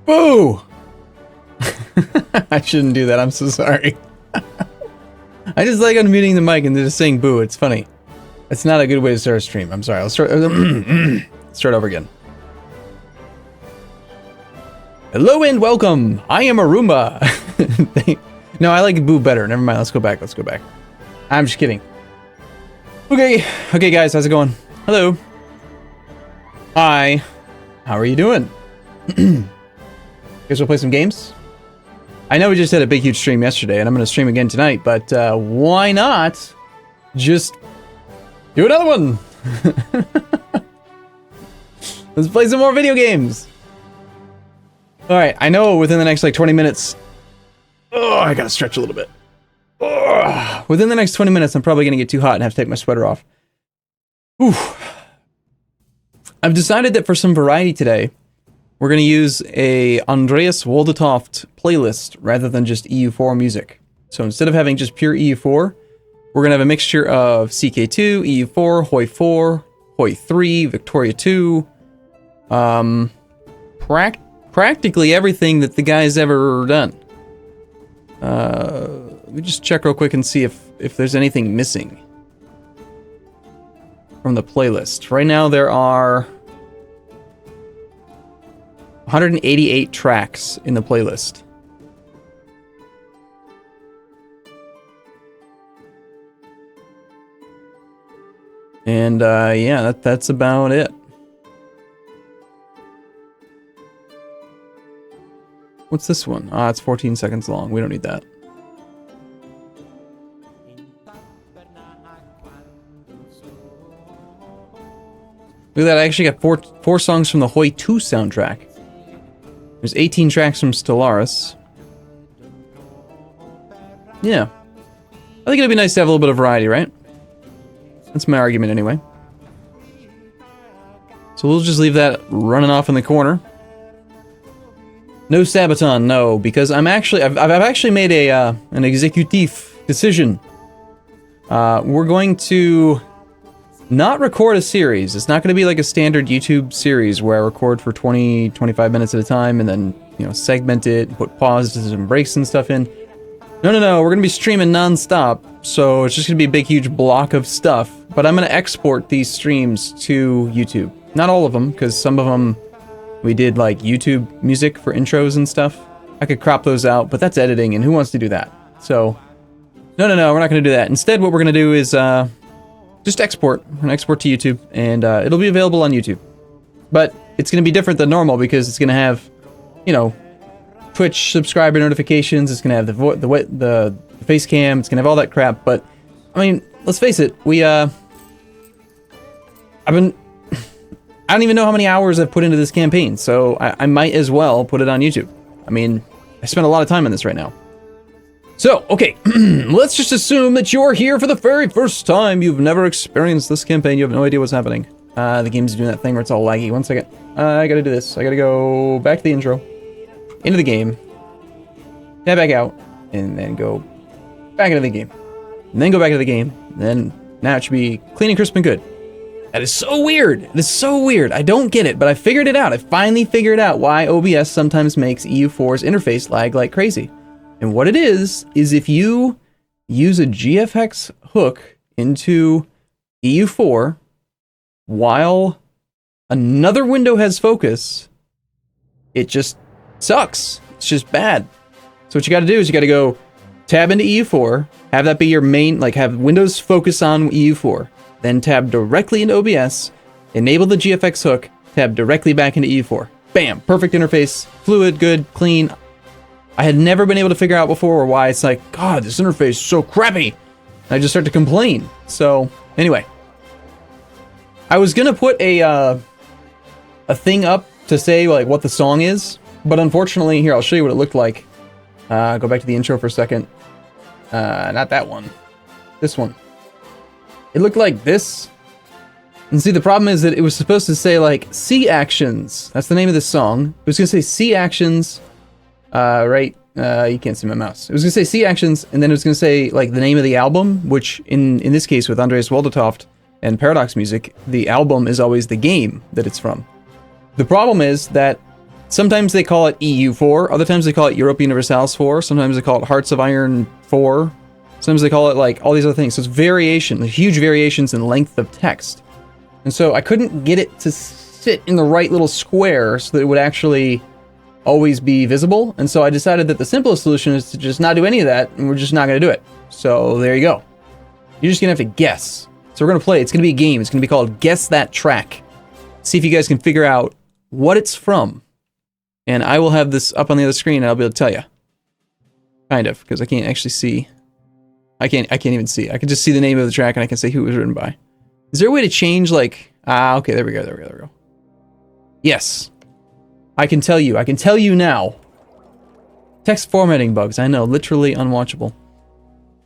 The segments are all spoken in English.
Boo! I shouldn't do that. I'm so sorry. I just like unmuting the mic and just saying boo. It's funny. It's not a good way to start a stream. I'm sorry. Let's start. Start over again. Hello and welcome. I am Arumba. No, I like boo better. Never mind. Let's go back. Let's go back. I'm just kidding. Okay. Okay, guys. How's it going? Hello. Hi. How are you doing? Guys, we'll play some games? I know we just had a big, huge stream yesterday, and I'm going to stream again tonight, but why not just do another one? Let's play some more video games. Alright, I know within the next, like, 20 minutes... Oh, I gotta stretch a little bit. Oh, within the next 20 minutes, I'm probably going to get too hot and have to take my sweater off. Oof. I've decided that for some variety today, we're going to use a Andreas Woldetoft playlist rather than just EU4 music. So instead of having just pure EU4, we're going to have a mixture of CK2, EU4, Hoi 4, Hoi 3, Victoria 2, practically everything that the guy's ever done. Let me just check real quick and see if there's anything missing from the playlist. Right now there are 188 tracks in the playlist. And yeah, that's about it. What's this one? Ah, it's 14 seconds long. We don't need that. Look at that, I actually got four songs from the Hoi 2 soundtrack. There's 18 tracks from Stellaris. Yeah. I think it'd be nice to have a little bit of variety, right? That's my argument anyway. So we'll just leave that running off in the corner. No Sabaton, no, because I've actually made an executive decision. We're going to not record a series. It's not going to be like a standard YouTube series where I record for 20-25 minutes at a time and then, you know, segment it, put pauses and breaks and stuff in. No, we're going to be streaming non-stop, so it's just going to be a big, huge block of stuff. But I'm going to export these streams to YouTube. Not all of them, because some of them we did like YouTube music for intros and stuff. I could crop those out, but that's editing, and who wants to do that? So, no, we're not going to do that. Instead, what we're going to do is just export. We're going to export to YouTube, and it'll be available on YouTube. But it's going to be different than normal, because it's going to have, you know, Twitch subscriber notifications. It's going to have the face cam. It's going to have all that crap. But, I mean, let's face it. I don't even know how many hours I've put into this campaign, so I might as well put it on YouTube. I mean, I spent a lot of time on this right now. So, okay, let's just assume that you're here for the very first time. You've never experienced this campaign. You have no idea what's happening. The game's doing that thing where it's all laggy. One second. I gotta do this. I gotta go back to the intro, into the game, tab back out, and then go back into the game. And then go back into the game. And then now it should be clean and crisp and good. That is so weird. It is so weird. I don't get it, but I figured it out. I finally figured out why OBS sometimes makes EU4's interface lag like crazy. And what it is if you use a GFX hook into EU4 while another window has focus, it just sucks. It's just bad. So what you gotta do is you gotta go tab into EU4, have that be your main, like have Windows focus on EU4, then tab directly into OBS, enable the GFX hook, tab directly back into EU4. Bam! Perfect interface, fluid, good, clean. I had never been able to figure out before why it's like, God, this interface is so crappy. And I just start to complain. So, anyway. I was gonna put a thing up to say like what the song is, but unfortunately, here, I'll show you what it looked like. Go back to the intro for a second. Not that one. This one. It looked like this. And see, the problem is that it was supposed to say like C actions. That's the name of this song. It was gonna say C actions. Right, you can't see my mouse. It was gonna say C actions, and then it was gonna say like the name of the album, which in this case with Andreas Woldetoft and Paradox Music, the album is always the game that it's from. The problem is that Sometimes they call it EU4, other times they call it Europa Universalis 4, sometimes they call it Hearts of Iron 4, sometimes they call it like all these other things. So it's variation, huge variations in length of text. And so I couldn't get it to sit in the right little square so that it would actually always be visible. And so I decided that the simplest solution is to just not do any of that, and we're just not going to do it. So there you go. You're just going to have to guess. So we're going to play. It's going to be a game. It's going to be called Guess That Track. See if you guys can figure out what it's from. And I will have this up on the other screen, and I'll be able to tell you. Kind of, because I can't actually see. I can't even see. I can just see the name of the track, and I can say who it was written by. Is there a way to change, like... okay, there we go. Yes. I can tell you. I can tell you now. Text formatting bugs. I know, literally unwatchable.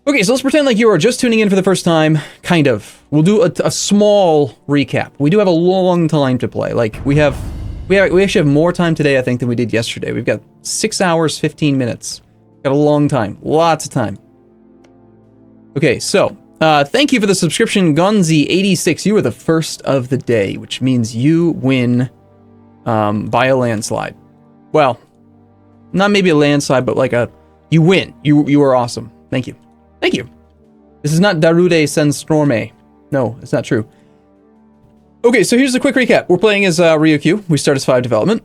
Okay, so let's pretend like you are just tuning in for the first time. Kind of. We'll do a small recap. We do have a long time to play. Like, we actually have more time today, I think, than we did yesterday. We've got 6 hours, 15 minutes. Got a long time. Lots of time. Okay, so, thank you for the subscription, Gonzi86. You are the first of the day, which means you win by a landslide. Well, not maybe a landslide, but like you win. You are awesome. Thank you. Thank you. This is not Darude Senstorme. No, it's not true. Okay, so here's a quick recap. We're playing as Ryukyu. We start as 5 development.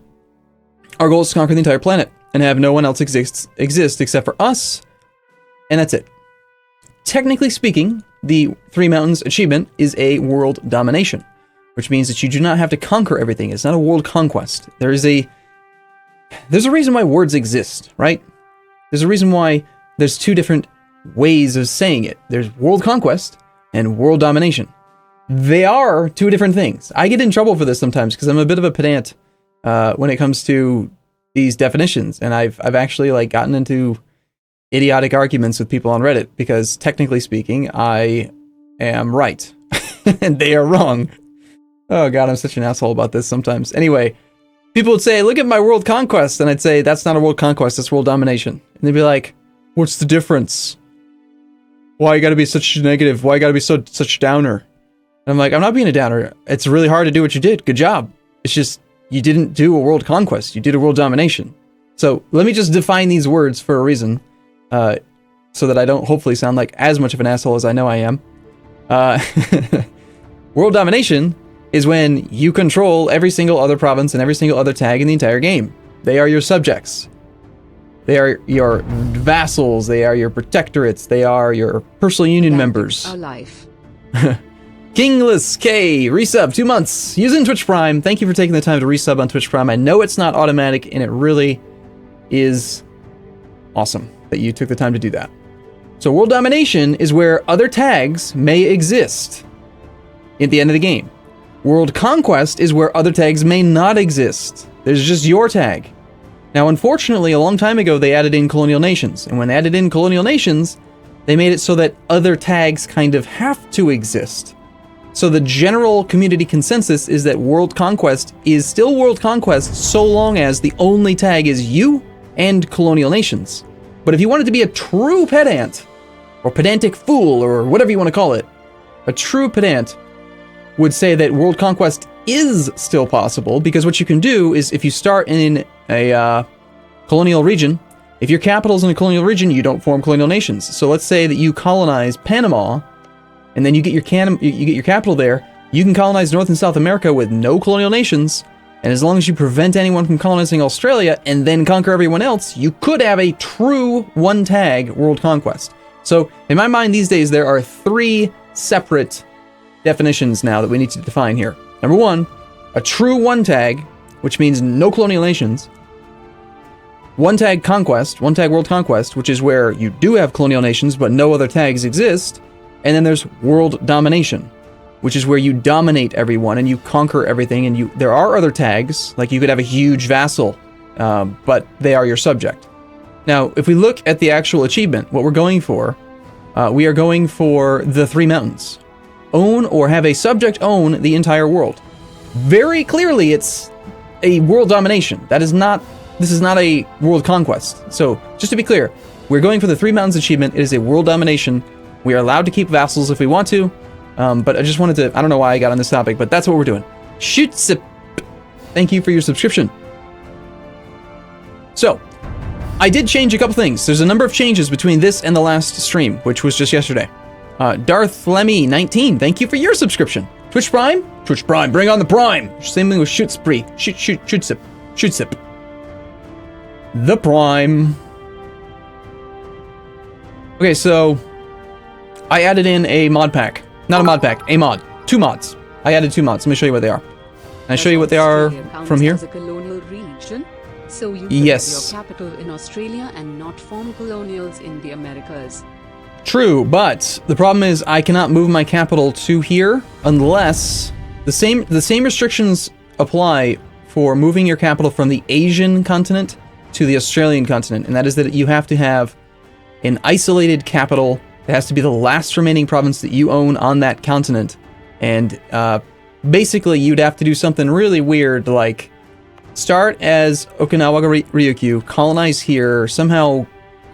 Our goal is to conquer the entire planet and have no one else exist except for us, and that's it. Technically speaking, the Three Mountains achievement is a world domination, which means that you do not have to conquer everything. It's not a world conquest. There's a reason why words exist, right? There's a reason why there's 2 different ways of saying it. There's world conquest and world domination. They are 2 different things. I get in trouble for this sometimes because I'm a bit of a pedant when it comes to these definitions, and I've actually like gotten into idiotic arguments with people on Reddit because technically speaking, I am right and they are wrong. Oh god, I'm such an asshole about this sometimes. Anyway, people would say, "Look at my world conquest," and I'd say, "That's not a world conquest. That's world domination." And they'd be like, "What's the difference? Why you gotta be such a negative? Why you gotta be such a downer?" And I'm like, I'm not being a downer. It's really hard to do what you did. Good job. It's just, you didn't do a world conquest. You did a world domination. So let me just define these words for a reason, so that I don't hopefully sound like as much of an asshole as I know I am. World domination is when you control every single other province and every single other tag in the entire game. They are your subjects. They are your vassals, they are your protectorates, they are your personal union members. Our life. Kingless K, resub, 2 months, using Twitch Prime. Thank you for taking the time to resub on Twitch Prime. I know it's not automatic, and it really is awesome that you took the time to do that. So World Domination is where other tags may exist at the end of the game. World Conquest is where other tags may not exist. There's just your tag. Now, unfortunately, a long time ago, they added in Colonial Nations. And when they added in Colonial Nations, they made it so that other tags kind of have to exist. So the general community consensus is that World Conquest is still World Conquest so long as the only tag is you and Colonial Nations. But if you wanted to be a true pedant, or pedantic fool, or whatever you want to call it, a true pedant would say that World Conquest is still possible, because what you can do is if you start in a colonial region, if your capital's in a colonial region, you don't form colonial nations. So let's say that you colonize Panama, and then you get your capital there, you can colonize North and South America with no colonial nations, and as long as you prevent anyone from colonizing Australia and then conquer everyone else, you could have a true one-tag world conquest. So in my mind these days, there are 3 separate definitions now that we need to define here. Number 1, a true one-tag, which means no colonial nations. One-tag conquest, one-tag world conquest, which is where you do have colonial nations but no other tags exist. And then there's world domination, which is where you dominate everyone and you conquer everything, and there are other tags, like you could have a huge vassal, but they are your subject. Now, if we look at the actual achievement, what we're going for, we are going for the 3 mountains. Own or have a subject own the entire world. Very clearly, it's a world domination. This is not a world conquest. So, just to be clear, we're going for the 3 mountains achievement. It is a world domination. We are allowed to keep vassals if we want to, but I just wanted to, I don't know why I got on this topic, but that's what we're doing. Shoot, thank you for your subscription. So, I did change a couple things. There's a number of changes between this and the last stream, which was just yesterday. Darth Lemmy 19, thank you for your subscription. Twitch Prime? Twitch Prime, bring on the Prime! Same thing with Shoot Spree. Shoot Sip. The Prime. Okay, so I added in a mod pack. Not a mod pack, a mod. 2 mods. I added 2 mods. Let me show you what they are. Can I show you what they are from here? As a colonial region, so you yes. have your capital in Australia and not form colonials in the Americas. True, but the problem is I cannot move my capital to here unless the same restrictions apply for moving your capital from the Asian continent to the Australian continent, and that is that you have to have an isolated capital. It has to be the last remaining province that you own on that continent, and basically you'd have to do something really weird like start as Okinawa Ryukyu, colonize here, somehow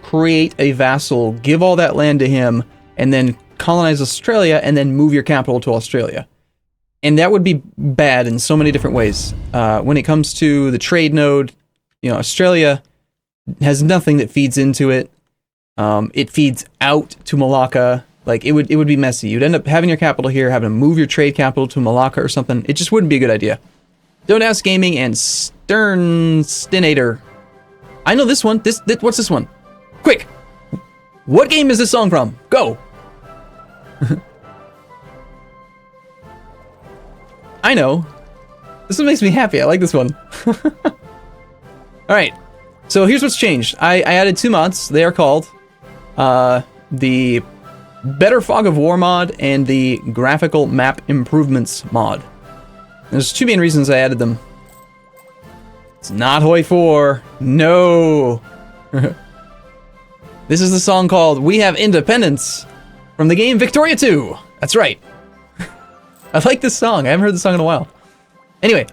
create a vassal, give all that land to him, and then colonize Australia, and then move your capital to Australia. And that would be bad in so many different ways. When it comes to the trade node, you know, Australia has nothing that feeds into it. It feeds out to Malacca. Like, it would be messy. You'd end up having your capital here, having to move your trade capital to Malacca or something. It just wouldn't be a good idea. Don't Ask Gaming and Sternstinator. I know this one. What's this one? Quick! What game is this song from? Go! I know. This one makes me happy. I like this one. Alright. So here's what's changed. I added 2 mods. They are called the Better Fog of War mod and the Graphical Map Improvements mod. There's 2 main reasons I added them. It's not Hoi4. No! This is the song called We Have Independence from the game Victoria 2. That's right. I like this song. I haven't heard this song in a while. Anyway,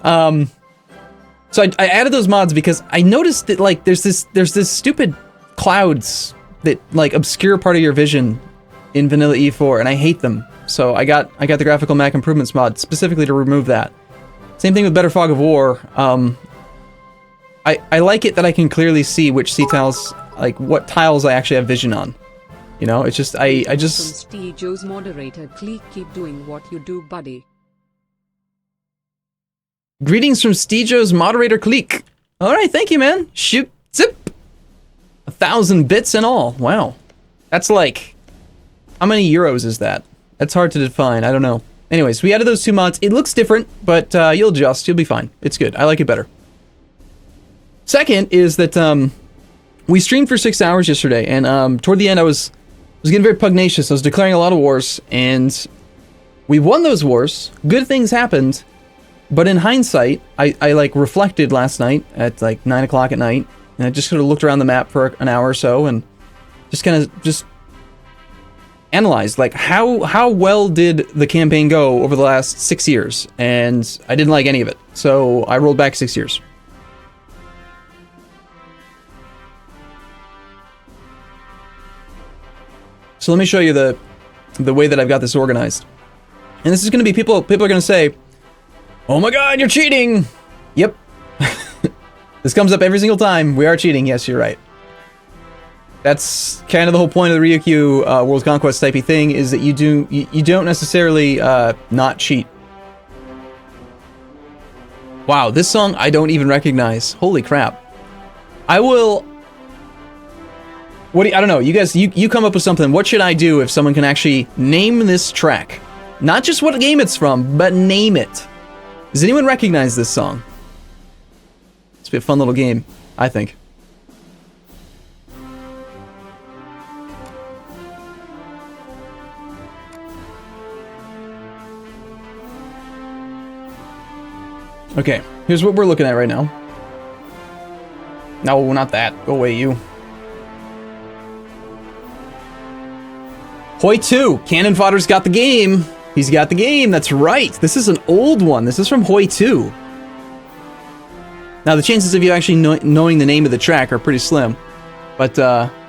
so I added those mods because I noticed that like there's this stupid clouds that like obscure part of your vision in vanilla EU4, and I hate them. So I got the Graphical Map Improvements mod specifically to remove that. Same thing with Better Fog of War. I like it that I can clearly see which sea tiles, like what tiles I actually have vision on. You know, it's just I just. From Joe's moderator, Cleek, keep doing what you do, buddy. Greetings from Stejo's moderator, Cleek. All right, thank you, man. Shoot, zip. 1,000 bits and all. Wow, that's like, how many euros is that? That's hard to define. I don't know. Anyways, we added those 2 mods. It looks different, but you'll adjust. You'll be fine. It's good. I like it better. Second is that we streamed for 6 hours yesterday, and toward the end, I was getting very pugnacious. I was declaring a lot of wars, and we won those wars. Good things happened, but in hindsight, I like reflected last night at like 9 o'clock at night, and I just sort of looked around the map for an hour or so, and just kind of just analyzed like how well did the campaign go over the last 6 years, and I didn't like any of it, so I rolled back 6 years. So let me show you the way that I've got this organized. And this is going to be people are going to say, "Oh my god, you're cheating!" Yep. This comes up every single time. We are cheating. Yes, you're right. That's kind of the whole point of the Ryukyu World Conquest type of thing, is that you don't necessarily not cheat. Wow, this song I don't even recognize. Holy crap. I will... I don't know, you guys, you come up with something. What should I do if someone can actually name this track? Not just what game it's from, but name it. Does anyone recognize this song? It's be a fun little game, I think. Okay, here's what we're looking at right now. No, not that. Go away, you. Hoi 2! Cannon Fodder's got the game! He's got the game, that's right! This is an old one. This is from Hoi 2. Now, the chances of you actually knowing the name of the track are pretty slim. But,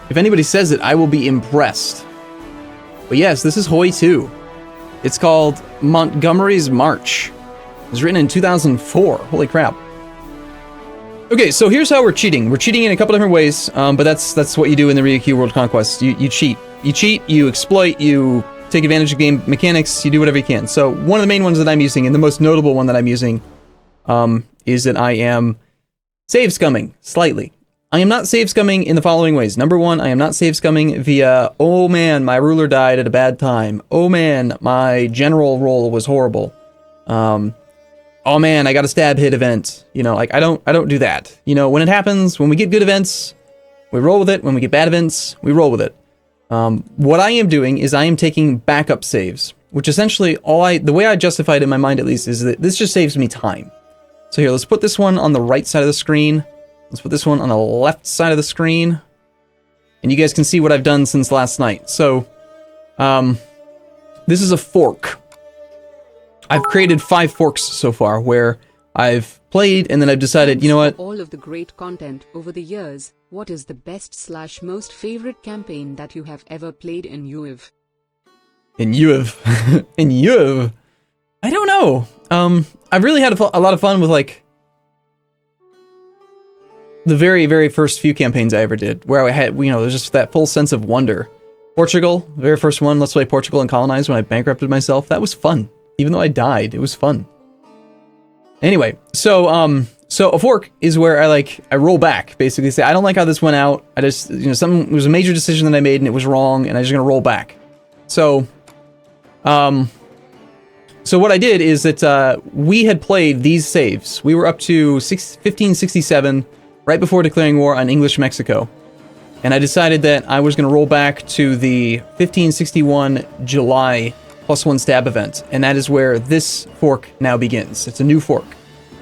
if anybody says it, I will be impressed. But yes, this is Hoi 2. It's called Montgomery's March. It was written in 2004. Holy crap. Okay, so here's how we're cheating. We're cheating in a couple different ways, but that's what you do in the Ryukyu World Conquest. You cheat. You cheat, you exploit, you take advantage of game mechanics, you do whatever you can. So one of the main ones that I'm using, and the most notable one that I'm using, is that I am save scumming, slightly. I am not save scumming in the following ways. Number one, I am not save scumming via, oh man, my ruler died at a bad time. Oh man, my general roll was horrible. Oh man, I got a stab hit event. You know, like I don't do that. You know, when it happens, when we get good events, we roll with it. When we get bad events, we roll with it. What I am doing is I am taking backup saves, which essentially the way I justify it in my mind at least is that this just saves me time. So here, let's put this one on the right side of the screen. Let's put this one on the left side of the screen. And you guys can see what I've done since last night. So, this is a fork. I've created 5 forks so far where I've played and then I've decided, you know what? All of the great content over the years, what is the best/most favorite campaign that you have ever played in UIV? In UIV? In UIV? I don't know. I've really had a lot of fun with like the very, very first few campaigns I ever did, where I had, you know, there's just that full sense of wonder. Portugal, very first one, Let's Play Portugal and Colonize when I bankrupted myself. That was fun. Even though I died, it was fun. Anyway, so a fork is where I roll back, basically say, I don't like how this went out. I just, you know, it was a major decision that I made and it was wrong and I'm just gonna roll back. So what I did is that we had played these saves. We were up to 1567 right before declaring war on English Mexico. And I decided that I was gonna roll back to the 1561 July +1 stab event, and that is where this fork now begins. It's a new fork.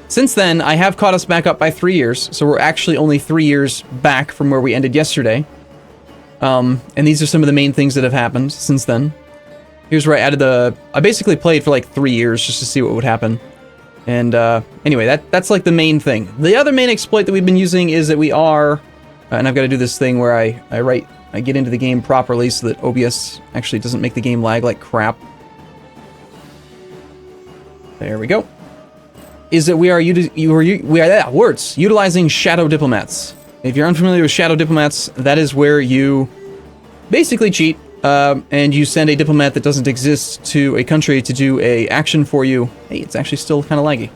Since then, I have caught us back up by 3 years, so we're actually only 3 years back from where we ended yesterday. And these are some of the main things that have happened since then. Here's where I basically played for like 3 years just to see what would happen. And anyway, that's like the main thing. The other main exploit that we've been using is that we are, and I've got to do this thing where I get into the game properly so that OBS actually doesn't make the game lag like crap. There we go. Is that we are utilizing shadow diplomats. If you're unfamiliar with shadow diplomats, that is where you basically cheat and you send a diplomat that doesn't exist to a country to do a action for you. Hey, it's actually still kind of laggy.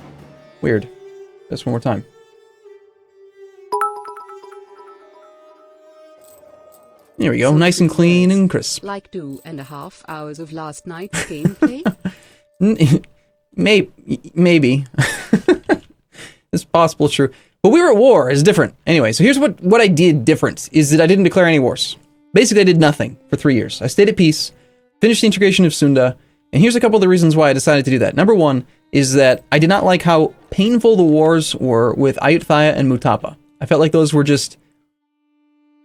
Weird. Just one more time. There we go. Nice and clean and crisp. Like 2.5 hours of last night's gameplay? Maybe. It's possible, true. But we were at war. It's different. Anyway, so here's what I did different, is that I didn't declare any wars. Basically, I did nothing for 3 years. I stayed at peace, finished the integration of Sunda, and here's a couple of the reasons why I decided to do that. Number one is that I did not like how painful the wars were with Ayutthaya and Mutapa. I felt like those were just...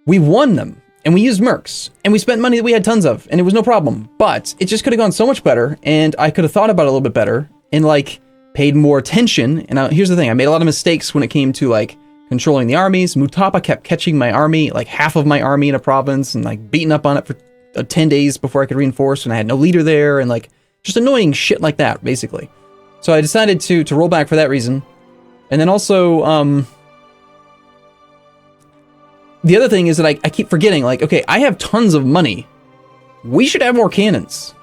We won them. And we used mercs, and we spent money that we had tons of, and it was no problem. But it just could have gone so much better, and I could have thought about it a little bit better, and like paid more attention. And here's the thing: I made a lot of mistakes when it came to like controlling the armies. Mutapa kept catching my army, like half of my army in a province, and like beating up on it for 10 days before I could reinforce, and I had no leader there, and like just annoying shit like that, basically. So I decided to roll back for that reason, and then also the other thing is that I keep forgetting, like, okay, I have tons of money. We should have more cannons.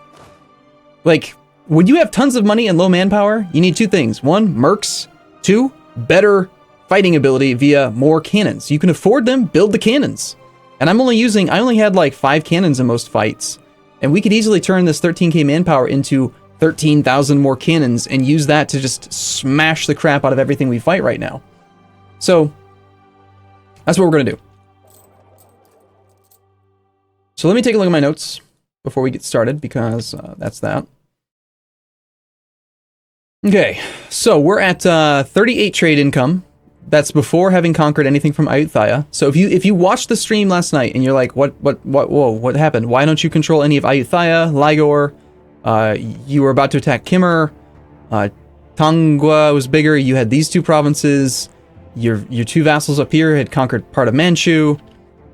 Like, when you have tons of money and low manpower, you need 2 things. 1, mercs. 2, better fighting ability via more cannons. You can afford them, build the cannons. And I only had like 5 cannons in most fights. And we could easily turn this 13k manpower into 13,000 more cannons and use that to just smash the crap out of everything we fight right now. So, that's what we're going to do. So let me take a look at my notes before we get started, because that's that. Okay, so we're at 38 trade income. That's before having conquered anything from Ayutthaya. So if you watched the stream last night and you're like, what happened? Why don't you control any of Ayutthaya, Ligor? You were about to attack Kimmer. Tangwa was bigger. You had these 2 provinces. Your 2 vassals up here had conquered part of Manchu.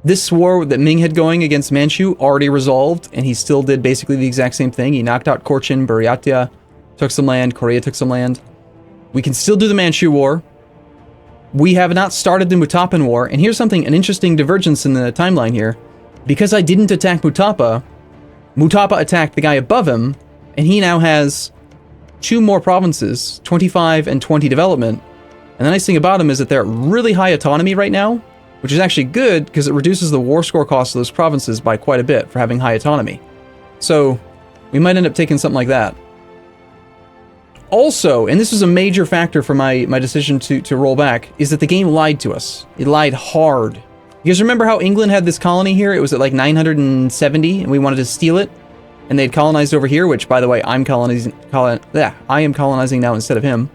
This war that Ming had going against Manchu already resolved, and he still did basically the exact same thing. He knocked out Korchin, Buryatia, took some land, Korea took some land. We can still do the Manchu war. we have not started the Mutapan War, and here's something, an interesting divergence in the timeline here. Because I didn't attack Mutapa, Mutapa attacked the guy above him, and he now has 2 more provinces, 25 and 20 development. And the nice thing about him is that they're at really high autonomy right now, which is actually good because it reduces the war score cost of those provinces by quite a bit for having high autonomy. So we might end up taking something like that. Also, and this was a major factor for my decision to roll back, is that the game lied to us. It lied hard. You guys remember how England had this colony here? It was at like 970, and we wanted to steal it. And they'd colonized over here, which, by the way, I am colonizing now instead of him.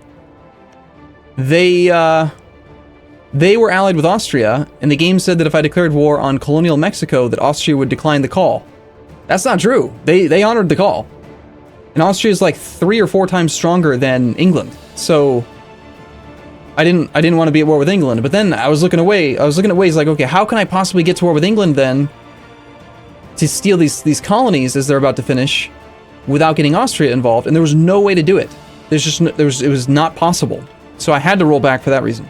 They were allied with Austria, and the game said that if I declared war on colonial Mexico, that Austria would decline the call. That's not true. They honored the call. And Austria is like 3 or 4 times stronger than England. So I didn't want to be at war with England. But then I was looking away. I was looking at ways like, okay, how can I possibly get to war with England then to steal these colonies as they're about to finish without getting Austria involved? And there was no way to do it. It was not possible. So I had to roll back for that reason.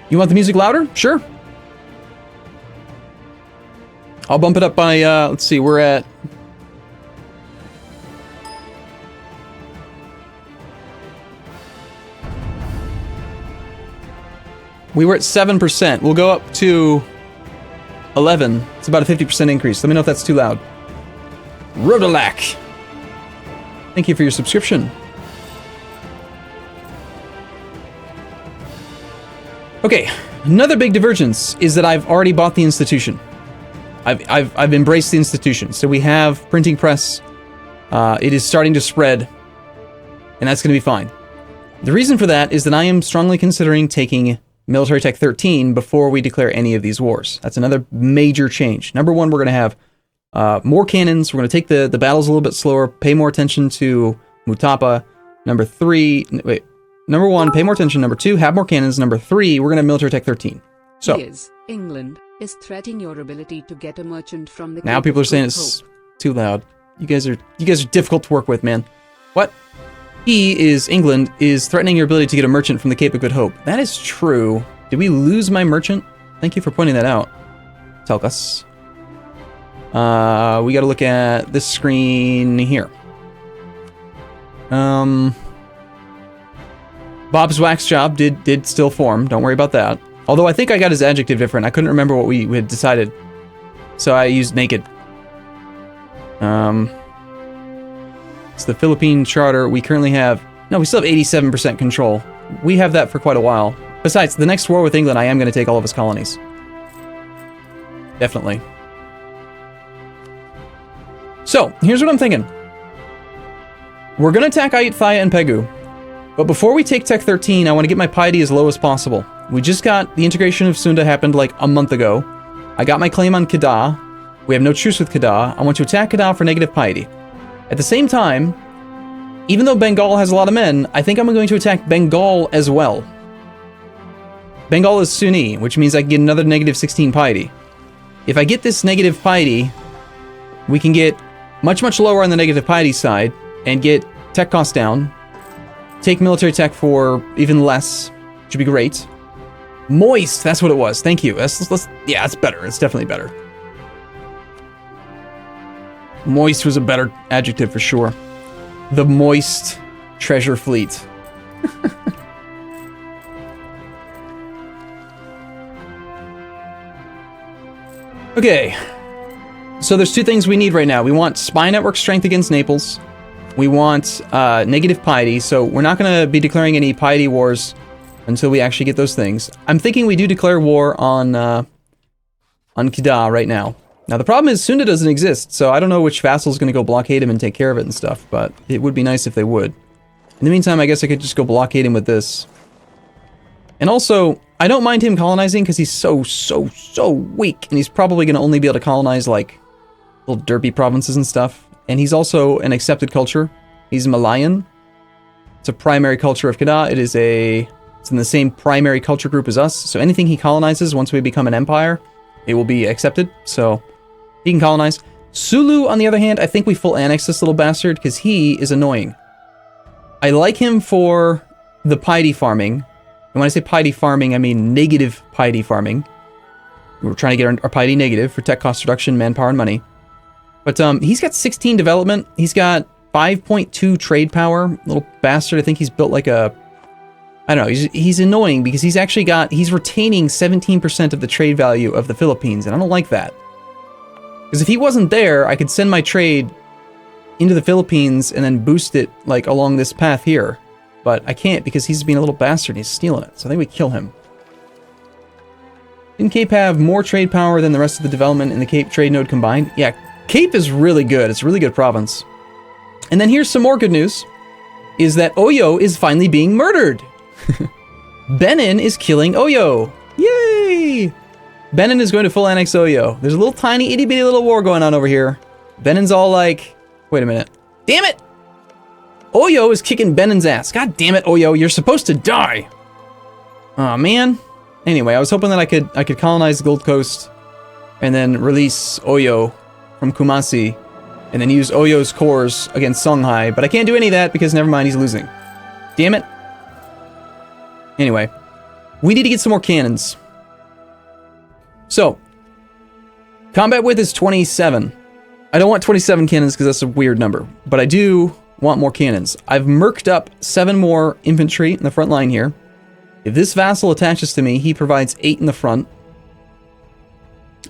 You want the music louder? Sure. I'll bump it up by, let's see, we're at... We were at 7%. We'll go up to 11. It's about a 50% increase. Let me know if that's too loud. Rodolak. Thank you for your subscription. Okay, another big divergence is that I've already bought the institution. I've embraced the institution. So we have printing press. It is starting to spread, and that's going to be fine. The reason for that is that I am strongly considering taking Military Tech 13 before we declare any of these wars. That's another major change. Number 1, we're going to have more cannons. We're going to take the battles a little bit slower, pay more attention to Mutapa. Number 1, pay more attention. Number 2, have more cannons. Number 3, we're going to have Military Tech 13. So England is threatening your ability to get a merchant from the now people are saying it's too loud. You guys are difficult to work with, man. What? England is threatening your ability to get a merchant from the Cape of Good Hope. That is true. Did we lose my merchant? Thank you for pointing that out, Telkas. We got to look at this screen here. Bob's wax job did still form. Don't worry about that. Although I think I got his adjective different. I couldn't remember what we had decided, so I used naked. It's the Philippine Charter. We currently have... No, we still have 87% control. We have that for quite a while. Besides, the next war with England, I am going to take all of his colonies. Definitely. So, here's what I'm thinking. We're going to attack Ayutthaya and Pegu. But before we take Tech 13, I want to get my piety as low as possible. We just got... The integration of Sunda happened like a month ago. I got my claim on Kedah. We have no truce with Kedah. I want to attack Kedah for negative piety. At the same time, even though Bengal has a lot of men, I think I'm going to attack Bengal as well. Bengal is Sunni, which means I can get another negative 16 piety. If I get this negative piety, we can get much, much lower on the negative piety side and get tech costs down. Take military tech for even less, which would be great. Moist, that's what it was. Thank you. Yeah, it's better. It's definitely better. Moist was a better adjective for sure. The moist treasure fleet. Okay. So there's 2 things we need right now. We want spy network strength against Naples. We want negative piety. So we're not going to be declaring any piety wars until we actually get those things. I'm thinking we do declare war on Kedah right now. Now, the problem is Sunda doesn't exist, so I don't know which vassal is going to go blockade him and take care of it and stuff, but it would be nice if they would. In the meantime, I guess I could just go blockade him with this. And also, I don't mind him colonizing because he's so weak, and he's probably going to only be able to colonize, like, little derpy provinces and stuff. And he's also an accepted culture. He's Malayan. It's a primary culture of Kedah. It's in the same primary culture group as us, so anything he colonizes once we become an empire, it will be accepted, so... He can colonize. Sulu, on the other hand, I think we full annex this little bastard because he is annoying. I like him for the piety farming, And when I say piety farming, I mean negative piety farming. We're trying to get our piety negative for tech cost reduction, manpower, and money. But he's got 16 development. He's got 5.2 trade power. Little bastard. I think he's built like a... I don't know. He's annoying because he's retaining 17% of the trade value of the Philippines, and I don't like that. Because if he wasn't there, I could send my trade into the Philippines and then boost it like along this path here. But I can't because he's being a little bastard and he's stealing it. So I think we kill him. Didn't Cape have more trade power than the rest of the development in the Cape trade node combined? Yeah, Cape is really good. It's a really good province. And then here's some more good news. Is that Oyo is finally being murdered. Benin is killing Oyo. Yay! Benin is going to full annex Oyo. There's a little tiny itty bitty little war going on over here. Benin's all like, wait a minute. Damn it! Oyo is kicking Benin's ass. God damn it, Oyo, you're supposed to die. Aw, man. Anyway, I was hoping that I could colonize the Gold Coast and then release Oyo from Kumasi and then use Oyo's cores against Songhai, but I can't do any of that because never mind, he's losing. Damn it. Anyway, we need to get some more cannons. So, combat width is 27. I don't want 27 cannons because that's a weird number, but I do want more cannons. I've merked up 7 more infantry in the front line here. If this vassal attaches to me, he provides 8 in the front.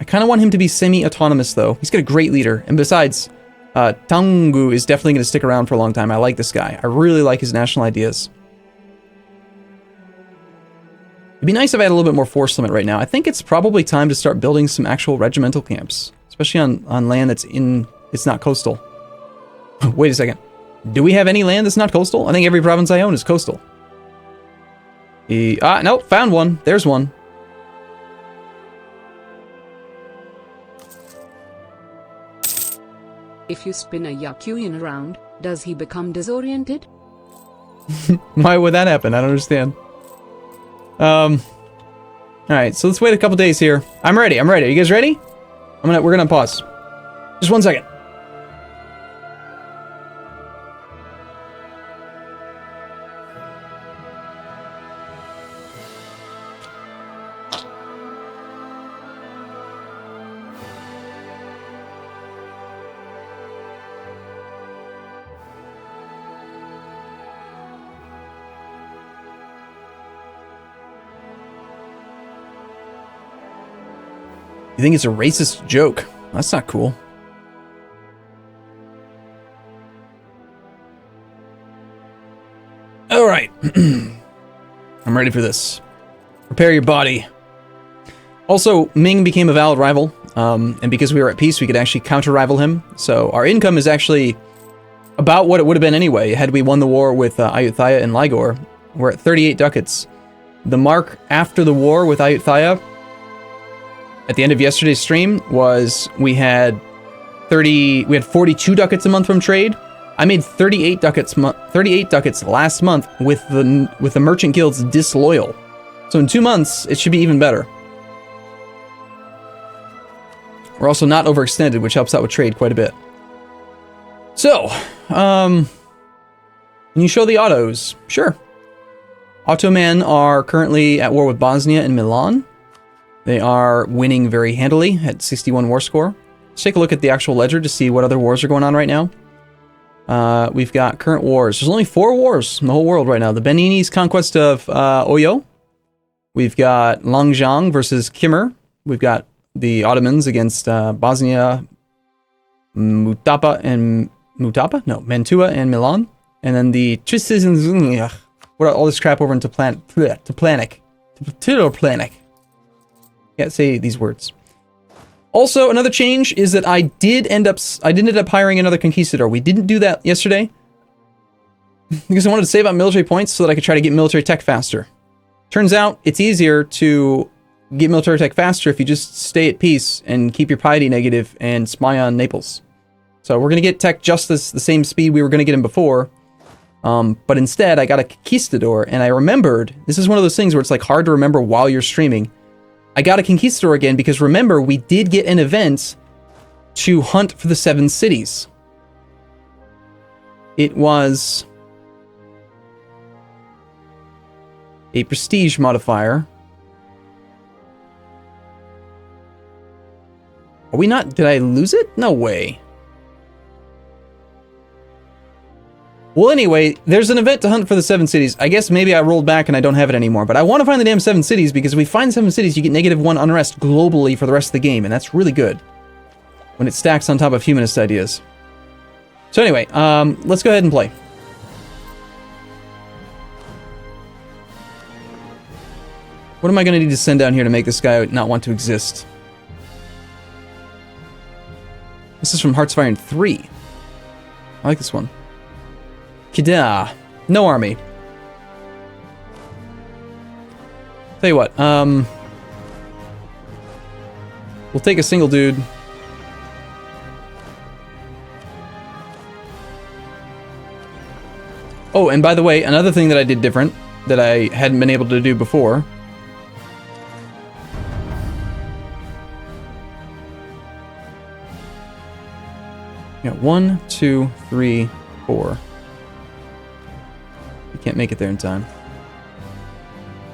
I kind of want him to be semi-autonomous though. He's got a great leader, and besides, Tangu is definitely going to stick around for a long time. I like this guy. I really like his national ideas. It'd be nice if I had a little bit more force limit right now. I think it's probably time to start building some actual regimental camps, especially on land it's not coastal. Wait a second. Do we have any land that's not coastal? I think every province I own is coastal. Nope, found one. There's one. If you spin a Ryukyu around, does he become disoriented? Why would that happen? I don't understand. Alright, so let's wait a couple days here. I'm ready. Are you guys ready? We're gonna pause. Just 1 second. You think it's a racist joke? That's not cool. All right. I'm ready for this. Prepare your body. Also, Ming became a valid rival, and because we were at peace, we could actually counter-rival him. So our income is actually about what it would have been anyway, had we won the war with Ayutthaya and Ligor. We're at 38 ducats. The mark after the war with Ayutthaya, at the end of yesterday's stream, was we had 42 ducats a month from trade. I made 38 ducats last month with the merchant guilds disloyal. So in 2 months, it should be even better. We're also not overextended, which helps out with trade quite a bit. So, can you show the autos? Sure. Ottoman are currently at war with Bosnia and Milan. They are winning very handily at 61 war score. Let's take a look at the actual ledger to see what other wars are going on right now. We've got current wars. There's only 4 wars in the whole world right now. The Benini's conquest of Oyo. We've got Longjiang versus Khmer. We've got the Ottomans against Bosnia, Mantua and Milan. And then the what all this crap over into Planic. Can't say these words. Also, another change is that I did end up hiring another conquistador. We didn't do that yesterday because I wanted to save up military points so that I could try to get military tech faster. Turns out it's easier to get military tech faster if you just stay at peace and keep your piety negative and spy on Naples. So we're going to get tech just the same speed we were going to get him before. But instead, I got a conquistador, and I remembered, this is one of those things where it's like hard to remember while you're streaming. I got a conquistador again because remember, we did get an event to hunt for the 7 cities. It was... a prestige modifier. Are we not? Did I lose it? No way. Well, anyway, there's an event to hunt for the 7 cities. I guess maybe I rolled back and I don't have it anymore, but I want to find the damn 7 cities because if we find 7 cities, you get -1 unrest globally for the rest of the game, and that's really good when it stacks on top of humanist ideas. So anyway, let's go ahead and play. What am I going to need to send down here to make this guy not want to exist? This is from Hearts of Iron 3. I like this one. Kida. No army. Tell you what, we'll take a single dude. Oh, and by the way, another thing that I did different that I hadn't been able to do before. Yeah, 1, 2, 3, 4. We can't make it there in time.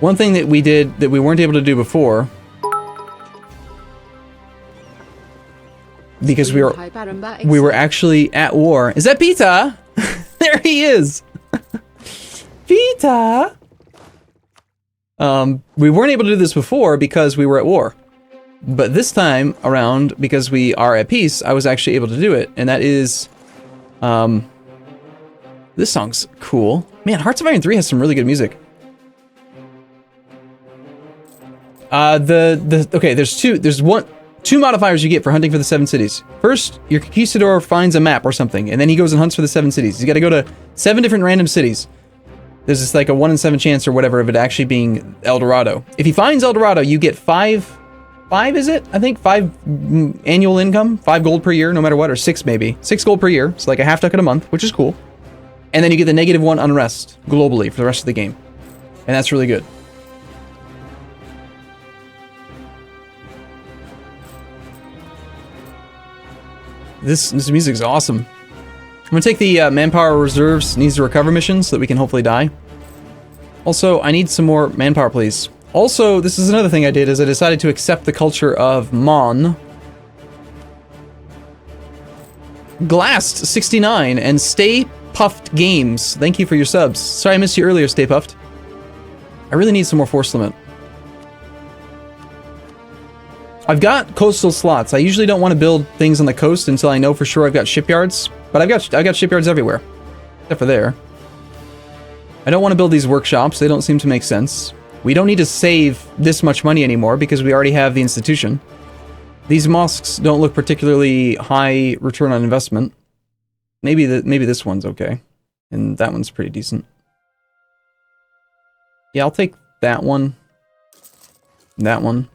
One thing that we did that we weren't able to do before, because we were actually at war. Is that Pita? There he is. Pita. We weren't able to do this before because we were at war. But this time around, because we are at peace, I was actually able to do it. And that is... this song's cool. Man, Hearts of Iron 3 has some really good music. Okay, there's two modifiers you get for hunting for the 7 cities. First, your conquistador finds a map or something, and then he goes and hunts for the 7 cities. He's got to go to 7 different random cities. There's just like a 1 in 7 chance or whatever of it actually being El Dorado. If he finds El Dorado, you get 5 is it? I think 5 annual income, 5 gold per year, no matter what, or 6 maybe. 6 gold per year, so like a half ducat a month, which is cool. And then you get the -1 unrest globally for the rest of the game. And that's really good. This music is awesome. I'm gonna take the manpower reserves needs to recover mission so that we can hopefully die. Also, I need some more manpower, please. Also, this is another thing I did, is I decided to accept the culture of Mon. Glast 69 and Stay Puffed Games. Thank you for your subs. Sorry I missed you earlier, Stay Puffed. I really need some more force limit. I've got coastal slots. I usually don't want to build things on the coast until I know for sure I've got shipyards, but I've got shipyards everywhere, except for there. I don't want to build these workshops. They don't seem to make sense. We don't need to save this much money anymore because we already have the institution. These mosques don't look particularly high return on investment. Maybe this one's okay, and that one's pretty decent. Yeah, I'll take that one. That one.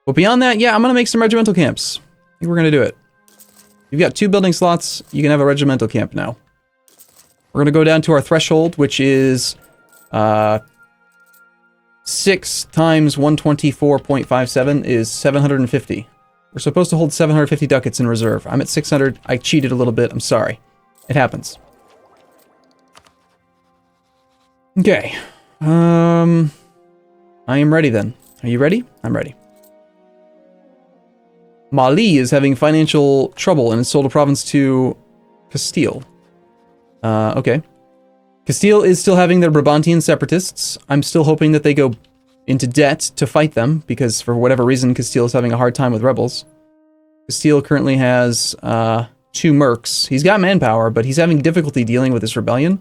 But beyond that, yeah, I'm going to make some regimental camps. I think we're going to do it. You've got 2 building slots. You can have a regimental camp now. We're going to go down to our threshold, which is 6 times 124.57 is 750. We're supposed to hold 750 ducats in reserve. I'm at 600. I cheated a little bit. I'm sorry. It happens. Okay. I am ready then. Are you ready? I'm ready. Mali is having financial trouble and has sold a province to Castile. Okay. Castile is still having their Brabantian separatists. I'm still hoping that they go into debt to fight them, because for whatever reason, Castile is having a hard time with rebels. Castile currently has 2 mercs. He's got manpower, but he's having difficulty dealing with this rebellion.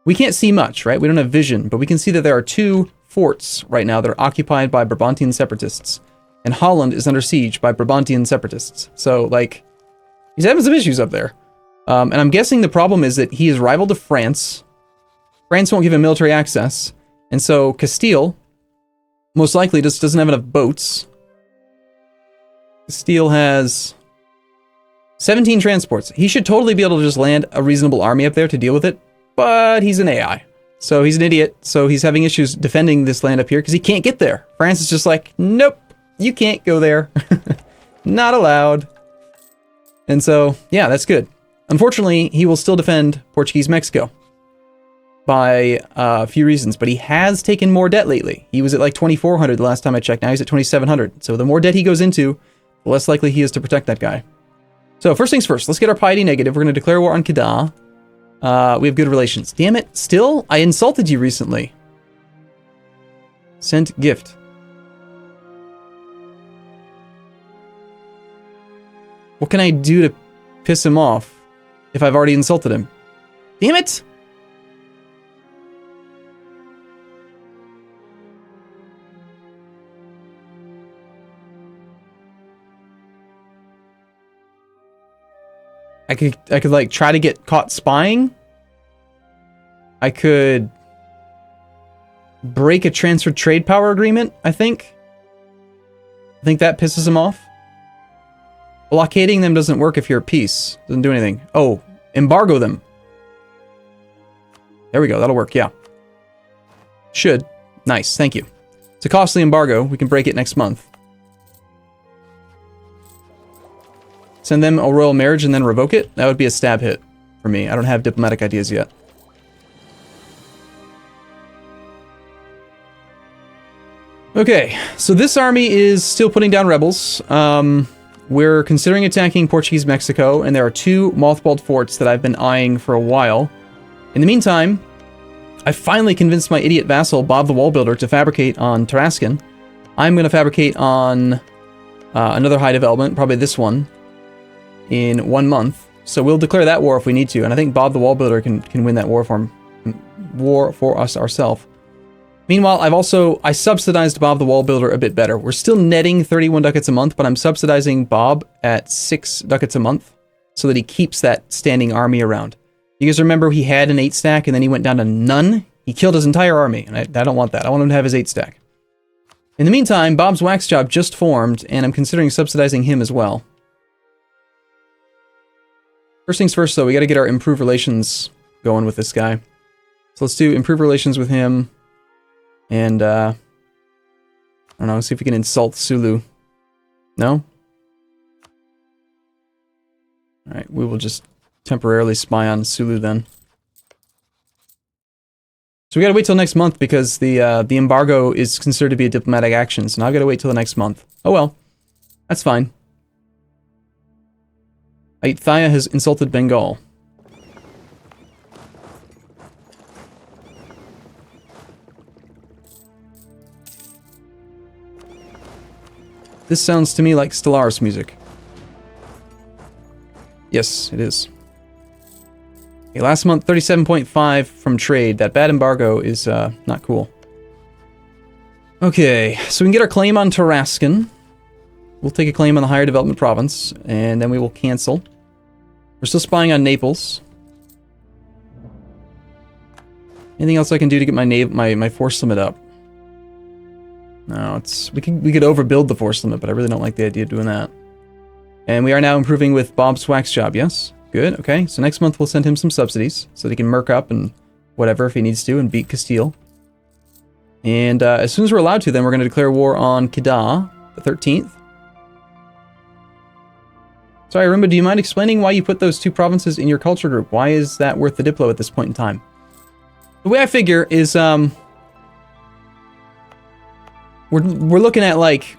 We can't see much, right? We don't have vision, but we can see that there are 2 forts right now that are occupied by Brabantian separatists. And Holland is under siege by Brabantian separatists. So, like, he's having some issues up there. And I'm guessing the problem is that he is rival to France. France won't give him military access. And so Castile, most likely, just doesn't have enough boats. Castile has 17 transports. He should totally be able to just land a reasonable army up there to deal with it. But he's an AI. So he's an idiot. So he's having issues defending this land up here because he can't get there. France is just like, nope. You can't go there. Not allowed. And so, yeah, that's good. Unfortunately, he will still defend Portuguese Mexico. by a few reasons, but he has taken more debt lately. He was at like 2,400 the last time I checked. Now he's at 2,700. So the more debt he goes into, the less likely he is to protect that guy. So first things first, let's get our piety negative. We're going to declare war on Kedah. We have good relations. Damn it, still? I insulted you recently. Sent gift. What can I do to piss him off if I've already insulted him? Damn it! I could like try to get caught spying. I could break a transferred trade power agreement, I think. I think that pisses him off. Blockading them doesn't work if you're at peace. Doesn't do anything. Oh, embargo them. There we go, that'll work, yeah. Should. Nice, thank you. It's a costly embargo. We can break it next month. Send them a royal marriage and then revoke it? That would be a stab hit for me. I don't have diplomatic ideas yet. Okay, so this army is still putting down rebels. We're considering attacking Portuguese Mexico, and there are 2 mothballed forts that I've been eyeing for a while. In the meantime, I finally convinced my idiot vassal, Bob the Wall Builder, to fabricate on Tarascan. I'm going to fabricate on another high development, probably this one, in 1 month. So we'll declare that war if we need to, and I think Bob the Wall Builder can win that war for us ourselves. Meanwhile, I subsidized Bob the Wall Builder a bit better. We're still netting 31 ducats a month, but I'm subsidizing Bob at 6 ducats a month so that he keeps that standing army around. You guys remember he had an 8 stack and then he went down to none? He killed his entire army, and I don't want that. I want him to have his 8 stack. In the meantime, Bob's wax job just formed, and I'm considering subsidizing him as well. First things first, though, we got to get our improved relations going with this guy. So let's do improved relations with him. And, I don't know, see if we can insult Sulu. No? Alright, we will just temporarily spy on Sulu then. So we gotta wait till next month because the embargo is considered to be a diplomatic action, so now I've gotta wait till the next month. Oh well. That's fine. Ayutthaya has insulted Bengal. This sounds to me like Stellaris music. Yes, it is. Okay, last month, 37.5 from trade. That bad embargo is not cool. Okay, so we can get our claim on Tarascan. We'll take a claim on the higher development province, and then we will cancel. We're still spying on Naples. Anything else I can do to get my force limit up? No, we could overbuild the force limit, but I really don't like the idea of doing that. And we are now improving with Bob's wax job, yes? Good, okay. So next month we'll send him some subsidies, so that he can merc up and whatever if he needs to, and beat Castile. And as soon as we're allowed to, then we're going to declare war on Kedah, the 13th. Sorry, Arumba, do you mind explaining why you put those 2 provinces in your culture group? Why is that worth the Diplo at this point in time? The way I figure is, we're looking at, like,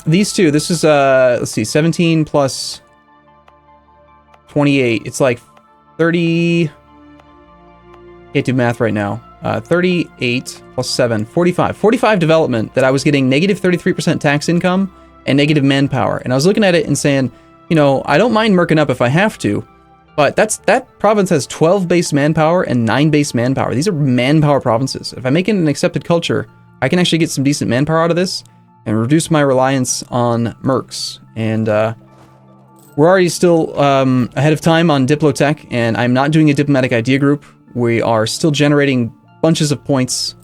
these 2. This is, let's see, 17 plus 28. It's like 30... Can't do math right now. 38 plus 7, 45. 45 development that I was getting negative 33% tax income and negative manpower. And I was looking at it and saying, you know, I don't mind merking up if I have to, but that province has 12 base manpower and 9 base manpower. These are manpower provinces. If I make it an accepted culture, I can actually get some decent manpower out of this and reduce my reliance on mercs. And we're already still ahead of time on Diplotech, and I'm not doing a diplomatic idea group. We are still generating bunches of points,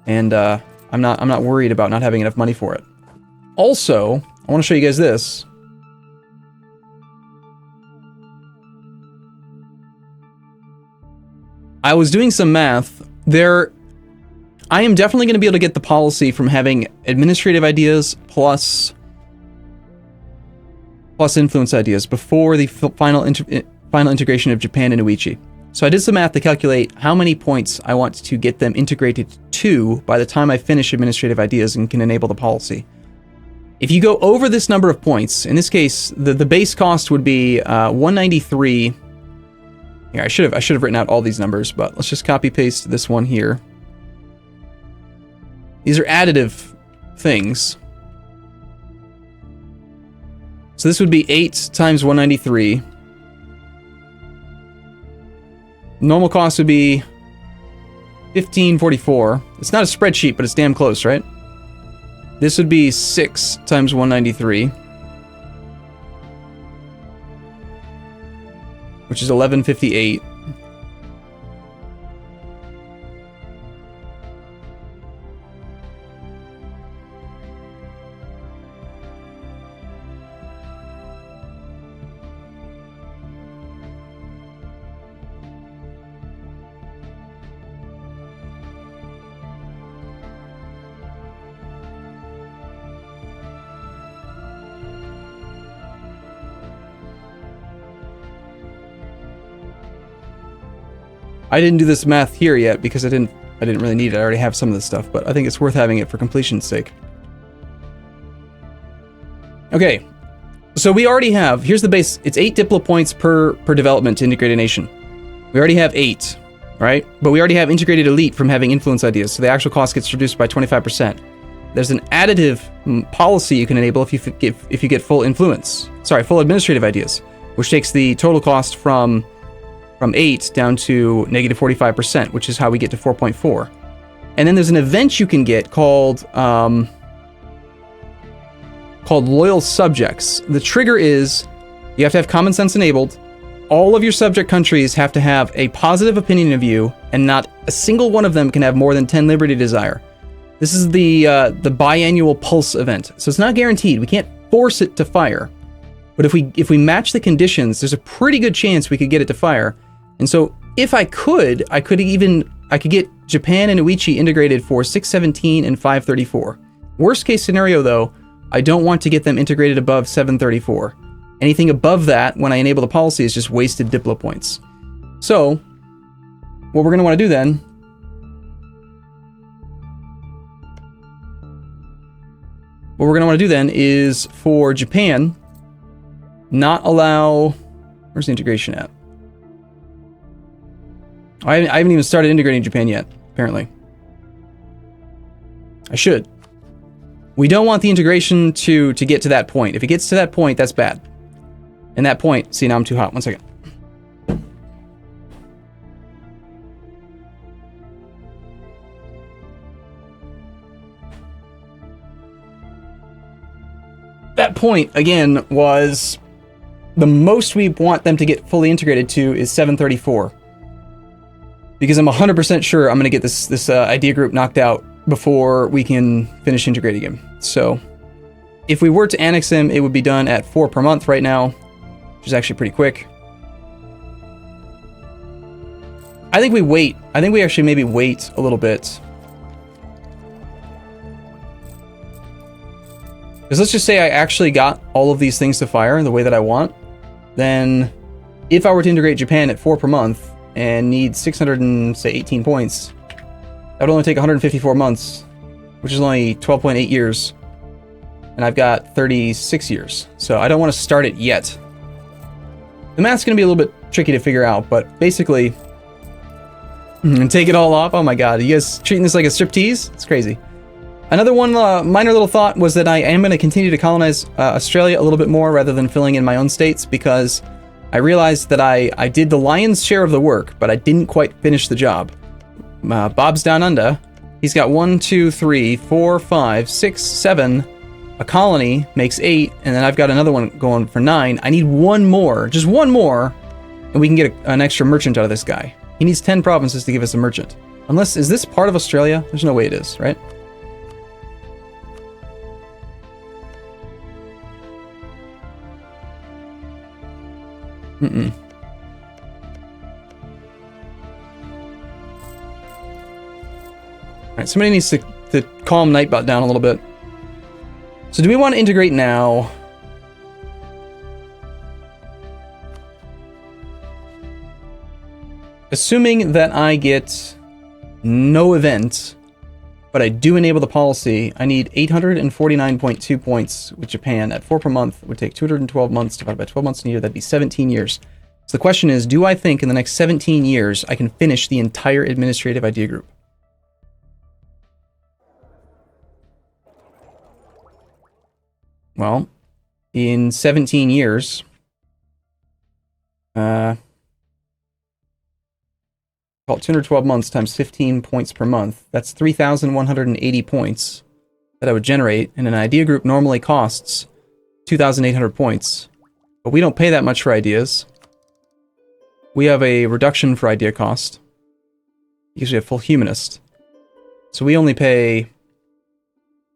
and I'm not worried about not having enough money for it. Also, I want to show you guys this. I was doing some math. I am definitely going to be able to get the policy from having administrative ideas plus influence ideas before the final integration of Japan and Uichi. So I did some math to calculate how many points I want to get them integrated to by the time I finish administrative ideas and can enable the policy. If you go over this number of points, in this case, the base cost would be 193. Here, I should have written out all these numbers, but let's just copy paste this one here. These are additive things. So this would be 8 times 193. Normal cost would be 1544. It's not a spreadsheet, but it's damn close, right? This would be 6 times 193, which is 1158. I didn't do this math here yet because I didn't really need it. I already have some of this stuff, but I think it's worth having it for completion's sake. Okay, so we already have, here's the base, it's 8 Diplo points per development to integrate a nation. We already have 8, right? But we already have integrated elite from having influence ideas, so the actual cost gets reduced by 25%. There's an additive policy you can enable if you get full influence. Sorry, full administrative ideas, which takes the total cost from 8 down to negative 45%, which is how we get to 4.4. And then there's an event you can get called Loyal Subjects. The trigger is you have to have common sense enabled. All of your subject countries have to have a positive opinion of you, and not a single one of them can have more than 10 liberty desire. This is the biannual pulse event, so it's not guaranteed. We can't force it to fire. But if we match the conditions, there's a pretty good chance we could get it to fire. And so if I could get Japan and Uichi integrated for 617 and 534. Worst case scenario though, I don't want to get them integrated above 734. Anything above that, when I enable the policy, is just wasted Diplo points. So what we're going to want to do then is for Japan, not allow, where's the integration at? I haven't even started integrating Japan yet, apparently. I should. We don't want the integration to get to that point. If it gets to that point, that's bad. And that point, see, now I'm too hot. 1 second. That point, again, was the most we want them to get fully integrated to is 734. Because I'm 100% sure I'm going to get this idea group knocked out before we can finish integrating him. So if we were to annex him, it would be done at 4 per month right now, which is actually pretty quick. I think we wait. I think we actually maybe wait a little bit. Because let's just say I actually got all of these things to fire the way that I want. Then if I were to integrate Japan at 4 per month, and need 618 points, that would only take 154 months, which is only 12.8 years, and I've got 36 years, so I don't want to start it yet. The math's going to be a little bit tricky to figure out, but basically, and take it all off. Oh my god, are you guys treating this like a striptease? It's crazy. Another one minor little thought was that I am going to continue to colonize Australia a little bit more rather than filling in my own states, because I realized that I did the lion's share of the work, but I didn't quite finish the job. Bob's down under. He's got 1, 2, 3, 4, 5, 6, 7. A colony makes 8, and then I've got another one going for 9. I need one more, just one more, and we can get an extra merchant out of this guy. He needs 10 provinces to give us a merchant. Unless, is this part of Australia? There's no way it is, right? Mm-mm. Alright, somebody needs to calm Nightbot down a little bit. So do we want to integrate now? assuming that I get no event, but I do enable the policy, I need 849.2 points with Japan at 4 per month. It would take 212 months divided by 12 months in a year. That'd be 17 years. So the question is, do I think in the next 17 years I can finish the entire administrative idea group? Well, in 17 years, call it 212 months times 15 points per month. That's 3,180 points that I would generate, and an idea group normally costs 2,800 points. But we don't pay that much for ideas. We have a reduction for idea cost. Usually a full humanist. So we only pay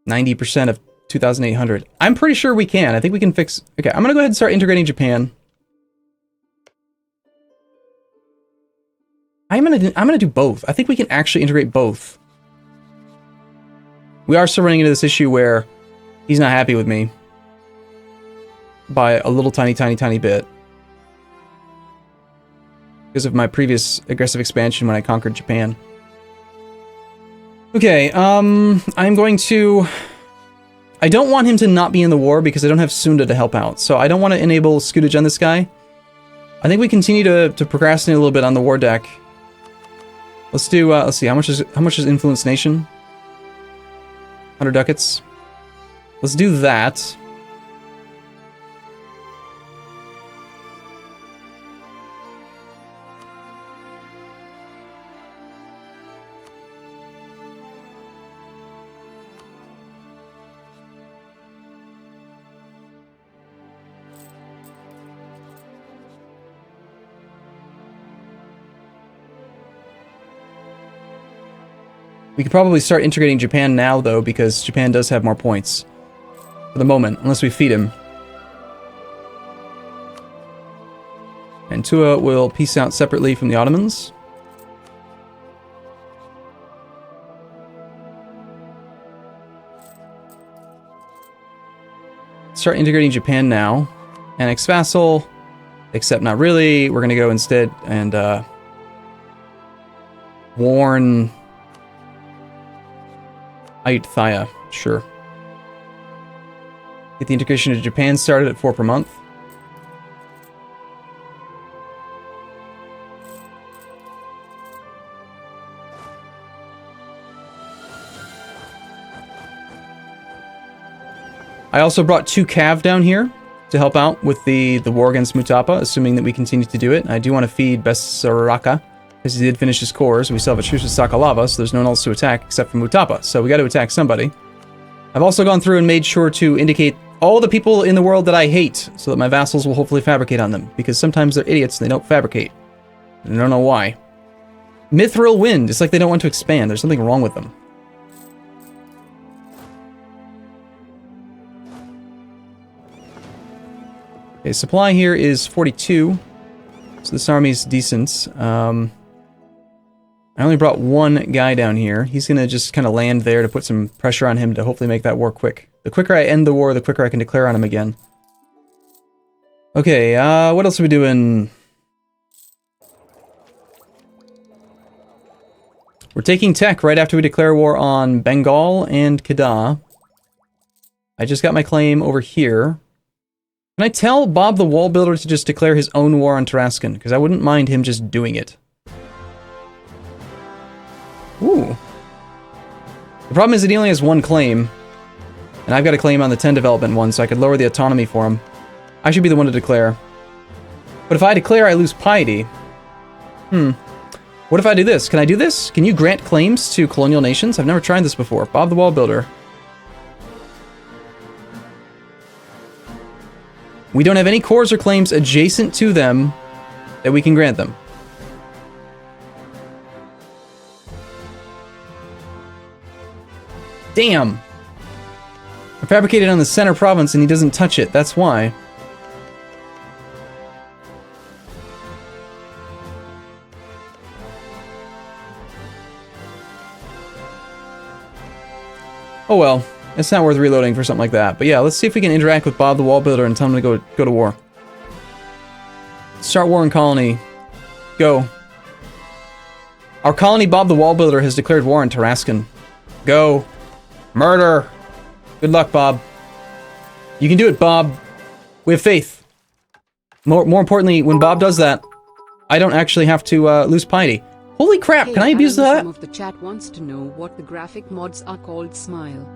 90% of 2,800. I'm pretty sure we can. I think we can fix... Okay, I'm gonna go ahead and start integrating Japan. I'm gonna do both. I think we can actually integrate both. We are still running into this issue where he's not happy with me by a little tiny bit because of my previous aggressive expansion when I conquered Japan. Okay, I'm going to... I don't want him to not be in the war because I don't have Sunda to help out, so I don't want to enable Scootage on this guy. I think we continue to procrastinate a little bit on the war deck. Let's do, let's see, how much is Influence Nation? 100 ducats. Let's do that. We could probably start integrating Japan now, though, because Japan does have more points. For the moment, unless we feed him. And Tua will peace out separately from the Ottomans. Start integrating Japan now. Annex Vassal, except not really. We're going to go instead and warn... Ayutthaya, sure. Get the integration of Japan started at 4 per month. I also brought 2 Cav down here to help out with the war against Mutapa, assuming that we continue to do it. I do want to feed Bessaraka, because he did finish his cores. We still have a truce with Sakalava, so there's no one else to attack except for Mutapa, so we got to attack somebody. I've also gone through and made sure to indicate all the people in the world that I hate, so that my vassals will hopefully fabricate on them, because sometimes they're idiots and they don't fabricate. And I don't know why. Mithril Wind, it's like they don't want to expand. There's something wrong with them. Okay, supply here is 42, so this army's decent. I only brought 1 guy down here. He's gonna just kind of land there to put some pressure on him to hopefully make that war quick. The quicker I end the war, the quicker I can declare on him again. Okay, what else are we doing? We're taking tech right after we declare war on Bengal and Kedah. I just got my claim over here. Can I tell Bob the Wall Builder to just declare his own war on Tarascan? Because I wouldn't mind him just doing it. Ooh. The problem is that he only has 1 claim. And I've got a claim on the 10 development one, so I could lower the autonomy for him. I should be the one to declare. But if I declare, I lose piety. What if I do this? Can I do this? Can you grant claims to colonial nations? I've never tried this before. Bob the Wall Builder. We don't have any cores or claims adjacent to them that we can grant them. Damn! I fabricated on the center province and he doesn't touch it, that's why. Oh well, it's not worth reloading for something like that. But yeah, let's see if we can interact with Bob the Wall Builder and tell him to go to war. Start war in colony. Go. Our colony Bob the Wall Builder has declared war on Tarascan. Go. Murder. Good luck, Bob. You can do it, Bob. We have faith. More importantly, when Bob does that, I don't actually have to lose piety. Holy crap, can I abuse that? Some of the chat wants to know what the graphic mods are called. Smile.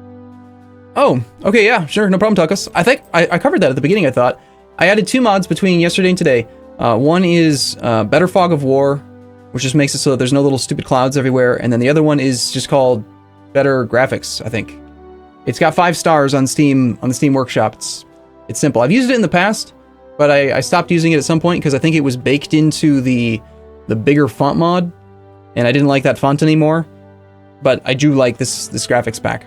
Oh, okay, yeah, sure, no problem, Tuckus. I think I covered that at the beginning, I thought. I added 2 mods between yesterday and today. One is Better Fog of War, which just makes it so that there's no little stupid clouds everywhere, and then the other one is just called Better Graphics, I think. It's got 5 stars on Steam, on the Steam Workshop. It's simple. I've used it in the past, but I stopped using it at some point because I think it was baked into the bigger font mod, and I didn't like that font anymore. But I do like this graphics pack.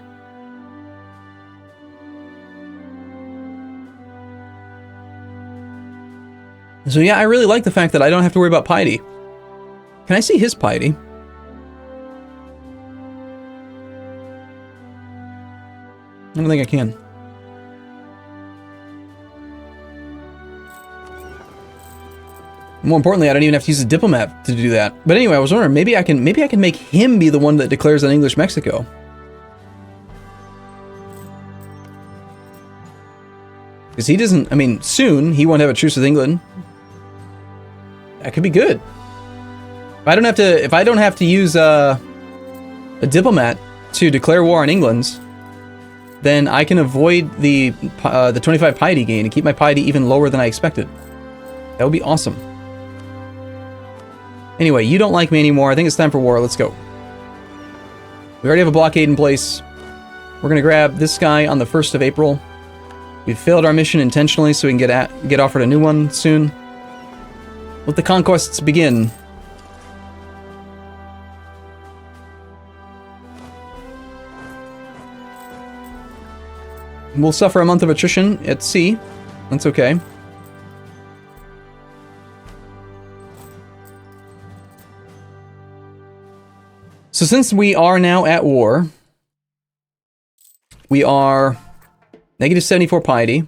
So yeah, I really like the fact that I don't have to worry about piety. Can I see his piety? I don't think I can. More importantly, I don't even have to use a diplomat to do that. But anyway, I was wondering, maybe I can make him be the one that declares on English Mexico. Because he doesn't, I mean, soon he won't have a truce with England. That could be good. If I don't have to use a diplomat to declare war on England, then I can avoid the 25 piety gain and keep my piety even lower than I expected. That would be awesome. Anyway, you don't like me anymore. I think it's time for war. Let's go. We already have a blockade in place. We're going to grab this guy on the 1st of April. We've failed our mission intentionally so we can get offered a new one soon. Let the conquests begin. We'll suffer a month of attrition at sea. That's okay. So since we are now at war, we are negative 74 piety.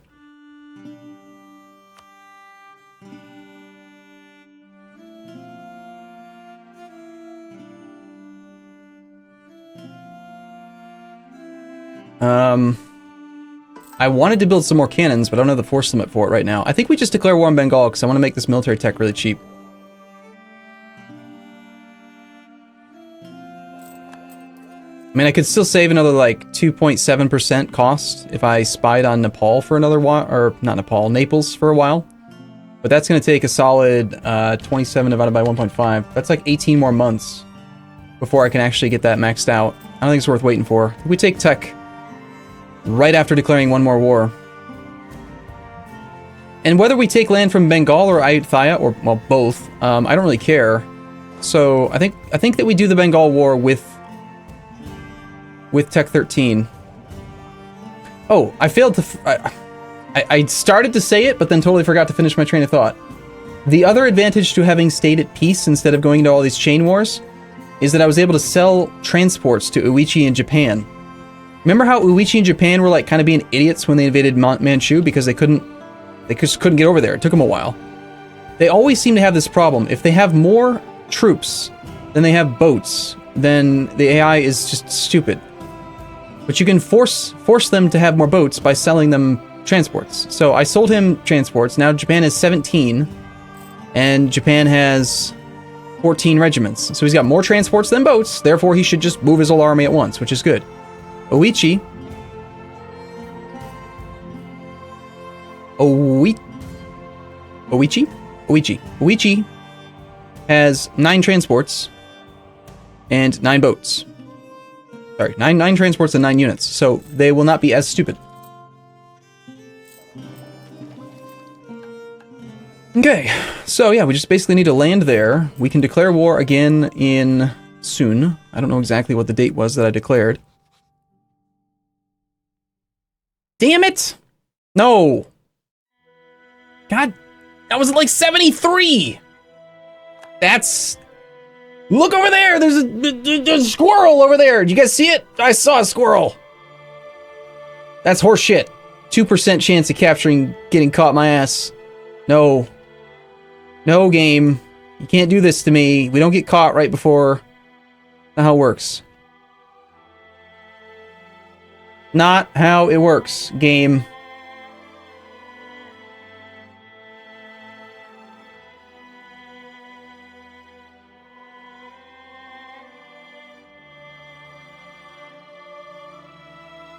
I wanted to build some more cannons, but I don't have the force limit for it right now. I think we just declare war on Bengal because I want to make this military tech really cheap. I mean, I could still save another, like, 2.7% cost if I spied on Nepal for another while, or not Nepal, Naples for a while. But that's going to take a solid 27 divided by 1.5. That's like 18 more months before I can actually get that maxed out. I don't think it's worth waiting for. We take tech right after declaring one more war. And whether we take land from Bengal or Ayutthaya, or, well, both, I don't really care. So I think that we do the Bengal War with Tech 13. Oh, I failed to... I started to say it, but then totally forgot to finish my train of thought. The other advantage to having stayed at peace instead of going into all these chain wars is that I was able to sell transports to Uichi in Japan. Remember how Uichi and Japan were like kind of being idiots when they invaded Manchu because they just couldn't get over there. It took them a while. They always seem to have this problem. If they have more troops than they have boats, then the AI is just stupid. But you can force them to have more boats by selling them transports. So I sold him transports. Now Japan has 17, and Japan has 14 regiments. So he's got more transports than boats, therefore he should just move his whole army at once, which is good. Oichi has 9 transports and 9 boats. Sorry, 9 transports and 9 units, so they will not be as stupid. Okay, so yeah, we just basically need to land there. We can declare war again in soon. I don't know exactly what the date was that I declared. Damn it! No! God, that was like 73! That's... Look over there! There's a squirrel over there! Did you guys see it? I saw a squirrel! That's horseshit. 2% chance of getting caught my ass. No. No, game. You can't do this to me. We don't get caught right before Not how it works. Not how it works, game.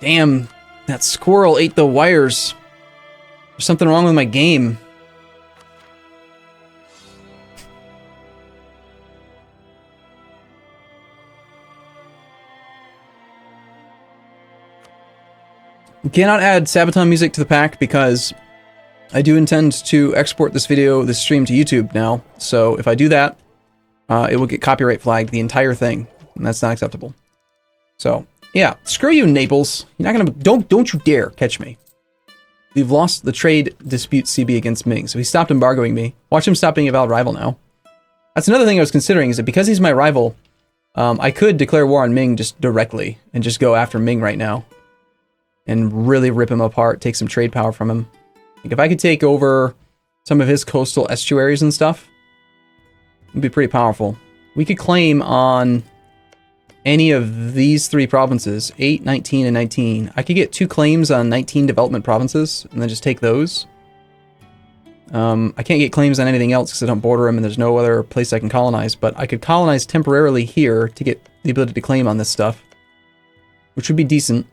Damn, that squirrel ate the wires. There's something wrong with my game. We cannot add Sabaton music to the pack because I do intend to export this stream to YouTube now. So if I do that, it will get copyright flagged, the entire thing, and that's not acceptable. So yeah, screw you, Naples. You're not gonna don't you dare catch me. We've lost the trade dispute CB against Ming, so he stopped embargoing me. Watch him stop being a valid rival now. That's another thing I was considering, is that because he's my rival, I could declare war on Ming just directly and just go after Ming right now. And really rip him apart, take some trade power from him. Like if I could take over some of his coastal estuaries and stuff, it'd be pretty powerful. We could claim on any of these 3 provinces, 8, 19, and 19. I could get 2 claims on 19 development provinces, and then just take those. I can't get claims on anything else because I don't border them, and there's no other place I can colonize, but I could colonize temporarily here to get the ability to claim on this stuff, which would be decent.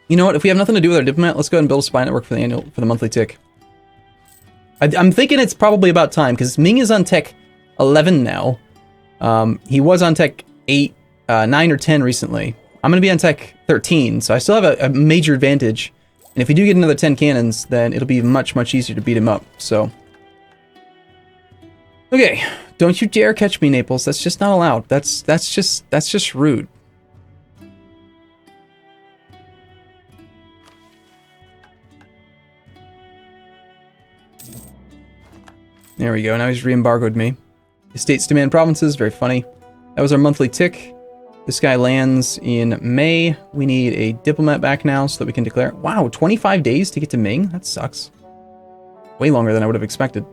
You know what, if we have nothing to do with our diplomat, let's go ahead and build a spy network for the monthly tick. I'm thinking it's probably about time, because Ming is on tech 11 now. He was on tech 9 or 10 recently. I'm going to be on tech 13, so I still have a major advantage. And if we do get another 10 cannons, then it'll be much, much easier to beat him up, so. Okay, don't you dare catch me, Naples. That's just not allowed. That's just rude. There we go, now he's re-embargoed me. Estates demand provinces, very funny. That was our monthly tick. This guy lands in May. We need a diplomat back now so that we can declare. Wow, 25 days to get to Ming? That sucks. Way longer than I would have expected.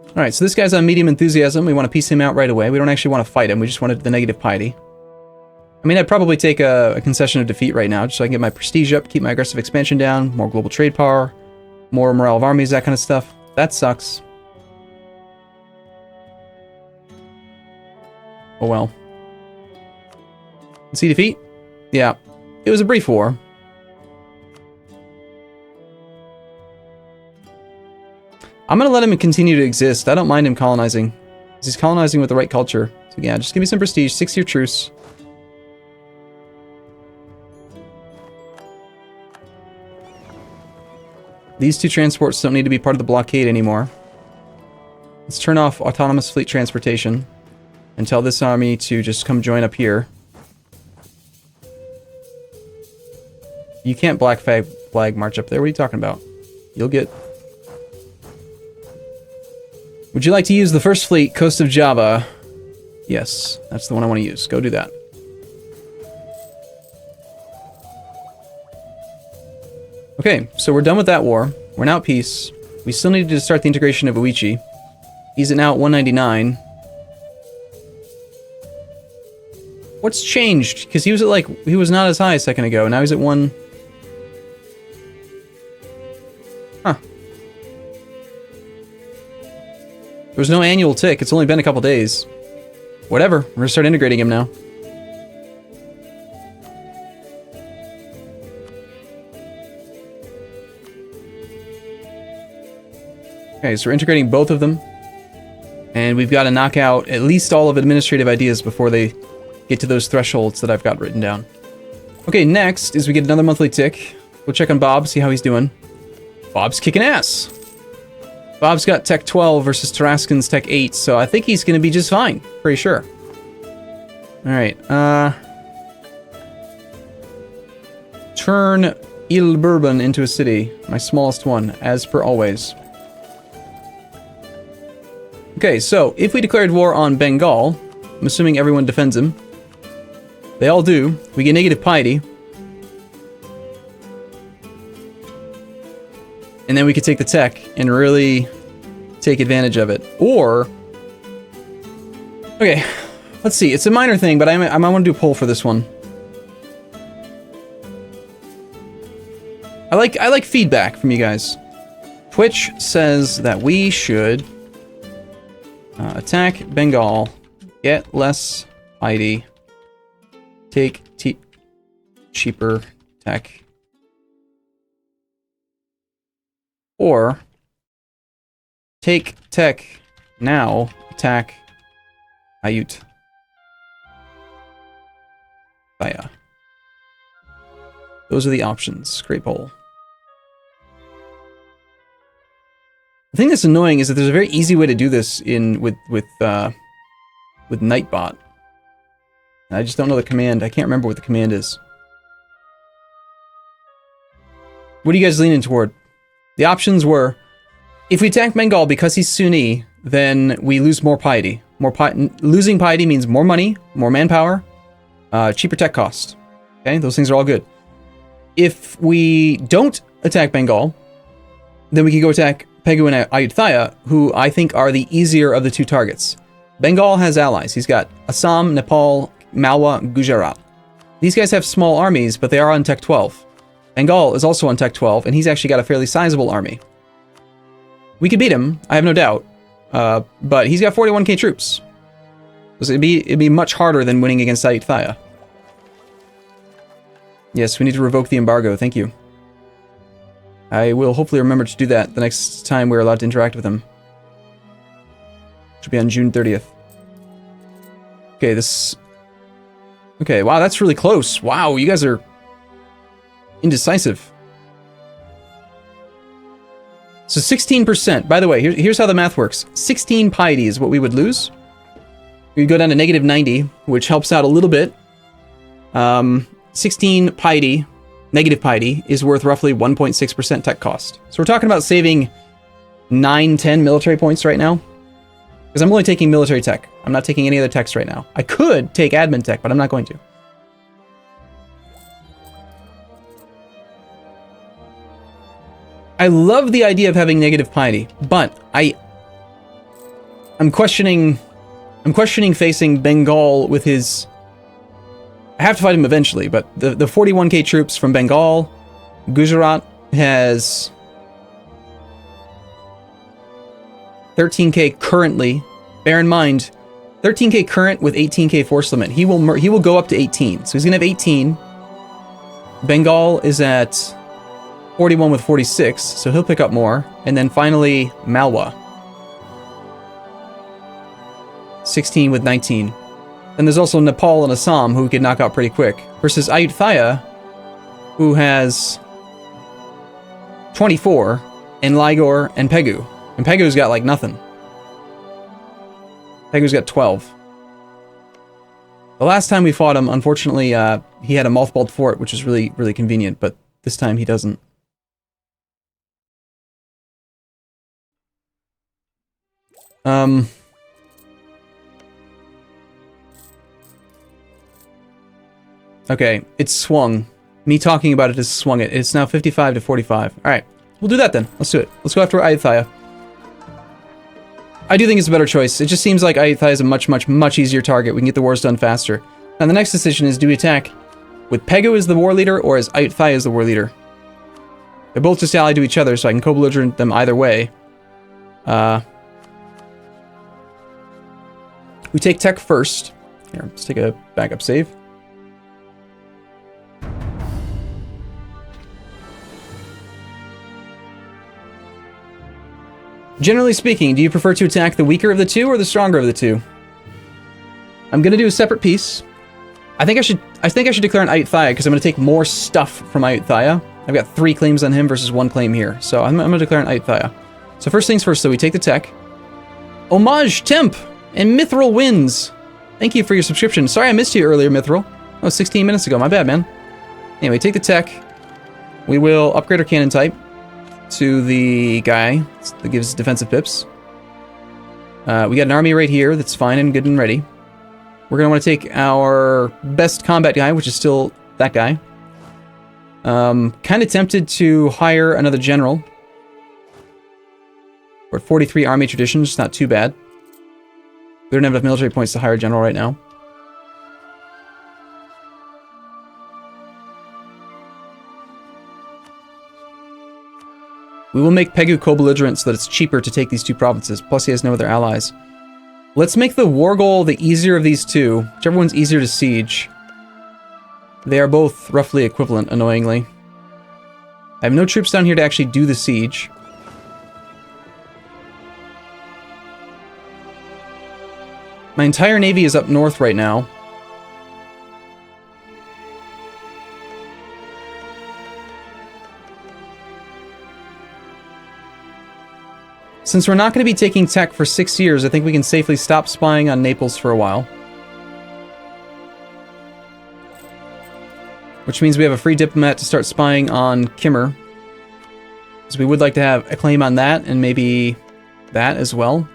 Alright, so this guy's on medium enthusiasm. We want to piece him out right away. We don't actually want to fight him. We just wanted the negative piety. I mean, I'd probably take a concession of defeat right now, just so I can get my prestige up, keep my aggressive expansion down, more global trade power, more morale of armies, that kind of stuff. That sucks. Oh well. See defeat? Yeah. It was a brief war. I'm gonna let him continue to exist. I don't mind him colonizing. He's colonizing with the right culture. So yeah, just give me some prestige. 6-year truce. These 2 transports don't need to be part of the blockade anymore. Let's turn off autonomous fleet transportation and tell this army to just come join up here. You can't black flag march up there. What are you talking about? You'll get... Would you like to use the first fleet, coast of Java? Yes, that's the one I want to use. Go do that. Okay, so we're done with that war. We're now at peace. We still need to start the integration of Uichi. He's now at 199. What's changed? Because he was at like, he was not as high a second ago. Now he's at 1... Huh. There was no annual tick. It's only been a couple days. Whatever. We're gonna start integrating him now. Okay, so we're integrating both of them. And we've got to knock out at least all of administrative ideas before they get to those thresholds that I've got written down. Okay, next is we get another monthly tick. We'll check on Bob, see how he's doing. Bob's kicking ass. Bob's got tech 12 versus Tarascan's tech 8, so I think he's going to be just fine. Pretty sure. Alright, turn Il Bourbon into a city. My smallest one, as per always. Okay, so if we declared war on Bengal, I'm assuming everyone defends him. They all do. We get negative piety. And then we could take the tech and really take advantage of it. Or... Okay, Let's see. It's a minor thing, but I might want to do a poll for this one. I like feedback from you guys. Twitch says that we should attack Bengal, get less ID, take cheaper tech, or take tech now, attack Ayut. Thaya. Those are the options. Great poll. The thing that's annoying is that there's a very easy way to do this with Nightbot. I just don't know the command. I can't remember what the command is. What are you guys leaning toward? The options were, if we attack Bengal because he's Sunni, then we lose more piety. Losing piety means more money, more manpower, cheaper tech cost. Okay, those things are all good. If we don't attack Bengal, then we can go attack Pegu and Ayutthaya, who I think are the easier of the two targets. Bengal has allies. He's got Assam, Nepal, Malwa, Gujarat. These guys have small armies, but they are on Tech 12. Bengal is also on Tech 12, and he's actually got a fairly sizable army. We could beat him, I have no doubt, but he's got 41k troops. So it'd be much harder than winning against Ayutthaya. Yes, we need to revoke the embargo, thank you. I will hopefully remember to do that the next time we're allowed to interact with him. Should be on June 30th. Okay, okay, wow, that's really close. Wow, you guys are indecisive. So 16%. By the way, here's how the math works. 16 piety is what we would lose. We'd go down to negative 90, which helps out a little bit. 16 piety, negative piety, is worth roughly 1.6% tech cost. So we're talking about saving 9-10 military points right now. Because I'm only taking military tech. I'm not taking any other techs right now. I could take admin tech, but I'm not going to. I love the idea of having negative piety, but I'm questioning facing Bengal with his... I have to fight him eventually, but the 41k troops from Bengal, Gujarat has 13k currently. Bear in mind, 13k current with 18k force limit. He will go up to 18, so he's gonna have 18. Bengal is at 41 with 46, so he'll pick up more. And then finally, Malwa. 16 with 19. And there's also Nepal and Assam, who we could knock out pretty quick. Versus Ayutthaya, who has 24, and Ligor and Pegu. And Pegu's got like nothing. Pegu's got 12. The last time we fought him, unfortunately, he had a mothballed fort, which is really, really convenient, but this time he doesn't. Okay, it's swung. Me talking about it has swung it. It's now 55 to 45. Alright, we'll do that then. Let's do it. Let's go after Ayutthaya. I do think it's a better choice. It just seems like Ayutthaya is a much easier target. We can get the wars done faster. Now the next decision is, do we attack with Pegu as the war leader or as Ayutthaya as the war leader? They're both just allied to each other, so I can co-belligerent them either way. We take tech first. Here, let's take a backup save. Generally speaking, do you prefer to attack the weaker of the two or the stronger of the two? I'm gonna do a separate piece. I think I should declare an Ayutthaya because I'm gonna take more stuff from Ayutthaya. I've got 3 claims on him versus 1 claim here, so I'm gonna declare an Ayutthaya. So first things first, so we take the tech. Homage Temp and Mithril wins. Thank you for your subscription. Sorry I missed you earlier, Mithril. That was 16 minutes ago. My bad, man. Anyway, take the tech. We will upgrade our cannon type to the guy that gives defensive pips. We got an army right here that's fine and good and ready. We're going to want to take our best combat guy, which is still that guy. Kind of tempted to hire another general. We're at 43 army traditions, not too bad. We don't have enough military points to hire a general right now. We will make Pegu co-belligerent so that it's cheaper to take these two provinces. Plus, he has no other allies. Let's make the war goal the easier of these two. Whichever one's easier to siege. They are both roughly equivalent, annoyingly. I have no troops down here to actually do the siege. My entire navy is up north right now. Since we're not going to be taking tech for 6 years, I think we can safely stop spying on Naples for a while. Which means we have a free diplomat to start spying on Kimmer. So we would like to have a claim on that, and maybe that as well.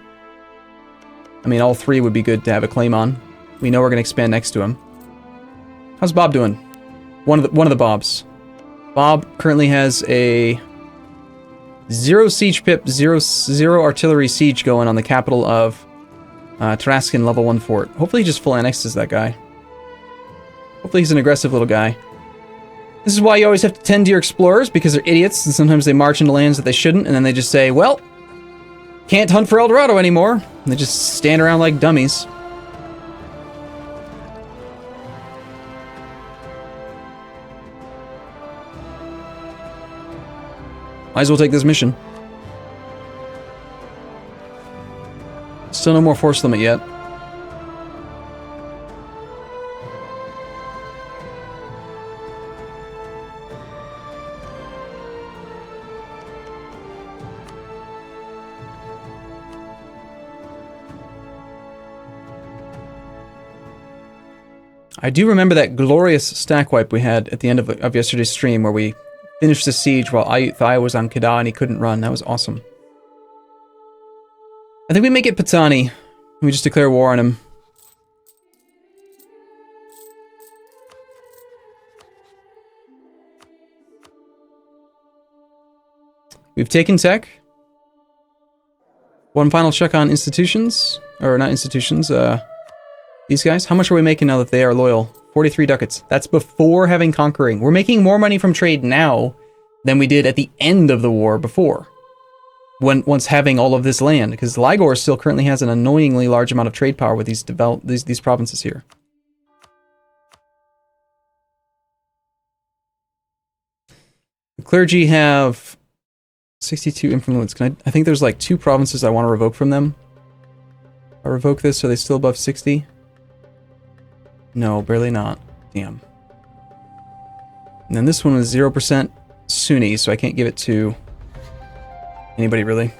I mean, all three would be good to have a claim on. We know we're going to expand next to him. How's Bob doing? One of the Bobs. Bob currently has a 0 siege pip, 0 artillery siege going on the capital of Tarascan level 1 fort. Hopefully he just full annexes that guy. Hopefully he's an aggressive little guy. This is why you always have to tend to your explorers, because they're idiots and sometimes they march into lands that they shouldn't, and then they just say, well, can't hunt for El Dorado anymore. And they just stand around like dummies. Might as well take this mission. Still no more force limit yet. I do remember that glorious stack wipe we had at the end of yesterday's stream where we finished the siege while Thai was on Kedah and he couldn't run. That was awesome. I think we make it Patani. We just declare war on him. We've taken tech. One final check on institutions. Or not institutions, these guys. How much are we making now that they are loyal? 43 ducats. That's before having conquering. We're making more money from trade now than we did at the end of the war before. Once having all of this land, because Ligor still currently has an annoyingly large amount of trade power with these provinces here. The clergy have 62 influence. I think there's like 2 provinces I want to revoke from them. I revoke this, are they still above 60? No, barely not. Damn. And then this one was 0% Sunni, so I can't give it to anybody really.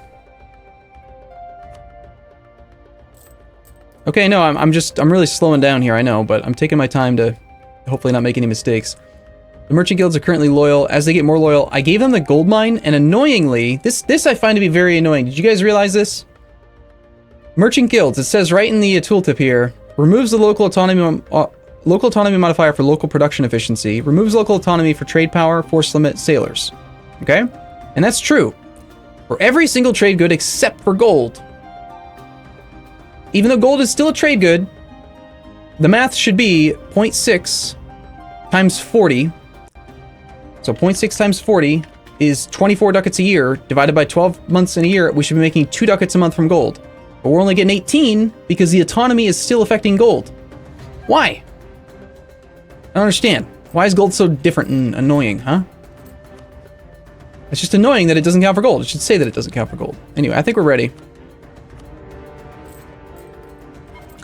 Okay, no, I'm really slowing down here, I know, but I'm taking my time to hopefully not make any mistakes. The merchant guilds are currently loyal. As they get more loyal, I gave them the gold mine, and annoyingly, this I find to be very annoying. Did you guys realize this? Merchant guilds, it says right in the tooltip here, removes the local autonomy modifier for local production efficiency, removes local autonomy for trade power, force limit, sailors. Okay? And that's true. For every single trade good except for gold. Even though gold is still a trade good, the math should be 0.6 times 40. So 0.6 times 40 is 24 ducats a year. Divided by 12 months in a year, we should be making 2 ducats a month from gold. But we're only getting 18 because the autonomy is still affecting gold. Why? I don't understand. Why is gold so different and annoying, huh? It's just annoying that it doesn't count for gold. It should say that it doesn't count for gold. Anyway, I think we're ready.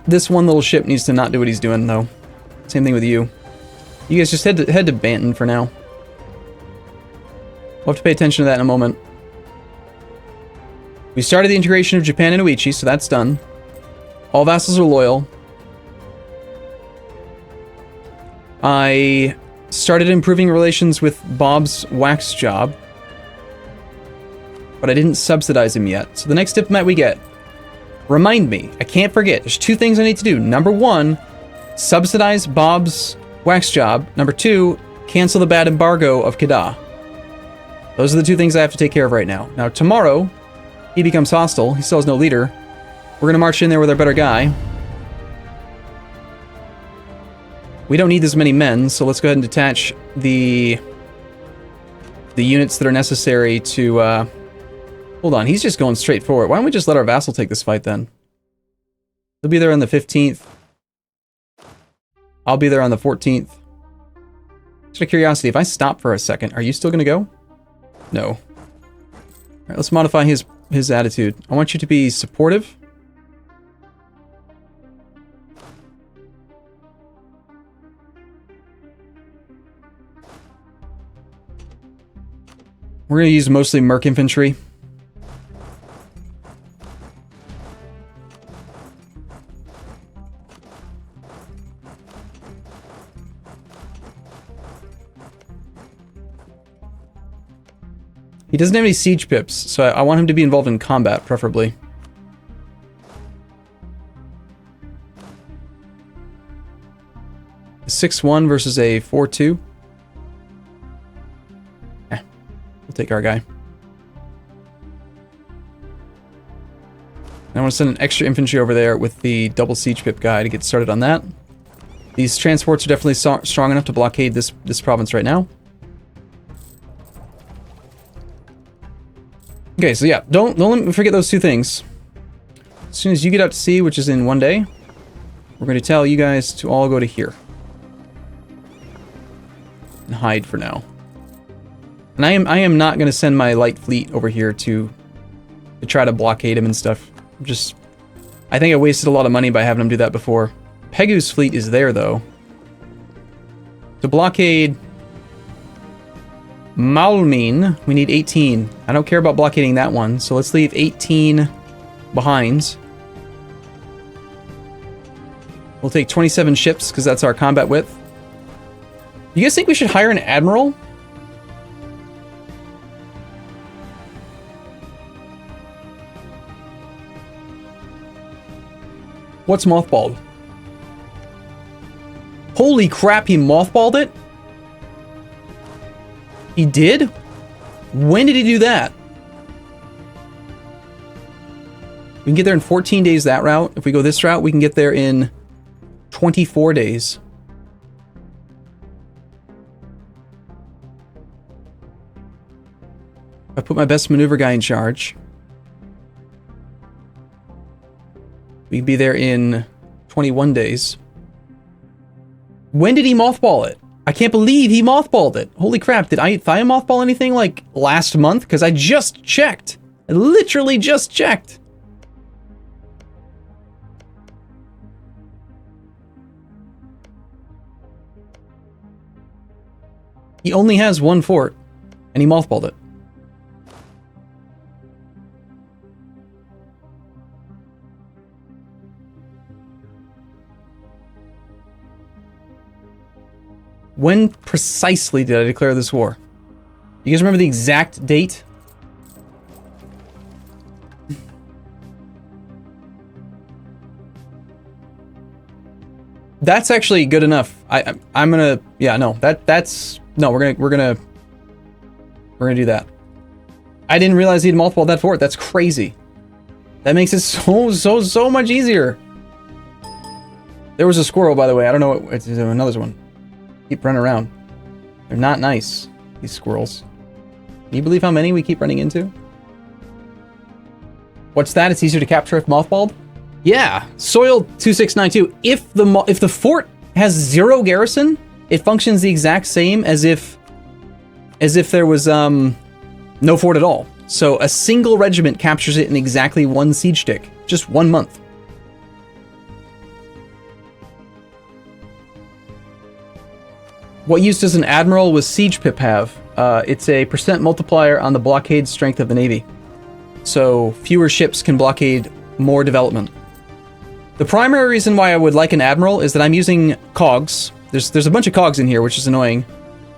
This one little ship needs to not do what he's doing, though. Same thing with you. You guys just head to Banton for now. We'll have to pay attention to that in a moment. We started the integration of Japan and Uichi, so that's done. All vassals are loyal. I started improving relations with Bob's wax job, but I didn't subsidize him yet. So the next diplomat we get, remind me, I can't forget, there's 2 things I need to do. Number 1, subsidize Bob's wax job. Number 2, cancel the bad embargo of Kedah. Those are the 2 things I have to take care of right now. Now tomorrow, he becomes hostile. He still has no leader. We're going to march in there with our better guy. We don't need this many men, so let's go ahead and detach the units that are necessary to Hold on, he's just going straight forward. Why don't we just let our vassal take this fight then? He'll be there on the 15th. I'll be there on the 14th. Just out of curiosity, if I stop for a second, are you still going to go? No. All right, let's modify his attitude. I want you to be supportive. We're going to use mostly merc infantry. He doesn't have any siege pips, so I want him to be involved in combat, preferably. A 6-1 versus a 4-2. We'll take our guy. I want to send an extra infantry over there with the double siege pip guy to get started on that. These transports are definitely strong enough to blockade this province right now. Okay, so yeah, don't let me forget those two things. As soon as you get out to sea, which is in 1 day, we're going to tell you guys to all go to here. And hide for now. And I am not going to send my light fleet over here to try to blockade him and stuff. I think I wasted a lot of money by having him do that before. Pegu's fleet is there, though. To blockade Malmin, we need 18. I don't care about blockading that one, so let's leave 18 behind. We'll take 27 ships, because that's our combat width. You guys think we should hire an admiral? What's mothballed? Holy crap, he mothballed it? He did? When did he do that? We can get there in 14 days that route. If we go this route, we can get there in 24 days. I put my best maneuver guy in charge. We can be there in 21 days. When did he mothball it? I can't believe he mothballed it. Holy crap, did I mothball anything like last month? Because I just checked. I literally just checked. He only has one fort, and he mothballed it. When precisely did I declare this war? You guys remember the exact date? That's actually good enough. I'm gonna, yeah, no, that's no, we're gonna do that. I didn't realize he'd mothballed that fort. That's crazy. That makes it so much easier. There was a squirrel, by the way. I don't know what, it's another one. Keep running around. They're not nice, these squirrels. Can you believe how many we keep running into? What's that? It's easier to capture if mothballed? Yeah, Soil 2692. If the fort has 0 garrison, it functions the exact same as if there was no fort at all. So a single regiment captures it in exactly 1 siege tick, just 1 month. What use does an admiral with siege pip have? It's a % multiplier on the blockade strength of the navy. So fewer ships can blockade more development. The primary reason why I would like an admiral is that I'm using cogs. There's a bunch of cogs in here, which is annoying.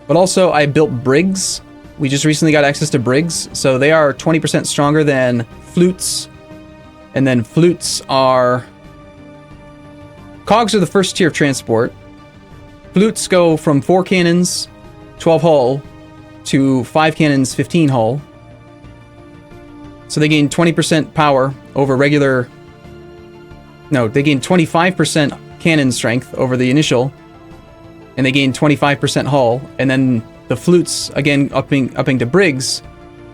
But also I built brigs. We just recently got access to brigs, so they are 20% stronger than flutes. And then flutes are... Cogs are the first tier of transport. Flutes go from 4 cannons, 12 hull, to 5 cannons, 15 hull. So they gain 20% power over regular... No, they gain 25% cannon strength over the initial, and they gain 25% hull, and then the flutes, again, upping to brigs,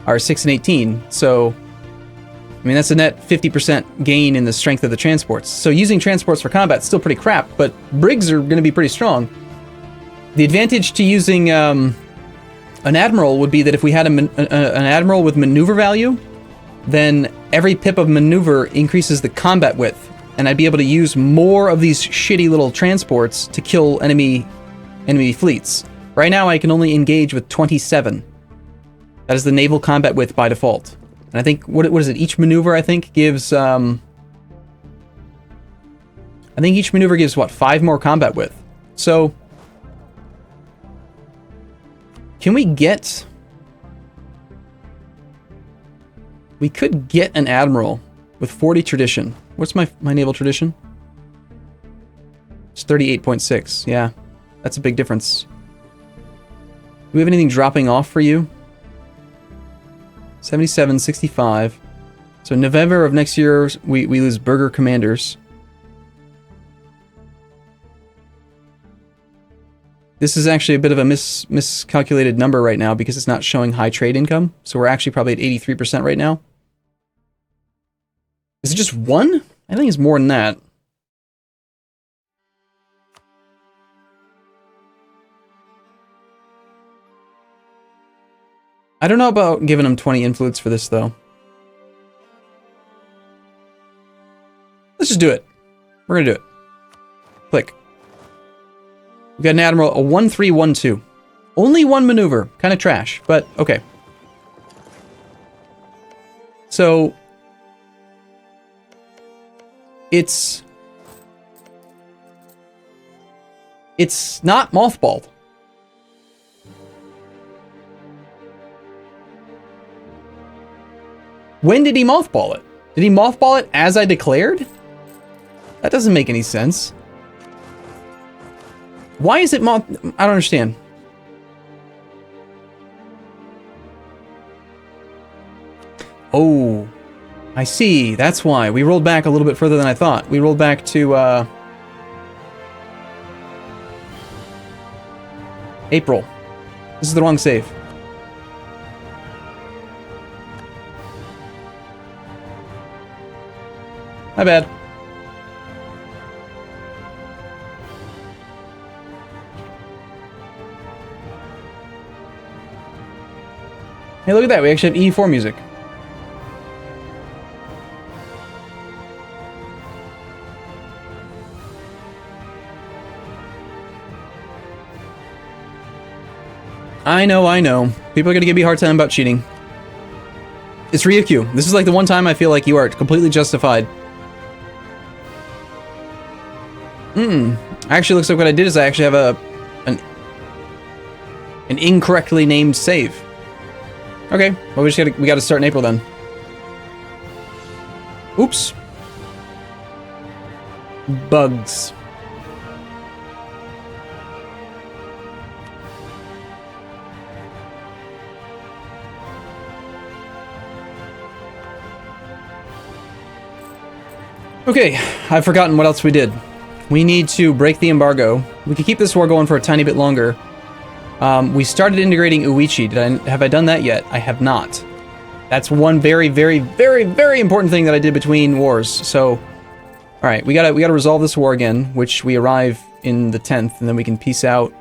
are 6 and 18. So I mean, that's a net 50% gain in the strength of the transports. So using transports for combat is still pretty crap, but brigs are going to be pretty strong. The advantage to using an admiral would be that if we had an admiral with maneuver value, then every pip of maneuver increases the combat width, and I'd be able to use more of these shitty little transports to kill enemy fleets. Right now, I can only engage with 27. That is the naval combat width by default. And I think, what is it? Each maneuver, I think, gives... I think each maneuver gives, what, 5 more combat width. So... Can we get... We could get an admiral with 40 tradition. What's my naval tradition? It's 38.6. Yeah, that's a big difference. Do we have anything dropping off for you? 77, 65. So in November of next year, we lose Burger Commanders. This is actually a bit of a miscalculated number right now because it's not showing high trade income. So we're actually probably at 83% right now. Is it just one? I think it's more than that. I don't know about giving him 20 influence for this, though. Let's just do it. We're gonna do it. Click. We've got an admiral, a 1-3-1-2. Only one maneuver. Kind of trash, but okay. So... It's not mothballed. When did he mothball it? Did he mothball it as I declared? That doesn't make any sense. Why is it I don't understand. Oh, I see. That's why. We rolled back a little bit further than I thought. We rolled back to, April. This is the wrong save. My bad. Hey, look at that. We actually have EU4 music. I know. People are going to give me a hard time about cheating. It's Ryukyu. This is like the one time I feel like you are completely justified. Actually, looks like what I did is I actually have an incorrectly named save. Okay, well we gotta start in April then. Oops. Bugs. Okay, I've forgotten what else we did. We need to break the embargo. We could keep this war going for a tiny bit longer. We started integrating Uichi. Have I done that yet? I have not. That's one very, very, very, very important thing that I did between wars. So, all right, we gotta resolve this war again, which we arrive in the 10th, and then we can peace out,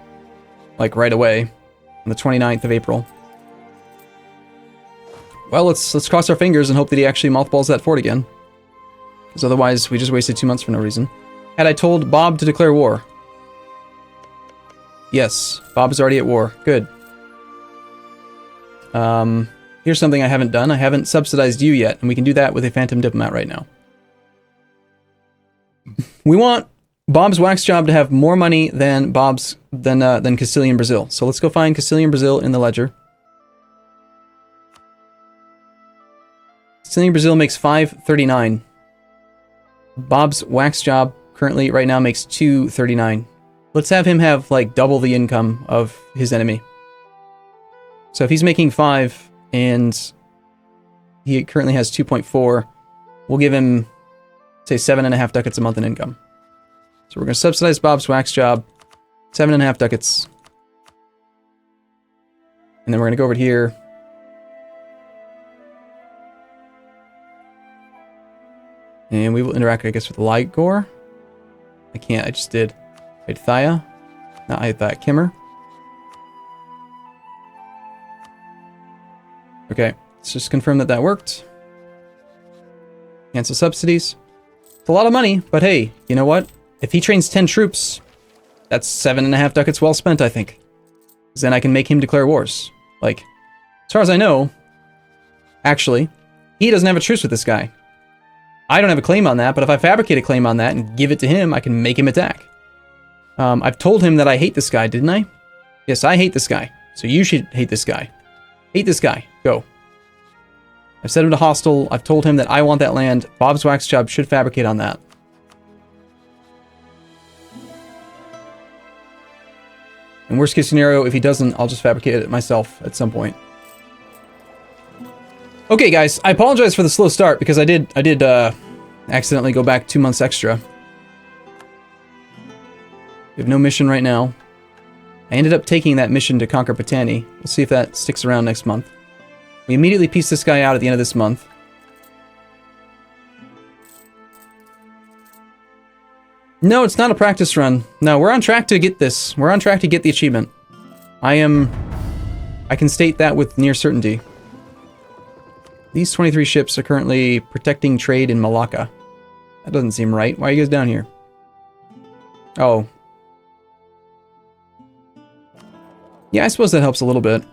like right away, on the 29th of April. Well, let's cross our fingers and hope that he actually mothballs that fort again, because otherwise we just wasted 2 months for no reason. Had I told Bob to declare war? Yes, Bob's already at war. Good. Here's something I haven't done. I haven't subsidized you yet, and we can do that with a Phantom Diplomat right now. We want Bob's wax job to have more money than than Castilian Brazil. So let's go find Castilian Brazil in the ledger. Castilian Brazil makes 539. Bob's wax job currently right now makes 239. Let's have him have like double the income of his enemy. So if he's making 5 and he currently has 2.4, we'll give him, say, 7.5 ducats a month in income. So we're going to subsidize Bob's wax job, 7.5 ducats. And then we're going to go over here. And we will interact, I guess, with Ligor. I can't, I just did. Thaya. Not Thaya, Kimmer. Okay, let's just confirm that that worked. Cancel subsidies. It's a lot of money, but hey, you know what? If he trains 10 troops, that's 7.5 ducats well spent, I think. Because then I can make him declare wars. Like, as far as I know, actually, he doesn't have a truce with this guy. I don't have a claim on that, but if I fabricate a claim on that and give it to him, I can make him attack. I've told him that I hate this guy, didn't I? Yes, I hate this guy. So you should hate this guy. Hate this guy. Go. I've set him to hostile. I've told him that I want that land. Bob's wax job should fabricate on that. And worst case scenario, if he doesn't, I'll just fabricate it myself at some point. Okay, guys, I apologize for the slow start because I did accidentally go back 2 months extra. We have no mission right now. I ended up taking that mission to conquer Patani. We'll see if that sticks around next month. We immediately piece this guy out at the end of this month. No, it's not a practice run. No, we're on track to get this. We're on track to get the achievement. I can state that with near certainty. These 23 ships are currently protecting trade in Malacca. That doesn't seem right. Why are you guys down here? Oh. Yeah, I suppose that helps a little bit.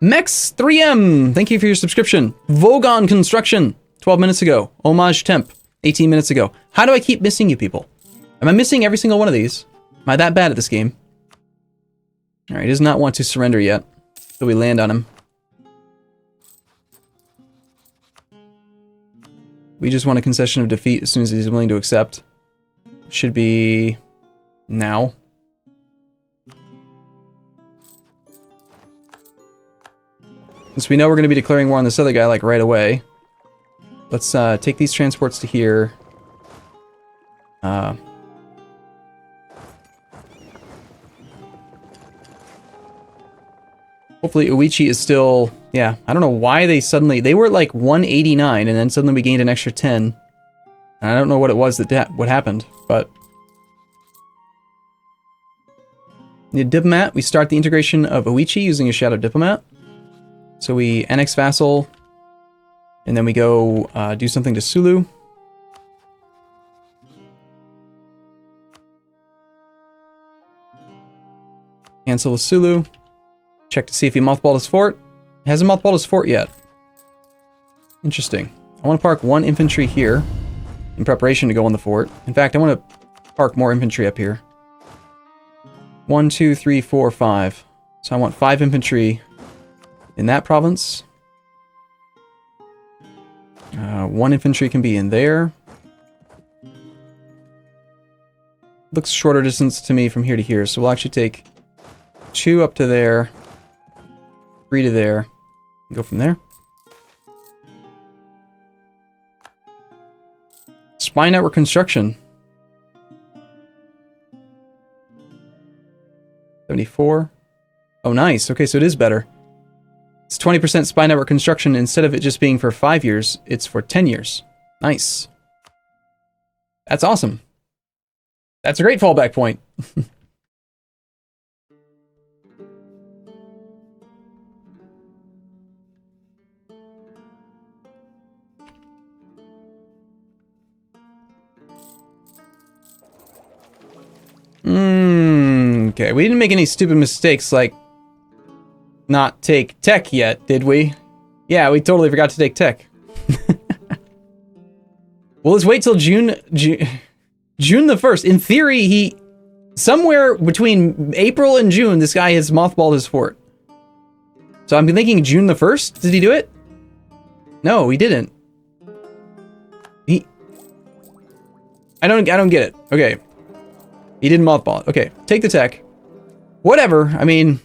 Mex3M, thank you for your subscription. Vogon Construction, 12 minutes ago. Homage Temp, 18 minutes ago. How do I keep missing you people? Am I missing every single one of these? Am I that bad at this game? Alright, he does not want to surrender yet. So we land on him. We just want a concession of defeat as soon as he's willing to accept. Should be now. Since we know we're going to be declaring war on this other guy, like, right away. Let's take these transports to here. Hopefully Uichi is still... Yeah, I don't know why they suddenly... They were at like 189, and then suddenly we gained an extra 10. And I don't know what it was what happened, but... Need a diplomat. We start the integration of Uichi using a Shadow Diplomat. So we annex Vassal, and then we go do something to Sulu. Cancel with Sulu. Check to see if he mothballed his fort. He hasn't mothballed his fort yet. Interesting. I want to park 1 infantry here in preparation to go on the fort. In fact, I want to park more infantry up here. 1, 2, 3, 4, 5. So I want 5 infantry in that province. 1 infantry can be in there. Looks shorter distance to me from here to here, so we'll actually take 2 up to there, 3 to there, and go from there. Spy network construction. 74. Oh, nice. Okay, so it is better. It's 20% spy network construction. Instead of it just being for 5 years, it's for 10 years. Nice. That's awesome. That's a great fallback point. Okay, we didn't make any stupid mistakes like not take tech yet, did we? Yeah, we totally forgot to take tech. Well, let's wait till June the 1st. In theory, somewhere between April and June, this guy has mothballed his fort. So I'm thinking June the 1st? Did he do it? No, he didn't. I don't get it. Okay. He didn't mothball it. Okay, take the tech. Whatever. I mean,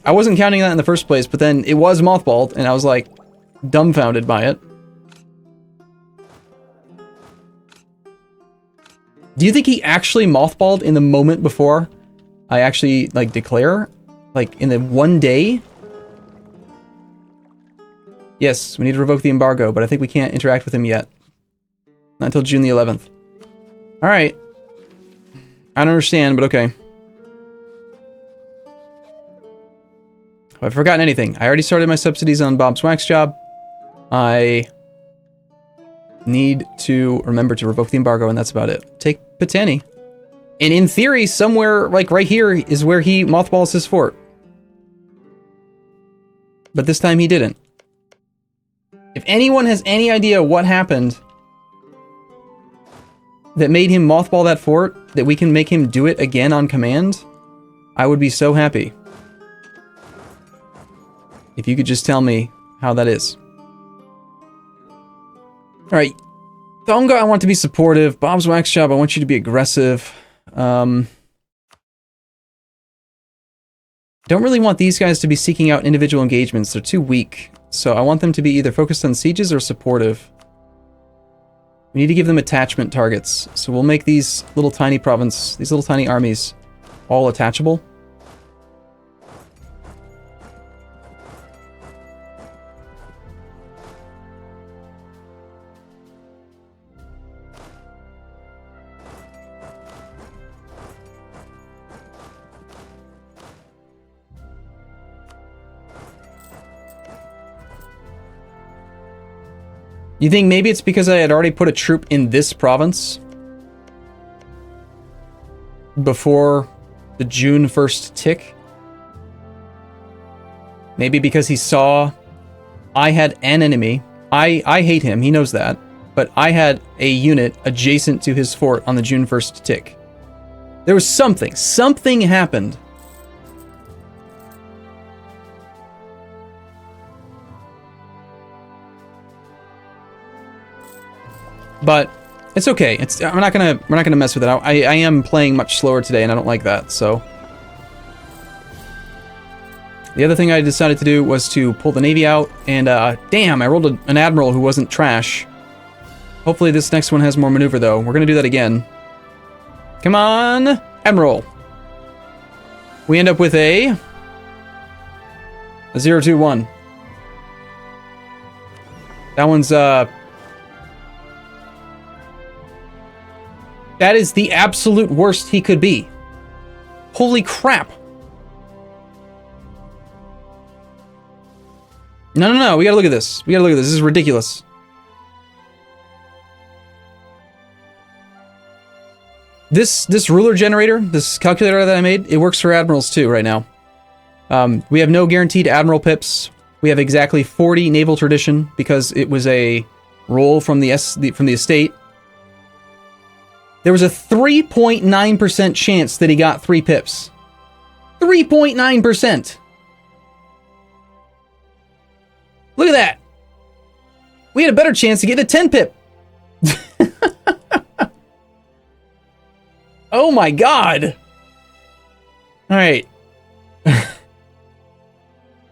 I wasn't counting that in the first place, but then it was mothballed, and I was like dumbfounded by it. Do you think he actually mothballed in the moment before I actually like declare? Like, in the one day? Yes, we need to revoke the embargo, but I think we can't interact with him yet. Not until June the 11th. Alright. I don't understand, but okay. Have I forgotten anything? I already started my subsidies on Bob's wax job. I need to remember to revoke the embargo, and that's about it. Take Patani. And in theory, somewhere, like right here, is where he mothballs his fort. But this time he didn't. If anyone has any idea what happened that made him mothball that fort, that we can make him do it again on command, I would be so happy. If you could just tell me how that is. Alright. Thonga, I want to be supportive. Bob's wax job, I want you to be aggressive. Don't really want these guys to be seeking out individual engagements. They're too weak. So I want them to be either focused on sieges or supportive. We need to give them attachment targets. So we'll make these little tiny these little tiny armies all attachable. You think maybe it's because I had already put a troop in this province before the June 1st tick? Maybe because he saw I had an enemy. I hate him, he knows that. But I had a unit adjacent to his fort on the June 1st tick. There was something. Something happened. But it's okay. We're not gonna mess with it. I am playing much slower today, and I don't like that. So the other thing I decided to do was to pull the navy out, and damn, I rolled an admiral who wasn't trash. Hopefully this next one has more maneuver, though. We're gonna do that again. Come on, admiral. We end up with a 021. That one's that is the absolute worst he could be. Holy crap. No, we gotta look at this. This is ridiculous. This ruler generator, this calculator that I made, it works for admirals too right now. We have no guaranteed admiral pips. We have exactly 40 naval tradition because it was a roll from the estate. There was a 3.9% chance that he got 3 pips. 3.9%! Look at that! We had a better chance to get a 10 pip! Oh my god! Alright.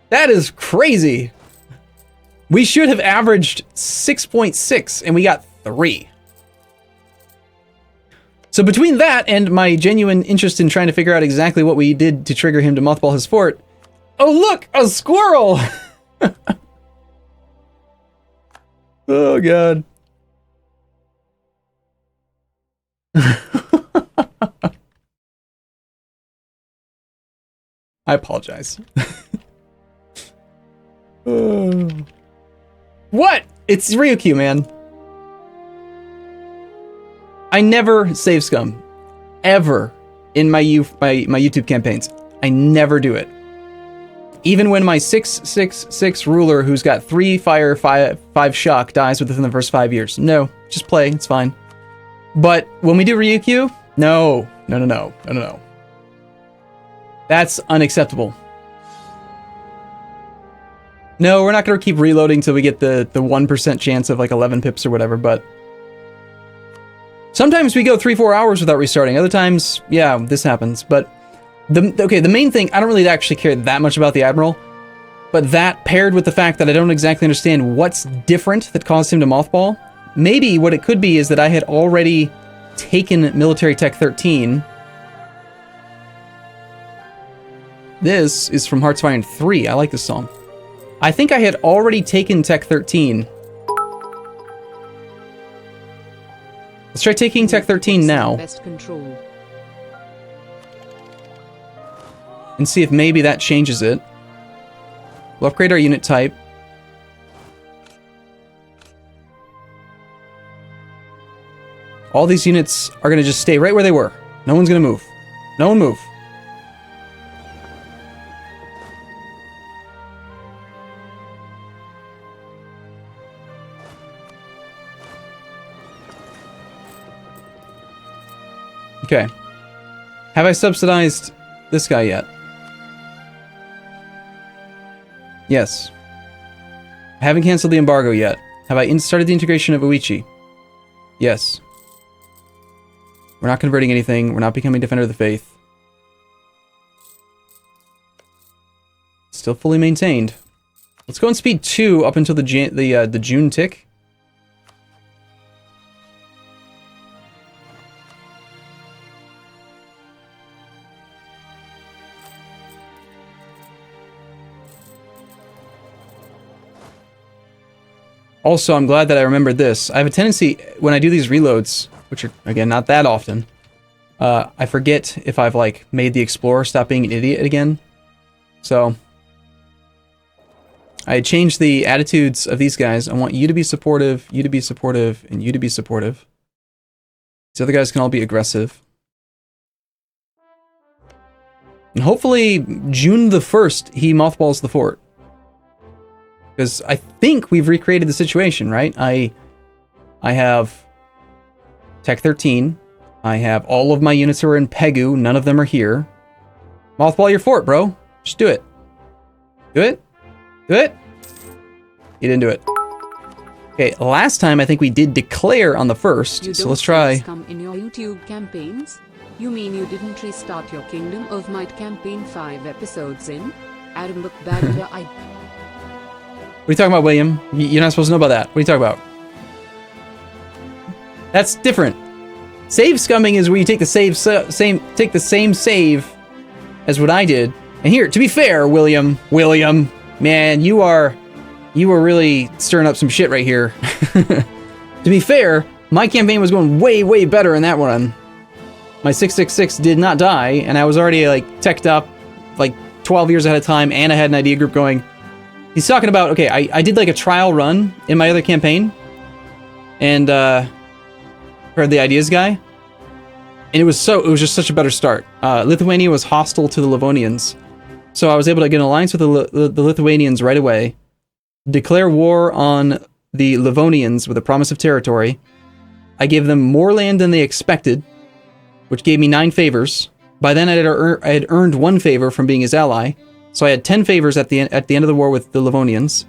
That is crazy! We should have averaged 6.6 and we got 3. So between that and my genuine interest in trying to figure out exactly what we did to trigger him to mothball his fort... Oh look! A squirrel! Oh god. I apologize. What? It's Ryukyu, man. I never save scum. Ever. In my YouTube campaigns. I never do it. Even when my 6/6/6 ruler who's got 3 fire, 5 shock dies within the first 5 years. No. Just play. It's fine. But when we do Ryukyu, no. No. That's unacceptable. No, we're not going to keep reloading till we get the 1% chance of like 11 pips or whatever, but... Sometimes we go 3-4 hours without restarting. Other times, yeah, this happens. But, the main thing, I don't really actually care that much about the Admiral, but that paired with the fact that I don't exactly understand what's different that caused him to mothball, maybe what it could be is that I had already taken Military Tech 13, This is from Hearts of Iron 3. I like this song. I think I had already taken Tech 13. Let's try taking Tech 13 now. Best control. And see if maybe that changes it. We'll upgrade our unit type. All these units are going to just stay right where they were. No one's going to move. No one move. Okay. Have I subsidized this guy yet? Yes. I haven't canceled the embargo yet. Have I started the integration of Uichi? Yes. We're not converting anything. We're not becoming Defender of the Faith. Still fully maintained. Let's go on speed 2 up until the June tick. Also, I'm glad that I remembered this. I have a tendency, when I do these reloads, which are, again, not that often, I forget if I've, like, made the Explorer stop being an idiot again. So, I changed the attitudes of these guys. I want you to be supportive, and you to be supportive. These other guys can all be aggressive. And hopefully, June the 1st, he mothballs the fort. Because I think we've recreated the situation, right? I have Tech 13. I have all of my units who are in Pegu. None of them are here. Mothball your fort, bro. Just do it. Do it. Do it. You didn't do it. Okay, last time I think we did declare on the 1st. So let's try. Come in your YouTube campaigns? You mean you didn't restart your Kingdom of Might campaign 5 episodes in? Arumba I... What are you talking about, William? You're not supposed to know about that. What are you talking about? That's different. Save scumming is where you take the same save as what I did. And here, to be fair, William, man, you were really stirring up some shit right here. To be fair, my campaign was going way better in that one. My 666 did not die, and I was already like teched up like 12 years ahead of time, and I had an idea group going. He's talking about, okay, I did like a trial run in my other campaign, and heard the ideas guy, and it was just such a better start. Lithuania was hostile to the Livonians, so I was able to get an alliance with the Lithuanians right away, declare war on the Livonians with a promise of territory. I gave them more land than they expected, which gave me 9 favors. By then I had earned 1 favor from being his ally. So I had 10 favors at the end of the war with the Livonians.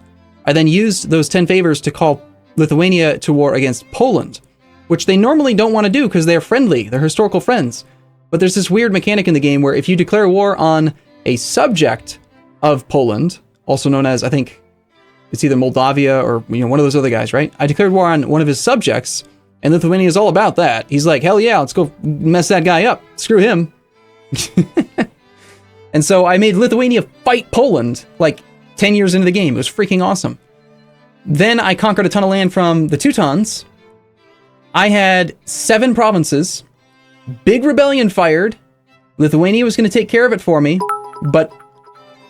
I then used those 10 favors to call Lithuania to war against Poland, which they normally don't want to do because they're friendly. They're historical friends. But there's this weird mechanic in the game where if you declare war on a subject of Poland, also known as, I think, it's either Moldavia or one of those other guys, right? I declared war on one of his subjects, and Lithuania is all about that. He's like, hell yeah, let's go mess that guy up. Screw him. And so I made Lithuania fight Poland, like 10 years into the game. It was freaking awesome. Then I conquered a ton of land from the Teutons. I had 7 provinces. Big rebellion fired. Lithuania was going to take care of it for me. But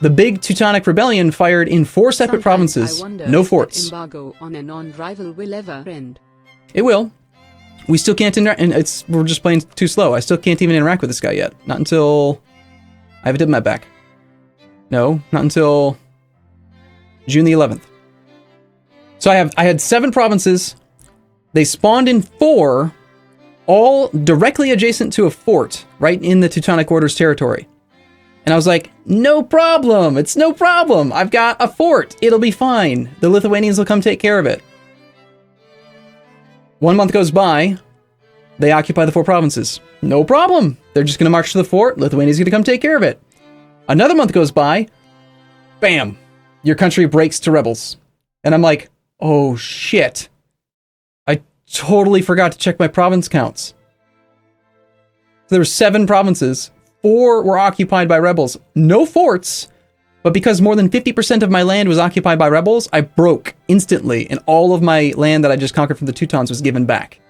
the big Teutonic rebellion fired in 4 separate provinces. No forts. Embargo on a non-rival will ever end. It will. We still can't interact, and we're just playing too slow. I still can't even interact with this guy yet. Not until... I have a diplomat back. No, not until June the 11th. So I had 7 provinces. They spawned in 4, all directly adjacent to a fort, right in the Teutonic Order's territory. And I was like, no problem. It's no problem. I've got a fort. It'll be fine. The Lithuanians will come take care of it. 1 month goes by. They occupy the 4 provinces. No problem. They're just going to march to the fort. Lithuania's going to come take care of it. Another month goes by. Bam. Your country breaks to rebels. And I'm like, oh shit. I totally forgot to check my province counts. There were 7 provinces. 4 were occupied by rebels. No forts, but because more than 50% of my land was occupied by rebels, I broke instantly, and all of my land that I just conquered from the Teutons was given back.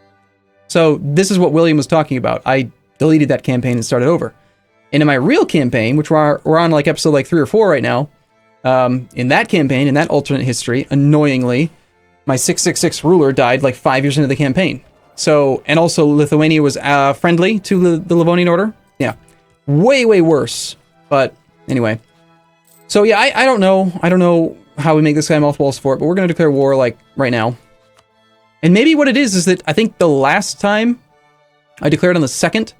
So this is what William was talking about. I deleted that campaign and started over. And in my real campaign, which we're on like episode like 3 or 4 right now, in that campaign, in that alternate history, annoyingly, my 666 ruler died like 5 years into the campaign. So, and also Lithuania was friendly to the Livonian Order. Yeah, way, way worse. But anyway. So yeah, I don't know. I don't know how we make this guy mothballs for it, but we're going to declare war like right now. And maybe what it is that I think the last time I declared on the 2nd,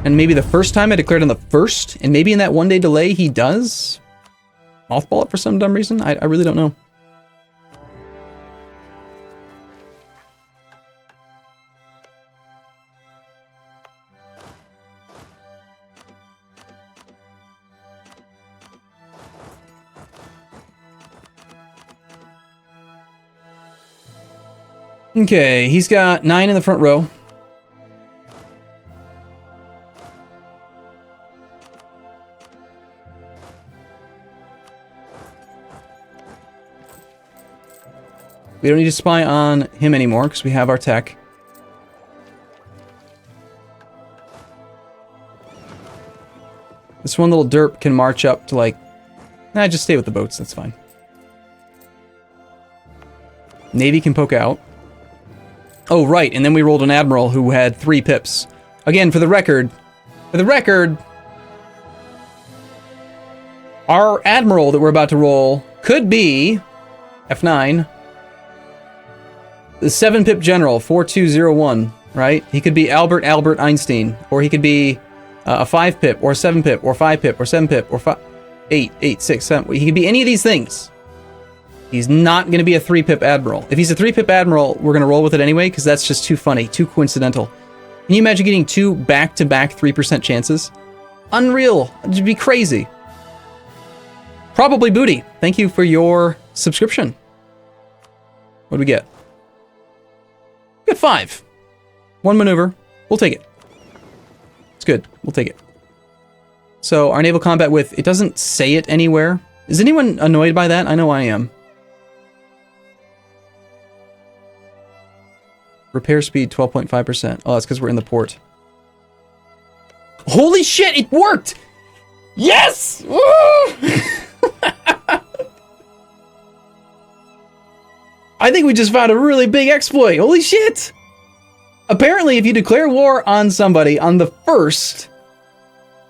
and maybe the first time I declared on the 1st, and maybe in that 1-day delay he does mothball it for some dumb reason. I really don't know. Okay, he's got 9 in the front row. We don't need to spy on him anymore because we have our tech. This one little derp can march up to like... Nah, just stay with the boats, that's fine. Navy can poke out. Oh, right, and then we rolled an admiral who had 3 pips. Again, for the record, our admiral that we're about to roll could be F9, the 7-pip general, 4201, right? He could be Albert Einstein, or he could be a 5-pip, or a 7-pip, or 5-pip, or 7-pip, or 8, 6, 7. He could be any of these things. He's not going to be a 3-pip admiral. If he's a 3-pip admiral, we're going to roll with it anyway, because that's just too funny, too coincidental. Can you imagine getting 2 back-to-back 3% chances? Unreal. It'd be crazy. Probably Booty. Thank you for your subscription. What do we get? We got 5. 1 maneuver. We'll take it. It's good. We'll take it. So, our naval combat with... It doesn't say it anywhere. Is anyone annoyed by that? I know I am. Repair speed, 12.5%. Oh, that's because we're in the port. Holy shit, it worked! Yes! Woo! I think we just found a really big exploit. Holy shit! Apparently, if you declare war on somebody on the 1st,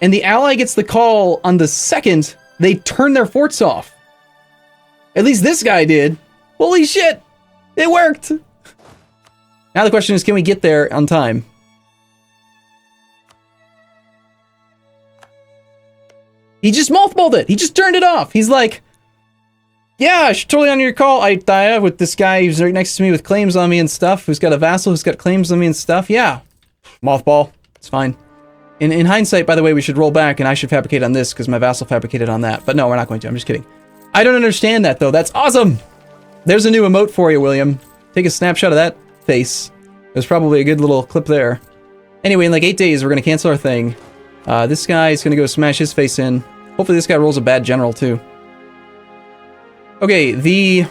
and the ally gets the call on the 2nd, they turn their forts off. At least this guy did. Holy shit! It worked! Now the question is, can we get there on time? He just mothballed it. He just turned it off. He's like, yeah, I should totally honor your call, Aitaya, with this guy who's right next to me with claims on me and stuff, who's got a vassal who's got claims on me and stuff. Yeah. Mothball. It's fine. In hindsight, by the way, we should roll back and I should fabricate on this because my vassal fabricated on that. But no, we're not going to. I'm just kidding. I don't understand that, though. That's awesome. There's a new emote for you, William. Take a snapshot of that face. There's probably a good little clip there. Anyway, in like 8 days, we're going to cancel our thing. This guy is going to go smash his face in. Hopefully this guy rolls a bad general, too. Okay, the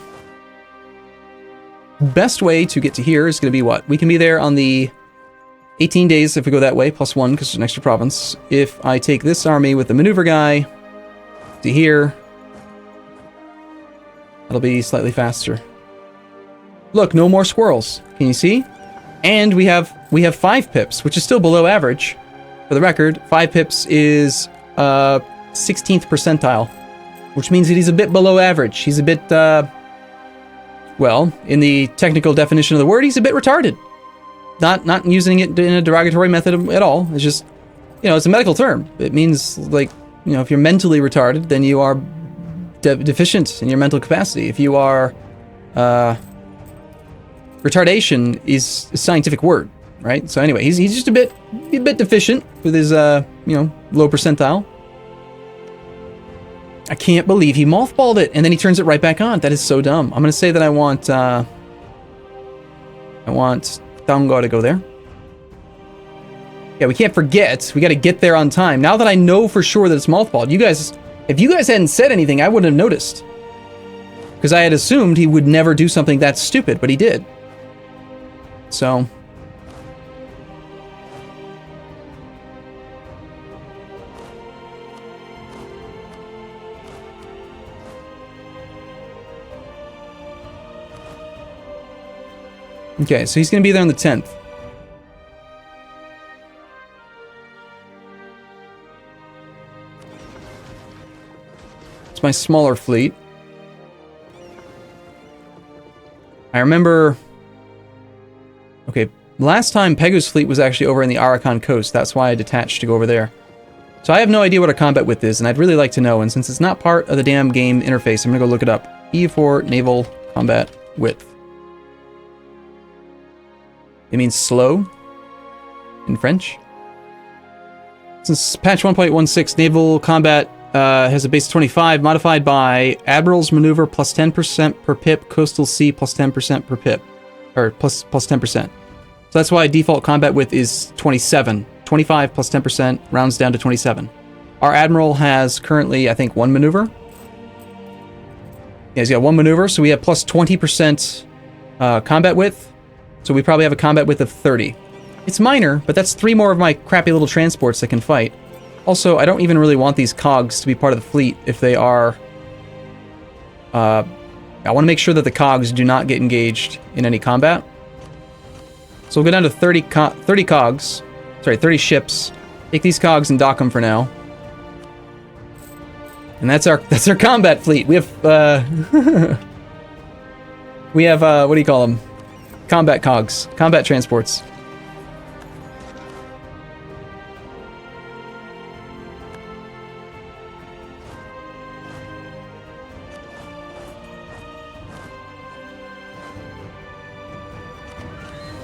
best way to get to here is going to be what? We can be there on the 18 days if we go that way, +1, because there's an extra province. If I take this army with the maneuver guy to here, that'll be slightly faster. Look, no more squirrels. Can you see? And we have 5 pips, which is still below average. For the record, 5 pips is 16th percentile, which means that he's a bit below average. He's a bit, well, in the technical definition of the word, he's a bit retarded. Not using it in a derogatory method at all. It's just, you know, it's a medical term. It means, like, you know, if you're mentally retarded, then you are deficient in your mental capacity. If you are, retardation is a scientific word, right? So anyway, he's just a bit deficient with his, you know, low percentile. I can't believe he mothballed it, and then he turns it right back on. That is so dumb. I'm gonna say that I want Tango to go there. Yeah, we can't forget. We got to get there on time. Now that I know for sure that it's mothballed, you guys, if you guys hadn't said anything, I wouldn't have noticed. Because I had assumed he would never do something that stupid, but he did. So. Okay, so he's going to be there on the 10th. It's my smaller fleet. I remember... Okay, last time Pegu's fleet was actually over in the Arakan coast. That's why I detached to go over there. So I have no idea what a combat width is, and I'd really like to know. And since it's not part of the damn game interface, I'm going to go look it up. EU4 naval combat width. It means slow in French. Since patch 1.16, naval combat has a base of 25, modified by Admiral's Maneuver plus 10% per pip, Coastal Sea plus 10% per pip, or plus 10%. So that's why default combat width is 27. 25 plus 10% rounds down to 27. Our Admiral has currently, I think, 1 maneuver. Yeah, he's got 1 maneuver, so we have plus 20% combat width. So we probably have a combat width of 30. It's minor, but that's 3 more of my crappy little transports that can fight. Also, I don't even really want these cogs to be part of the fleet if they are... I want to make sure that the cogs do not get engaged in any combat. So we'll go down to 30 cogs. Sorry, 30 ships. Take these cogs and dock them for now. And that's our combat fleet. We have... we have, what do you call them? Combat cogs. Combat transports.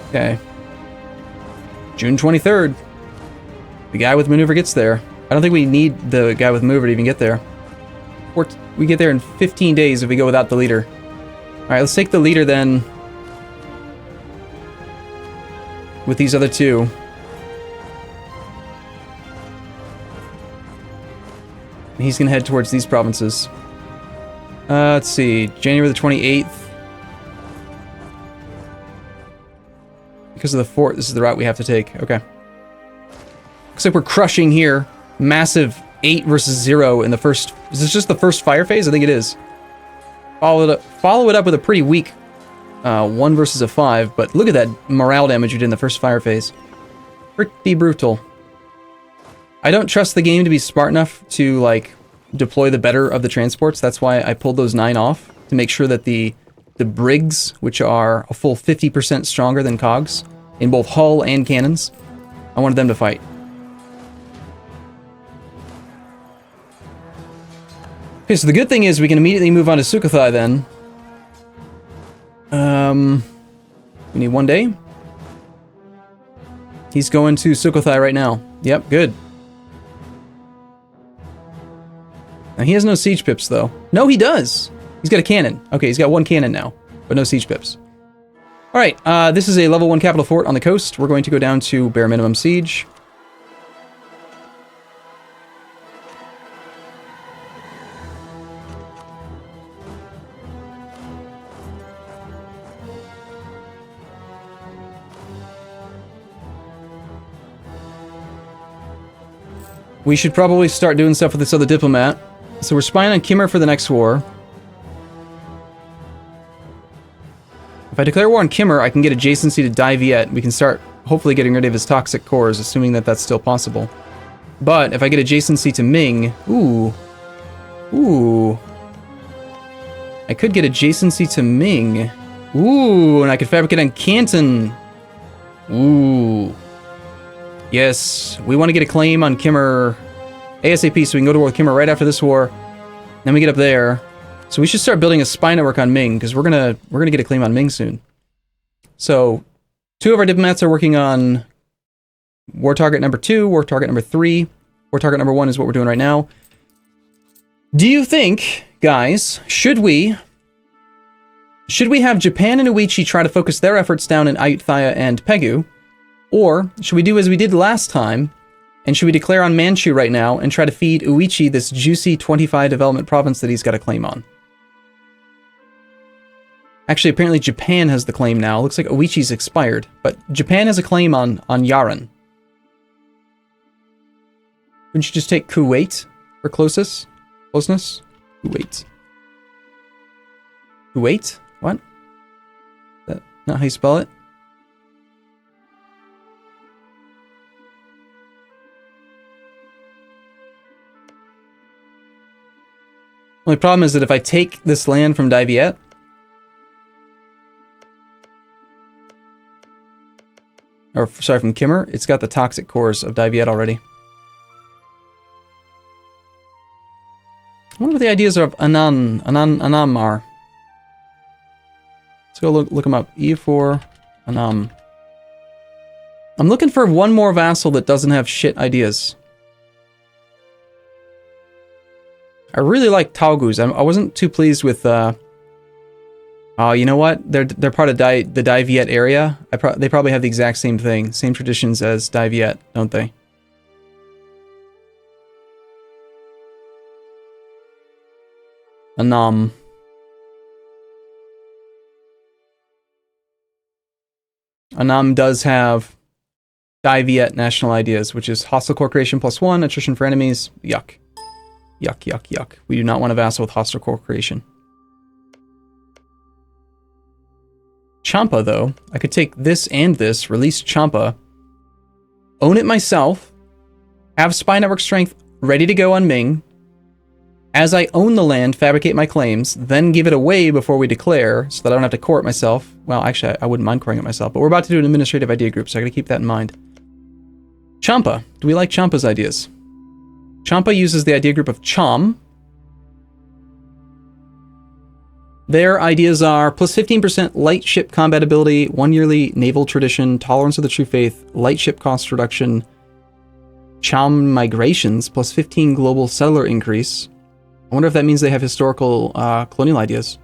Okay. June 23rd. The guy with maneuver gets there. I don't think we need the guy with maneuver to even get there. We get there in 15 days if we go without the leader. Alright, let's take the leader then. With these other 2. And he's going to head towards these provinces. Let's see. January the 28th. Because of the fort, this is the route we have to take. Okay. Looks like we're crushing here. Massive 8 versus 0 in the first... Is this just the first fire phase? I think it is. Follow it up with a pretty weak 1 versus a 5, but look at that morale damage you did in the first fire phase. Pretty brutal. I don't trust the game to be smart enough to, like, deploy the better of the transports. That's why I pulled those 9 off, to make sure that the brigs, which are a full 50% stronger than cogs, in both hull and cannons, I wanted them to fight. Okay, so the good thing is we can immediately move on to Sukhothai then. We need 1 day. He's going to Sukhothai right now. Yep, good. Now he has no siege pips though. No, he does. He's got a cannon. Okay, he's got 1 cannon now, but no siege pips. Alright, this is a level 1 capital fort on the coast. We're going to go down to bare minimum siege. We should probably start doing stuff with this other diplomat. So we're spying on Kimmer for the next war. If I declare war on Kimmer, I can get adjacency to Dai Viet. We can start hopefully getting rid of his toxic cores, assuming that that's still possible. But if I get adjacency to Ming, ooh. I could get adjacency to Ming. Ooh, and I could fabricate on Canton. Ooh. Yes, we want to get a claim on Kimmer ASAP so we can go to war with Kimmer right after this war. Then we get up there. So we should start building a spy network on Ming, because we're gonna get a claim on Ming soon. So 2 of our diplomats are working on war target number 2, war target number 3. War target number 1 is what we're doing right now. Do you think, guys, should we have Japan and Uichi try to focus their efforts down in Ayutthaya and Pegu? Or should we do as we did last time, and should we declare on Manchu right now and try to feed Uichi this juicy 25 development province that he's got a claim on? Actually, apparently Japan has the claim now. Looks like Uichi's expired, but Japan has a claim on Yaren. Wouldn't you just take Kuwait for closeness? Kuwait. Kuwait? What? That not how you spell it? Only problem is that if I take this land from Daiviet, or sorry, from Kimmer, it's got the toxic cores of Daiviet already. I wonder what the ideas of Anam are. Let's go look them up. EU4, Anam. I'm looking for one more vassal that doesn't have shit ideas. I really like Taogus. I wasn't too pleased with. Oh, you know what? They're part of the Dai Viet area. They probably have the exact same thing, same traditions as Dai Viet, don't they? Anam. Anam does have Dai Viet national ideas, which is hostile core creation +1, attrition for enemies. Yuck. Yuck, yuck, yuck. We do not want a vassal with hostile core creation. Champa, though. I could take this and this, release Champa, own it myself, have spy network strength ready to go on Ming. As I own the land, fabricate my claims, then give it away before we declare, so that I don't have to core it myself. Well, actually, I wouldn't mind coring it myself, but we're about to do an administrative idea group, so I gotta keep that in mind. Champa. Do we like Champa's ideas? Champa uses the idea group of Cham. Their ideas are plus 15% light ship combat ability, 1 yearly naval tradition, tolerance of the true faith, light ship cost reduction, Cham migrations, plus 15 global settler increase. I wonder if that means they have historical colonial ideas.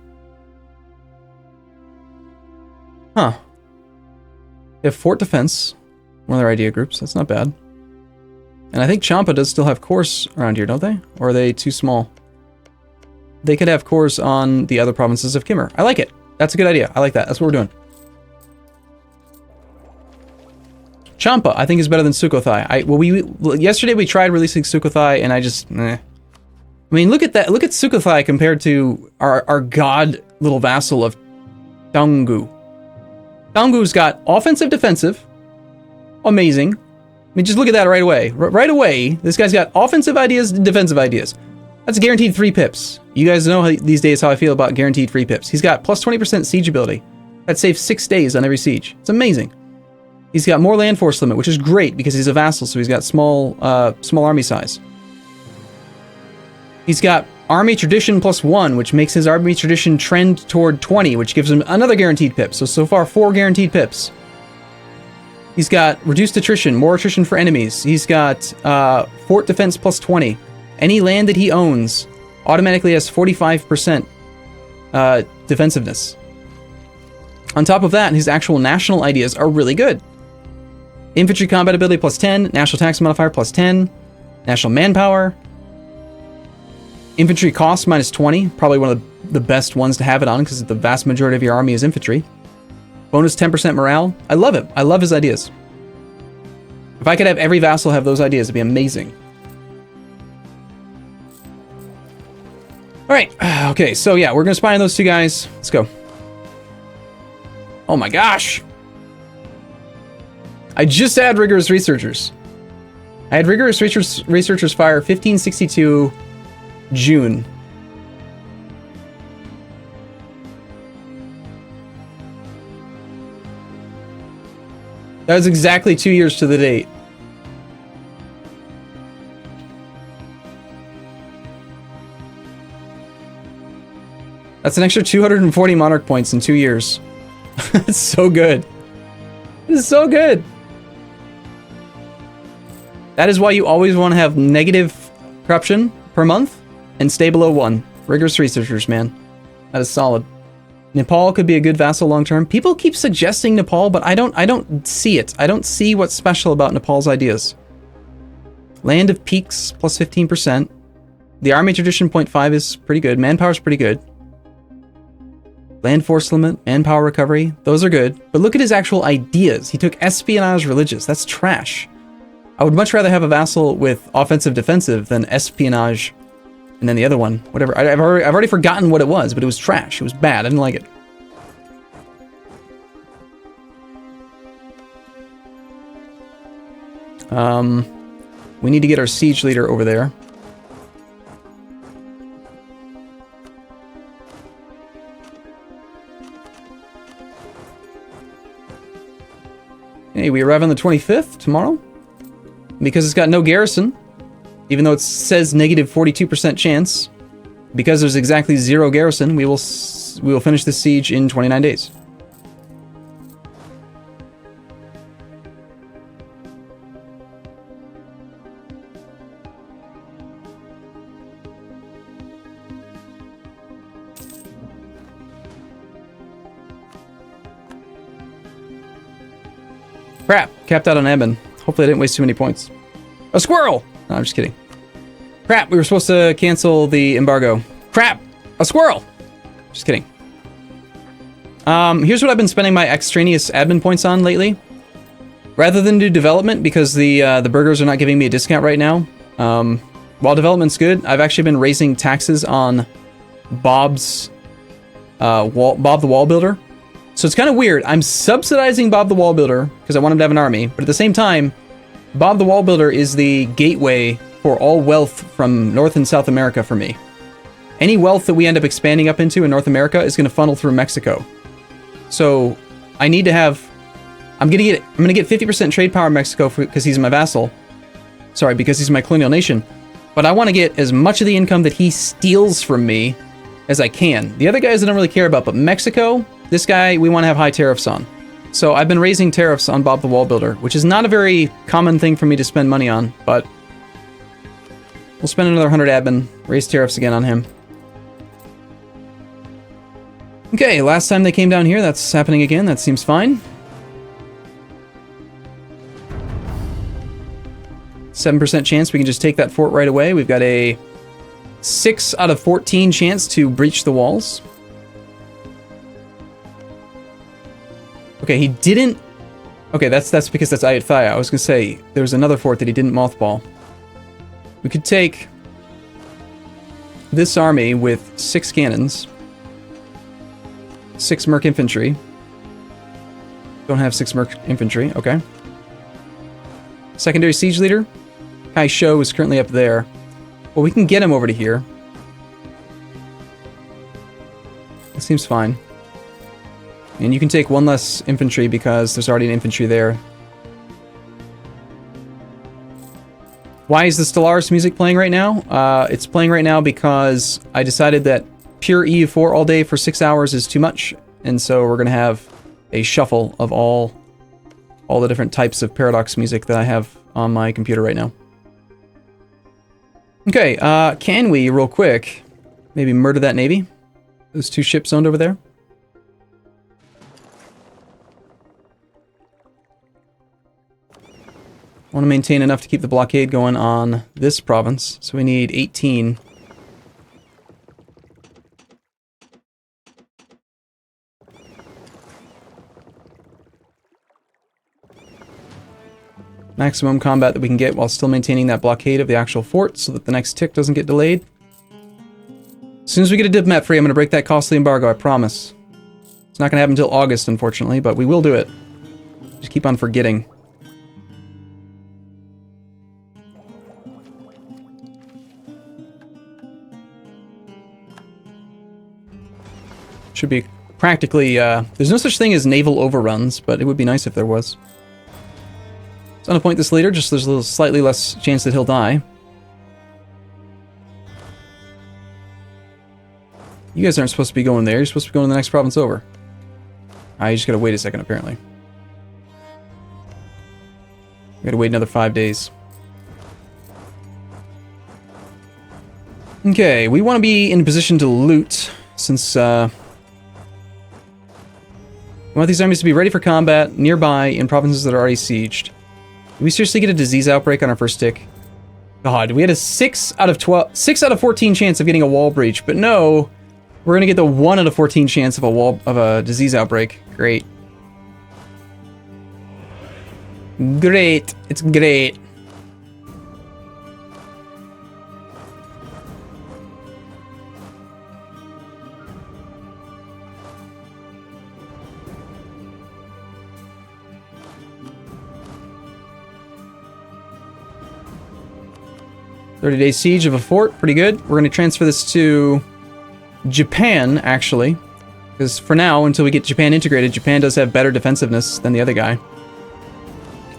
Huh. They have fort defense, one of their idea groups. That's not bad. And I think Champa does still have cores around here, don't they? Or are they too small? They could have cores on the other provinces of Kimmer. I like it. That's a good idea. I like that. That's what we're doing. Champa, I think, is better than Sukhothai. Yesterday we tried releasing Sukhothai, and I just, I mean, look at that. Look at Sukhothai compared to our god little vassal of Taungu. Taungu's got offensive, defensive. Amazing. I mean, just look at that right away. Right away, this guy's got offensive ideas and defensive ideas. That's guaranteed 3 pips. You guys know these days how I feel about guaranteed 3 pips. He's got plus 20% siege ability. That saves 6 days on every siege. It's amazing. He's got more land force limit, which is great because he's a vassal, so he's got small army size. He's got army tradition +1, which makes his army tradition trend toward 20, which gives him another guaranteed pip. So far, 4 guaranteed pips. He's got reduced attrition, more attrition for enemies. He's got fort defense +20. Any land that he owns automatically has 45% defensiveness. On top of that, his actual national ideas are really good. Infantry combat ability +10, national tax modifier +10, national manpower, infantry cost -20, probably one of the best ones to have it on because the vast majority of your army is infantry. Bonus 10% morale. I love it. I love his ideas. If I could have every vassal have those ideas, it'd be amazing. All right. Okay, so yeah, we're going to spy on those 2 guys. Let's go. Oh my gosh. I just had Rigorous Researchers. I had Rigorous Researchers fire 1562 June. That was exactly 2 years to the date. That's an extra 240 Monarch points in 2 years. It's so good. It's so good. That is why you always want to have negative corruption per month and stay below 1. Rigorous Researchers, man. That is solid. Nepal could be a good vassal long term. People keep suggesting Nepal, but I don't see it. I don't see what's special about Nepal's ideas. Land of Peaks plus 15%. The army tradition 0.5 is pretty good. Manpower is pretty good. Land force limit, manpower recovery, those are good. But look at his actual ideas. He took espionage religious. That's trash. I would much rather have a vassal with offensive defensive than espionage. And then the other one, whatever. I've already forgotten what it was, but it was trash. It was bad. I didn't like it. We need to get our siege leader over there. Hey, we arrive on the 25th tomorrow. Because it's got no garrison, even though it says negative 42% chance, because there's exactly 0 garrison, we will finish this siege in 29 days. Crap, capped out on Eben. Hopefully I didn't waste too many points. A squirrel! No, I'm just kidding. Crap, we were supposed to cancel the embargo. Crap! A squirrel! Just kidding. Here's what I've been spending my extraneous admin points on lately. Rather than do development, because the burgers are not giving me a discount right now, while development's good, I've actually been raising taxes on Bob the Wall Builder. So it's kind of weird. I'm subsidizing Bob the Wall Builder because I want him to have an army, but at the same time, Bob the Wall Builder is the gateway for all wealth from North and South America for me. Any wealth that we end up expanding up into in North America is going to funnel through Mexico. So I need to have... I'm going to get 50% trade power in Mexico because he's my vassal. Sorry, because he's my colonial nation. But I want to get as much of the income that he steals from me as I can. The other guys I don't really care about, but Mexico, this guy, we want to have high tariffs on. So I've been raising tariffs on Bob the Wall Builder, which is not a very common thing for me to spend money on, but we'll spend another 100 admin, raise tariffs again on him. Okay, last time they came down here, that's happening again. That seems fine. 7% chance we can just take that fort right away. We've got a 6 out of 14 chance to breach the walls. Okay, he didn't... Okay, that's because that's Ayat Thaya. I was going to say, there was another fort that he didn't mothball. We could take this army with 6 cannons, 6 Merc infantry. Don't have 6 Merc infantry, okay. Secondary siege leader. Kai Sho is currently up there. Well, we can get him over to here. That seems fine. And you can take 1 less infantry because there's already an infantry there. Why is the Stellaris music playing right now? It's playing right now because I decided that pure EU4 all day for 6 hours is too much. And so we're going to have a shuffle of all the different types of Paradox music that I have on my computer right now. Okay, can we, real quick, maybe murder that navy? Those 2 ships owned over there? I want to maintain enough to keep the blockade going on this province, so we need 18. Maximum combat that we can get while still maintaining that blockade of the actual fort so that the next tick doesn't get delayed. As soon as we get a diplomat free, I'm going to break that costly embargo, I promise. It's not going to happen until August, unfortunately, but we will do it. Just keep on forgetting. Should be practically, there's no such thing as naval overruns, but it would be nice if there was. So I'm gonna point this later, just there's a little slightly less chance that he'll die. You guys aren't supposed to be going there, you're supposed to be going to the next province over. You just gotta wait a second, apparently. You gotta wait another 5 days. Okay, we want to be in position to loot, since, We want these armies to be ready for combat nearby in provinces that are already sieged. Did we seriously get a disease outbreak on our first tick? God, we had a 6 out of 14 chance of getting a wall breach, but no, we're gonna get the 1 out of 14 chance of a disease outbreak. Great. Great. It's great. "30-day siege of a fort." Pretty good. We're going to transfer this to Japan, actually. Because for now, until we get Japan integrated, Japan does have better defensiveness than the other guy.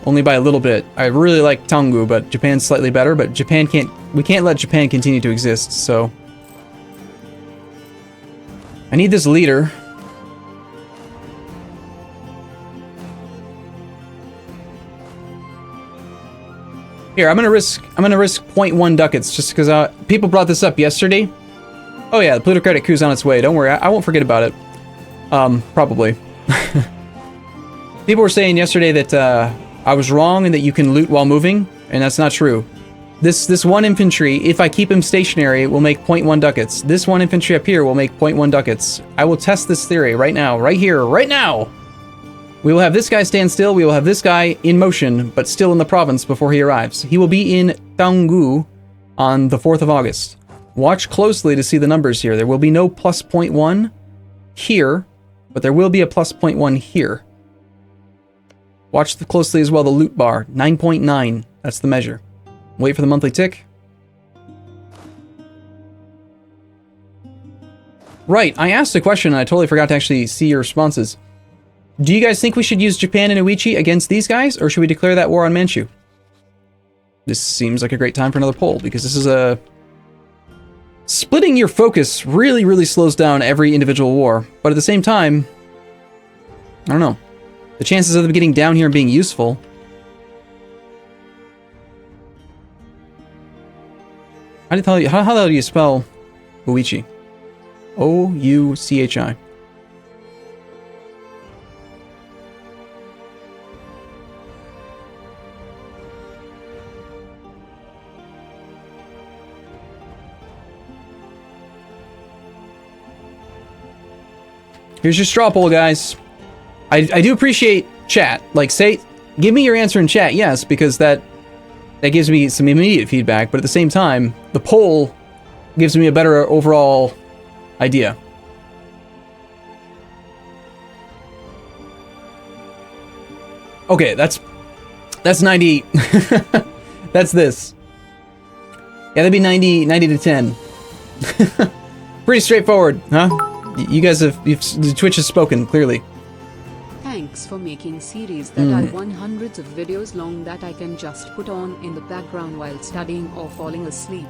Only by a little bit. I really like Tangu, but Japan's slightly better. But Japan can't... We can't let Japan continue to exist, so... I need this leader. Here, I'm gonna risk 0.1 ducats just because people brought this up yesterday. Oh yeah, the plutocratic coup's on its way. Don't worry, I won't forget about it. Probably. People were saying yesterday that I was wrong and that you can loot while moving, and that's not true. This one infantry, if I keep him stationary, will make 0.1 ducats. This one infantry up here will make 0.1 ducats. I will test this theory right now, right here, right now. We will have this guy stand still, we will have this guy in motion, but still in the province before he arrives. He will be in Tangu on the 4th of August. Watch closely to see the numbers here. There will be no plus 0.1 here, but there will be a plus 0.1 here. Watch closely as well the loot bar, 9.9, that's the measure. Wait for the monthly tick. Right, I asked a question and I totally forgot to actually see your responses. Do you guys think we should use Japan and Uichi against these guys, or should we declare that war on Manchu? This seems like a great time for another poll, because this is a... Splitting your focus really, really slows down every individual war, but at the same time, I don't know. The chances of them getting down here and being useful... How the hell do you spell Uichi? O-U-C-H-I. Here's your straw poll, guys. I do appreciate chat. Like, give me your answer in chat, yes, because that gives me some immediate feedback, but at the same time, the poll gives me a better overall idea. Okay, that's 90. That's this. Yeah, that'd be 90 to 10. Pretty straightforward, huh? You guys the Twitch has spoken, clearly. Thanks for making series that are 100s of videos long that I can just put on in the background while studying or falling asleep.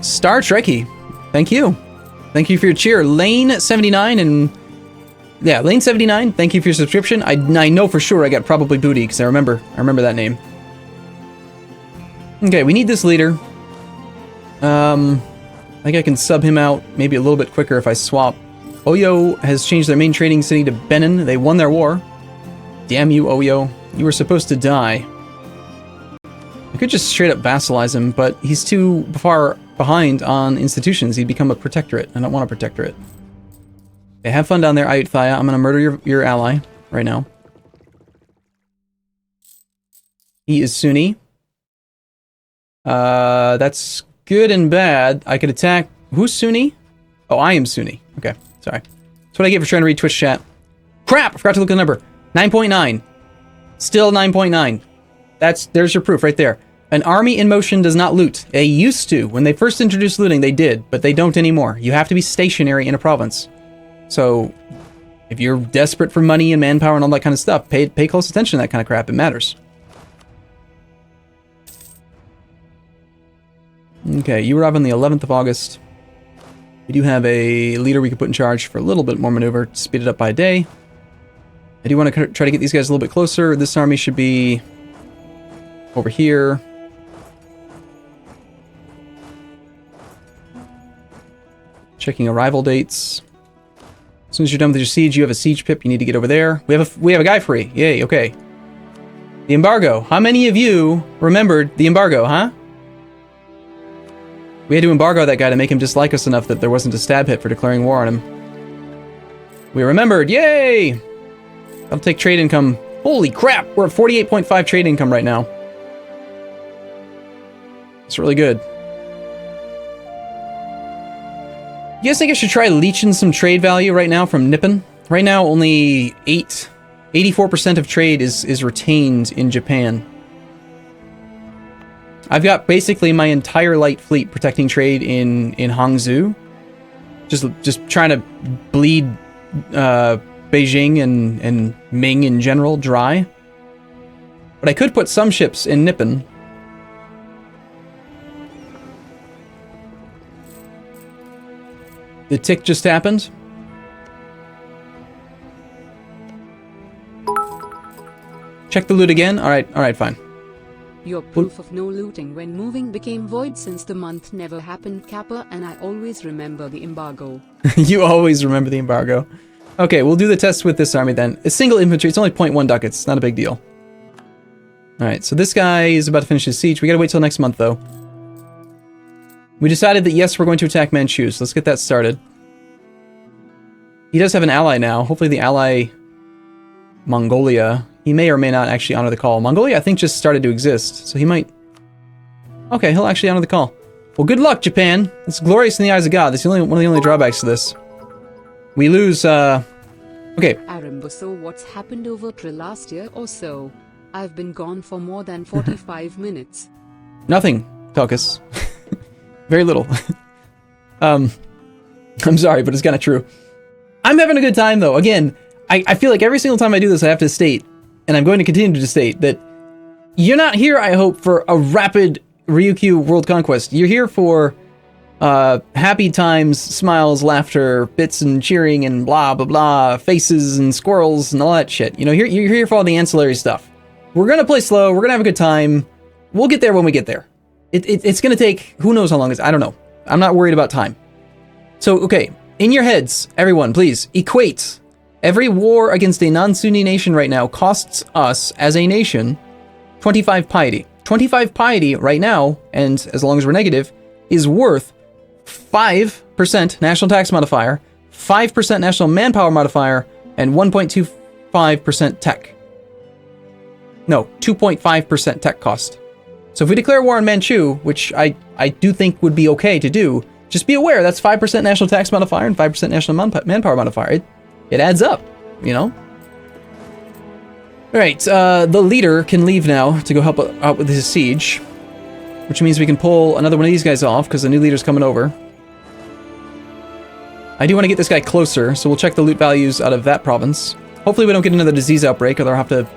Star Trekkie, thank you. Thank you for your cheer. Lane 79 and... Yeah, Lane 79, thank you for your subscription. I know for sure I got probably booty, because I remember that name. Okay, we need this leader. I think I can sub him out maybe a little bit quicker if I swap. Oyo has changed their main trading city to Benin. They won their war. Damn you, Oyo. You were supposed to die. I could just straight up vassalize him, but he's too far behind on institutions. He'd become a protectorate. I don't want a protectorate. Okay, have fun down there, Ayutthaya. I'm gonna murder your ally right now. He is Sunni. That's good and bad. I could attack... Who's Sunni? Oh, I am Sunni. Okay, sorry. That's what I get for trying to read Twitch chat. Crap! I forgot to look at the number. 9.9. Still 9.9. There's your proof right there. An army in motion does not loot. They used to. When they first introduced looting, they did, but they don't anymore. You have to be stationary in a province. So, if you're desperate for money and manpower and all that kind of stuff, pay close attention to that kind of crap. It matters. Okay, you arrive on the 11th of August. We do have a leader we could put in charge for a little bit more maneuver to speed it up by a day. I do want to try to get these guys a little bit closer. This army should be over here. Checking arrival dates. As soon as you're done with your siege, you have a siege pip. You need to get over there. We have a guy free. Yay, okay. The embargo. How many of you remembered the embargo, huh? We had to embargo that guy to make him dislike us enough that there wasn't a stab hit for declaring war on him. We remembered. Yay! I'll take trade income. Holy crap! We're at 48.5 trade income right now. It's really good. You guys think I should try leeching some trade value right now from Nippon? Right now, only 84% of trade is retained in Japan. I've got basically my entire light fleet protecting trade in Hangzhou. Just trying to bleed Beijing and Ming in general dry. But I could put some ships in Nippon. The tick just happened. Check the loot again. Alright, fine. Your proof of no looting when moving became void since the month never happened, Kappa, and I always remember the embargo. You always remember the embargo. Okay, we'll do the test with this army then. It's single infantry, it's only 0.1 ducats, not a big deal. Alright, so this guy is about to finish his siege. We gotta wait till next month though. We decided that yes, we're going to attack Manchu, so let's get that started. He does have an ally now. Hopefully the ally Mongolia, he may or may not actually honor the call. Mongolia, I think, just started to exist, so he might... Okay, he'll actually honor the call. Well, good luck, Japan. It's glorious in the eyes of God. That's one of the only drawbacks to this. We lose, Okay. Arumba, so what's happened over the last year or so? I've been gone for more than 45 minutes. Nothing, Pelkus. Very little. I'm sorry, but it's kind of true. I'm having a good time, though. Again, I feel like every single time I do this, I have to state, and I'm going to continue to state, that you're not here, I hope, for a rapid Ryukyu world conquest. You're here for happy times, smiles, laughter, bits and cheering, and blah, blah, blah, faces and squirrels and all that shit. You know, you're here for all the ancillary stuff. We're going to play slow. We're going to have a good time. We'll get there when we get there. It's going to take, who knows how long it's, I don't know. I'm not worried about time. So, okay, in your heads, everyone, please, equate. Every war against a non-Sunni nation right now costs us, as a nation, 25 piety. 25 piety right now, and as long as we're negative, is worth 5% national tax modifier, 5% national manpower modifier, and 1.25% tech. No, 2.5% tech cost. So if we declare war on Manchu, which I do think would be okay to do, just be aware that's 5% national tax modifier and 5% national manpower modifier. It adds up, you know? Alright, the leader can leave now to go help out with his siege, which means we can pull another one of these guys off because the new leader's coming over. I do want to get this guy closer, so we'll check the loot values out of that province. Hopefully we don't get another disease outbreak, or they'll have to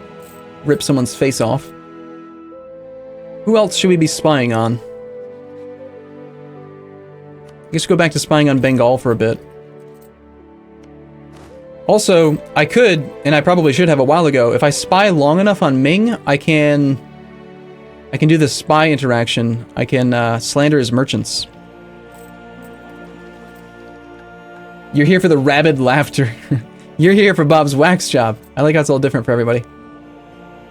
rip someone's face off. Who else should we be spying on? I guess go back to spying on Bengal for a bit. Also, I could, and I probably should have a while ago, if I spy long enough on Ming, I can do the spy interaction. I can slander his merchants. You're here for the rabid laughter. You're here for Bob's wax job. I like how it's all different for everybody.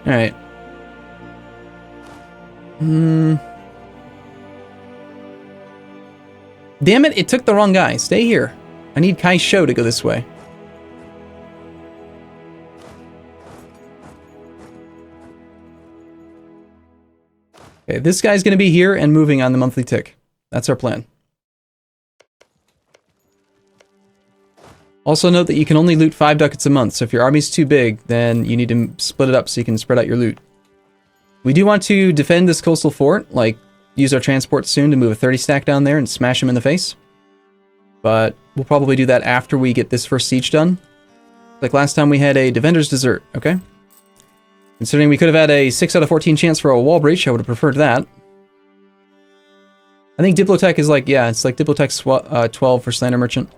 Alright. Damn it, it took the wrong guy. Stay here. I need Kai Sho to go this way. Okay, this guy's going to be here and moving on the monthly tick. That's our plan. Also note that you can only loot 5 ducats a month, so if your army's too big, then you need to split it up so you can spread out your loot. We do want to defend this coastal fort, like use our transport soon to move a 30 stack down there and smash him in the face. But we'll probably do that after we get this first siege done. Like last time we had a defender's dessert, okay? Considering we could have had a 6 out of 14 chance for a wall breach, I would have preferred that. I think Diplotech is like, yeah, it's like Diplotech 12 for Slander Merchant.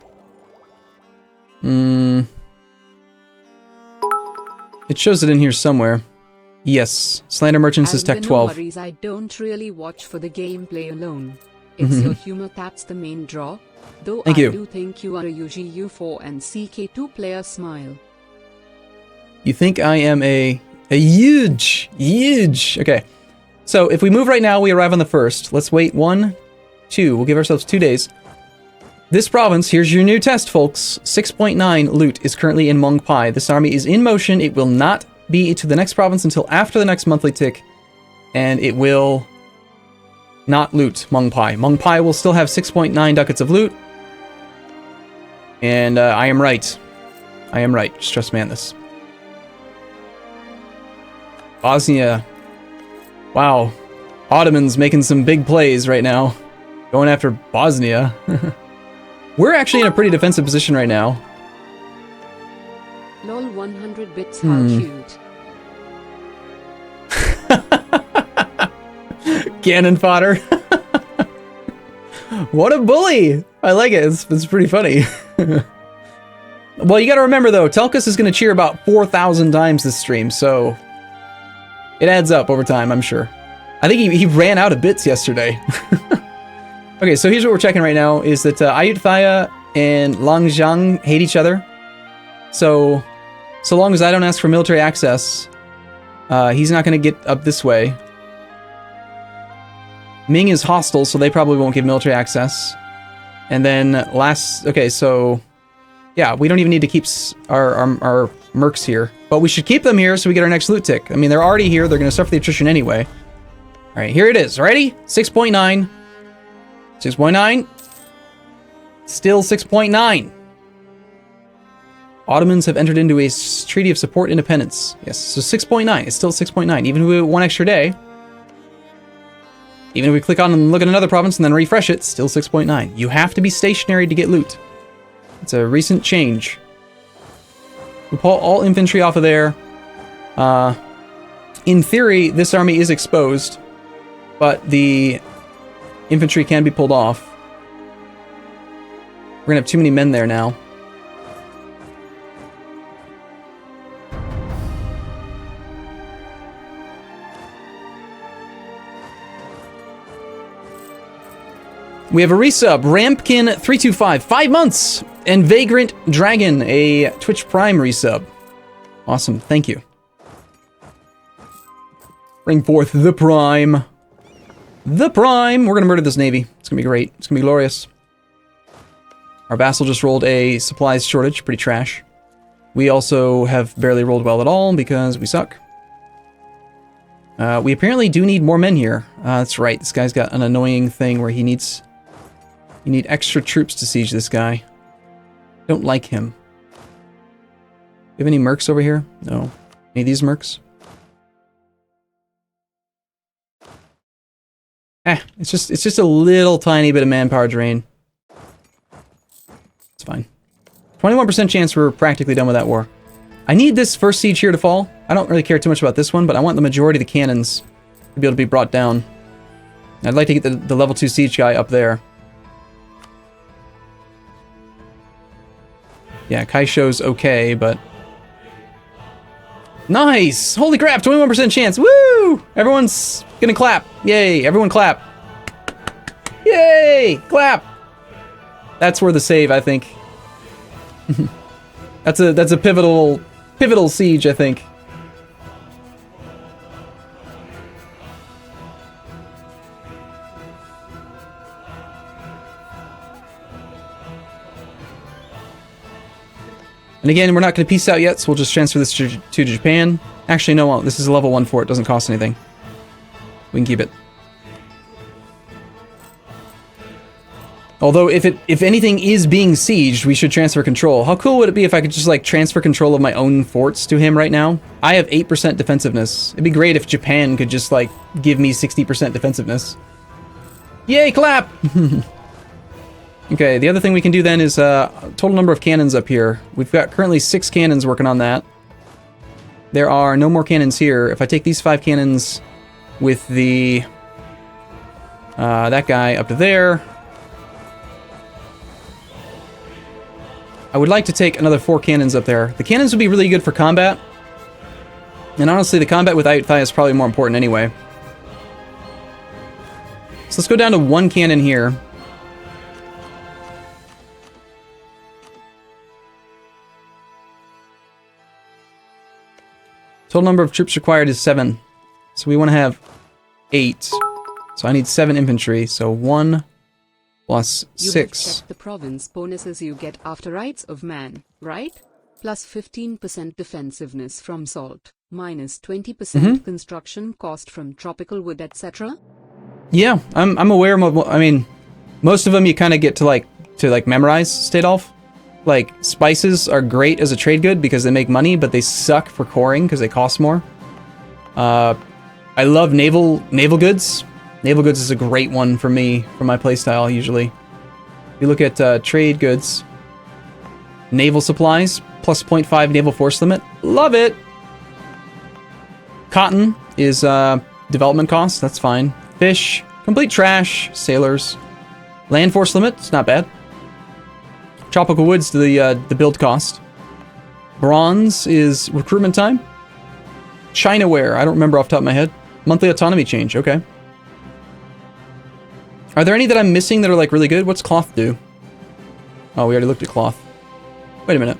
It shows it in here somewhere. Yes, Slander Merchants is Tech 12. No worries, I don't really watch for the gameplay alone. It's your humor that's the main draw. Though Thank I you. do think you are a EU4 and CK2 player. Smile. You think I am a huge. Okay. So if we move right now, we arrive on the 1st. Let's wait 1, 2. We'll give ourselves 2 days. This province, here's your new test, folks. 6.9 loot is currently in Mong Pai. This army is in motion. It will not be to the next province until after the next monthly tick. And it will not loot Mong Pai. Mong Pai will still have 6.9 ducats of loot. And I am right. I am right. Just trust me on this. Bosnia. Wow. Ottomans making some big plays right now. Going after Bosnia. We're actually in a pretty defensive position right now. Lol 100 bits, how cute. Cannon fodder. What a bully! I like it. It's pretty funny. Well, you gotta remember though, Telkus is gonna cheer about 4,000 times this stream, so it adds up over time, I'm sure. I think he ran out of bits yesterday. Okay, so here's what we're checking right now, is that Ayutthaya and Langzhang hate each other. So long as I don't ask for military access, he's not gonna get up this way. Ming is hostile, so they probably won't give military access. And then okay, so yeah, we don't even need to keep our mercs here, but we should keep them here so we get our next loot tick. I mean, they're already here. They're going to suffer the attrition anyway. All right, here it is. Ready? 6.9. 6.9. Still 6.9. Ottomans have entered into a treaty of support independence. Yes, so 6.9. It's still 6.9. Even if we have 1 extra day. Even if we click on and look at another province and then refresh it, still 6.9. You have to be stationary to get loot. It's a recent change. We pull all infantry off of there. In theory, this army is exposed, but the infantry can be pulled off. We're gonna have too many men there now. We have a resub, Rampkin325, 5 months, and Vagrant Dragon, a Twitch Prime resub. Awesome, thank you. Bring forth the Prime. The Prime! We're gonna murder this navy. It's gonna be great. It's gonna be glorious. Our Vassal just rolled a supplies shortage, pretty trash. We also have barely rolled well at all because we suck. We apparently do need more men here. That's right, this guy's got an annoying thing where you need extra troops to siege this guy. Don't like him. You have any mercs over here? No. Any of these mercs? It's just a little tiny bit of manpower drain. It's fine. 21% chance we're practically done with that war. I need this first siege here to fall. I don't really care too much about this one, but I want the majority of the cannons to be able to be brought down. I'd like to get the level 2 siege guy up there. Yeah, Kaisho's okay, but... Nice! Holy crap, 21% chance! Woo! Everyone's gonna clap. Yay, everyone clap. Yay! Clap! That's where the save, I think. That's a pivotal siege, I think. And again, we're not going to peace out yet, so we'll just transfer this to Japan. Actually, no, this is a level 1 fort. It doesn't cost anything. We can keep it. Although, if anything is being sieged, we should transfer control. How cool would it be if I could just, like, transfer control of my own forts to him right now? I have 8% defensiveness. It'd be great if Japan could just, like, give me 60% defensiveness. Yay, clap! Okay, the other thing we can do then is total number of cannons up here. We've got currently 6 cannons working on that. There are no more cannons here. If I take these 5 cannons with the that guy up to there, I would like to take another 4 cannons up there. The cannons would be really good for combat. And honestly, the combat with Ayutthaya is probably more important anyway. So let's go down to 1 cannon here. Total number of troops required is 7. So we want to have 8. So I need 7 infantry. So 1 plus 6. You have checked the province bonuses you get after Rights of Man, right? Plus 15% defensiveness from salt, minus 20% construction cost from tropical wood, etc. Yeah, I'm aware of. I mean, most of them you kind of get to memorize, Stadolf. Like, spices are great as a trade good because they make money, but they suck for coring because they cost more. I love naval goods. Naval goods is a great one for me, for my playstyle, usually. If you look at trade goods, naval supplies, plus 0.5 naval force limit. Love it! Cotton is development cost, that's fine. Fish, complete trash, sailors. Land force limit, it's not bad. Tropical woods to the build cost. Bronze is recruitment time. Chinaware, I don't remember off the top of my head. Monthly autonomy change, okay. Are there any that I'm missing that are like really good? What's cloth do? Oh, we already looked at cloth. Wait a minute.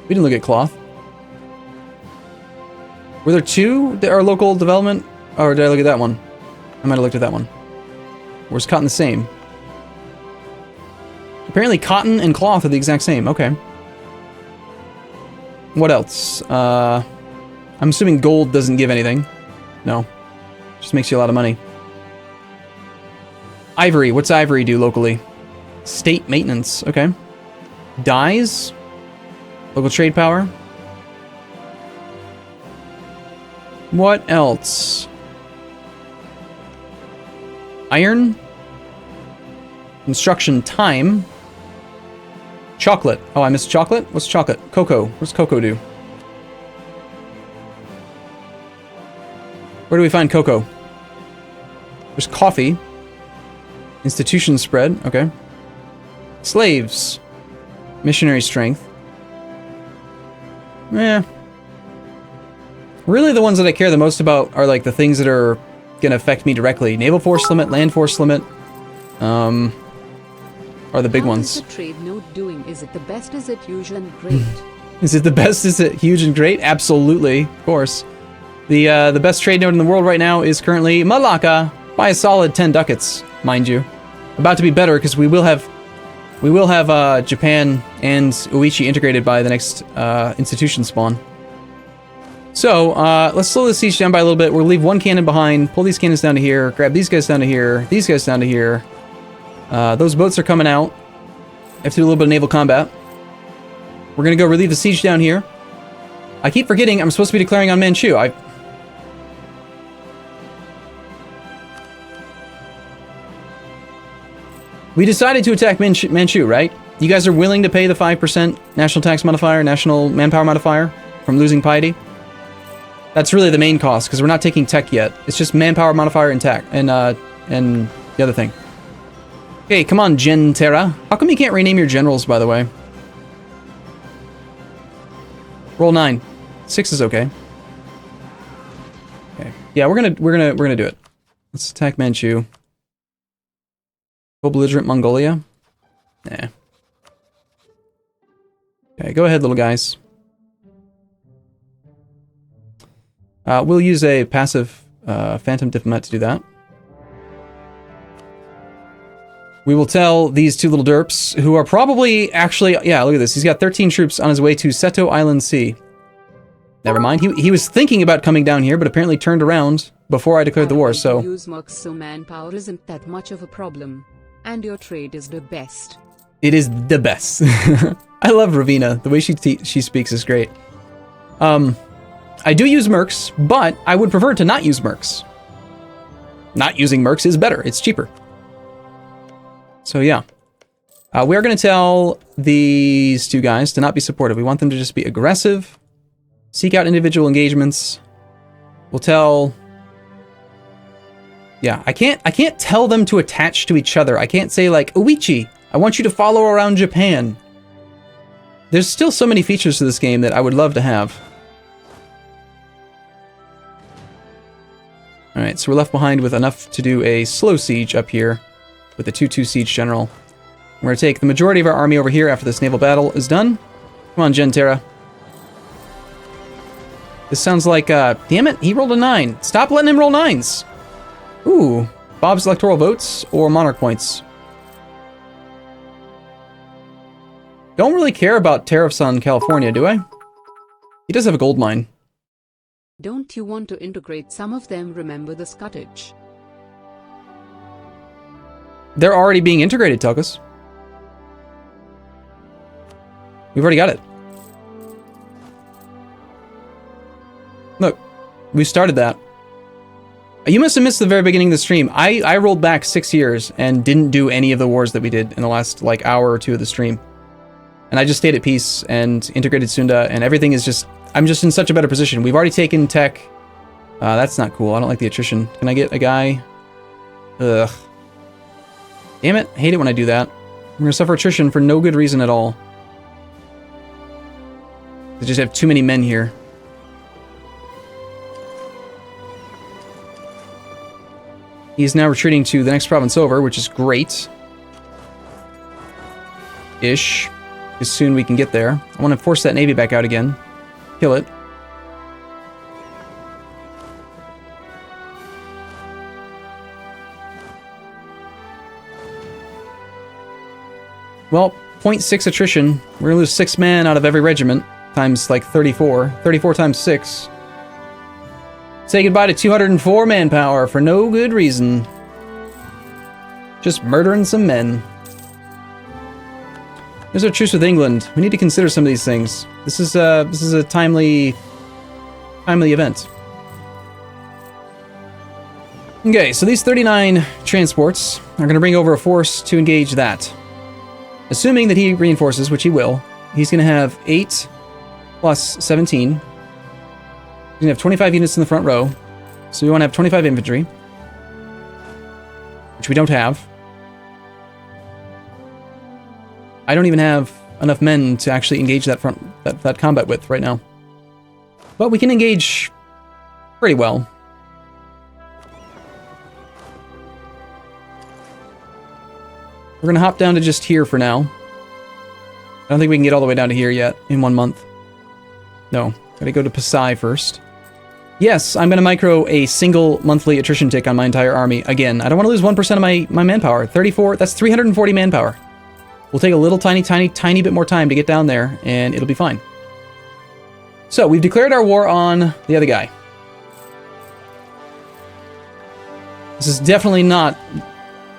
We didn't look at cloth. Were there 2 that are local development? Or did I look at that one? I might have looked at that one. Or is cotton the same? Apparently cotton and cloth are the exact same. Okay. What else? I'm assuming gold doesn't give anything. No. Just makes you a lot of money. Ivory. What's ivory do locally? State maintenance. Okay. Dyes. Local trade power. What else? Iron. Construction time. Chocolate. Oh, I missed chocolate? What's chocolate? Cocoa. What's cocoa do? Where do we find cocoa? There's coffee. Institution spread. Okay. Slaves. Missionary strength. Really the ones that I care the most about are like the things that are gonna affect me directly. Naval force limit, land force limit. Are the big ones. How is the trade node doing? Is it the best? Is it huge and great? Is it the best? Is it huge and great? Absolutely, of course. The best trade node in the world right now is currently Malacca by a solid 10 ducats, mind you. About to be better because we will have Japan and Uichi integrated by the next institution spawn. So let's slow the siege down by a little bit. We'll leave 1 cannon behind, pull these cannons down to here, grab these guys down to here, these guys down to here. Those boats are coming out. I have to do a little bit of naval combat. We're gonna go relieve the siege down here. I keep forgetting I'm supposed to be declaring on Manchu. We decided to attack Manchu, right? You guys are willing to pay the 5% national tax modifier, national manpower modifier from losing piety? That's really the main cost, because we're not taking tech yet. It's just manpower modifier and tech, and the other thing. Okay, come on, Gen Terra. How come you can't rename your generals, by the way? Roll 9. 6 is okay. Okay. Yeah, we're gonna do it. Let's attack Manchu. Co-belligerent Mongolia? Nah. Okay, go ahead, little guys. We'll use a passive Phantom Diplomat to do that. We will tell these 2 little derps, who are probably actually... Yeah, look at this. He's got 13 troops on his way to Seto Island Sea. Never mind. He was thinking about coming down here, but apparently turned around before I declared the war, so... Use mercs, so manpower isn't that much of a problem. And your trade is the best. It is the best. I love Ravina. The way she speaks is great. I do use mercs, but I would prefer to not use mercs. Not using mercs is better. It's cheaper. So yeah. We are going to tell these 2 guys to not be supportive. We want them to just be aggressive. Seek out individual engagements. We'll tell... Yeah, I can't tell them to attach to each other. I can't say like, Uichi, I want you to follow around Japan. There's still so many features to this game that I would love to have. Alright, so we're left behind with enough to do a slow siege up here with the 2-2 siege general. We're going to take the majority of our army over here after this naval battle is done. Come on, Gentera. This sounds like, damn it, he rolled a 9. Stop letting him roll 9s. Ooh, Bob's electoral votes or monarch points. Don't really care about tariffs on California, do I? He does have a gold mine. Don't you want to integrate some of them? Remember the scutage. They're already being integrated, Telkus. We've already got it. Look, we started that. You must have missed the very beginning of the stream. I rolled back 6 years and didn't do any of the wars that we did in the last, like, hour or two of the stream. And I just stayed at peace and integrated Sunda, and everything is just... I'm just in such a better position. We've already taken tech. That's not cool. I don't like the attrition. Can I get a guy? Ugh. Damn it. I hate it when I do that. I'm going to suffer attrition for no good reason at all. I just have too many men here. He's now retreating to the next province over, which is great. Ish. As soon we can get there. I want to force that navy back out again. Kill it. Well, 0.6 attrition. We're going to lose 6 men out of every regiment. Times like 34. 34 times 6. Say goodbye to 204 manpower for no good reason. Just murdering some men. There's our truce with England. We need to consider some of these things. This is a timely event. Okay, so these 39 transports are going to bring over a force to engage that. Assuming that he reinforces, which he will, he's going to have 8 plus 17. He's going to have 25 units in the front row. So we want to have 25 infantry, which we don't have. I don't even have enough men to actually engage that that combat with right now. But we can engage pretty well. We're going to hop down to just here for now. I don't think we can get all the way down to here yet in 1 month. No, gotta go to Pasai first. Yes, I'm going to micro a single monthly attrition tick on my entire army. Again, I don't want to lose 1% of my manpower. 34, that's 340 manpower. We'll take a little tiny bit more time to get down there, and it'll be fine. So, we've declared our war on the other guy. This is definitely not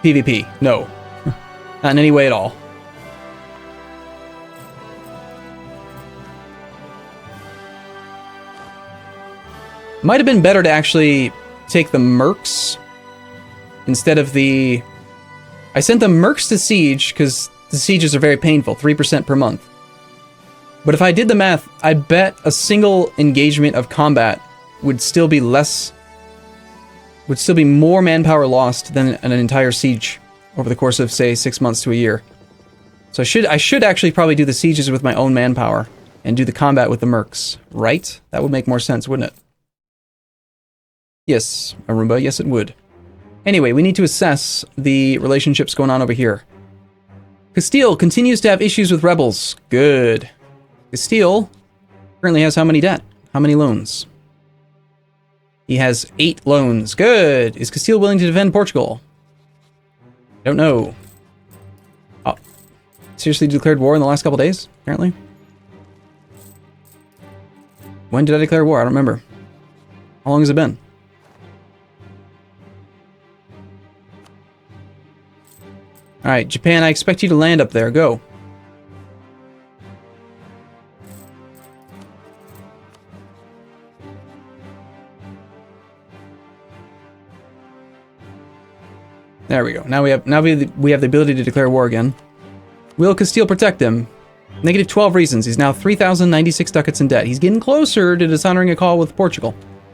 PvP. No. Not in any way at all. Might have been better to actually take the mercs instead of the... I sent the mercs to siege because the sieges are very painful, 3% per month. But if I did the math, I bet a single engagement of combat would still be less... would still be more manpower lost than an entire siege over the course of, say, 6 months to a year. So I should actually probably do the sieges with my own manpower and do the combat with the mercs, right? That would make more sense, wouldn't it? Yes, Arumba, yes it would. Anyway, we need to assess the relationships going on over here. Castile continues to have issues with rebels. Good. Castile currently has how many debt? How many loans? He has 8 loans. Good. Is Castile willing to defend Portugal? I don't know. Oh, seriously declared war in the last couple days, apparently? When did I declare war? I don't remember. How long has it been? Alright, Japan, I expect you to land up there. Go. There we go. Now we have the ability to declare war again. Will Castile protect him? Negative 12 reasons. He's now 3,096 ducats in debt. He's getting closer to dishonoring a call with Portugal,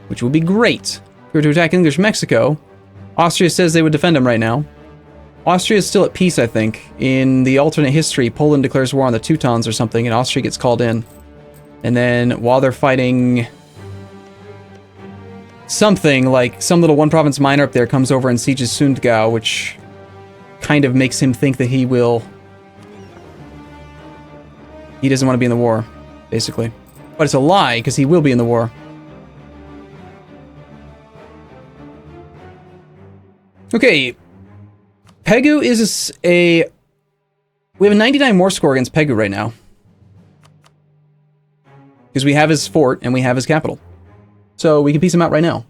which will be great. If we were to attack English Mexico, Austria says they would defend him right now. Austria is still at peace, I think. In the alternate history, Poland declares war on the Teutons or something, and Austria gets called in. And then, while they're fighting... something like some little one province miner up there comes over and sieges Sundgau, which kind of makes him think that he doesn't want to be in the war, basically. But it's a lie, because he will be in the war. Okay. Pegu is we have a 99 war score against Pegu right now. Because we have his fort and we have his capital. So we can piece him out right now.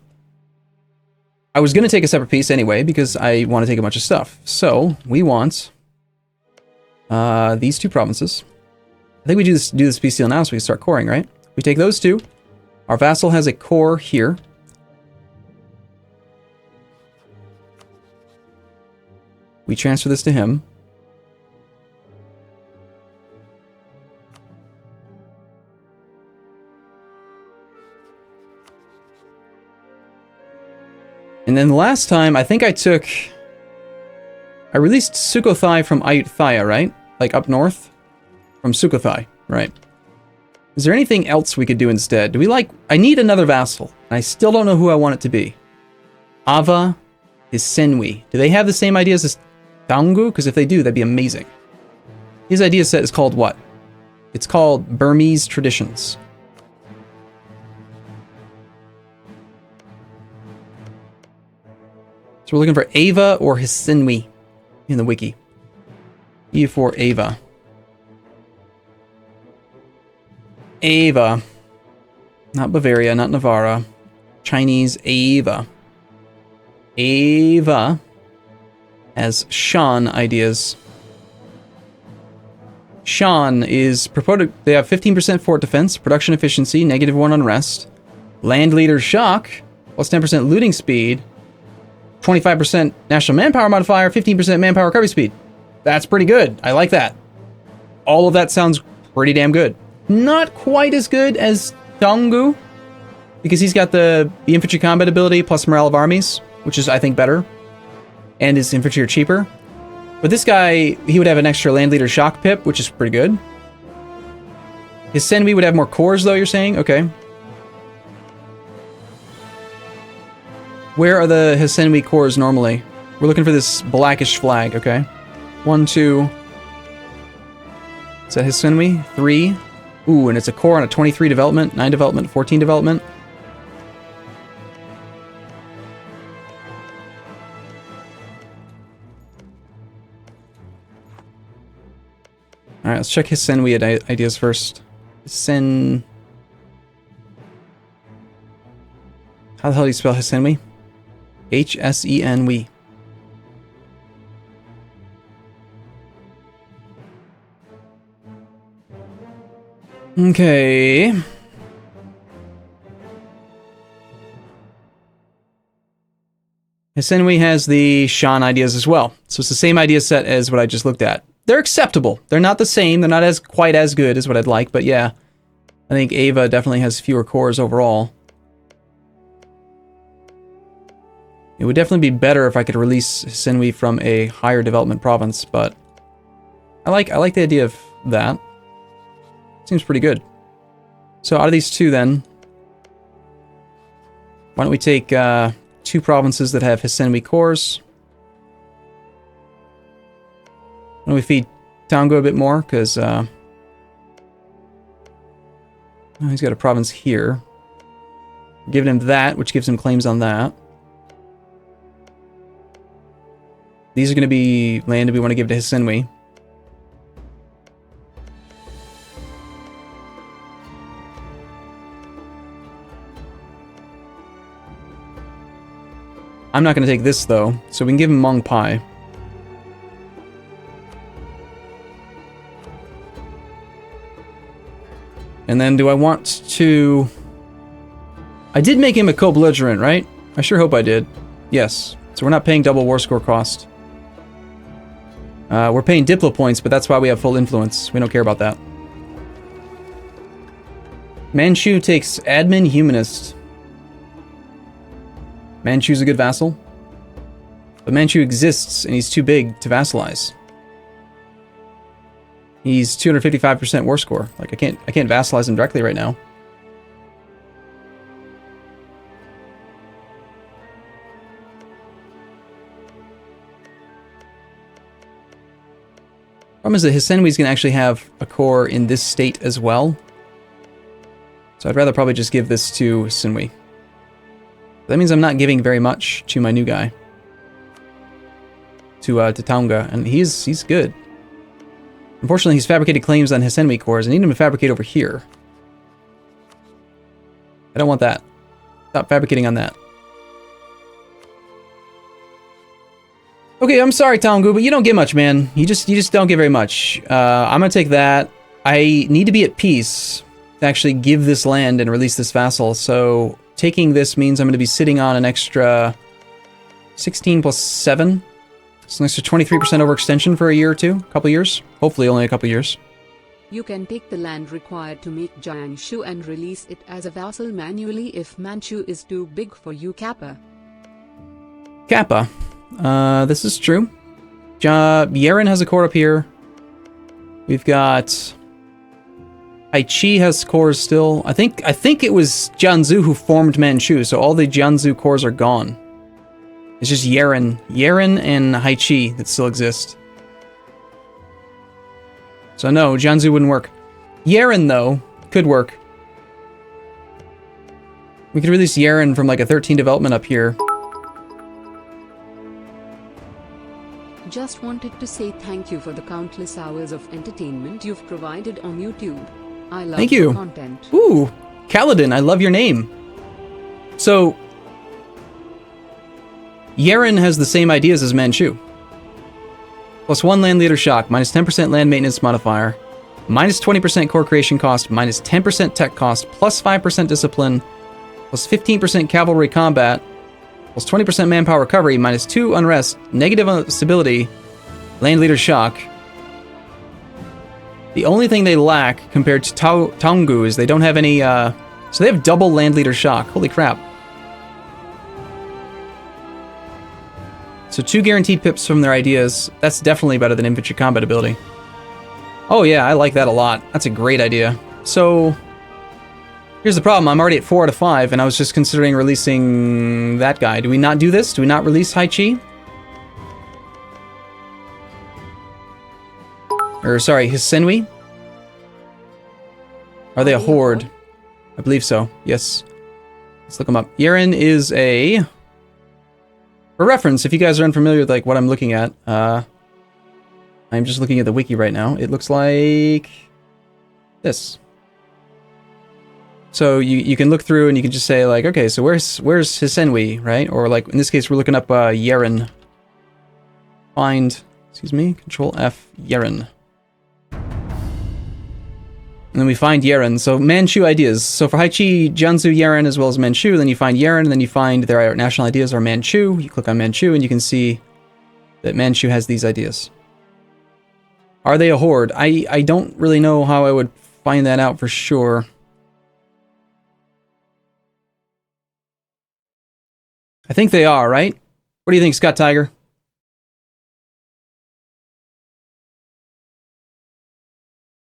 I was going to take a separate piece anyway, because I want to take a bunch of stuff. So, we want these two provinces. I think we do this peace deal now so we can start coring, right? We take those two. Our vassal has a core here. We transfer this to him. And then the last time, I think I released Sukhothai from Ayutthaya, right? Like up north? From Sukhothai, right. Is there anything else we could do instead? I need another vassal, and I still don't know who I want it to be. Ava is Senwi. Do they have the same ideas as Taungu? Because if they do, that'd be amazing. His idea set is called what? It's called Burmese Traditions. So we're looking for Ava or Hisenwi in the wiki. EU4 Ava. Ava. Not Bavaria, not Navarra. Chinese Ava. Ava has Shan ideas. Shan is purported. They have 15% fort defense, production efficiency, -1 unrest, land leader shock, plus 10% looting speed, 25% national manpower modifier, 15% manpower recovery speed. That's pretty good. I like that. All of that sounds pretty damn good. Not quite as good as Taungu, because he's got the infantry combat ability plus morale of armies, which is, I think, better. And his infantry are cheaper. But this guy, he would have an extra land leader shock pip, which is pretty good. His Senwi would have more cores, though, you're saying? Okay. Where are the Hisenwi cores normally? We're looking for this blackish flag, okay. 1, 2. Is that Hisenwi? 3. Ooh, and it's a core on a 23 development, 9 development, 14 development. Alright, let's check Hisenwi ideas first. How the hell do you spell Hisenwi? H-S-E-N-W. Okay. Hisenwi has the Shan ideas as well. So it's the same idea set as what I just looked at. They're acceptable. They're not the same. They're not quite as good as what I'd like, but yeah. I think Ava definitely has fewer cores overall. It would definitely be better if I could release Hisenwi from a higher development province, but I like the idea of that. Seems pretty good. So out of these two then, why don't we take 2 provinces that have Hisenwi cores. Why don't we feed Taungu a bit more, because he's got a province here. Giving him that, which gives him claims on that. These are going to be land we want to give to Hisenwi. I'm not going to take this, though, so we can give him Mong Pai. And then do I want to... I did make him a co-belligerent, right? I sure hope I did. Yes. So we're not paying double war score cost. We're paying Diplo points, but that's why we have full influence. We don't care about that. Manchu takes Admin Humanist. Manchu's a good vassal. But Manchu exists, and he's too big to vassalize. He's 255% war score. Like, I can't vassalize him directly right now. Problem is that Hisenwi's going to actually have a core in this state as well. So I'd rather probably just give this to Hisenwi. That means I'm not giving very much to my new guy. To Taunga, and he's good. Unfortunately, he's fabricated claims on Hisenwi cores. I need him to fabricate over here. I don't want that. Stop fabricating on that. Okay, I'm sorry, Taungu, but you don't get much, man. You just don't get very much. I'm gonna take that. I need to be at peace to actually give this land and release this vassal. So taking this means I'm gonna be sitting on an extra 16 plus 7. So an extra 23% overextension for a year or two, a couple years. Hopefully only a couple years. You can take the land required to make Jiangsu and release it as a vassal manually if Manchu is too big for you, Kappa. Kappa. This is true. Yeren has a core up here. We've got Aichi has cores still. I think it was Jianzhou who formed Manchu, so all the Jianzhou cores are gone. It's just Yeren and Haichi that still exist. So no, Jianzhou wouldn't work. Yeren, though, could work. We could release Yeren from like a 13 development up here. Just wanted to say thank you for the countless hours of entertainment you've provided on YouTube. I love Thank you. your content. Ooh, Kaladin, I love your name. So, Yeren has the same ideas as Manchu. Plus 1 land leader shock, minus 10% land maintenance modifier, minus 20% core creation cost, minus 10% tech cost, plus 5% discipline, plus 15% cavalry combat, plus 20% manpower recovery, minus 2 unrest, negative stability, land leader shock. The only thing they lack compared to Taungu is they don't have any, so they have double land leader shock. Holy crap. So 2 guaranteed pips from their ideas. That's definitely better than infantry combat ability. Oh yeah, I like that a lot. That's a great idea. So, here's the problem. I'm already at 4 out of 5, and I was just considering releasing that guy. Do we not do this? Do we not release Haichi? Or, sorry, Hisenwi? Are they a horde? I believe so. Yes. Let's look them up. Yeren is a... For reference, if you guys are unfamiliar with like what I'm looking at, I'm just looking at the wiki right now. It looks like this. So you can look through and you can just say like, okay, so where's Hisenwi, right? Or like in this case, we're looking up Yeren. Find, excuse me, Control F, Yeren. And then we find Yeren. So Manchu ideas. So for Haichi, Jianzhou, Yeren, as well as Manchu, then you find Yeren, and then you find their national ideas are Manchu. You click on Manchu, and you can see that Manchu has these ideas. Are they a horde? I don't really know how I would find that out for sure. I think they are, right? What do you think, Scott Tiger?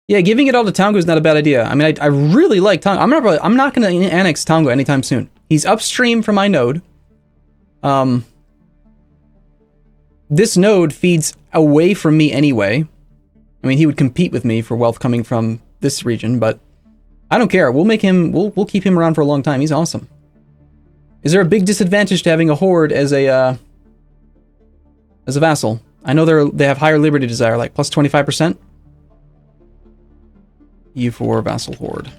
Yeah, giving it all to Tonga is not a bad idea. I mean, I really like Tonga. I'm not going to annex Tonga anytime soon. He's upstream from my node. This node feeds away from me anyway. I mean, he would compete with me for wealth coming from this region, but I don't care. We'll make him. We'll keep him around for a long time. He's awesome. Is there a big disadvantage to having a horde as a vassal? I know they have higher liberty desire, like plus 25%. EU4 Vassal Horde.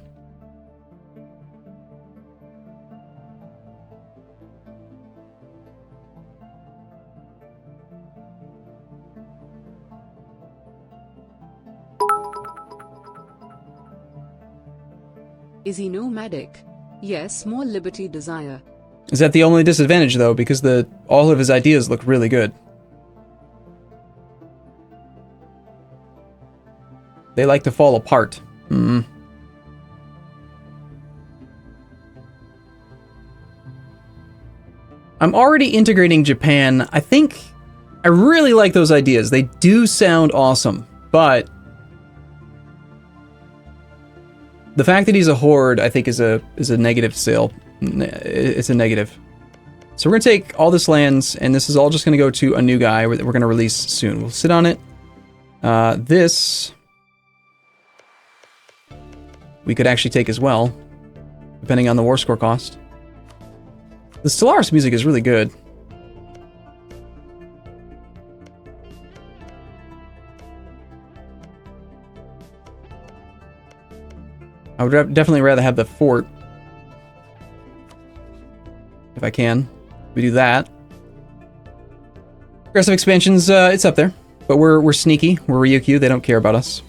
Is he nomadic? Yes, more liberty desire. Is that the only disadvantage though? Because all of his ideas look really good. They like to fall apart. I'm already integrating Japan. I think I really like those ideas. They do sound awesome, but the fact that he's a horde, I think, is a negative sale. It's a negative. So we're gonna take all this lands, and this is all just gonna go to a new guy that we're gonna release soon. We'll sit on it. This we could actually take as well, depending on the war score cost. The Stellaris music is really good. I would definitely rather have the fort. If I can. We do that. Aggressive expansions, it's up there. But we're sneaky. We're Ryukyu. They don't care about us.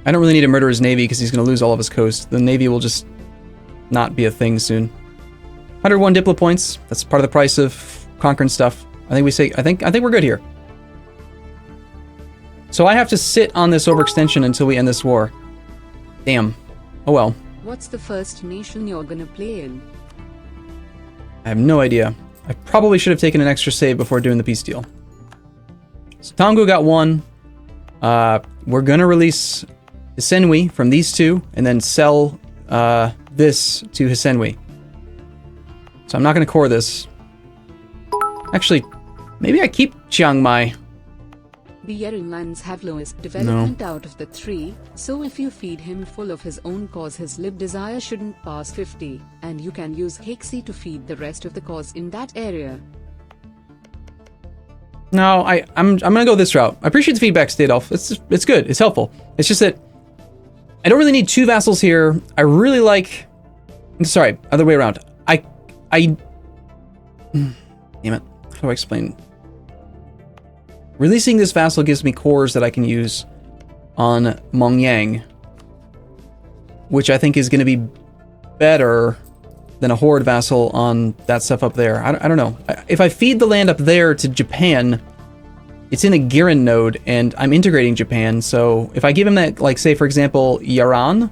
I don't really need to murder his navy because he's going to lose all of his coast. The navy will just not be a thing soon. 101 Diplo points. That's part of the price of conquering stuff. I think we're good here. So I have to sit on this overextension until we end this war. Damn. Oh well. What's the first nation you're gonna play in? I have no idea. I probably should have taken an extra save before doing the peace deal. So Tongu got one. We're gonna release Hisenwi from these two, and then sell this to Hisenwi. So I'm not gonna core this. Actually, maybe I keep Chiang Mai. The Yerin lands have lowest development out of the three, so if you feed him full of his own cause, his lib desire shouldn't pass 50, and you can use Hexi to feed the rest of the cause in that area. No, I'm gonna go this route. I appreciate the feedback, Stadolf. It's good. It's helpful. It's just that I don't really need two vassals here. I really like. Sorry, other way around. Damn it. How do I explain? Releasing this vassal gives me cores that I can use on Mongyang, which I think is going to be better than a horde vassal on that stuff up there. I don't know. If I feed the land up there to Japan, it's in a Girin node, and I'm integrating Japan, so if I give him that, like, say, for example, Yaran,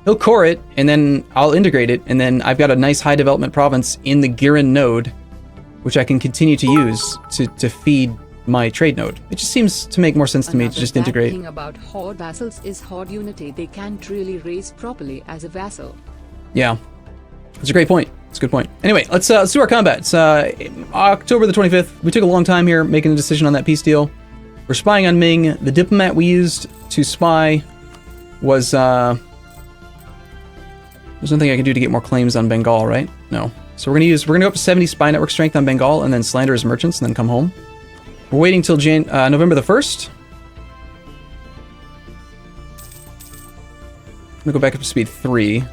he'll core it, and then I'll integrate it, and then I've got a nice high development province in the Girin node, which I can continue to use to feed my trade node. It just seems to make more sense to me to just integrate. The thing about horde vassals is horde unity. They can't really raise properly as a vassal. Yeah, that's a great point. It's a good point. Anyway, let's do our combat. It's October the 25th. We took a long time here making a decision on that peace deal. We're spying on Ming. The diplomat we used to spy was there's nothing I can do to get more claims on Bengal, right? No. So we're gonna go up to 70 spy network strength on Bengal, and then slander his merchants, and then come home. We're waiting till November the 1st. I'm gonna go back up to speed 3.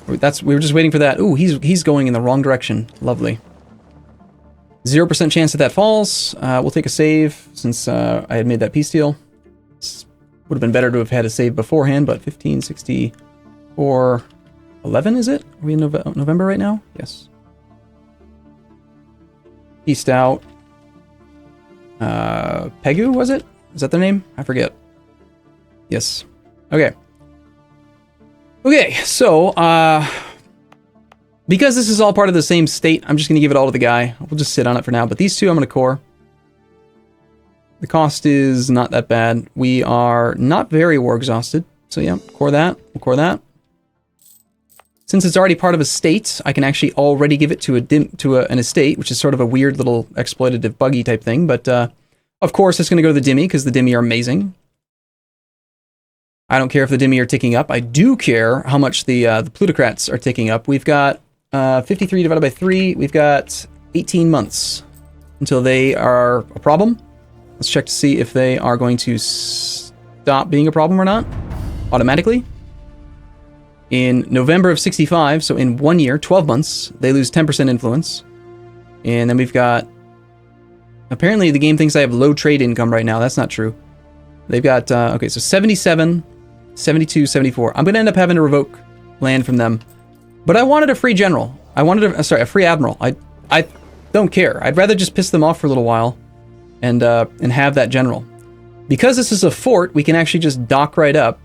We were just waiting for that. Ooh, he's going in the wrong direction. Lovely. 0% chance that falls. We'll take a save since I had made that peace deal. Would have been better to have had a save beforehand, but 1564 11 is it? Are we in November right now? Yes. East out. Pegu, was it? Is that their name? I forget. Yes. Okay. Okay, so, because this is all part of the same state, I'm just going to give it all to the guy. We'll just sit on it for now, but these two I'm going to core. The cost is not that bad. We are not very war exhausted, so yeah, core that. We'll core that. Since it's already part of a state, I can actually already give it to an estate, which is sort of a weird little exploitative buggy type thing, but of course it's going to go to the Dhimmi, because the Dhimmi are amazing. I don't care if the Dhimmi are ticking up. I do care how much the plutocrats are ticking up. We've got 53 divided by 3. We've got 18 months until they are a problem. Let's check to see if they are going to stop being a problem or not automatically. In November of 65, so in 1 year, 12 months, they lose 10% influence. And then we've got... Apparently the game thinks I have low trade income right now. That's not true. They've got... okay, so 77, 72, 74. I'm going to end up having to revoke land from them. But I wanted a free general. I wanted a free admiral. I don't care. I'd rather just piss them off for a little while and have that general. Because this is a fort, we can actually just dock right up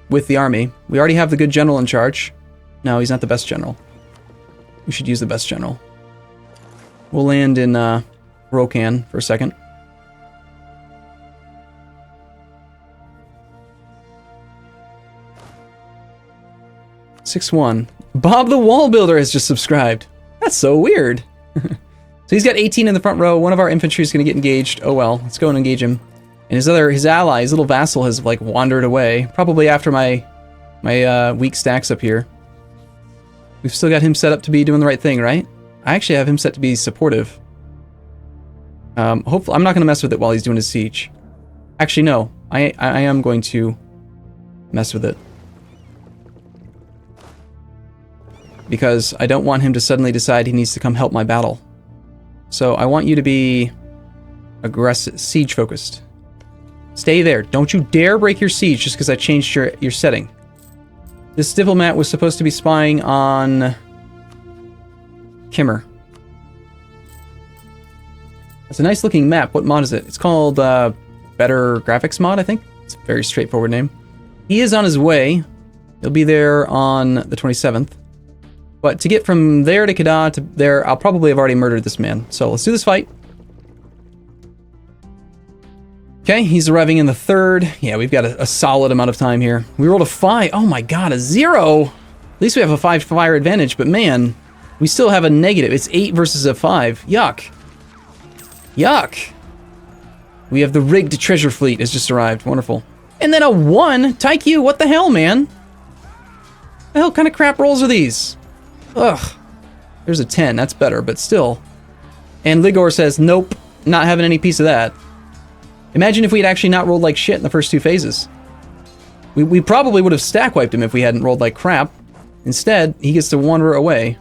with the army. We already have the good general in charge. No, he's not the best general. We should use the best general. We'll land in Rokan for a second. '61. Bob the Wall Builder has just subscribed. That's so weird. So he's got 18 in the front row. One of our infantry is going to get engaged. Oh well, let's go and engage him. And his ally, his little vassal, has like wandered away. Probably after my weak stacks up here. We've still got him set up to be doing the right thing, right? I actually have him set to be supportive. Hopefully, I'm not going to mess with it while he's doing his siege. Actually, no. I am going to mess with it. Because I don't want him to suddenly decide he needs to come help my battle. So I want you to be aggressive, siege focused. Stay there. Don't you dare break your siege just because I changed your setting. This diplomat was supposed to be spying on Kimmer. It's a nice looking map. What mod is it? It's called Better Graphics Mod, I think. It's a very straightforward name. He is on his way. He'll be there on the 27th. But to get from there to Kedah to there, I'll probably have already murdered this man. So let's do this fight. Okay, he's arriving in the 3rd. Yeah, we've got a solid amount of time here. We rolled a 5. Oh my god, a 0! At least we have a 5 fire advantage, but man, we still have a negative. It's 8 versus a 5. Yuck. Yuck. We have the rigged treasure fleet has just arrived. Wonderful. And then a 1? Taikyu, what the hell, man? What the hell kind of crap rolls are these? Ugh. There's a 10. That's better, but still. And Ligor says, nope, not having any piece of that. Imagine if we had actually not rolled like shit in the first 2 phases. We probably would have stack wiped him if we hadn't rolled like crap. Instead, he gets to wander away.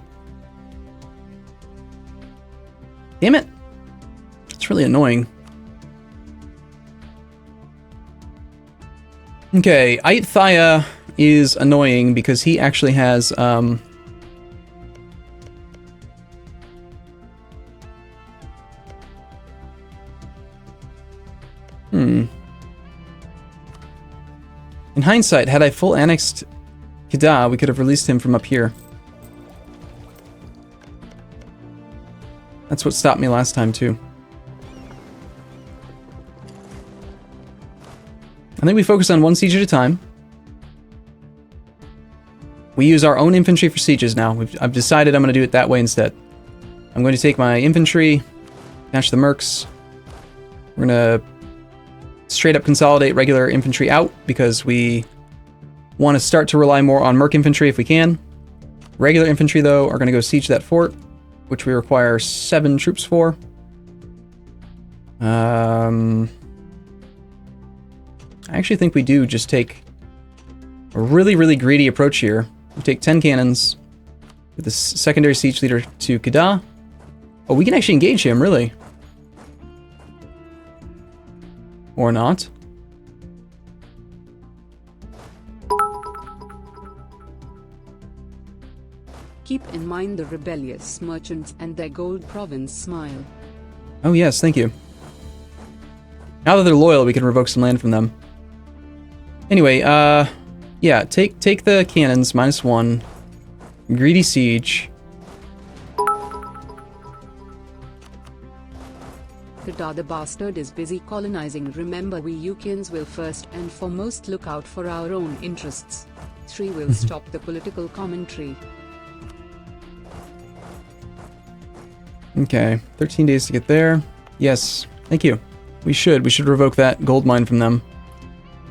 Damn it. It's really annoying. Okay, Aithaya is annoying because he actually has, In hindsight, had I full annexed Kedah, we could have released him from up here. That's what stopped me last time, too. I think we focus on one siege at a time. We use our own infantry for sieges now. I've decided I'm going to do it that way instead. I'm going to take my infantry, dash the mercs. We're going to straight up consolidate regular infantry out because we want to start to rely more on merc infantry if we can. Regular infantry, though, are going to go siege that fort, which we require 7 troops for. I actually think we do just take a really, really greedy approach here. We take 10 cannons with the secondary siege leader to Kedah. Oh, we can actually engage him, really. Or not. Keep in mind the rebellious merchants and their gold province smile. Oh yes, thank you. Now that they're loyal, we can revoke some land from them. Anyway, yeah, take the cannons, -1. Greedy siege. Kedah the bastard is busy colonizing. Remember, we Yukians will first and foremost look out for our own interests. 3 will stop the political commentary. Okay, 13 days to get there. Yes, thank you. We should revoke that gold mine from them.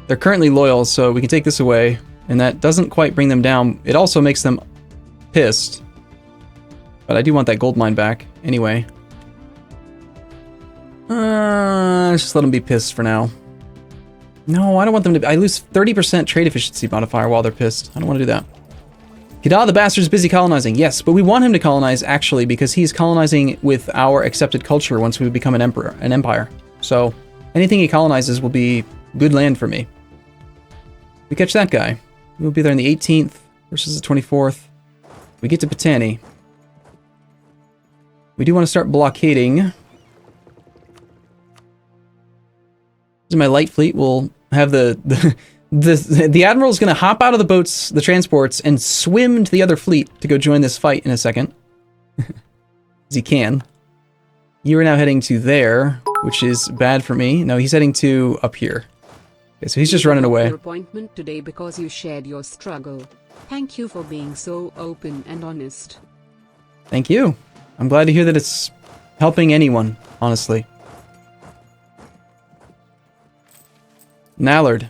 They're currently loyal, so we can take this away, and that doesn't quite bring them down. It also makes them pissed. But I do want that gold mine back, anyway. Let's just let them be pissed for now. No, I don't want them to... I lose 30% trade efficiency modifier while they're pissed. I don't want to do that. Kedah the bastard's busy colonizing. Yes, but we want him to colonize, actually, because he's colonizing with our accepted culture once we become an empire. So, anything he colonizes will be good land for me. We catch that guy. We'll be there on the 18th versus the 24th. We get to Patani. We do want to start blockading. My light fleet will have the admiral's going to hop out of the boats, the transports, and swim to the other fleet to go join this fight in a second. As he can. You are now heading to there, which is bad for me. No, he's heading to up here. Okay, so he's just running away. Your appointment today because you shared your struggle. Thank you for being so open and honest. Thank you. I'm glad to hear that it's helping anyone, honestly. Nallard.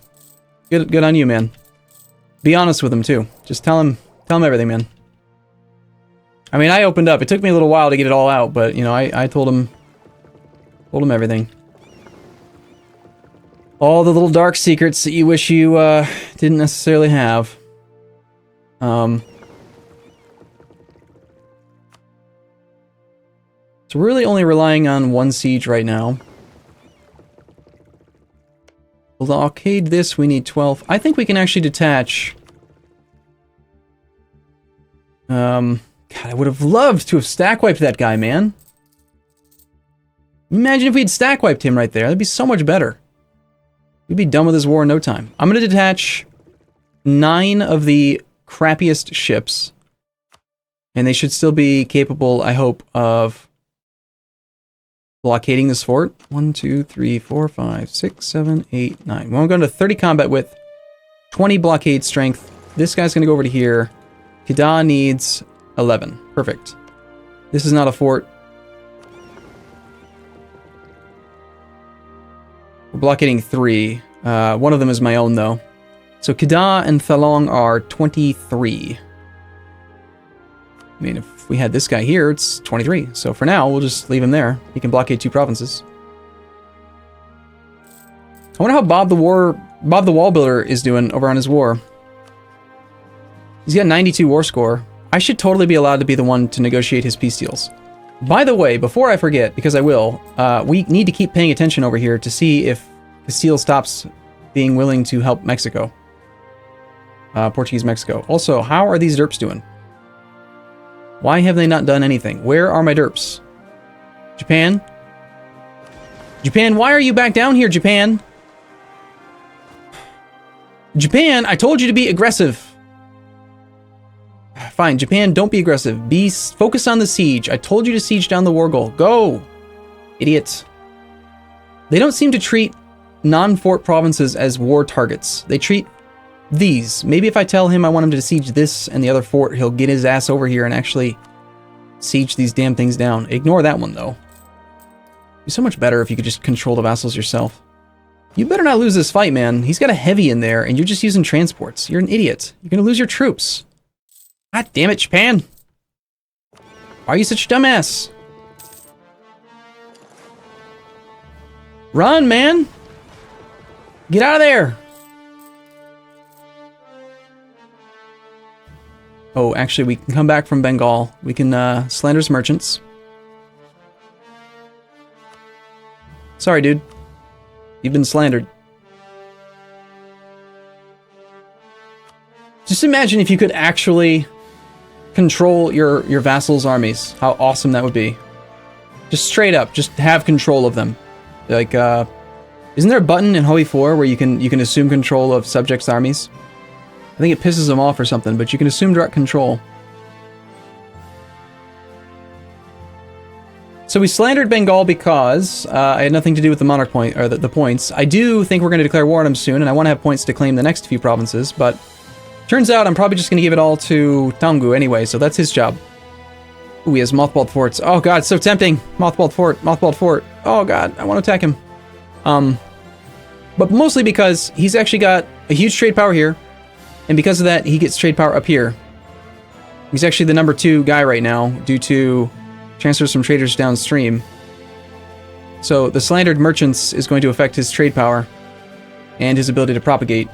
Good on you, man. Be honest with him, too. Just tell him everything, man. I mean, I opened up. It took me a little while to get it all out, but, you know, I told him everything. All the little dark secrets that you wish you, didn't necessarily have. So we're really only relying on one siege right now. We'll blockade this, we need 12. I think we can actually detach. God, I would have loved to have stack wiped that guy, man. Imagine if we'd stack wiped him right there. That'd be so much better. We'd be done with this war in no time. I'm going to detach 9 of the crappiest ships. And they should still be capable, I hope, of blockading this fort. 1, 2, 3, 4, 5, 6, 7, 8, 9. Well, I'm going to 30 combat width, 20 blockade strength. This guy's going to go over to here. Kedah needs 11. Perfect. This is not a fort. We're blockading 3. One of them is my own, though. So Kedah and Thalong are 23. I mean, if we had this guy here, it's 23. So for now, we'll just leave him there. He can blockade 2 provinces. I wonder how Bob the Wall Builder is doing over on his war. He's got 92 war score. I should totally be allowed to be the one to negotiate his peace deals. By the way, before I forget, because I will, we need to keep paying attention over here to see if Castile stops being willing to help Mexico. Portuguese Mexico. Also, how are these derps doing? Why have they not done anything? Where are my derps? Japan? Japan, why are you back down here, Japan? Japan, I told you to be aggressive. Fine, Japan, don't be aggressive. Focus on the siege. I told you to siege down the war goal. Go! Idiots. They don't seem to treat non-fort provinces as war targets. They treat these. Maybe if I tell him I want him to siege this and the other fort, he'll get his ass over here and actually siege these damn things down. Ignore that one, though. It'd be so much better if you could just control the vassals yourself. You better not lose this fight, man. He's got a heavy in there, and you're just using transports. You're an idiot. You're gonna lose your troops. God damn it, Japan! Why are you such a dumbass? Run, man! Get out of there! Oh, actually, we can come back from Bengal. We can, slander his merchants. Sorry, dude. You've been slandered. Just imagine if you could actually control your vassals' armies. How awesome that would be. Just straight up, just have control of them. Like, isn't there a button in EU4 where you can assume control of subjects' armies? I think it pisses them off or something, but you can assume direct control. So we slandered Bengal because I had nothing to do with the monarch point, or the points. I do think we're going to declare war on them soon, and I want to have points to claim the next few provinces, but turns out I'm probably just going to give it all to Tangu anyway, so that's his job. Ooh, he has mothballed forts. Oh god, so tempting. Mothballed fort, mothballed fort. Oh god, I want to attack him. But mostly because he's actually got a huge trade power here, and because of that, he gets trade power up here. He's actually the number 2 guy right now, due to transfers from traders downstream. So the slandered merchants is going to affect his trade power, and his ability to propagate.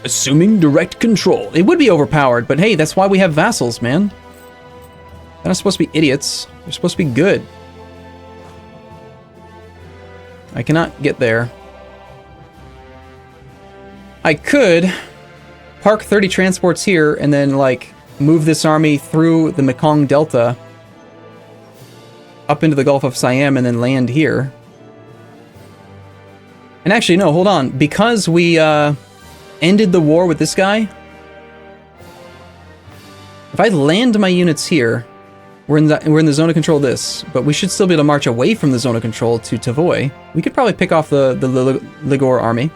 Assuming direct control. It would be overpowered, but hey, that's why we have vassals, man. They're not supposed to be idiots. They're supposed to be good. I cannot get there. I could park 30 transports here and then, like, move this army through the Mekong Delta up into the Gulf of Siam and then land here. And actually, no, hold on. Because we ended the war with this guy, if I land my units here, we're in the zone of control of this, but we should still be able to march away from the zone of control to Tavoy. We could probably pick off the Ligor army.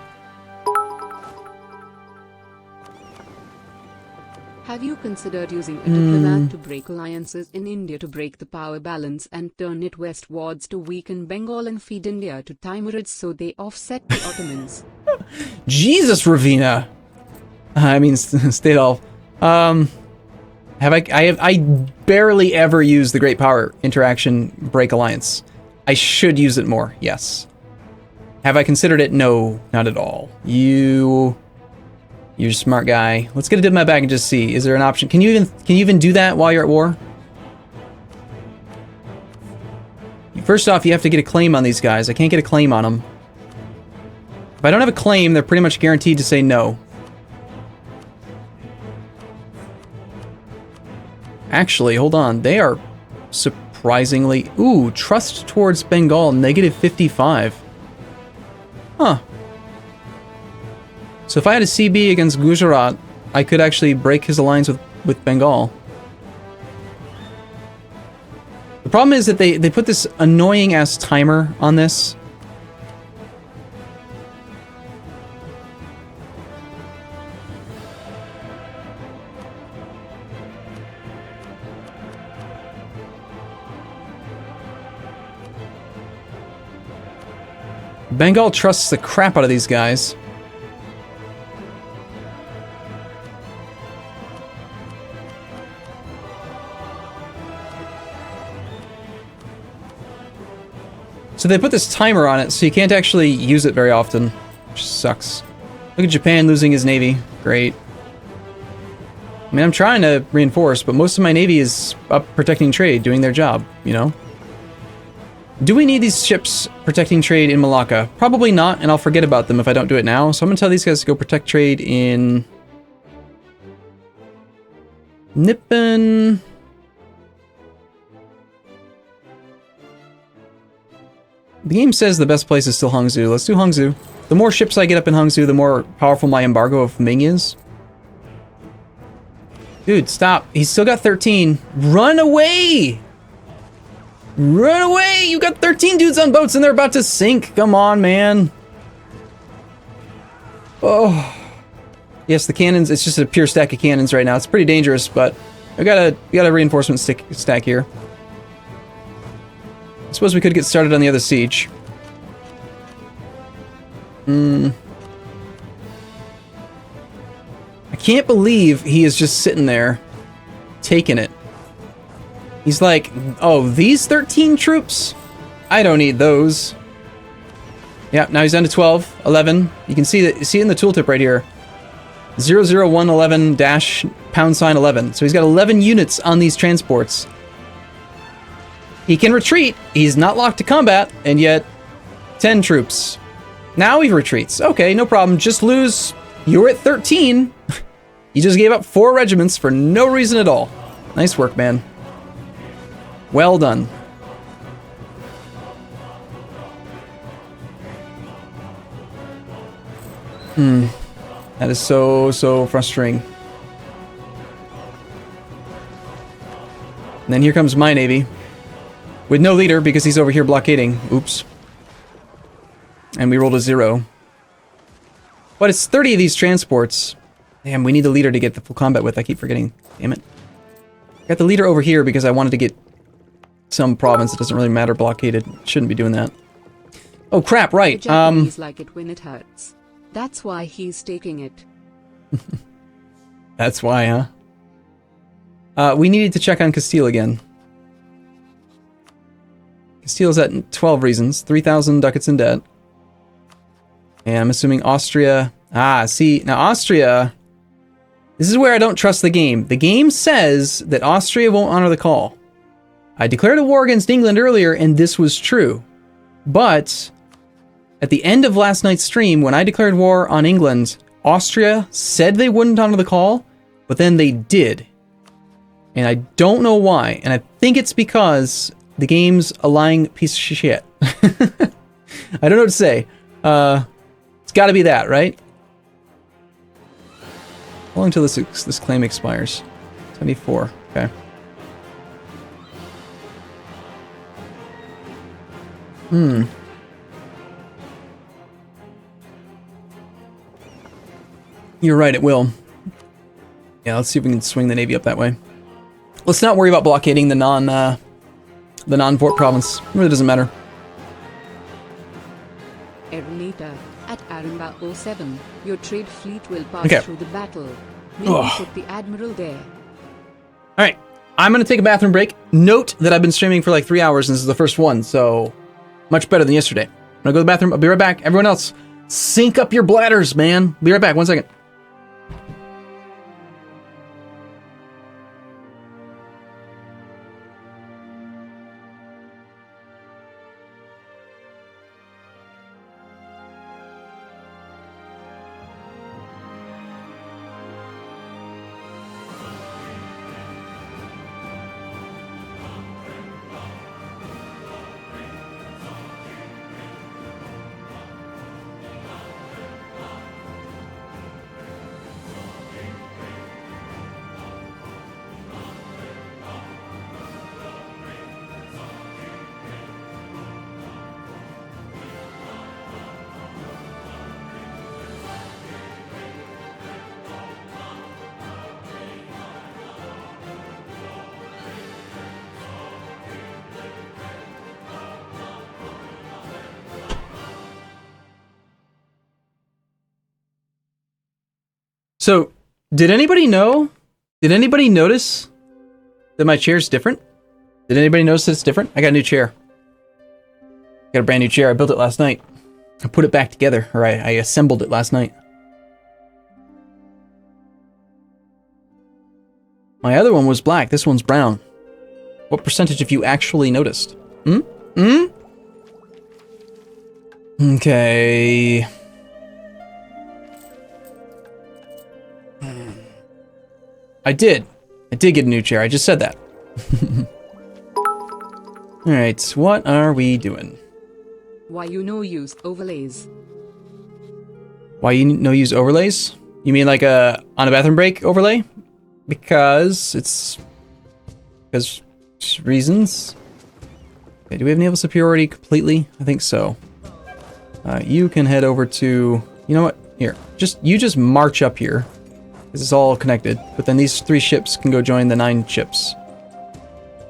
Have you considered using a diplomat to break alliances in India to break the power balance and turn it westwards to weaken Bengal and feed India to Timurids so they offset the Ottomans? Jesus, Ravina. I mean, Stadolf. I barely ever use the Great Power Interaction Break Alliance. I should use it more, yes. Have I considered it? No, not at all. You're a smart guy. Let's get a diplomat back and just see. Is there an option? Can you even do that while you're at war? First off, you have to get a claim on these guys. I can't get a claim on them. If I don't have a claim, they're pretty much guaranteed to say no. Actually, hold on. They are surprisingly... Ooh, trust towards Bengal, -55. Huh. So if I had a CB against Gujarat, I could actually break his alliance with Bengal. The problem is that they put this annoying-ass timer on this. Bengal trusts the crap out of these guys. So they put this timer on it, so you can't actually use it very often, which sucks. Look at Japan losing his navy. Great. I mean, I'm trying to reinforce, but most of my navy is up protecting trade, doing their job, you know? Do we need these ships protecting trade in Malacca? Probably not, and I'll forget about them if I don't do it now. So I'm gonna tell these guys to go protect trade in... Nippon... The game says the best place is still Hangzhou. Let's do Hangzhou. The more ships I get up in Hangzhou, the more powerful my embargo of Ming is. Dude, stop. He's still got 13. Run away! Run away! You got 13 dudes on boats and they're about to sink. Come on, man. Oh. Yes, the cannons, it's just a pure stack of cannons right now. It's pretty dangerous, but we got a reinforcement stack here. I suppose we could get started on the other siege. I can't believe he is just sitting there, taking it. He's like, oh, these 13 troops? I don't need those. Yeah, now he's down to 12, 11. You can see that. See in the tooltip right here. 00111 dash #11. So he's got 11 units on these transports. He can retreat. He's not locked to combat, and yet 10 troops. Now he retreats. Okay, no problem. Just lose. You're at 13. You just gave up 4 regiments for no reason at all. Nice work, man. Well done. That is so frustrating. And then here comes my navy. With no leader, because he's over here blockading. Oops. And we rolled a 0. But it's 30 of these transports. Damn, we need the leader to get the full combat with. I keep forgetting. Damn it. Got the leader over here because I wanted to get some province. It doesn't really matter blockaded. Shouldn't be doing that. Oh, crap, right. The Japanese like it when it hurts. That's why he's taking it. That's why, huh? We needed to check on Castile again. Castile's at 12 reasons, 3,000 ducats in debt. And I'm assuming Austria... Ah, see, now Austria... This is where I don't trust the game. The game says that Austria won't honor the call. I declared a war against England earlier, and this was true. But, at the end of last night's stream, when I declared war on England, Austria said they wouldn't honor the call, but then they did. And I don't know why, and I think it's because... the game's a lying piece of shit. I don't know what to say. It's got to be that, right? How long until this claim expires? 74. Okay. You're right, it will. Yeah, let's see if we can swing the Navy up that way. Let's not worry about blockading the non-Fort province. It really doesn't matter. Erunita, at Arumba 07, your trade fleet will pass Okay. through the battle. Maybe put the admiral there. All right, I'm going to take a bathroom break. Note that I've been streaming for like 3 hours and this is the first one, so much better than yesterday. I'm going to go to the bathroom. I'll be right back. Everyone else, sync up your bladders, man. Be right back. 1 second. So, did anybody know? Did anybody notice that my chair's different? Did anybody notice that it's different? I got a new chair. Got a brand new chair. I built it last night. I put it back together, or I assembled it last night. My other one was black. This one's brown. What percentage of you actually noticed? Okay. I did get a new chair. I just said that. Alright, what are we doing? Why you no use overlays? Why you no use overlays? You mean like a on a bathroom break overlay? Because reasons. Okay, do we have naval superiority completely? I think so. You can head over to, you know what? Here, you just march up here. This is all connected, but then these 3 ships can go join the 9 ships.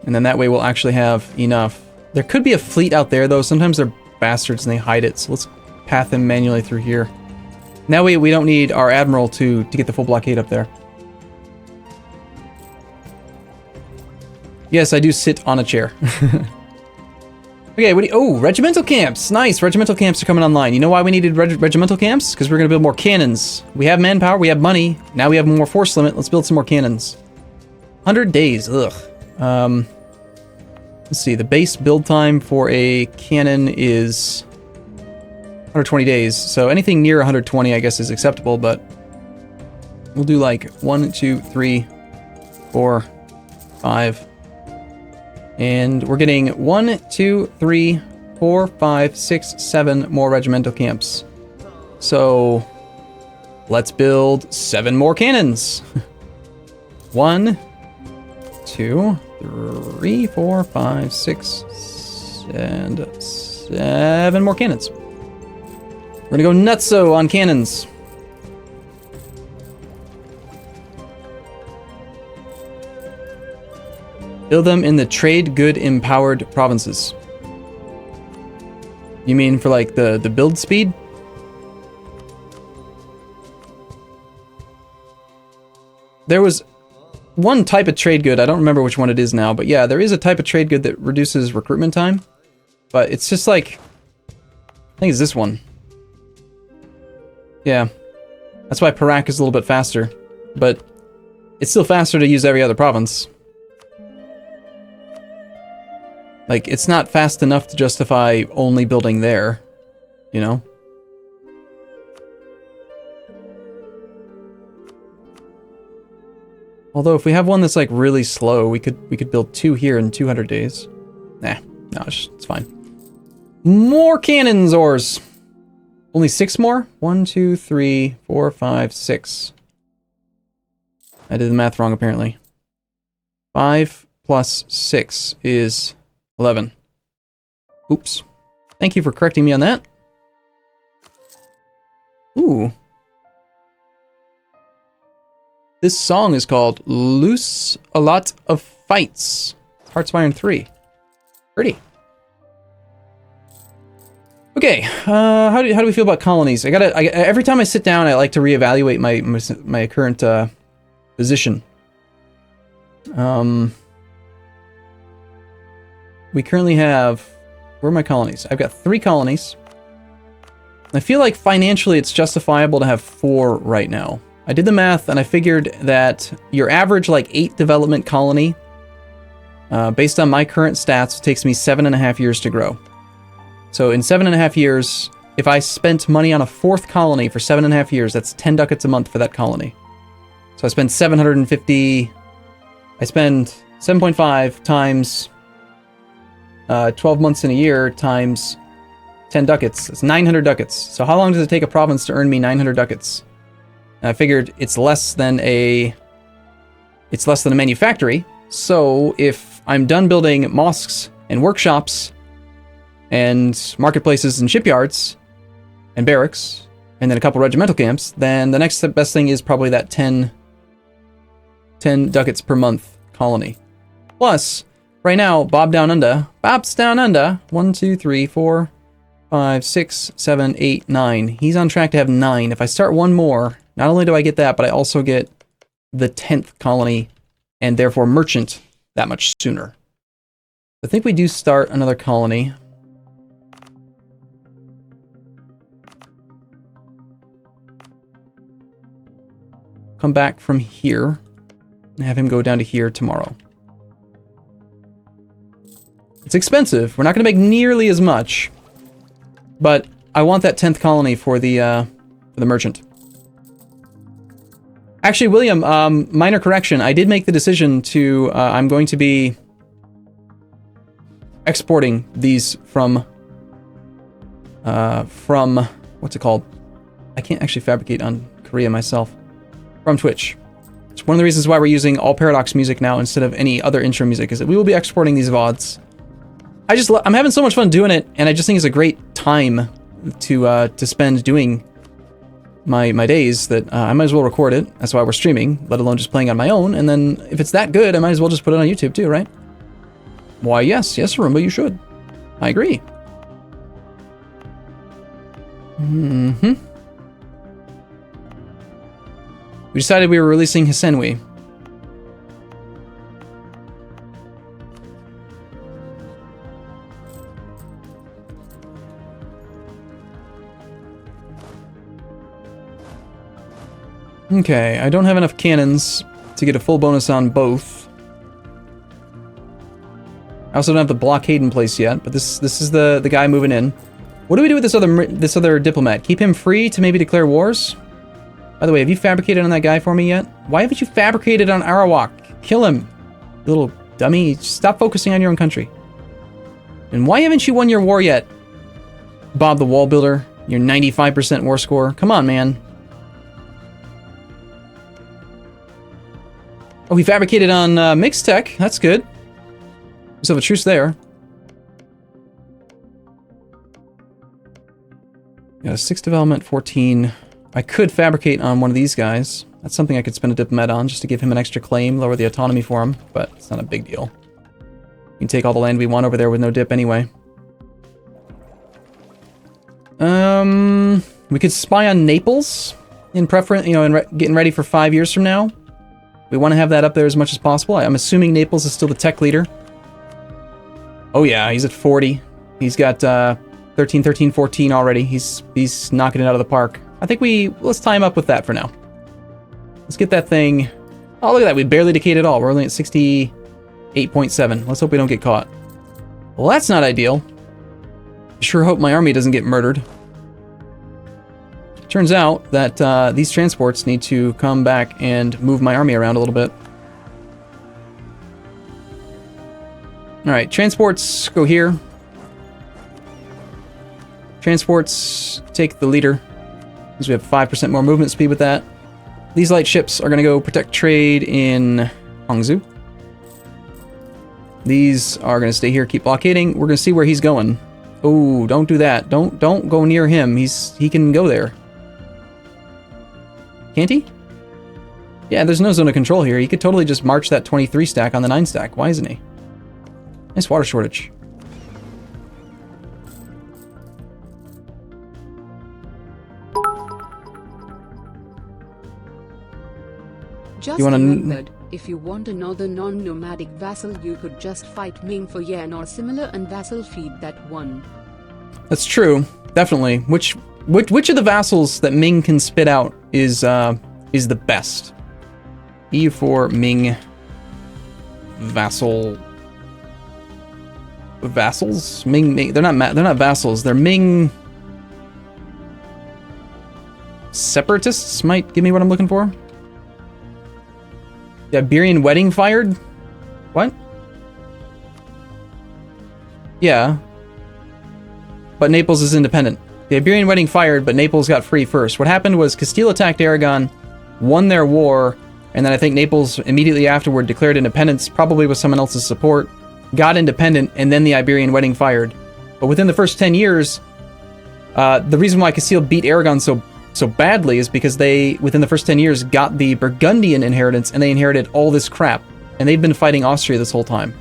And then that way we'll actually have enough. There could be a fleet out there though. Sometimes they're bastards and they hide it, so let's path them manually through here. That way we don't need our admiral to get the full blockade up there. Yes, I do sit on a chair. Okay, regimental camps. Nice, regimental camps are coming online. You know why we needed regimental camps? Because we're going to build more cannons. We have manpower, we have money. Now we have more force limit. Let's build some more cannons. 100 days, ugh. Let's see, the base build time for a cannon is 120 days. So anything near 120, I guess, is acceptable, but we'll do like 1, 2, 3, 4, 5. And we're getting 1, 2, 3, 4, 5, 6, 7 more regimental camps. So let's build 7 more cannons. 1, 2, 3, 4, 5, 6, and 7 more cannons. We're gonna go nutso on cannons. Build them in the trade good empowered provinces. You mean for like the build speed? There was one type of trade good, I don't remember which one it is now, but yeah, there is a type of trade good that reduces recruitment time. But it's just like, I think it's this one. Yeah. That's why Perak is a little bit faster. But it's still faster to use every other province. Like, it's not fast enough to justify only building there, you know? Although if we have one that's like really slow, we could build 2 here in 200 days. Nah, no, it's fine. More cannons, ores. Only 6 more? 1, 2, 3, 4, 5, 6. I did the math wrong apparently. 5 plus 6 is 11. Oops. Thank you for correcting me on that. Ooh. This song is called Loose a Lot of Fights. Hearts of Iron 3. Pretty. Okay, how do we feel about colonies? Every time I sit down, I like to reevaluate my current position. We currently have, where are my colonies? I've got 3 colonies. I feel like financially it's justifiable to have 4 right now. I did the math and I figured that your average like 8 development colony, based on my current stats, takes me 7.5 years to grow. So in 7.5 years, if I spent money on a 4th colony for 7.5 years, that's 10 ducats a month for that colony. So I spend 750, I spend 7.5 times 12 months in a year times 10 ducats. It's 900 ducats. So how long does it take a province to earn me 900 ducats? And I figured it's less than a manufactory. So if I'm done building mosques and workshops and marketplaces and shipyards and barracks and then a couple regimental camps, then the next best thing is probably that 10 ducats per month colony. Plus, right now, Bob's Down Under, 1, 2, 3, 4, 5, 6, 7, 8, 9. He's on track to have 9. If I start one more, not only do I get that, but I also get the 10th colony and therefore merchant that much sooner. I think we do start another colony. Come back from here and have him go down to here tomorrow. It's expensive. We're not going to make nearly as much, but I want that 10th colony for the merchant. Actually, William, minor correction. I did make the decision to, I'm going to be exporting these from, what's it called? I can't actually fabricate on Korea myself. From Twitch. It's one of the reasons why we're using all Paradox music now instead of any other intro music, is that we will be exporting these VODs. I'm having so much fun doing it, and I just think it's a great time to spend doing my days that I might as well record it. That's why we're streaming, let alone just playing on my own. And then if it's that good, I might as well just put it on YouTube too, right? Why, yes, Arumba, you should. I agree. Mm-hmm. We decided we were releasing Hisenwi. Okay, I don't have enough cannons to get a full bonus on both. I also don't have the blockade in place yet, but this is the guy moving in. What do we do with this other diplomat? Keep him free to maybe declare wars? By the way, have you fabricated on that guy for me yet? Why haven't you fabricated on Arawak? Kill him, little dummy. Stop focusing on your own country. And why haven't you won your war yet? Bob the Wall Builder, your 95% war score. Come on, man. Oh, he fabricated on Mixed Tech. That's good. We still have a truce there. Got a 6 development, 14... I could fabricate on one of these guys. That's something I could spend a diplomat on, just to give him an extra claim, lower the autonomy for him, but it's not a big deal. We can take all the land we want over there with no dip anyway. We could spy on Naples, in preference, getting ready for 5 years from now. We want to have that up there as much as possible. I'm assuming Naples is still the tech leader. Oh yeah, he's at 40. He's got 13, 13, 14 already. He's knocking it out of the park. I think let's tie him up with that for now. Let's get that thing. Oh, look at that. We barely decayed at all. We're only at 68.7. Let's hope we don't get caught. Well, that's not ideal. I sure hope my army doesn't get murdered. Turns out that these transports need to come back and move my army around a little bit. Alright, transports go here. Transports take the leader, because we have 5% more movement speed with that. These light ships are going to go protect trade in Hangzhou. These are going to stay here, keep blockading. We're going to see where he's going. Oh, don't do that. Don't go near him. He can go there. Can't he? Yeah, there's no zone of control here. He could totally just march that 23 stack on the 9 stack. Why isn't he? Nice water shortage. Just You wanna remembered, if you want another non-nomadic vassal, you could just fight Ming for yen or similar and vassal feed that one. That's true, definitely. Which of the vassals that Ming can spit out is the best? EU4 Ming vassals. Ming. They're not vassals. They're Ming separatists. Might give me what I'm looking for. The Iberian wedding fired. What? Yeah. But Naples is independent. The Iberian wedding fired, but Naples got free first. What happened was Castile attacked Aragon, won their war, and then I think Naples immediately afterward declared independence, probably with someone else's support, got independent, and then the Iberian wedding fired. But within the first 10 years, the reason why Castile beat Aragon so badly is because they, within the first 10 years, got the Burgundian inheritance, and they inherited all this crap. And they've been fighting Austria this whole time,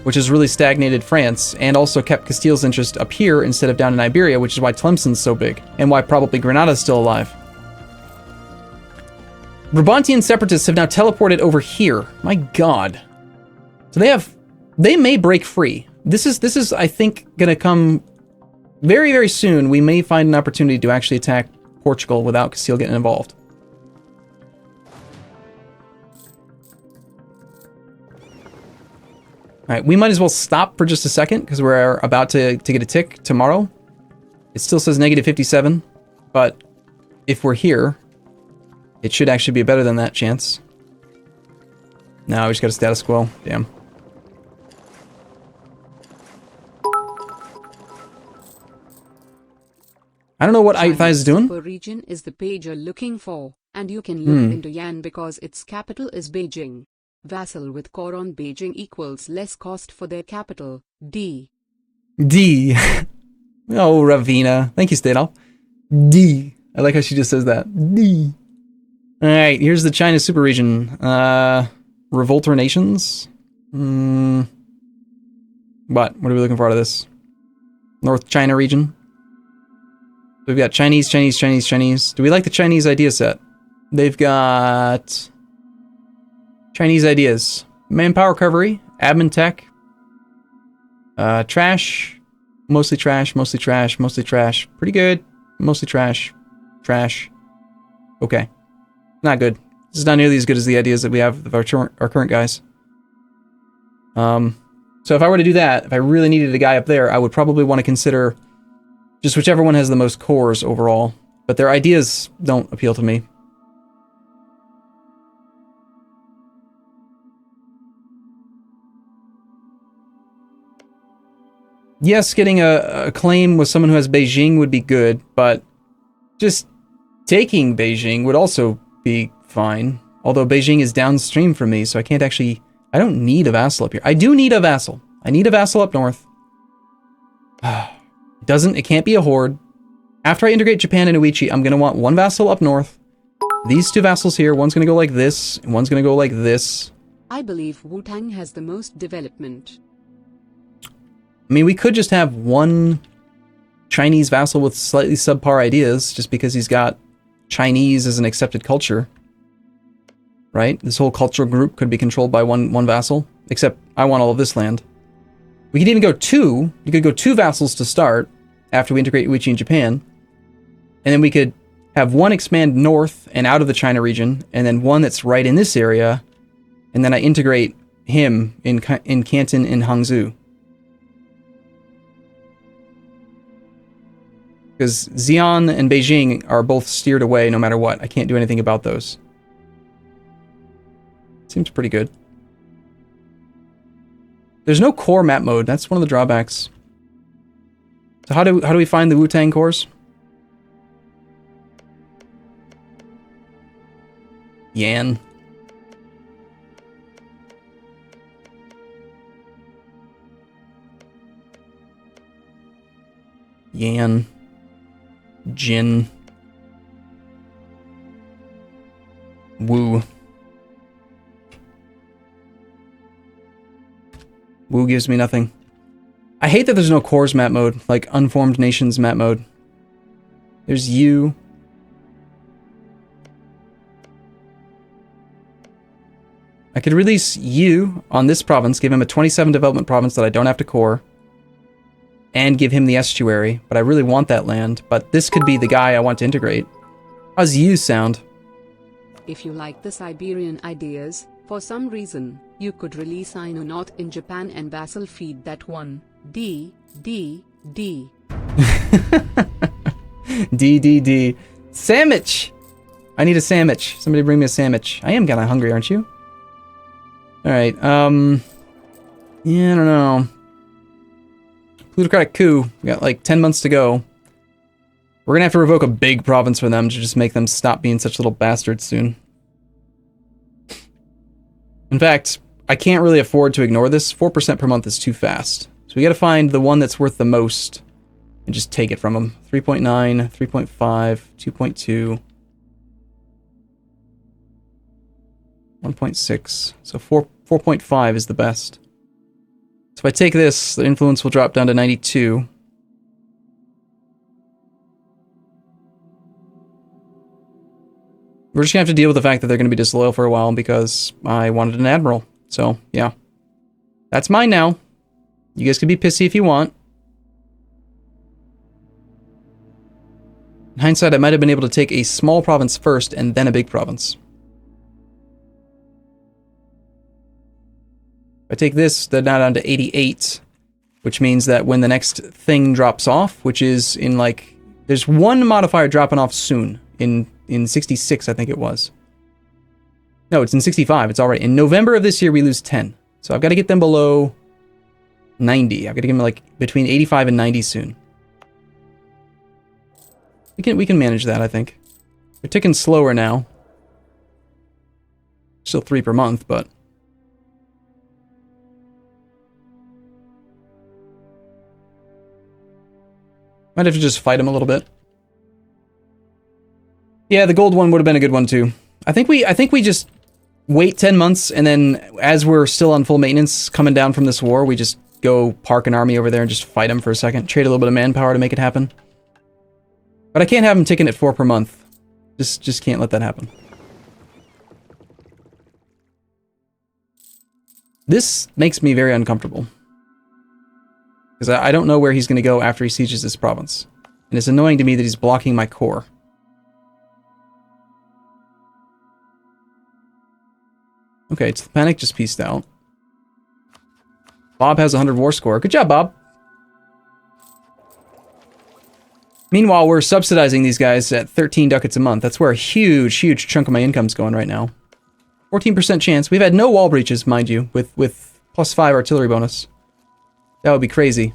which has really stagnated France, and also kept Castile's interest up here instead of down in Iberia, which is why Tlemcen's so big, and why probably Granada's still alive. Brabantian separatists have now teleported over here. My god. So they may break free. This is I think gonna come very, very soon. We may find an opportunity to actually attack Portugal without Castile getting involved. Alright, we might as well stop for just a second, because we're about to get a tick tomorrow. It still says negative 57, but if we're here, it should actually be better than that chance. No, we just got a status quo. Damn. I don't know what Aitai is doing. Super region is the page you're looking for, and you can look into Yan because its capital is Beijing. Vassal with core on Beijing equals less cost for their capital, D. D. Oh, Ravina. Thank you, Stadolf. D. I like how she just says that. D. Alright, here's the China super region. Revolter nations? What? What are we looking for out of this? North China region? We've got Chinese, Chinese, Chinese, Chinese. Do we like the Chinese idea set? They've got Chinese ideas. Manpower recovery, admin tech, trash, mostly trash, mostly trash, mostly trash. Pretty good, mostly trash, trash. Okay, not good. This is not nearly as good as the ideas that we have of our current guys. So if I were to do that, if I really needed a guy up there, I would probably want to consider just whichever one has the most cores overall. But their ideas don't appeal to me. Yes, getting a claim with someone who has Beijing would be good, but just taking Beijing would also be fine. Although Beijing is downstream from me, so I can't actually... I don't need a vassal up here. I do need a vassal. I need a vassal up north. It can't be a horde. After I integrate Japan and Uichi, I'm going to want one vassal up north. These two vassals here, one's going to go like this, and one's going to go like this. I believe Wu-Tang has the most development. I mean, we could just have one Chinese vassal with slightly subpar ideas, just because he's got Chinese as an accepted culture. Right? This whole cultural group could be controlled by one vassal, except I want all of this land. We could even go two. You could go two vassals to start, after we integrate Uichi in Japan. And then we could have one expand north and out of the China region, and then one that's right in this area, and then I integrate him in Canton and Hangzhou. Because Xi'an and Beijing are both steered away no matter what. I can't do anything about those. Seems pretty good. There's no core map mode. That's one of the drawbacks. So how do we find the Wu-Tang cores? Yan. Yan. Jin. Wu. Wu gives me nothing. I hate that there's no cores map mode, like unformed nations map mode. There's you. I could release you on this province, give him a 27 development province that I don't have to core, and give him the estuary, but I really want that land, but this could be the guy I want to integrate. How's you sound? If you like the Siberian ideas, for some reason, you could release Ainu not in Japan and Vassal feed that one. D. D. D. D. D. D. Sandwich! I need a sandwich. Somebody bring me a sandwich. I am kind of hungry, aren't you? Alright, yeah, I don't know. Plutocratic coup. We got like 10 months to go. We're gonna have to revoke a big province for them to just make them stop being such little bastards soon. In fact, I can't really afford to ignore this. 4% per month is too fast. So we gotta find the one that's worth the most and just take it from them. 3.9, 3.5, 2.2, 1.6. So 4.5 is the best. So if I take this, the influence will drop down to 92. We're just gonna have to deal with the fact that they're gonna be disloyal for a while because I wanted an admiral. So, yeah. That's mine now. You guys can be pissy if you want. In hindsight, I might have been able to take a small province first and then a big province. If I take this, they're now down to 88, which means that when the next thing drops off, which is in like, there's one modifier dropping off soon, in 66, I think it was. No, it's in 65, it's already. In November of this year, we lose 10. So I've got to get them below 90. I've got to get them like between 85 and 90 soon. We can manage that, I think. They're ticking slower now. Still 3 per month, but... might have to just fight him a little bit. Yeah, the gold one would have been a good one too. I think we just wait 10 months and then as we're still on full maintenance coming down from this war, we just go park an army over there and just fight them for a second. Trade a little bit of manpower to make it happen. But I can't have them ticking at 4 per month. Just can't let that happen. This makes me very uncomfortable. Because I don't know where he's going to go after he sieges this province. And it's annoying to me that he's blocking my core. Okay, Panic just pieced out. Bob has 100 war score. Good job, Bob. Meanwhile, we're subsidizing these guys at 13 ducats a month. That's where a huge, huge chunk of my income's going right now. 14% chance. We've had no wall breaches, mind you, with +5 artillery bonus. That would be crazy.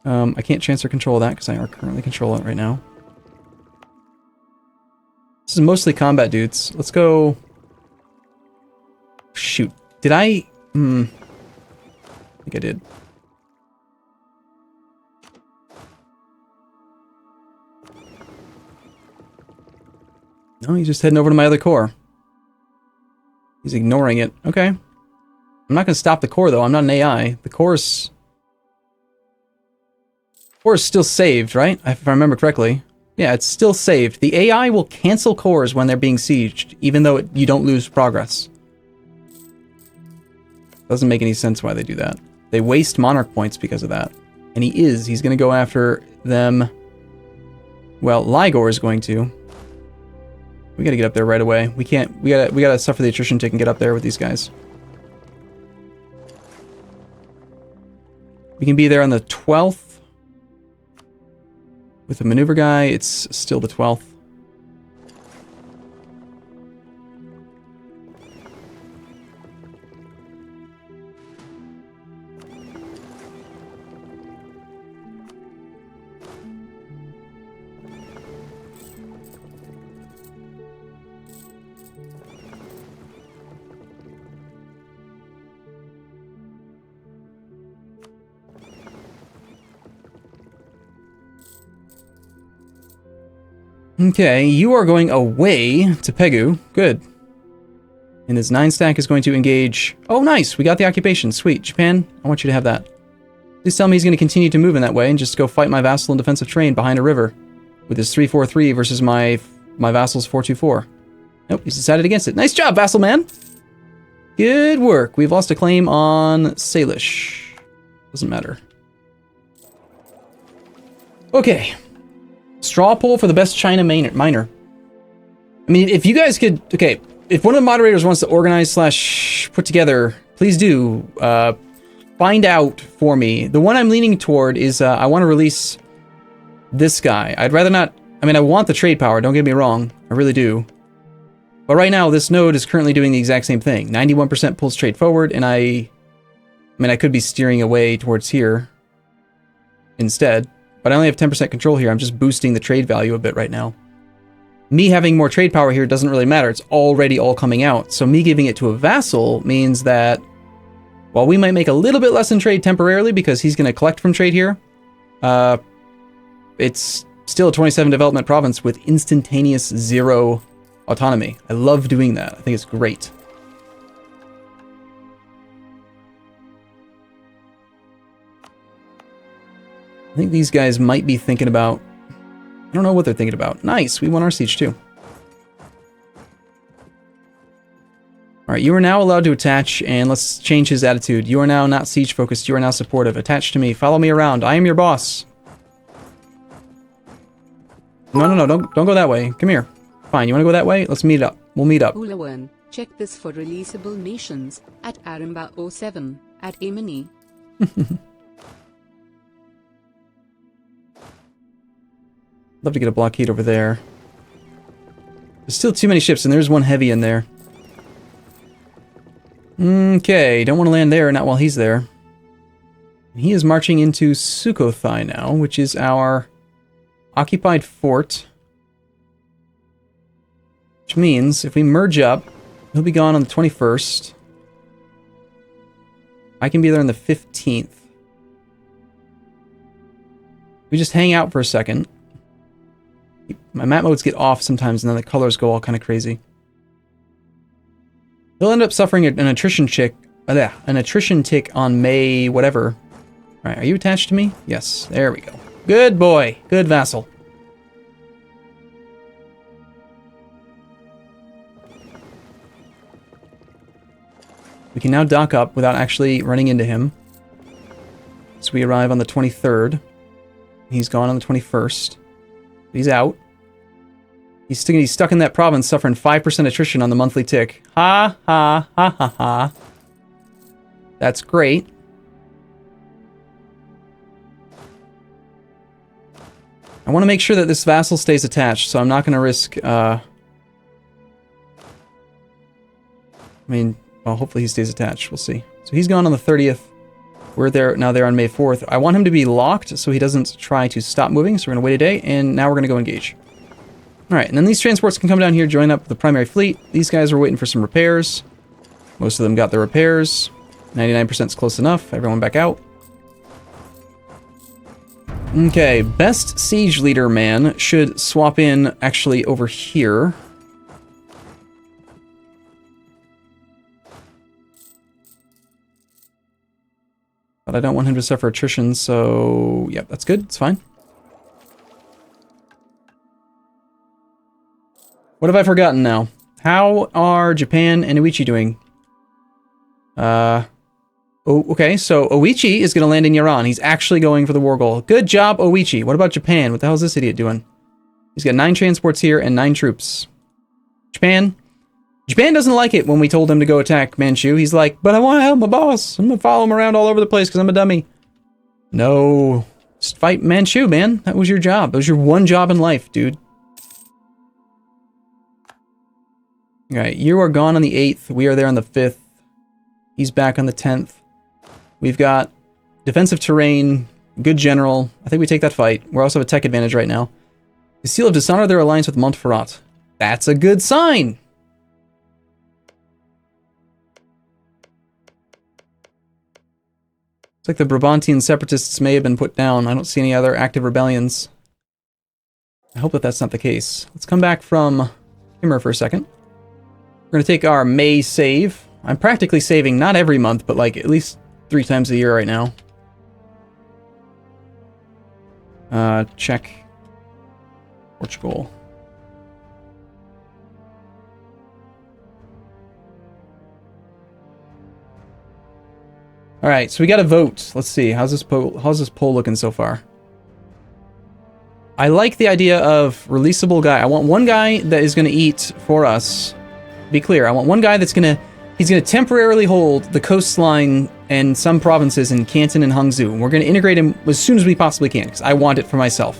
I can't transfer control of that because I currently control it right now. This is mostly combat dudes. Let's go... Shoot. Did I... I think I did. No, he's just heading over to my other core. He's ignoring it. Okay. I'm not going to stop the core, though. I'm not an AI. The core is still saved, right? If I remember correctly. Yeah, it's still saved. The AI will cancel cores when they're being sieged, even though you don't lose progress. Doesn't make any sense why they do that. They waste monarch points because of that. And he's going to go after them. Well, Ligor is going to. We got to get up there right away. We can't, we got to suffer the attrition tick and get up there with these guys. We can be there on the 12th. With the maneuver guy, it's still the 12th. Okay, you are going away to Pegu. Good. And this 9 stack is going to engage... Oh, nice! We got the occupation. Sweet. Japan, I want you to have that. Please tell me he's going to continue to move in that way and just go fight my vassal in defensive terrain behind a river with his 3-4-3 versus my vassal's 4-2-4. Nope, he's decided against it. Nice job, vassal man! Good work. We've lost a claim on Salish. Doesn't matter. Okay. Straw poll for the best China miner. I mean, if you guys could... Okay, if one of the moderators wants to organize / put together, please do. Find out for me. The one I'm leaning toward is I want to release this guy. I'd rather not... I mean, I want the trade power, don't get me wrong. I really do. But right now, this node is currently doing the exact same thing. 91% pulls trade forward, and I mean, I could be steering away towards here instead. But I only have 10% control here. I'm just boosting the trade value a bit right now. Me having more trade power here doesn't really matter. It's already all coming out. So me giving it to a vassal means that while we might make a little bit less in trade temporarily because he's going to collect from trade here, it's still a 27 development province with instantaneous 0 autonomy. I love doing that. I think it's great. I think these guys might be thinking about... I don't know what they're thinking about. Nice, we won our siege too. Alright, you are now allowed to attach, and let's change his attitude. You are now not siege focused, you are now supportive. Attach to me, follow me around, I am your boss. No, don't go that way. Come here. Fine, you want to go that way? Let's meet up. We'll meet up. Ulawan, check this for releasable nations at Arumba 07 at Amini. Love to get a blockade over there. There's still too many ships, and there's one heavy in there. Okay, don't want to land there, not while he's there. He is marching into Sukhothai now, which is our occupied fort. Which means, if we merge up, he'll be gone on the 21st. I can be there on the 15th. We just hang out for a second. My map modes get off sometimes, and then the colors go all kind of crazy. He'll end up suffering an attrition tick on May whatever. Alright, are you attached to me? Yes, there we go. Good boy. Good vassal. We can now dock up without actually running into him. So we arrive on the 23rd. He's gone on the 21st. He's out. He's stuck in that province suffering 5% attrition on the monthly tick. Ha ha ha ha ha. That's great. I want to make sure that this vassal stays attached, so I'm not going to risk... I mean, well, hopefully he stays attached. We'll see. So he's gone on the 30th. We're there now there on May 4th. I want him to be locked so he doesn't try to stop moving, so we're going to wait a day, and now we're going to go engage. Alright, and then these transports can come down here, join up with the primary fleet. These guys are waiting for some repairs. Most of them got their repairs. 99% is close enough. Everyone back out. Okay, best siege leader man should swap in actually over here. But I don't want him to suffer attrition, so... Yep, that's good. It's fine. What have I forgotten now? How are Japan and Oichi doing? Oh, okay, so Oichi is going to land in Iran. He's actually going for the war goal. Good job, Oichi. What about Japan? What the hell is this idiot doing? He's got 9 transports here and 9 troops. Japan doesn't like it when we told him to go attack Manchu. He's like, but I want to help my boss. I'm going to follow him around all over the place because I'm a dummy. No. Just fight Manchu, man. That was your job. That was your one job in life, dude. Alright, you are gone on the 8th. We are there on the 5th. He's back on the 10th. We've got defensive terrain, good general. I think we take that fight. We also have a tech advantage right now. The Seal of Dishonor their alliance with Montferrat. That's a good sign! It's like the Brabantian separatists may have been put down. I don't see any other active rebellions. I hope that that's not the case. Let's come back from Himmer for a second. We're going to take our May save. I'm practically saving not every month, but like at least 3 times a year right now. Check. Portugal. All right, so we got a vote. Let's see. How's this poll looking so far? I like the idea of releasable guy. I want one guy that is going to eat for us. Be clear. I want one guy that's going to... He's going to temporarily hold the coastline and some provinces in Canton and Hangzhou. And we're going to integrate him as soon as we possibly can, because I want it for myself.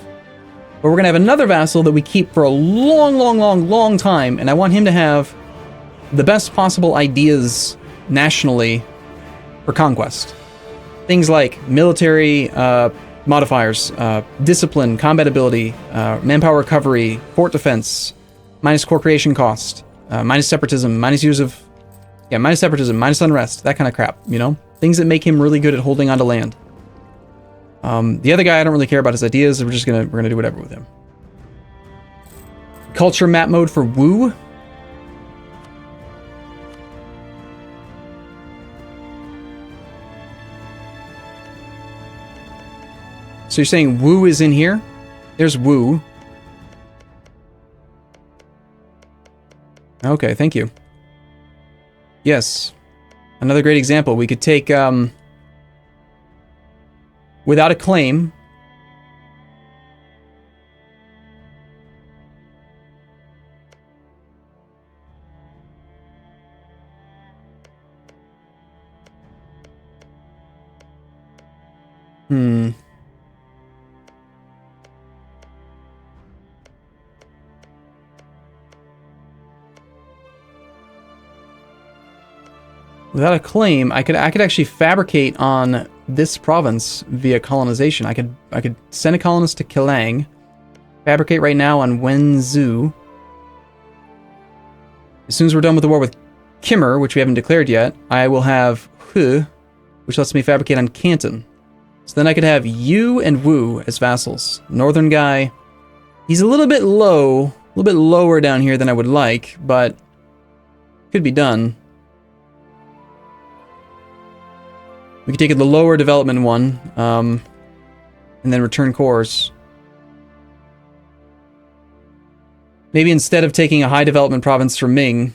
But we're going to have another vassal that we keep for a long time, and I want him to have the best possible ideas nationally for conquest. Things like military modifiers, discipline, combat ability, manpower recovery, fort defense, minus core creation cost, minus separatism, minus use of... Yeah, minus separatism, minus unrest, that kind of crap, you know? Things that make him really good at holding onto land. The other guy, I don't really care about his ideas. We're gonna do whatever with him. Culture map mode for Wu. So you're saying Wu is in here? There's Wu. Okay, thank you. Yes. Another great example. We could take, without a claim. Without a claim, I could actually fabricate on this province via colonization. I could send a colonist to Kelang, fabricate right now on Wenzhou. As soon as we're done with the war with Kimmer, which we haven't declared yet, I will have He, which lets me fabricate on Canton. So then I could have Yu and Wu as vassals. Northern guy, he's a little bit lower down here than I would like, but could be done. We could take the lower development one, and then return cores. Maybe instead of taking a high development province from Ming.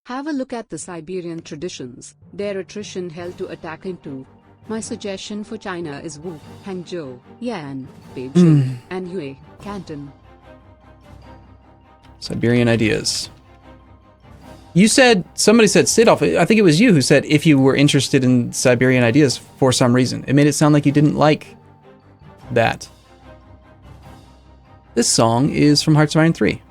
Have a look at the Siberian traditions, their attrition held to attack into. My suggestion for China is Wu, Hangzhou, Yan, Beijing, and Yue, Canton. Siberian ideas. You said, somebody said, Sidolf, I think it was you who said if you were interested in Siberian ideas for some reason. It made it sound like you didn't like that. This song is from Hearts of Iron 3.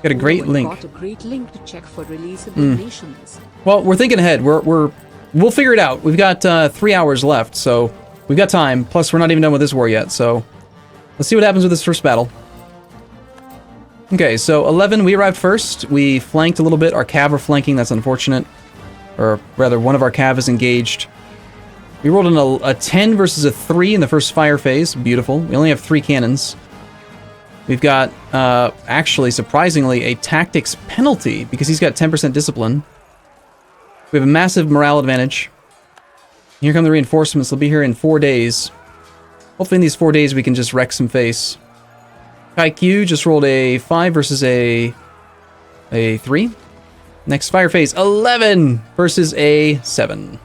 Got a great link. Got a great link to check for releasable nations. Well, we're thinking ahead. We'll figure it out. We've got 3 hours left, so we've got time. Plus, we're not even done with this war yet, so let's see what happens with this first battle. Okay, so 11, we arrived first. We flanked a little bit. Our cav are flanking. That's unfortunate. Or rather, one of our cav is engaged. We rolled in a 10 versus a 3 in the first fire phase. Beautiful. We only have 3 cannons. We've got, actually, surprisingly, a tactics penalty because he's got 10% discipline. We have a massive morale advantage. Here come the reinforcements. They'll be here in 4 days. Hopefully in these 4 days we can just wreck some face. Kaikyu just rolled a 5 versus a 3. Next fire phase, 11 versus a 7. And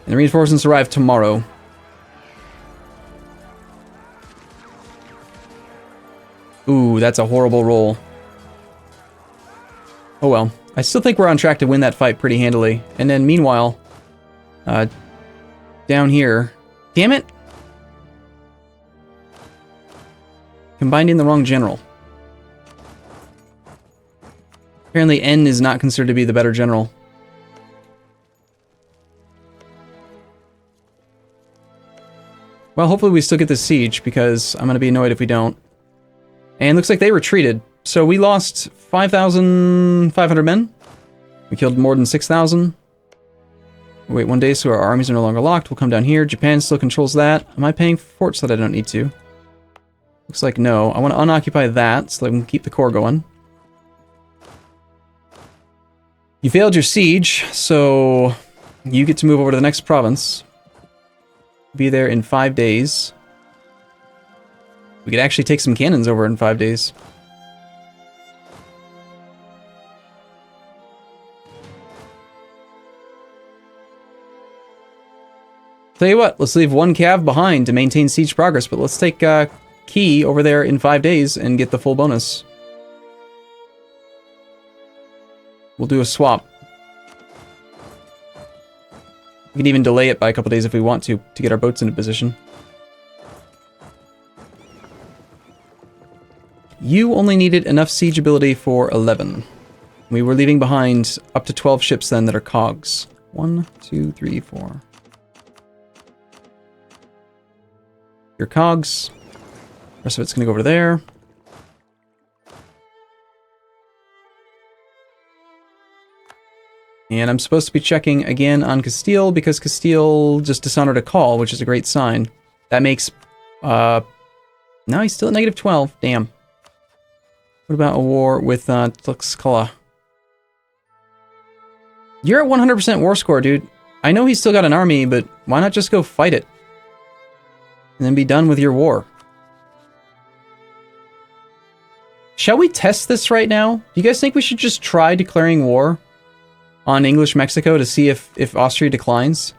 the reinforcements arrive tomorrow. Ooh, that's a horrible roll. Oh well. I still think we're on track to win that fight pretty handily. And then meanwhile, down here... Damn it! Combined in the wrong general. Apparently N is not considered to be the better general. Well, hopefully we still get this siege, because I'm going to be annoyed if we don't. And looks like they retreated. So we lost 5,500 men. We killed more than 6,000. Wait 1 day, so our armies are no longer locked. We'll come down here. Japan still controls that. Am I paying for forts that I don't need to? Looks like no. I want to unoccupy that, so I can keep the core going. You failed your siege, so you get to move over to the next province. Be there in 5 days. We could actually take some cannons over in 5 days. Tell you what, let's leave 1 cav behind to maintain siege progress, but let's take Key over there in 5 days and get the full bonus. We'll do a swap. We can even delay it by a couple days if we want to get our boats into position. You only needed enough siege ability for 11. We were leaving behind up to 12 ships then that are cogs. 1, 2, 3, 4. Your cogs. The rest of it's going to go over there. And I'm supposed to be checking again on Castile, because Castile just dishonored a call, which is a great sign. That makes... no, he's still at negative 12. Damn. What about a war with Tlaxcala? You're at 100% war score, dude. I know he's still got an army, but why not just go fight it? And then be done with your war. Shall we test this right now? Do you guys think we should just try declaring war on English Mexico to see if Austria declines?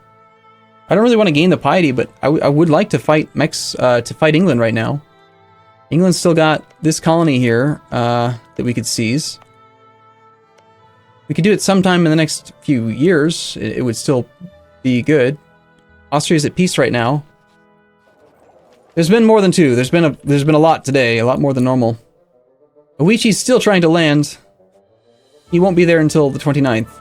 I don't really want to gain the piety, but I would like to fight England right now. England's still got this colony here that we could seize. We could do it sometime in the next few years. It would still be good. Austria's at peace right now. There's been more than 2. There's been a lot today, a lot more than normal. Oichi's still trying to land. He won't be there until the 29th.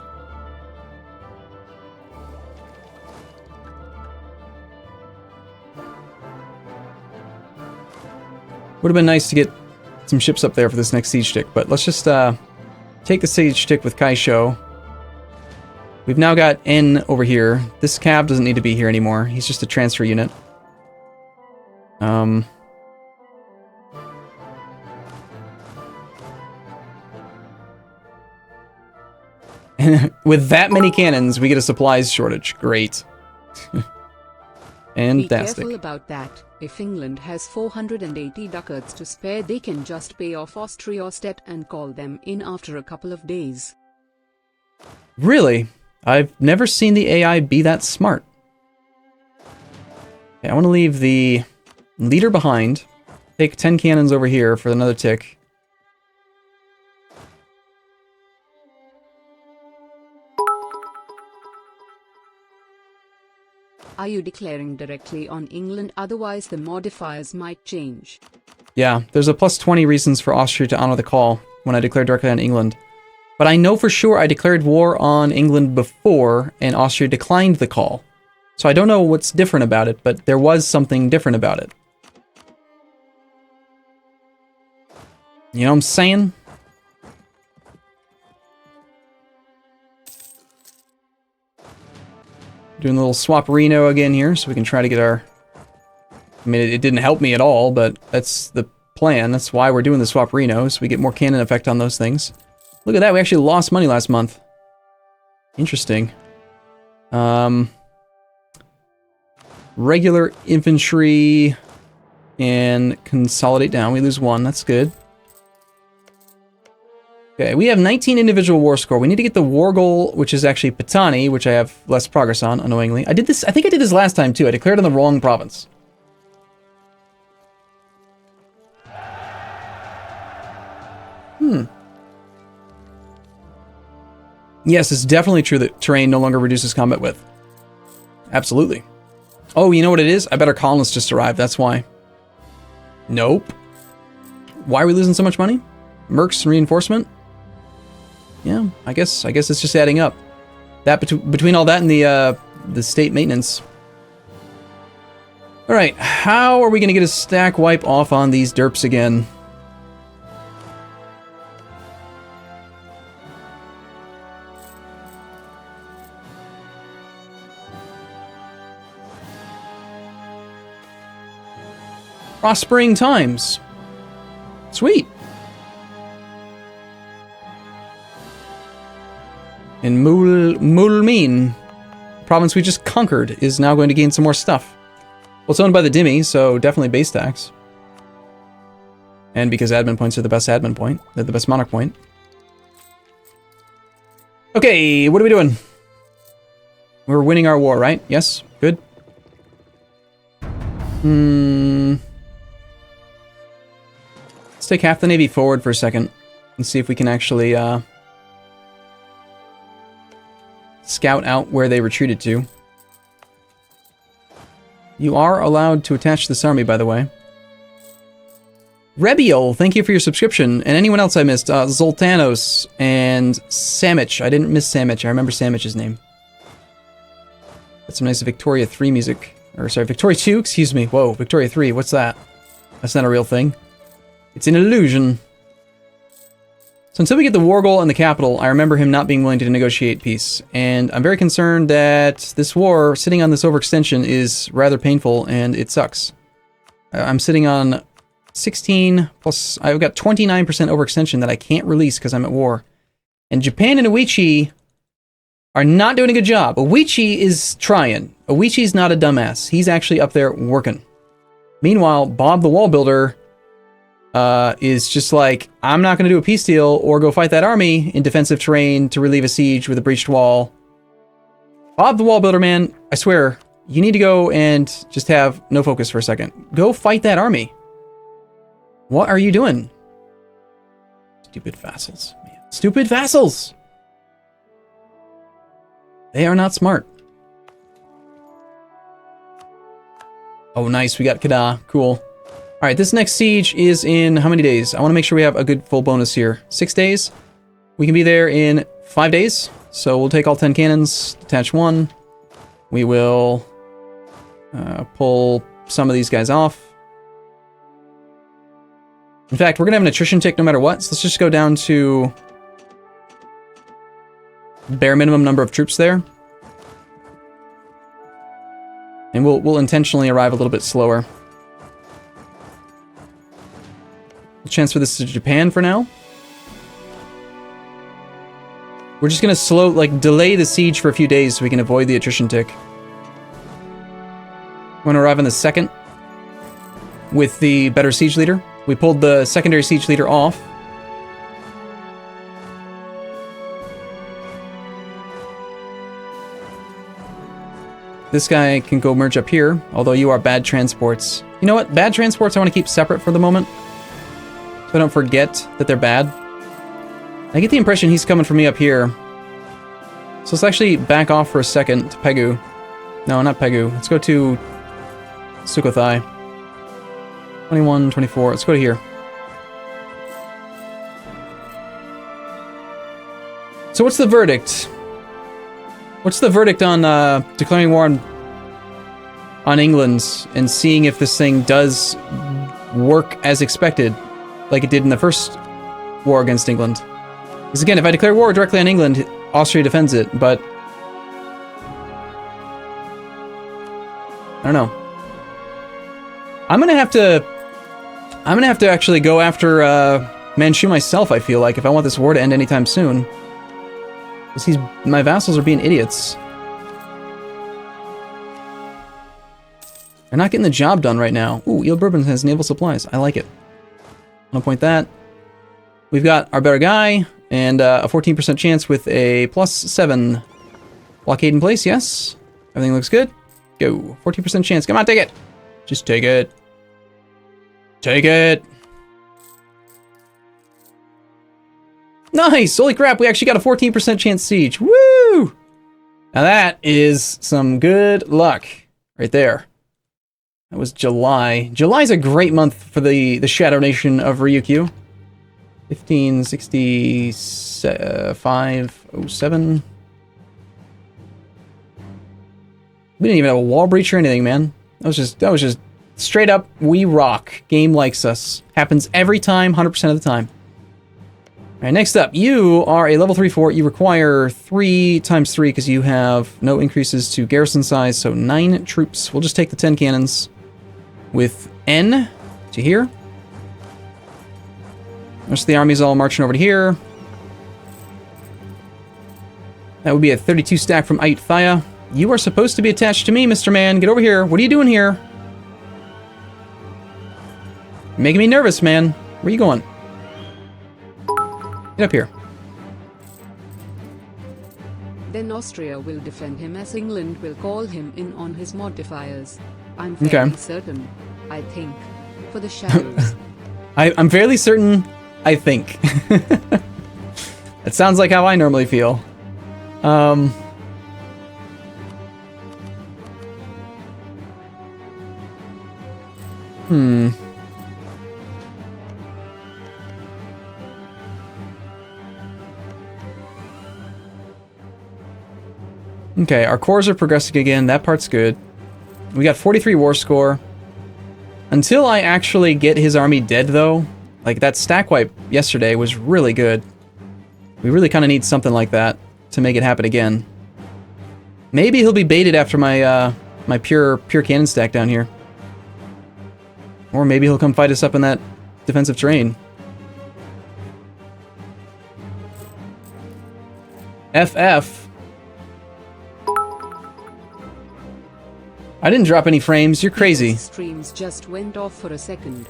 Would have been nice to get some ships up there for this next siege tick, but let's just take the siege tick with Kaisho. We've now got N over here. This cab doesn't need to be here anymore. He's just a transfer unit. With that many cannons, we get a supplies shortage. Great. Fantastic. Be careful about that. If England has 480 ducats to spare, they can just pay off Austria's debt and call them in after a couple of days. Really? I've never seen the AI be that smart. Okay, I want to leave the leader behind. Take 10 cannons over here for another tick. Are you declaring directly on England? Otherwise the modifiers might change. Yeah, there's a plus 20 reasons for Austria to honor the call when I declare directly on England. But I know for sure I declared war on England before, and Austria declined the call. So I don't know what's different about it, but there was something different about it. You know what I'm saying? Doing a little swap-reno again here, so we can try to get our... I mean, it didn't help me at all, but that's the plan. That's why we're doing the swap-reno, so we get more cannon effect on those things. Look at that, we actually lost money last month. Interesting. Regular infantry and consolidate down. We lose 1, that's good. Okay, we have 19 individual war score. We need to get the war goal, which is actually Patani, which I have less progress on, annoyingly. I think I did this last time too. I declared on the wrong province. Yes, it's definitely true that terrain no longer reduces combat width. Absolutely. Oh, you know what it is? I bet our colonists just arrived, that's why. Nope. Why are we losing so much money? Mercs and reinforcement? Yeah, I guess it's just adding up. That between all that and the state maintenance. Alright, how are we going to get a stack wipe off on these derps again? Prospering times. Sweet. And Mulmin, province we just conquered, is now going to gain some more stuff. Well, it's owned by the Dhimmi, so definitely base tax. And because admin points are the best admin point, they're the best monarch point. Okay, what are we doing? We're winning our war, right? Yes? Good. Let's take half the navy forward for a second and see if we can actually scout out where they retreated to. You are allowed to attach this army, by the way. Rebiel, thank you for your subscription. And anyone else I missed? Zoltanos and Samich. I didn't miss Samich. I remember Samich's name. That's some nice Victoria 3 music. Or sorry, Victoria 2, excuse me. Whoa, Victoria 3, what's that? That's not a real thing. It's an illusion. So until we get the war goal in the capital, I remember him not being willing to negotiate peace. And I'm very concerned that this war, sitting on this overextension, is rather painful, and it sucks. I'm sitting on 16 plus... I've got 29% overextension that I can't release because I'm at war. And Japan and Oichi are not doing a good job. Oichi is trying. Oichi's not a dumbass. He's actually up there working. Meanwhile, Bob the Wall Builder is just like, I'm not going to do a peace deal or go fight that army in defensive terrain to relieve a siege with a breached wall. Bob the Wall Builder, man, I swear, you need to go and just have no focus for a second. Go fight that army. What are you doing? Stupid vassals, man. Stupid vassals! They are not smart. Oh, nice. We got Kada. Cool. All right, this next siege is in how many days? I want to make sure we have a good full bonus here. 6 days. We can be there in 5 days. So we'll take all 10 cannons, detach 1. We will pull some of these guys off. In fact, we're going to have an attrition tick no matter what. So let's just go down to bare minimum number of troops there. And we'll intentionally arrive a little bit slower. Transfer this to Japan for now. We're just gonna delay the siege for a few days so we can avoid the attrition tick. We're gonna arrive on the 2nd with the better siege leader. We pulled the secondary siege leader off. This guy can go merge up here, although you are bad transports. You know what? Bad transports I want to keep separate for the moment, so I don't forget that they're bad. I get the impression he's coming for me up here. So let's actually back off for a second to Pegu. No, not Pegu. Let's go to Sukhothai. 21, 24. Let's go to here. So what's the verdict? What's the verdict on declaring war on England and seeing if this thing does work as expected, like it did in the first war against England? Because again, if I declare war directly on England, Austria defends it, but I don't know. I'm gonna have to actually go after Manchu myself, I feel like, if I want this war to end anytime soon. Because my vassals are being idiots. They're not getting the job done right now. Ooh, Eel Bourbon has naval supplies. I like it. I'm gonna point that. We've got our better guy, and a 14% chance with a +7 blockade in place, yes. Everything looks good. Go. 14% chance. Come on, take it. Just take it. Take it. Nice! Holy crap, we actually got a 14% chance siege. Woo! Now that is some good luck right there. That was July. July's a great month for the Shadow Nation of Ryukyu. 156507. We didn't even have a wall breach or anything, man. That was just straight up, we rock. Game likes us. Happens every time, 100% of the time. Alright, next up, you are a level 3 fort. You require 3 times 3 because you have no increases to garrison size, so 9 troops. We'll just take the 10 cannons with N to here. The rest of the army's all marching over to here. That would be a 32 stack from Ayutthaya. You are supposed to be attached to me, Mr. Man. Get over here. What are you doing here? You're making me nervous, man. Where are you going? Get up here. Then Austria will defend him as England will call him in on his modifiers. I'm fairly certain, I think, for the shadows. I'm fairly certain, I think. That sounds like how I normally feel. Okay, our cores are progressing again. That part's good. We got 43 war score. Until I actually get his army dead, though, like that stack wipe yesterday was really good. We really kind of need something like that to make it happen again. Maybe he'll be baited after my my pure cannon stack down here. Or maybe he'll come fight us up in that defensive terrain. FF. I didn't drop any frames. You're crazy. Streams just went off for a second.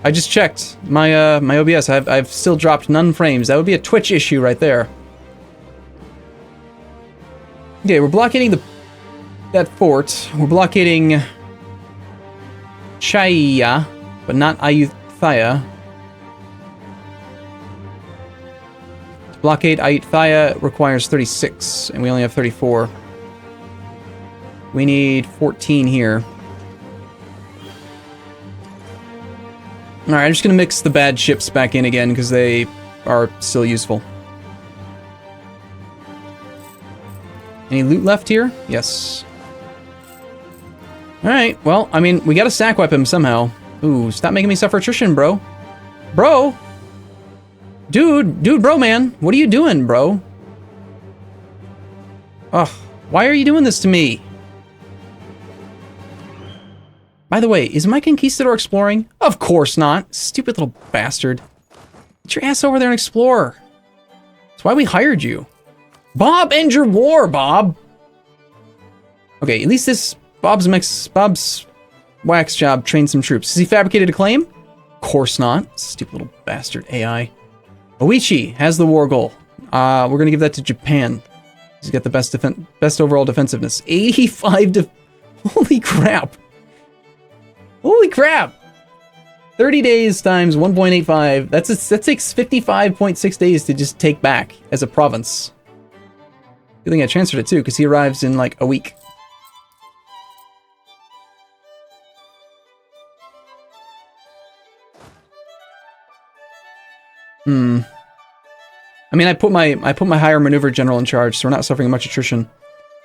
I just checked my my OBS. I've still dropped none frames. That would be a Twitch issue right there. Okay, we're blockading that fort. We're blockading Chaya, but not Ayutthaya. To blockade Ayutthaya requires 36, and we only have 34. We need 14 here. Alright, I'm just gonna mix the bad ships back in again because they are still useful. Any loot left here? Yes. Alright, well, I mean, we gotta stack wipe him somehow. Ooh, stop making me suffer attrition, bro. Bro! Dude, bro, man. What are you doing, bro? Ugh, why are you doing this to me? By the way, is my conquistador exploring? Of course not. Stupid little bastard. Get your ass over there and explore. That's why we hired you. Bob, end your war, Bob! Okay, at least this Bob's wax job trained some troops. Has he fabricated a claim? Of course not. Stupid little bastard AI. Oichi has the war goal. We're gonna give that to Japan. He's got the best overall defensiveness. 85 holy crap! Holy crap! 30 days times 1.85. That takes 55.6 days to just take back as a province. Good thing I transferred it too, because he arrives in like a week. I mean, I put my higher maneuver general in charge, so we're not suffering much attrition.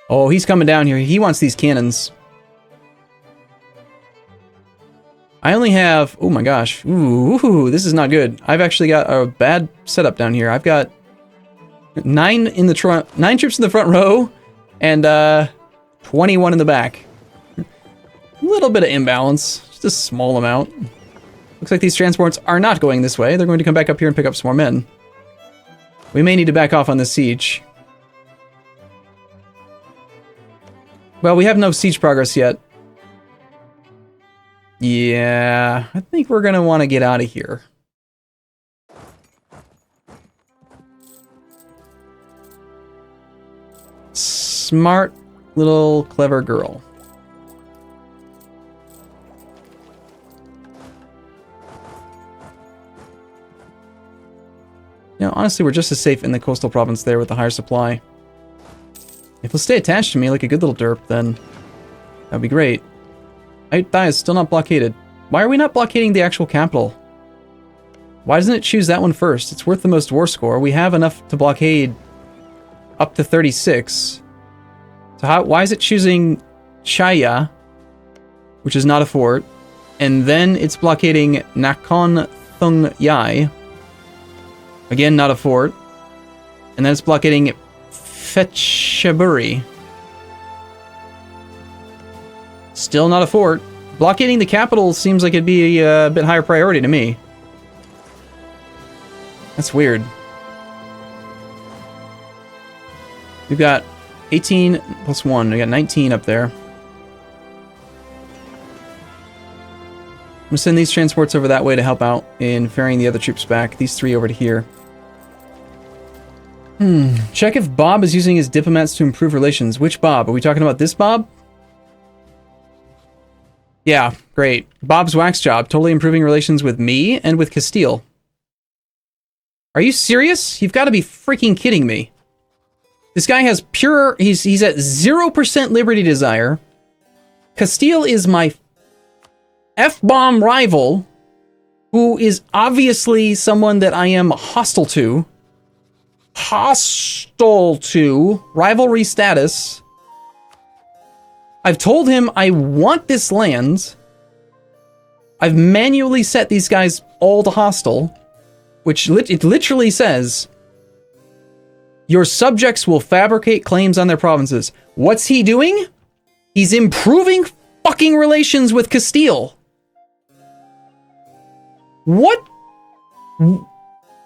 Oh, he's coming down here. He wants these cannons. I only have... Oh my gosh. Ooh, this is not good. I've actually got a bad setup down here. I've got 9 troops in the front row and 21 in the back. A little bit of imbalance. Just a small amount. Looks like these transports are not going this way. They're going to come back up here and pick up some more men. We may need to back off on this siege. Well, we have no siege progress yet. Yeah, I think we're gonna want to get out of here. Smart little clever girl. You know, honestly, we're just as safe in the coastal province there with the higher supply. If he'll stay attached to me like a good little derp, then that'd be great. Ayutthaya is still not blockaded. Why are we not blockading the actual capital? Why doesn't it choose that one first? It's worth the most war score. We have enough to blockade up to 36. So why is it choosing Chaya which is not a fort. And then it's blockading Nakhon Thung Yai. Again, not a fort. And then it's blockading Phetchaburi. Still not a fort. Blockading the capital seems like it'd be a bit higher priority to me. That's weird. We've got 18 plus 1. We got 19 up there. I'm going to send these transports over that way to help out in ferrying the other troops back. These 3 over to here. Check if Bob is using his diplomats to improve relations. Which Bob? Are we talking about this Bob? Yeah, great. Bob's wax job, totally improving relations with me and with Castile. Are you serious? You've got to be freaking kidding me. This guy has pure... He's at 0% liberty desire. Castile is my F-bomb rival, who is obviously someone that I am hostile to. Rivalry status. I've told him I want this land. I've manually set these guys all to hostile, which it literally says, your subjects will fabricate claims on their provinces. What's he doing? He's improving fucking relations with Castile. What?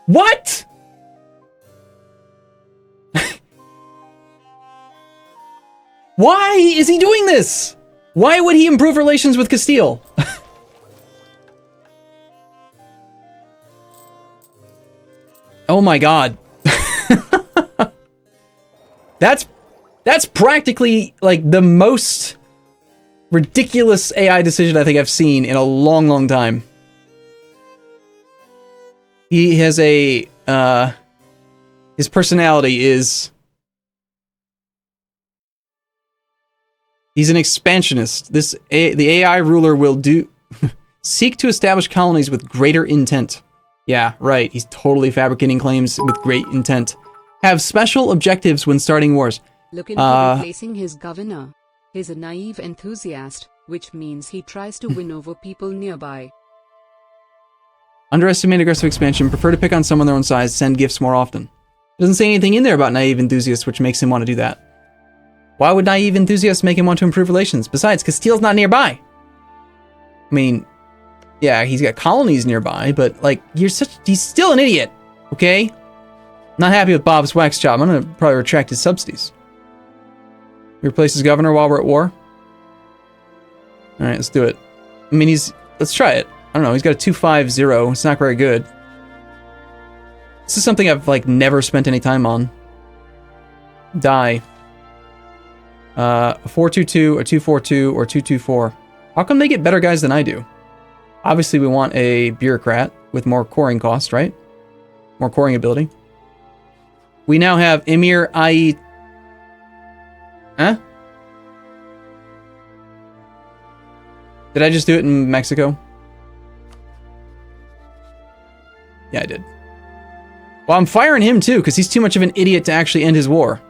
What? Why is he doing this? Why would he improve relations with Castile? Oh my god. That's practically like the most ridiculous AI decision I think I've seen in a long, long time. He has a his personality is he's an expansionist. The AI ruler will seek to establish colonies with greater intent. Yeah, right. He's totally fabricating claims with great intent. Have special objectives when starting wars. Look into replacing his governor. He's a naive enthusiast, which means he tries to win over people nearby. Underestimate aggressive expansion. Prefer to pick on someone their own size. Send gifts more often. It doesn't say anything in there about naive enthusiasts, which makes him want to do that. Why would naive enthusiasts make him want to improve relations? Besides, Castile's not nearby. I mean, yeah, he's got colonies nearby, but like, he's still an idiot, okay? Not happy with Bob's wax job. I'm gonna probably retract his subsidies. Replace his governor while we're at war. All right, let's do it. I mean, let's try it. I don't know, he's got a 250. It's not very good. This is something I've like never spent any time on. Die. A 422, a 242, or 224. How come they get better guys than I do? Obviously, we want a bureaucrat with more coring cost, right? More coring ability. We now have Emir I... Huh? Did I just do it in Mexico? Yeah, I did. Well, I'm firing him too, because he's too much of an idiot to actually end his war.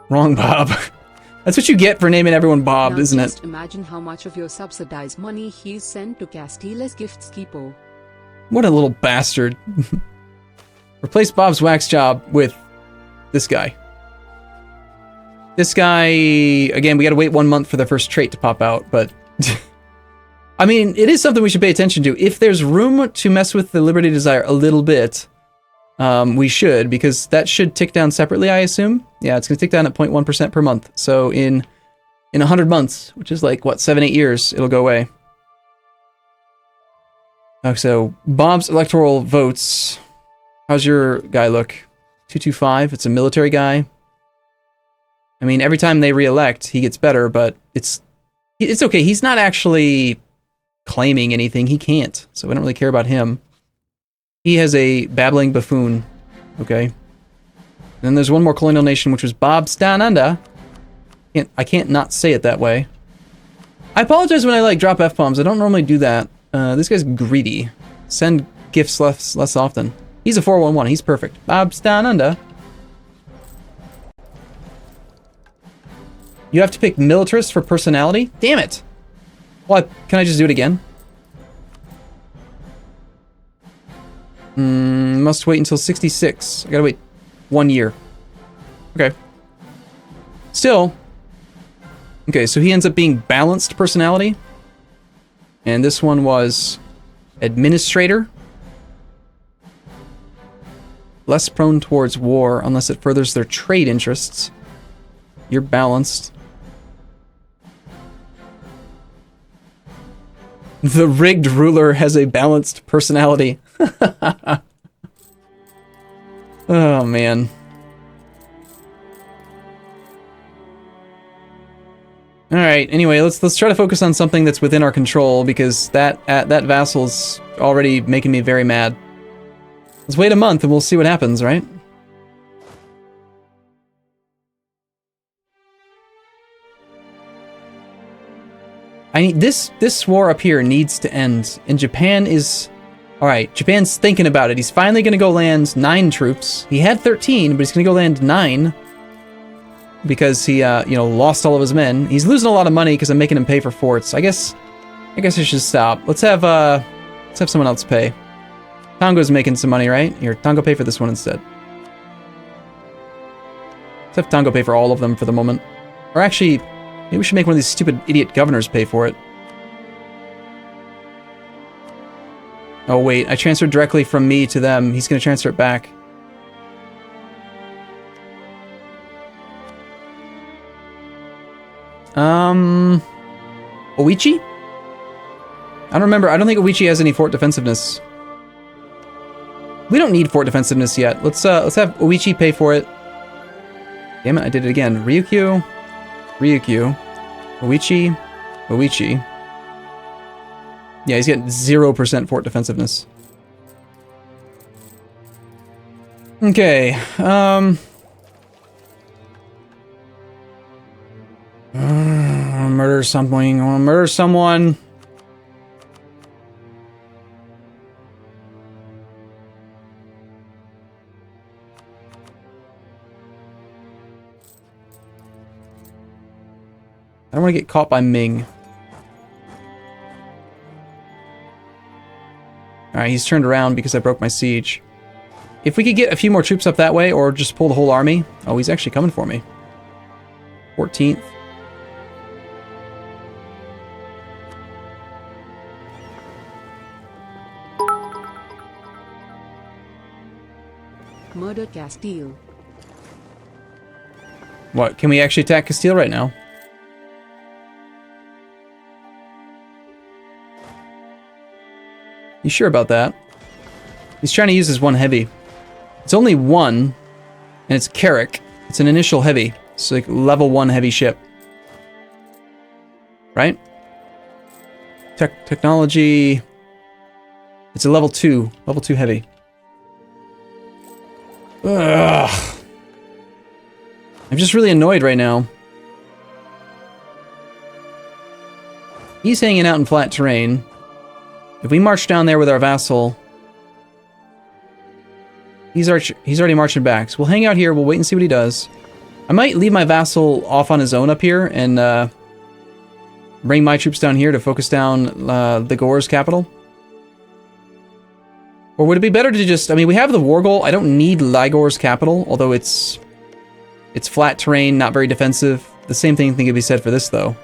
Wrong Bob. That's what you get for naming everyone Bob, now isn't it? Just imagine how much of your subsidized money he's sent to Castile's gifts keeper. What a little bastard. Replace Bob's wax job with this guy. This guy, again, we gotta wait 1 month for the first trait to pop out, but... I mean, it is something we should pay attention to. If there's room to mess with the Liberty Desire a little bit, we should, because that should tick down separately, I assume. Yeah, it's gonna tick down at 0.1% per month. So in 100 months, which is like, what, 7-8 years, it'll go away. Oh, so Bob's electoral votes. How's your guy look? 225, it's a military guy. I mean, every time they re-elect, he gets better, but it's okay. He's not actually claiming anything. He can't, so we don't really care about him. He has a babbling buffoon. Okay. Then there's one more colonial nation, which was Bob's Down Under. I can't not say it that way. I apologize when I like drop F-bombs. I don't normally do that. This guy's greedy. Send gifts less often. He's a 411. He's perfect. Bob's Down Under. You have to pick militarist for personality? Damn it! Well, can I just do it again? Must wait until 66. I gotta wait 1 year. Okay. Still. Okay, so he ends up being balanced personality. And this one was administrator. Less prone towards war unless it furthers their trade interests. You're balanced. The rigged ruler has a balanced personality. Oh, man. Alright, anyway, let's try to focus on something that's within our control, because that vassal's already making me very mad. Let's wait a month and we'll see what happens, right? This war up here needs to end. And Japan is... Alright, Japan's thinking about it. He's finally gonna go land 9 troops. He had 13, but he's gonna go land 9. Because he, lost all of his men. He's losing a lot of money because I'm making him pay for forts. I guess I should stop. Let's have someone else pay. Tongo's making some money, right? Here, Tongo pay for this one instead. Let's have Tongo pay for all of them for the moment. Or actually, maybe we should make one of these stupid idiot governors pay for it. Oh wait, I transferred directly from me to them. He's gonna transfer it back. Oichi? I don't remember. I don't think Oichi has any fort defensiveness. We don't need fort defensiveness yet. Let's have Oichi pay for it. Damn it, I did it again. Ryukyu. Oichi. Yeah, he's getting 0% fort defensiveness. Okay, murder something. I want to murder someone. I don't want to get caught by Ming. Alright, he's turned around because I broke my siege. If we could get a few more troops up that way, or just pull the whole army. Oh, he's actually coming for me. 14th. Murder Castile. What? Can we actually attack Castile right now? You sure about that? He's trying to use his one heavy. It's only one, and it's Carrick. It's an initial heavy. It's like level 1 heavy ship. Right? Technology... It's a level 2 heavy. Ugh. I'm just really annoyed right now. He's hanging out in flat terrain. If we march down there with our vassal, he's already marching back. So we'll hang out here. We'll wait and see what he does. I might leave my vassal off on his own up here and bring my troops down here to focus down the Gore's capital. Or would it be better to just... I mean, we have the war goal. I don't need Ligor's capital, although it's flat terrain, not very defensive. The same thing can be said for this, though.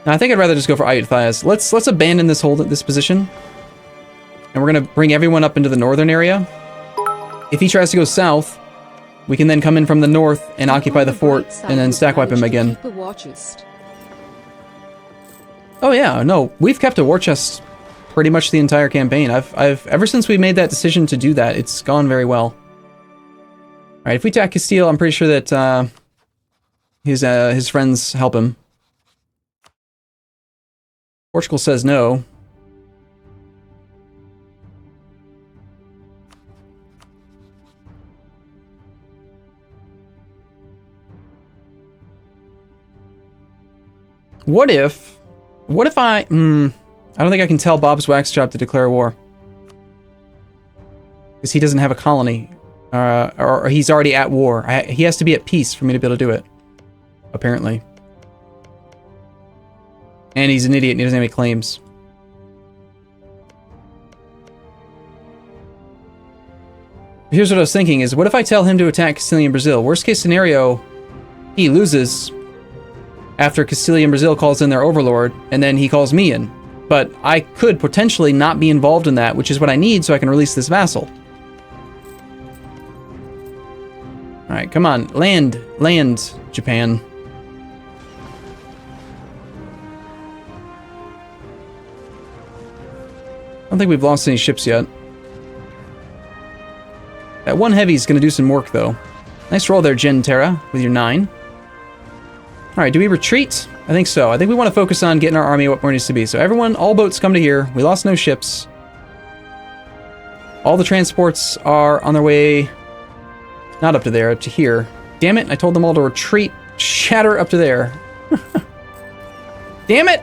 Now, I think I'd rather just go for Ayutthaya. Let's abandon this position. And we're going to bring everyone up into the northern area. If he tries to go south, we can then come in from the north and occupy the fort and then stack wipe him again. Oh yeah, no, we've kept a war chest pretty much the entire campaign. I've ever since we made that decision to do that, it's gone very well. All right, if we attack Castile, I'm pretty sure that his friends help him. Portugal says no. What if I don't think I can tell Bob's wax job to declare war. Because he doesn't have a colony. Or he's already at war. He has to be at peace for me to be able to do it. Apparently. And he's an idiot and he doesn't have any claims. Here's what I was thinking is, what if I tell him to attack Castilian Brazil? Worst case scenario, he loses after Castilian Brazil calls in their overlord, and then he calls me in. But I could potentially not be involved in that, which is what I need so I can release this vassal. Alright, come on. Land, Japan. I don't think we've lost any ships yet. That one heavy is going to do some work, though. Nice roll there, Gen Terra, with your 9. Alright, do we retreat? I think so. I think we want to focus on getting our army up where it needs to be. So everyone, all boats come to here. We lost no ships. All the transports are on their way... Not up to there, up to here. Damn it, I told them all to retreat. Shatter up to there. Damn it!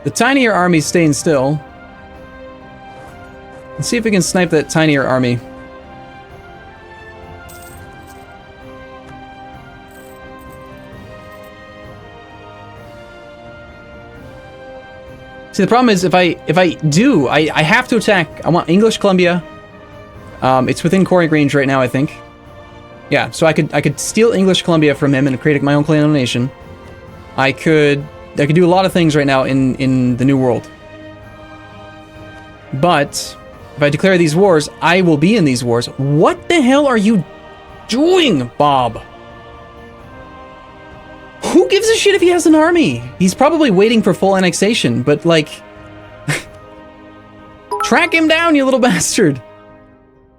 The tinier army's staying still. Let's see if we can snipe that tinier army. See, the problem is if I do, I have to attack. I want English Columbia. It's within coring range right now, I think. Yeah, so I could steal English Columbia from him and create my own colonial nation. I could do a lot of things right now in the New World. But if I declare these wars, I will be in these wars. What the hell are you doing, Bob? Who gives a shit if he has an army? He's probably waiting for full annexation, but like... track him down, you little bastard!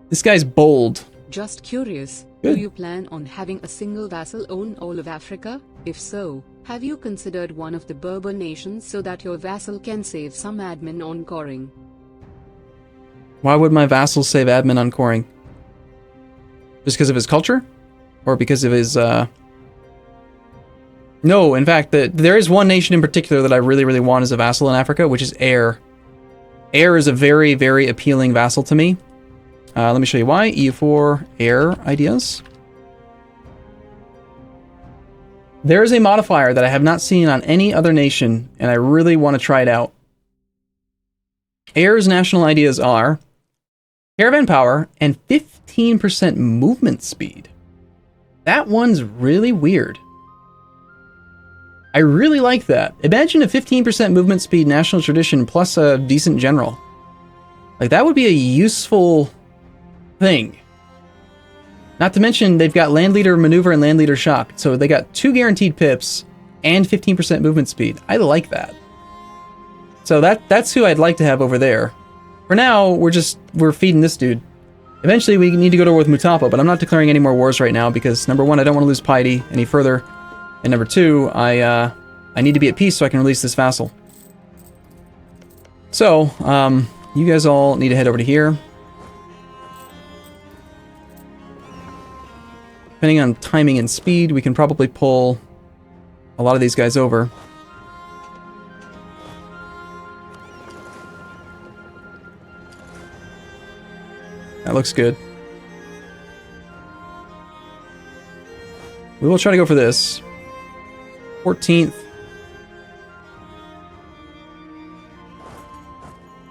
This guy's bold. Just curious, Good. do you plan on having a single vassal own all of Africa? If so, have you considered one of the Berber nations so that your vassal can save some admin on coring? Why would my vassal save admin on coring? Just because of his culture? Or because of his, No, in fact, there is one nation in particular that I really, really want as a vassal in Africa, which is Air. Air is a very, very appealing vassal to me. Let me show you why. EU4 Air ideas. There is a modifier that I have not seen on any other nation, and I really want to try it out. Air's national ideas are caravan power and 15% movement speed. That one's really weird. I really like that. Imagine a 15% movement speed national tradition plus a decent general. Like, that would be a useful thing. Not to mention, they've got land leader maneuver and land leader shock. So they got 2 guaranteed pips and 15% movement speed. I like that. So that's who I'd like to have over there. For now, we're feeding this dude. Eventually, we need to go to war with Mutapa, but I'm not declaring any more wars right now because, number one, I don't want to lose piety any further. And number two, I need to be at peace so I can release this vassal. So, you guys all need to head over to here. Depending on timing and speed, we can probably pull a lot of these guys over. That looks good. We will try to go for this. 14th.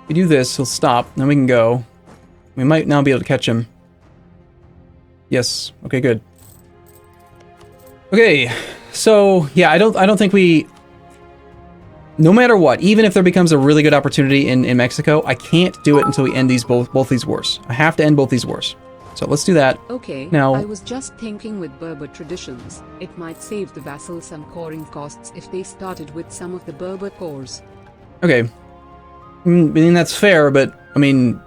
If we do this, he'll stop, then we can go. We might now be able to catch him. Yes. Okay, good. Okay, so yeah, I don't think we... No matter what, even if there becomes a really good opportunity in Mexico, I can't do it until we end both these wars. I have to end both these wars. So let's do that. Okay, now, I was just thinking with Berber traditions, it might save the vassal some coring costs if they started with some of the Berber cores. Okay. I mean, that's fair, but, I mean,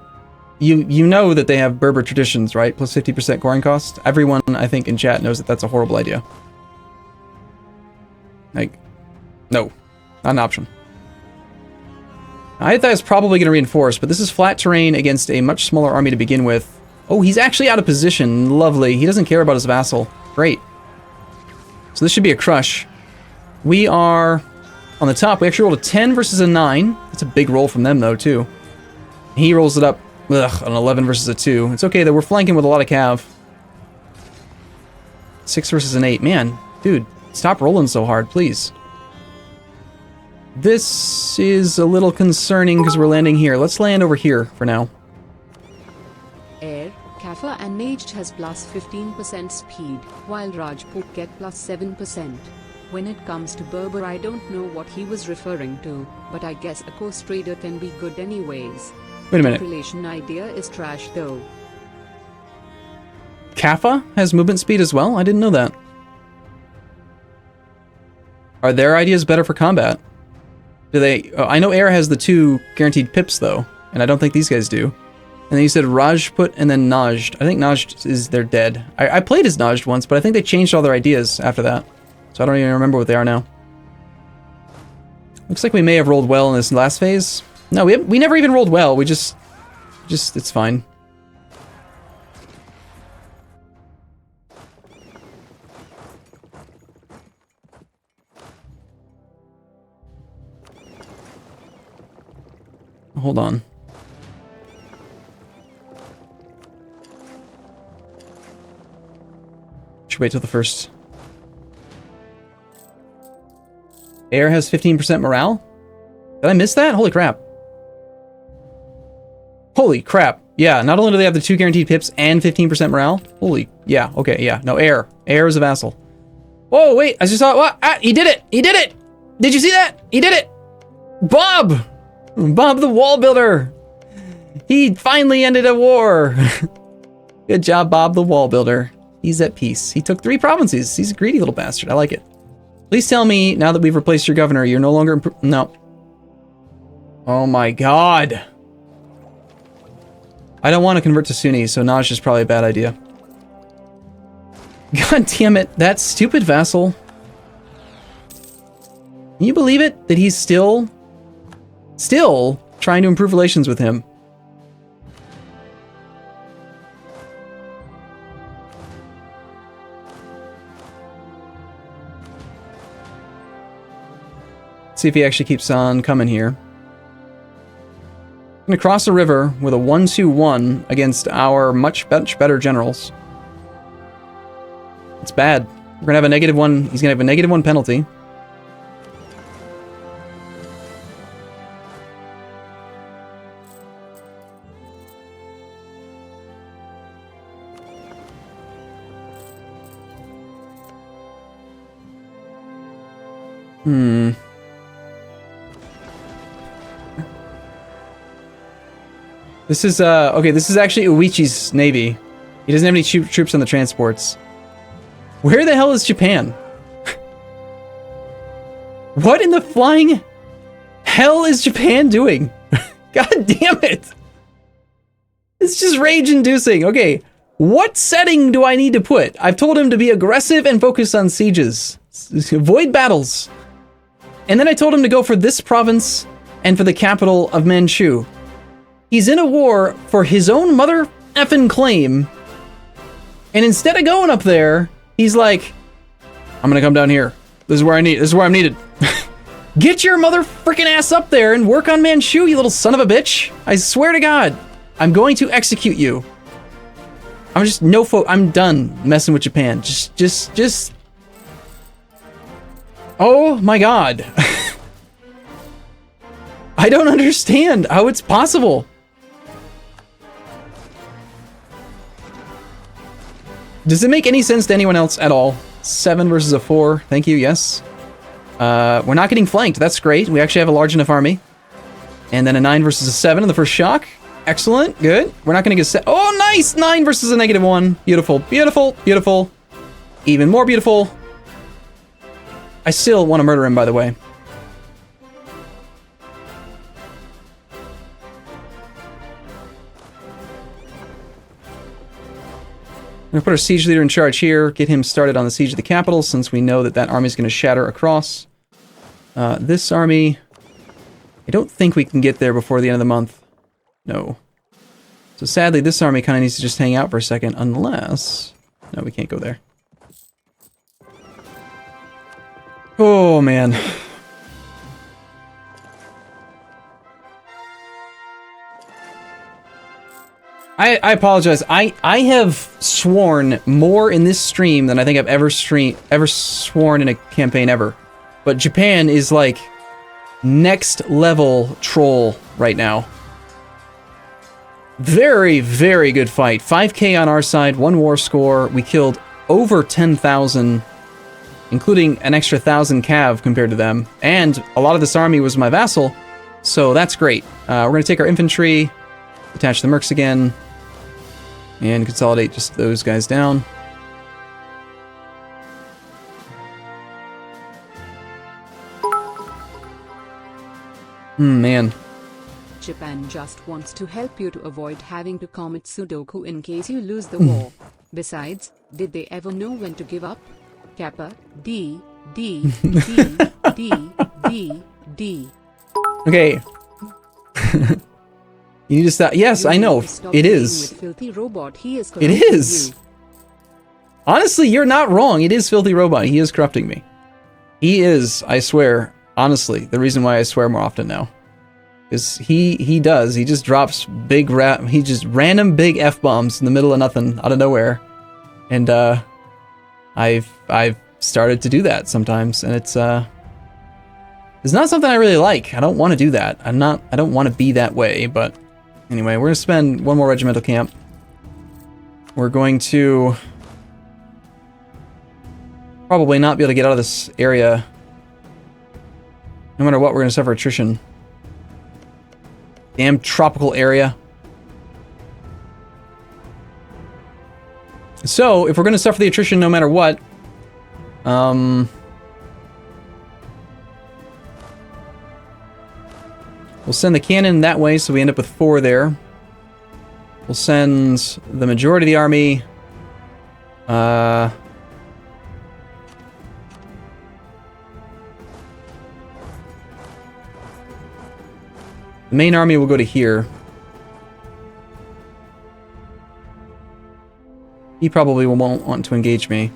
you know that they have Berber traditions, right? Plus 50% coring cost. Everyone, I think, in chat knows that that's a horrible idea. Like, no. Not an option. I thought I was probably going to reinforce, but this is flat terrain against a much smaller army to begin with. Oh, he's actually out of position. Lovely. He doesn't care about his vassal. Great. So this should be a crush. We are on the top. We actually rolled a 10 versus a 9. That's a big roll from them, though, too. He rolls it up Ugh, an 11 versus a 2. It's okay, though. We're flanking with a lot of cav. 6 versus an 8. Man, dude, stop rolling so hard, please. This is a little concerning because we're landing here. Let's land over here for now. Air, Kaffa and Naged has plus 15% speed, while Rajput get plus 7%. When it comes to Berber, I don't know what he was referring to, but I guess a coast trader can be good anyways. Wait a minute. Relation idea is trash though. Kaffa has movement speed as well? I didn't know that. Are their ideas better for combat? Do they... Oh, I know Air has the 2 guaranteed pips, though, and I don't think these guys do. And then you said Rajput and then Najd. I think Najd is... they're dead. I played as Najd once, but I think they changed all their ideas after that. So I don't even remember what they are now. Looks like we may have rolled well in this last phase. No, we never even rolled well. We just... it's fine. Hold on. Should wait till the first. Air has 15% morale? Did I miss that? Holy crap. Holy crap. Yeah, not only do they have the 2 guaranteed pips and 15% morale. Holy, yeah, okay, yeah. No, Air. Air is a vassal. Whoa, wait, I just saw it. What? Ah, he did it! He did it! Did you see that? He did it! Bob! Bob the wall builder! He finally ended a war! Good job, Bob the wall builder. He's at peace. He took 3 provinces. He's a greedy little bastard. I like it. Please tell me, now that we've replaced your governor, you're no longer... No. Oh my god. I don't want to convert to Sunni, so Najd is probably a bad idea. God damn it. That stupid vassal. Can you believe it? That he's still trying to improve relations with him. See if he actually keeps on coming here. I'm gonna cross the river with a 1-2-1 against our much better generals. It's bad. We're gonna have a -1. He's gonna have a -1 penalty. This is, okay, this is actually Uichi's navy. He doesn't have any troops on the transports. Where the hell is Japan? What in the flying hell is Japan doing? God damn it! It's just rage-inducing. Okay, what setting do I need to put? I've told him to be aggressive and focus on sieges. Avoid battles. And then I told him to go for this province and for the capital of Manchu. He's in a war for his own mother effing claim. And instead of going up there, he's like, I'm gonna come down here. This is where I'm needed. Get your mother freaking ass up there and work on Manchu, you little son of a bitch. I swear to God, I'm going to execute you. I'm done messing with Japan. Just. Oh my God. I don't understand how it's possible. Does it make any sense to anyone else at all? 7 versus a 4. Thank you, yes. We're not getting flanked. That's great. We actually have a large enough army. And then a 9 versus a 7 in the first shock. Excellent. Good. We're not going to get oh, nice! 9 versus a -1. Beautiful. Beautiful. Beautiful. Even more beautiful. I still want to murder him, by the way. I'm going to put our siege leader in charge here, get him started on the siege of the capital, since we know that that army is going to shatter across. This army, I don't think we can get there before the end of the month. No. So sadly, this army kind of needs to just hang out for a second, unless... No, we can't go there. Oh, man. I apologize. I have sworn more in this stream than I think I've ever sworn in a campaign ever. But Japan is like next level troll right now. Very, very good fight. 5k on our side, 1 war score. We killed over 10,000, including an extra 1,000 cav compared to them. And a lot of this army was my vassal, so that's great. We're going to take our infantry, attach the mercs again, and consolidate just those guys down. Man. Japan just wants to help you to avoid having to commit Sudoku in case you lose the war. Besides, did they ever know when to give up? Kappa, D, D, D, D, D, D. Okay. You need to stop. Yes, I know. It is. Filthy robot. He is it is. You. Honestly, you're not wrong. It is Filthy Robot. He is corrupting me. He is, I swear, honestly, the reason why I swear more often now. Because he does. He just drops big he just random big F-bombs in the middle of nothing, out of nowhere. And I've started to do that sometimes, and it's not something I really like. I don't want to do that. I don't want to be that way, but anyway, we're gonna spend 1 more regimental camp. We're going to probably not be able to get out of this area. No matter what, we're gonna suffer attrition. Damn tropical area. So, if we're gonna suffer the attrition no matter what, we'll send the cannon that way, so we end up with 4 there. We'll send the majority of the army. The main army will go to here. He probably won't want to engage me.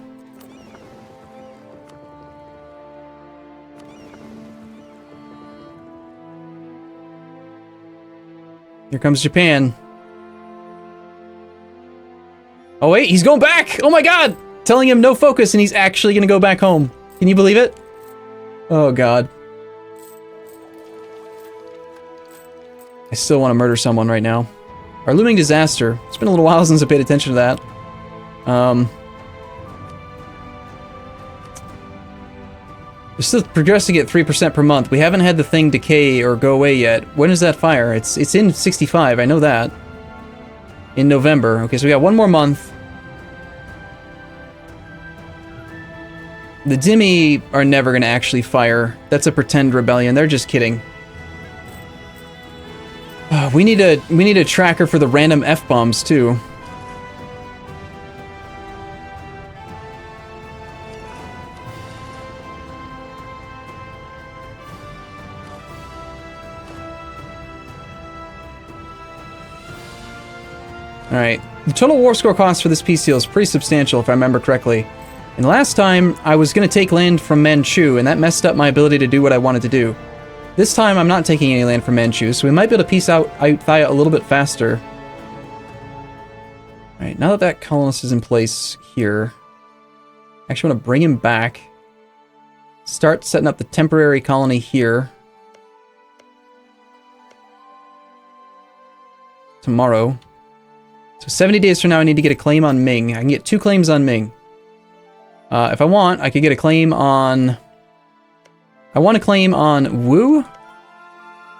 Here comes Japan. Oh wait, he's going back! Oh my god! Telling him no focus and he's actually gonna go back home. Can you believe it? Oh god. I still want to murder someone right now. Our looming disaster. It's been a little while since I paid attention to that. We're still progressing at 3% per month. We haven't had the thing decay or go away yet. When is that fire? It's in 65, I know that. In November. Okay, so we got 1 more month. The Dhimmi are never going to actually fire. That's a pretend rebellion. They're just kidding. We need a tracker for the random F-bombs too. Alright, the total war score cost for this peace deal is pretty substantial if I remember correctly. And last time, I was going to take land from Manchu, and that messed up my ability to do what I wanted to do. This time, I'm not taking any land from Manchu, so we might be able to peace out Ayutthaya a little bit faster. Alright, now that that colonist is in place here, I actually want to bring him back. Start setting up the temporary colony here. Tomorrow. So 70 days from now, I need to get a claim on Ming. I can get 2 claims on Ming. If I want, I could get a claim on... I want a claim on Wu.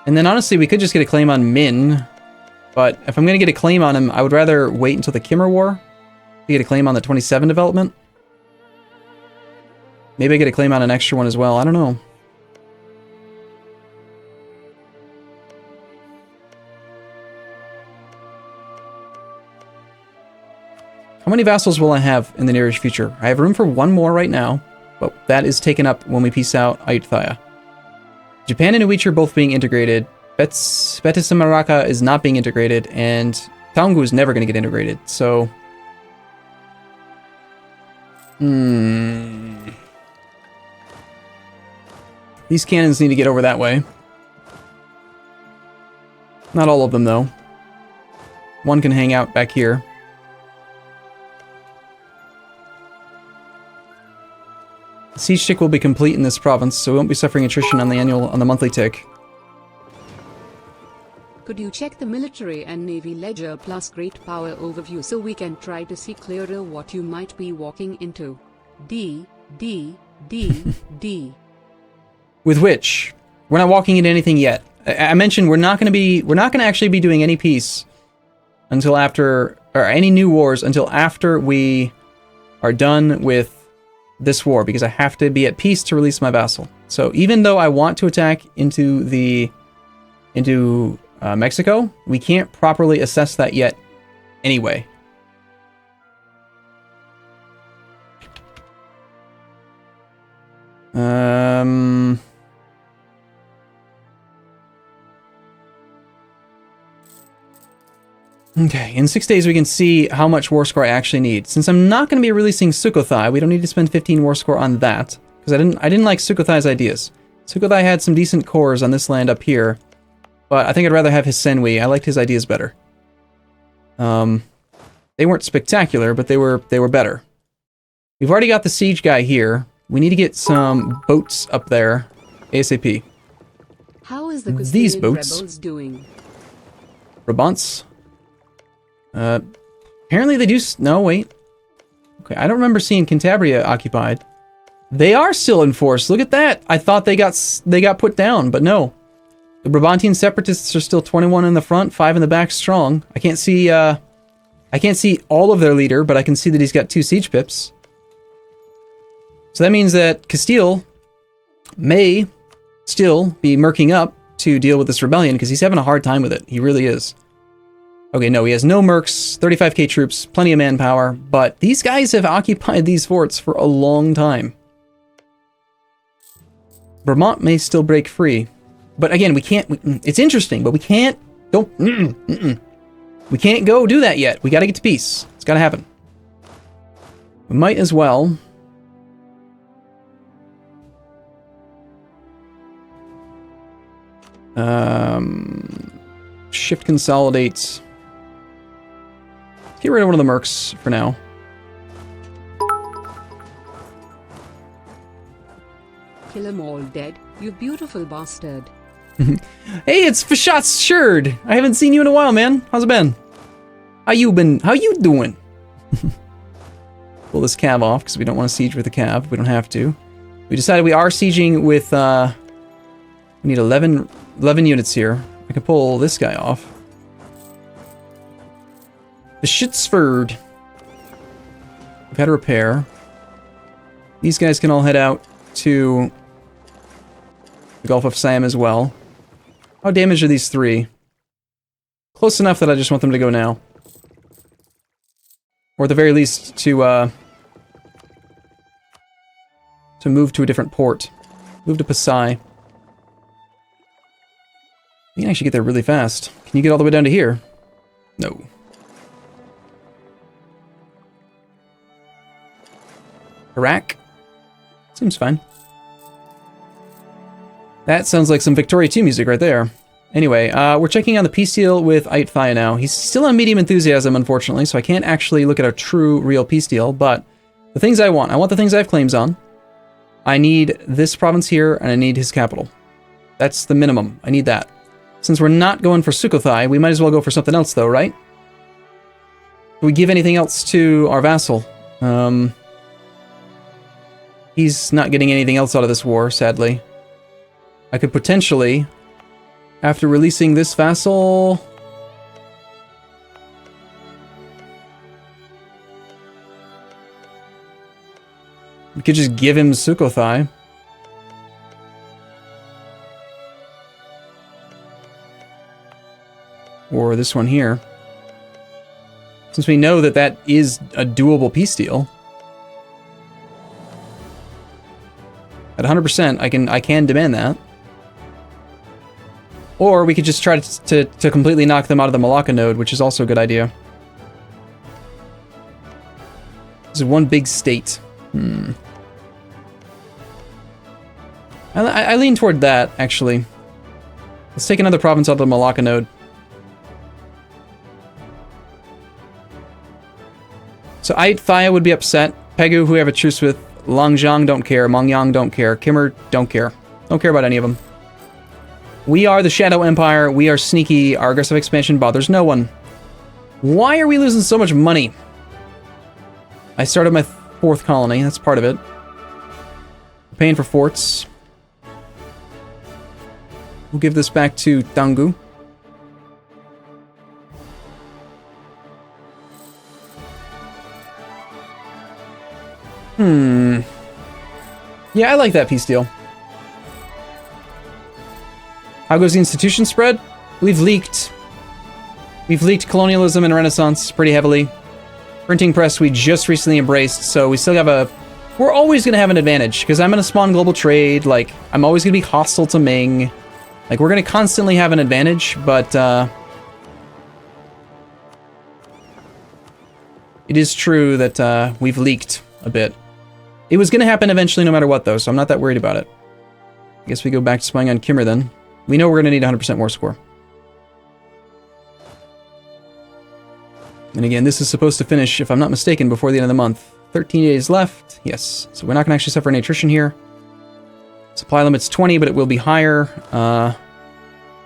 And then honestly, we could just get a claim on Min. But if I'm going to get a claim on him, I would rather wait until the Khmer War to get a claim on the 27 development. Maybe I get a claim on an extra one as well. I don't know. How many vassals will I have in the nearest future? I have room for 1 more right now, but that is taken up when we peace out Ayutthaya. Japan and Uichi are both being integrated. Betisamaraka is not being integrated, and Taungu is never going to get integrated, so... These cannons need to get over that way. Not all of them, though. One can hang out back here. The siege tick will be complete in this province, so we won't be suffering attrition on the monthly tick. Could you check the military and navy ledger plus great power overview so we can try to see clearer what you might be walking into? D. With which? We're not walking into anything yet. I mentioned we're not going to actually be doing any peace until after, or any new wars until after we are done with this war, because I have to be at peace to release my vassal. So even though I want to attack into Mexico, we can't properly assess that yet anyway. Okay, in 6 days we can see how much war score I actually need. Since I'm not going to be releasing Sukhothai, we don't need to spend 15 war score on that, because I didn't like Sukhothai's ideas. Sukhothai had some decent cores on this land up here, but I think I'd rather have his Senwi. I liked his ideas better. They weren't spectacular, but they were better. We've already got the siege guy here. We need to get some boats up there ASAP. How is the These boats rebels doing? Brabants. Apparently they do. No, wait. Okay, I don't remember seeing Cantabria occupied. They are still in force. Look at that. I thought they got put down, but no. The Brabantian separatists are still 21 in the front, 5 in the back, strong. I can't see all of their leader, but I can see that he's got 2 siege pips. So that means that Castile may still be murking up to deal with this rebellion, because he's having a hard time with it. He really is. Okay, no, he has no mercs, 35k troops, plenty of manpower, but these guys have occupied these forts for a long time. Vermont may still break free, but again, we can't, it's interesting, but we can't, we can't go do that yet. We gotta get to peace. It's gotta happen. We might as well. Shift consolidates. Get rid of one of the mercs for now. Kill 'em all dead, you beautiful bastard. Hey, it's Fashat's Sherd. I haven't seen you in a while, man. How's it been? How you doing? Pull this cav off, because we don't want to siege with the cav. We don't have to. We decided we are sieging with, we need 11 units here. I can pull this guy off. The Schützford. We've had a repair. These guys can all head out to the Gulf of Siam as well. How damaged are these 3? Close enough that I just want them to go now. Or at the very least to move to a different port. Move to Pasai. You can actually get there really fast. Can you get all the way down to here? No. Iraq? Seems fine. That sounds like some Victoria 2 music right there. Anyway, we're checking on the peace deal with Aitthaya now. He's still on medium enthusiasm, unfortunately, so I can't actually look at a true, real peace deal, but the things I want the things I have claims on. I need this province here, and I need his capital. That's the minimum. I need that. Since we're not going for Sukhothai, we might as well go for something else, though, right? Do we give anything else to our vassal? He's not getting anything else out of this war, sadly. I could potentially, after releasing this vassal... we could just give him Sukhothai. Or this one here. Since we know that that is a doable peace deal. At 100%, I can demand that. Or we could just try to completely knock them out of the Malacca node, which is also a good idea. This is one big state. I lean toward that, actually. Let's take another province out of the Malacca node. So Thaya would be upset. Pegu, who we have a truce with. Longjiang, don't care. Mongyang, don't care. Kimmer, don't care. Don't care about any of them. We are the Shadow Empire. We are sneaky. Our aggressive expansion bothers no one. Why are we losing so much money? I started my 4th colony. That's part of it. Paying for forts. We'll give this back to Dangu. Yeah, I like that peace deal. How goes the institution spread? We've leaked colonialism and Renaissance pretty heavily. Printing press we just recently embraced, so we still have we're always going to have an advantage, because I'm going to spawn global trade, like, I'm always going to be hostile to Ming. Like, we're going to constantly have an advantage, but, it is true that, we've leaked a bit. It was going to happen eventually no matter what, though, so I'm not that worried about it. I guess we go back to spying on Kimmer, then. We know we're going to need 100% war score. And again, this is supposed to finish, if I'm not mistaken, before the end of the month. 13 days left. Yes. So we're not going to actually suffer any attrition here. Supply limit's 20, but it will be higher.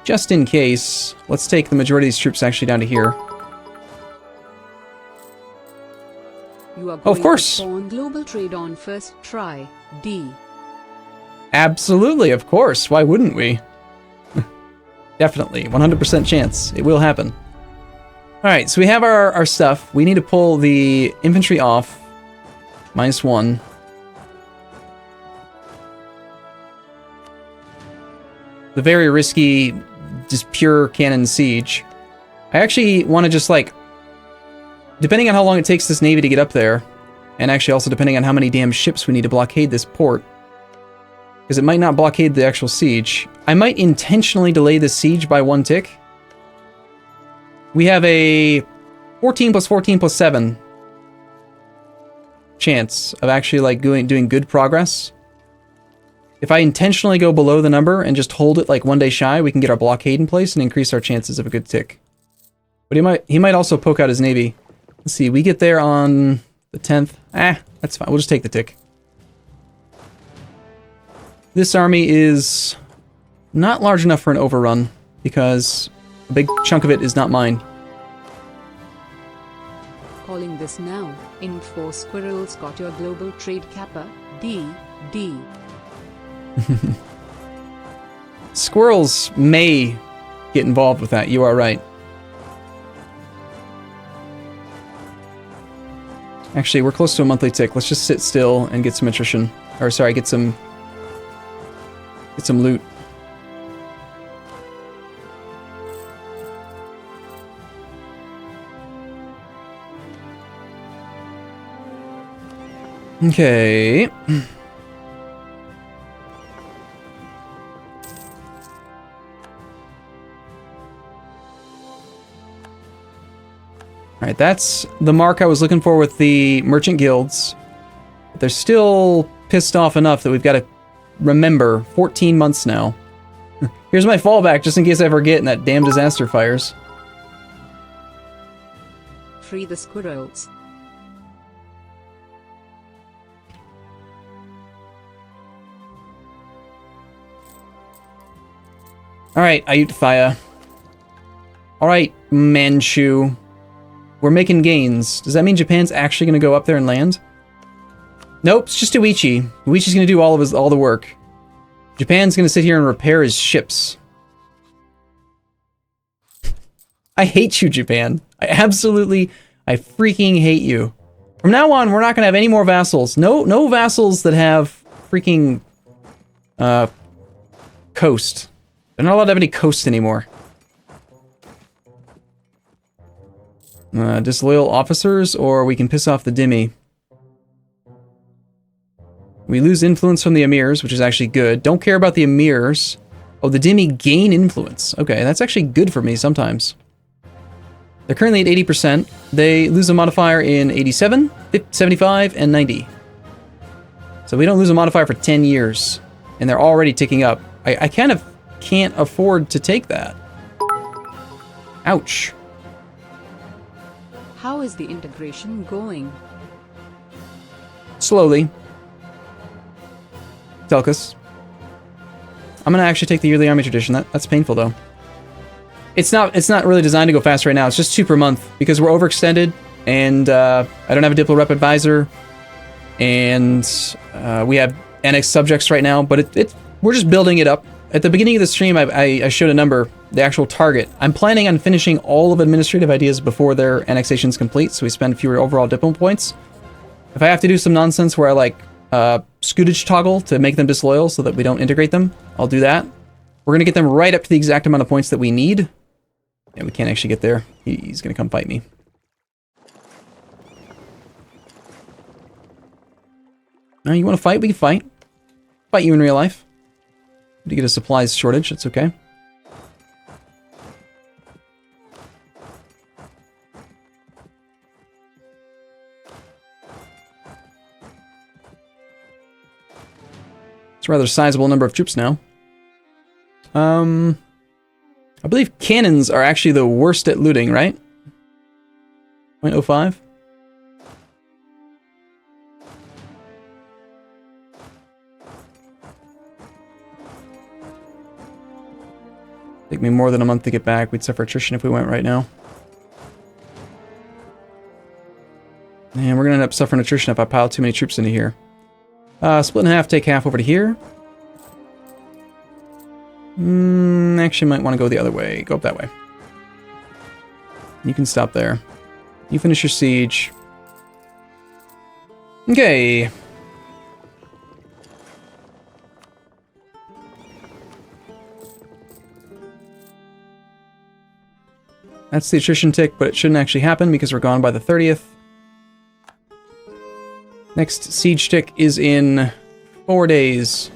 Just in case, let's take the majority of these troops actually down to here. You are oh, of course. To spawn global trade on first try. D. Absolutely, of course. Why wouldn't we? Definitely. 100% chance. It will happen. Alright, so we have our stuff. We need to pull the infantry off. -1. The very risky, just pure cannon siege. I actually want to just, like, depending on how long it takes this navy to get up there, and actually also depending on how many damn ships we need to blockade this port, because it might not blockade the actual siege, I might intentionally delay the siege by 1 tick. We have a 14 plus 14 plus 7 chance of actually, like, doing good progress. If I intentionally go below the number and just hold it like 1 day shy, we can get our blockade in place and increase our chances of a good tick. But he might also poke out his navy. Let's see, we get there on the 10th. That's fine. We'll just take the tick. This army is not large enough for an overrun, because a big chunk of it is not mine. Calling this now. Info Squirrels got your global trade kappa. D. Squirrels may get involved with that. You are right. Actually, we're close to a monthly tick. Let's just sit still and get some attrition. Or sorry, get some loot. Okay. Alright, that's the mark I was looking for with the merchant guilds. But they're still pissed off enough that we've got to remember 14 months now. Here's my fallback, just in case I forget and that damn disaster fires. Free the squirrels. Alright, Ayutthaya. Alright, Manchu. We're making gains. Does that mean Japan's actually going to go up there and land? Nope, it's just Uichi. Uichi's going to do all the work. Japan's going to sit here and repair his ships. I hate you, Japan. I freaking hate you. From now on, we're not going to have any more vassals. No vassals that have freaking coast. They're not allowed to have any coast anymore. Disloyal officers, or we can piss off the Dhimmi. We lose influence from the emirs, which is actually good. Don't care about the emirs. Oh, the Dhimmi gain influence. Okay, that's actually good for me sometimes. They're currently at 80%. They lose a modifier in 87, 75, and 90. So we don't lose a modifier for 10 years. And they're already ticking up. I kind of can't afford to take that. Ouch. How is the integration going? Slowly. Telkus. I'm gonna actually take the yearly army tradition. That's painful though. It's not really designed to go fast right now. It's just 2 per month because we're overextended and I don't have a Diplo Rep advisor and we have annexed subjects right now, but we're just building it up. At the beginning of the stream, I showed a number, the actual target. I'm planning on finishing all of administrative ideas before their annexation is complete, so we spend fewer overall Diplo points. If I have to do some nonsense where I like scootage toggle to make them disloyal so that we don't integrate them, I'll do that. We're going to get them right up to the exact amount of points that we need. And we can't actually get there. He's going to come fight me. Now, you want to fight? We can fight. Fight you in real life. To get a supplies shortage, it's okay. It's a rather sizable number of troops now. I believe cannons are actually the worst at looting, right? 0.05? Take me more than a month to get back. We'd suffer attrition if we went right now. And we're gonna end up suffering attrition if I pile too many troops into here. Split in half, take half over to here. Actually might want to go the other way. Go up that way. You can stop there. You finish your siege. Okay. That's the attrition tick, but it shouldn't actually happen because we're gone by the 30th. Next siege tick is in 4 days.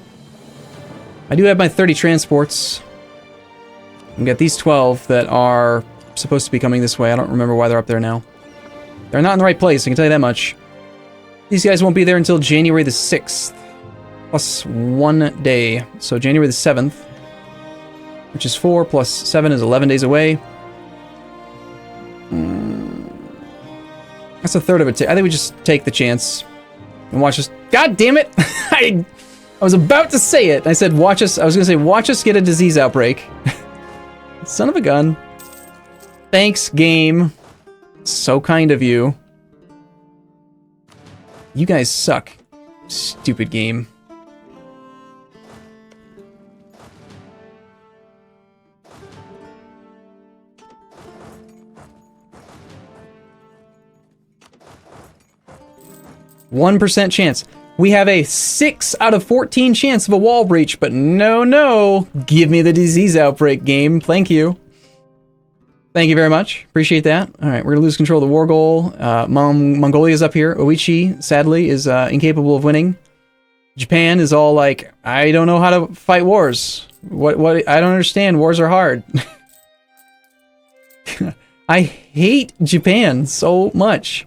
I do have my 30 transports. I've got these 12 that are supposed to be coming this way. I don't remember why they're up there now. They're not in the right place, I can tell you that much. These guys won't be there until January the 6th. Plus 1 day. So January the 7th. Which is 4 plus 7 is 11 days away. That's a third of it. I think we just take the chance. And watch us. God damn it! I was about to say it. I said, watch us. I was going to say, watch us get a disease outbreak. Son of a gun. Thanks, game. So kind of you. You guys suck. Stupid game. %1 chance. We have a 6 out of 14 chance of a wall breach, but no. Give me the disease outbreak, game. Thank you. Thank you very much. Appreciate that. All right, we're gonna lose control of the war goal. Mongolia's up here. Oichi, sadly, is incapable of winning. Japan is all like, I don't know how to fight wars. What? I don't understand. Wars are hard. I hate Japan so much.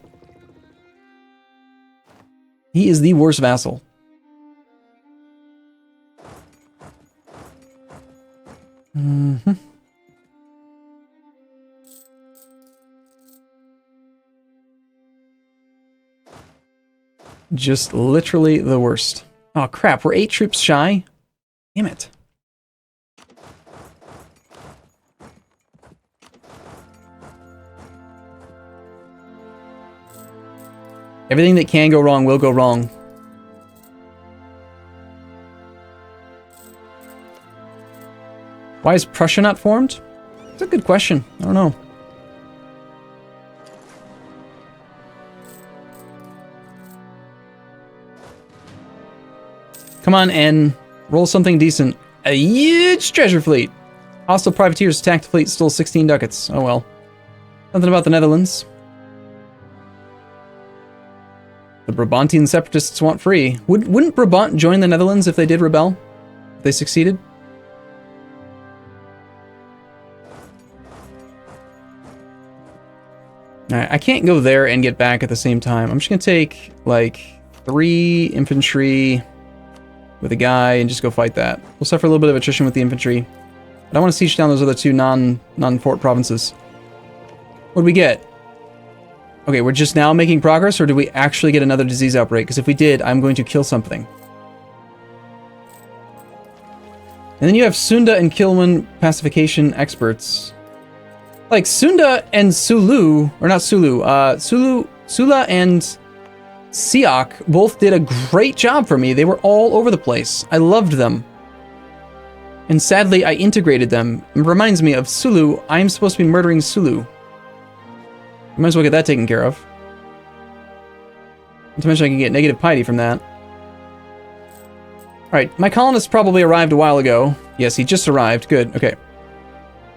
He is the worst vassal. Just literally the worst. Oh crap, we're 8 troops shy. Damn it. Everything that can go wrong will go wrong. Why is Prussia not formed? It's a good question. I don't know. Come on, N. Roll something decent. A huge treasure fleet. Hostile privateers attacked the fleet, stole 16 ducats. Oh well. Something about the Netherlands. The Brabantian separatists want free. Wouldn't Brabant join the Netherlands if they did rebel? If they succeeded? Alright, I can't go there and get back at the same time. I'm just gonna take, like, 3 infantry with a guy and just go fight that. We'll suffer a little bit of attrition with the infantry. But I want to siege down those other 2 non-fort provinces. What do we get? Okay, we're just now making progress, or did we actually get another disease outbreak? Because if we did, I'm going to kill something. And then you have Sunda and Kilwan pacification experts. Like, Sunda and Sulu, or not Sulu, Sula and Siak both did a great job for me. They were all over the place. I loved them. And sadly, I integrated them. It reminds me of Sulu. I'm supposed to be murdering Sulu. Might as well get that taken care of. Not to mention I can get negative piety from that. Alright, my colonist probably arrived a while ago. Yes, he just arrived. Good, okay.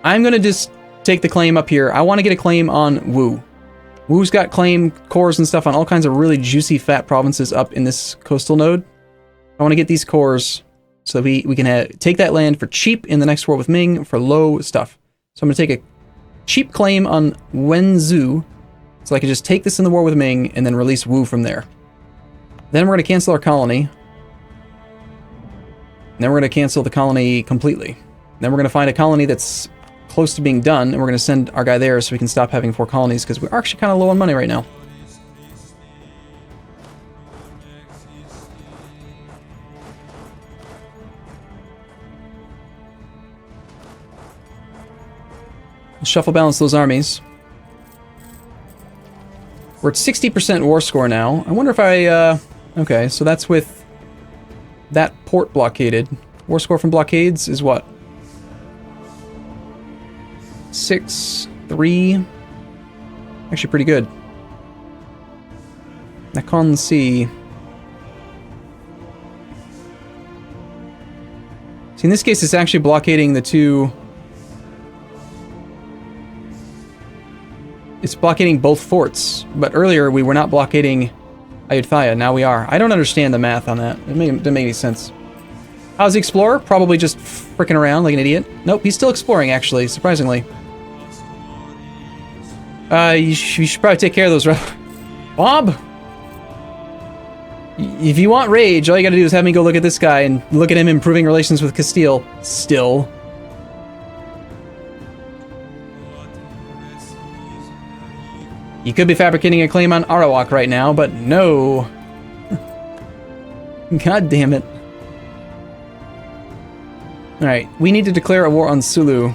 I'm gonna just take the claim up here. I want to get a claim on Wu. Wu's got claim cores and stuff on all kinds of really juicy fat provinces up in this coastal node. I want to get these cores so that we can take that land for cheap in the next war with Ming for low stuff. So I'm going to take a cheap claim on Wenzhou so I can just take this in the war with Ming and then release Wu from there. Then we're going to cancel our colony. And then we're going to cancel the colony completely. Then we're going to find a colony that's close to being done, and we're going to send our guy there so we can stop having 4 colonies, because we're actually kind of low on money right now. Shuffle balance those armies. We're at 60% war score now. I wonder if I, okay, so that's with that port blockaded. War score from blockades is what? 6, 3. Actually pretty good. Nakhon C. See, in this case, it's actually blockading the 2. It's blockading both forts, but earlier we were not blockading Ayutthaya. Now we are. I don't understand the math on that. It doesn't make any sense. How's the Explorer? Probably just fricking around like an idiot. Nope, he's still exploring, actually, surprisingly. You should probably take care of those, Bob! If you want rage, all you gotta do is have me go look at this guy and look at him improving relations with Castile. Still. You could be fabricating a claim on Arawak right now, but no. God damn it. Alright, we need to declare a war on Sulu.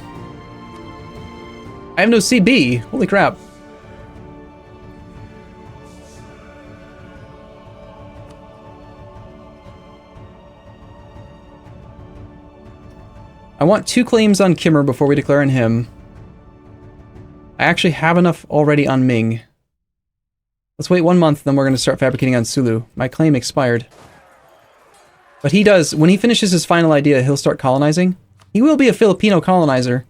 I have no CB. Holy crap. I want 2 claims on Kimmer before we declare on him. I actually have enough already on Ming. Let's wait 1 month, then we're going to start fabricating on Sulu. My claim expired. But he does, when he finishes his final idea, he'll start colonizing. He will be a Filipino colonizer.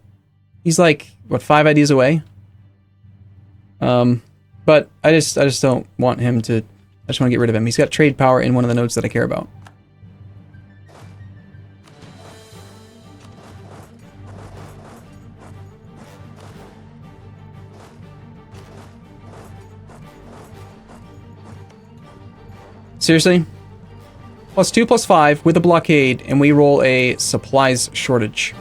He's like, what, 5 ideas away? But I just don't want him to, I just want to get rid of him. He's got trade power in one of the nodes that I care about. Seriously? +2 +5 with a blockade, and we roll a supplies shortage.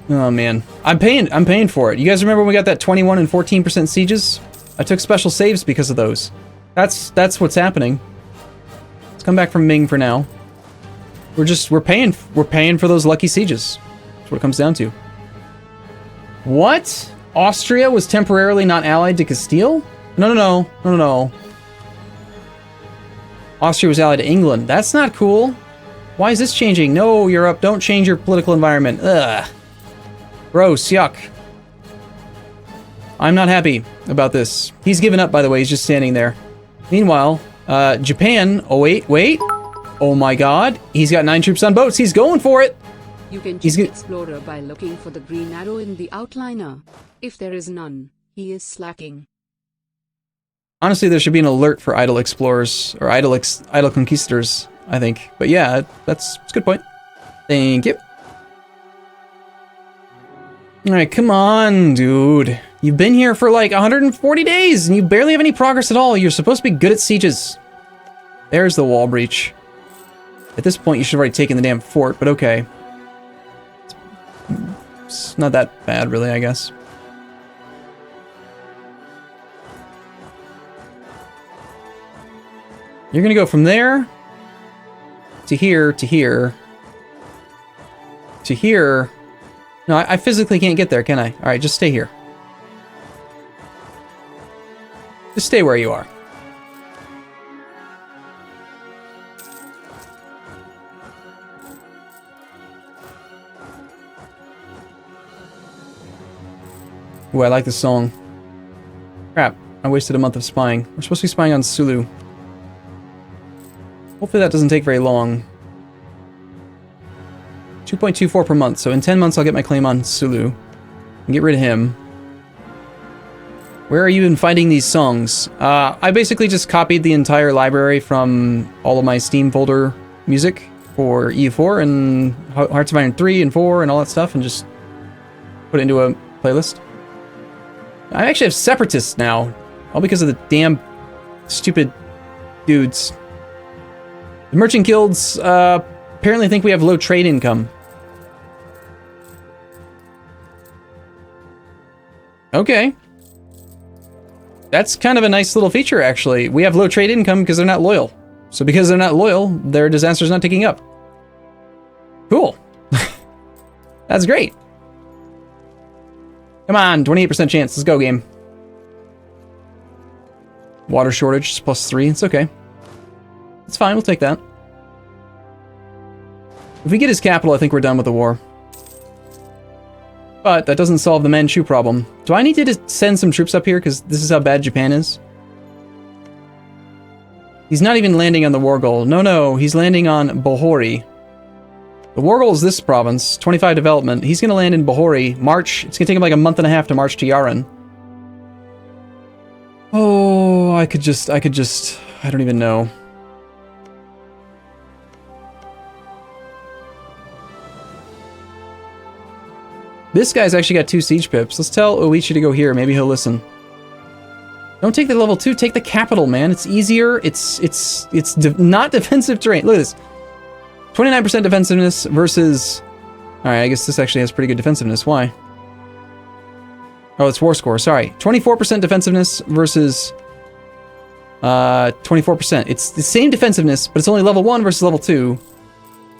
Oh man, I'm paying for it. You guys remember when we got that 21 and 14% sieges? I took special saves because of those. That's what's happening. Let's come back from Ming for now. We're paying for those lucky sieges. That's what it comes down to. What? Austria was temporarily not allied to Castile? No. Austria was allied to England. That's not cool. Why is this changing? No, Europe, don't change your political environment. Ugh. Gross, yuck. I'm not happy about this. He's given up, by the way. He's just standing there. Meanwhile, Japan... Oh, wait. Oh my god. He's got 9 troops on boats. He's going for it. You can check Explorer by looking for the green arrow in the outliner. If there is none, he is slacking. Honestly, there should be an alert for idle explorers, or idle conquistadors, I think. But yeah, that's a good point. Thank you. Alright, come on, dude. You've been here for like 140 days, and you barely have any progress at all. You're supposed to be good at sieges. There's the wall breach. At this point, you should have already taken the damn fort, but okay. It's not that bad, really, I guess. You're gonna go from there to here to here to here. No, I physically can't get there, can I? All right, just stay here. Just stay where you are. Ooh, I like this song. Crap, I wasted a month of spying. We're supposed to be spying on Sulu. Hopefully that doesn't take very long. 2.24 per month, so in 10 months I'll get my claim on Sulu. And get rid of him. Where are you in finding these songs? I basically just copied the entire library from all of my Steam folder music for EU4 and Hearts of Iron 3 and 4 and all that stuff and just put it into a playlist. I actually have separatists now, all because of the damn stupid dudes. The merchant guilds apparently think we have low trade income. Okay. That's kind of a nice little feature, actually. We have low trade income because they're not loyal. So because they're not loyal, their disaster's not ticking up. Cool. That's great. Come on, 28% chance. Let's go, game. Water shortage is +3. It's okay. It's fine. We'll take that. If we get his capital, I think we're done with the war. But that doesn't solve the Manchu problem. Do I need to just send some troops up here? Because this is how bad Japan is. He's not even landing on the war goal. No, he's landing on Bohori. The war goal is this province, 25 development. He's going to land in Bohori. March. It's going to take him like a month and a half to march to Yaren. Oh, I could just, I don't even know. This guy's actually got 2 siege pips. Let's tell Oichi to go here. Maybe he'll listen. Don't take the level 2. Take the capital, man. It's easier. It's not defensive terrain. Look at this. 29% defensiveness versus... Alright, I guess this actually has pretty good defensiveness. Why? Oh, it's war score. Sorry. 24% defensiveness versus... 24%. It's the same defensiveness, but it's only level 1 versus level 2.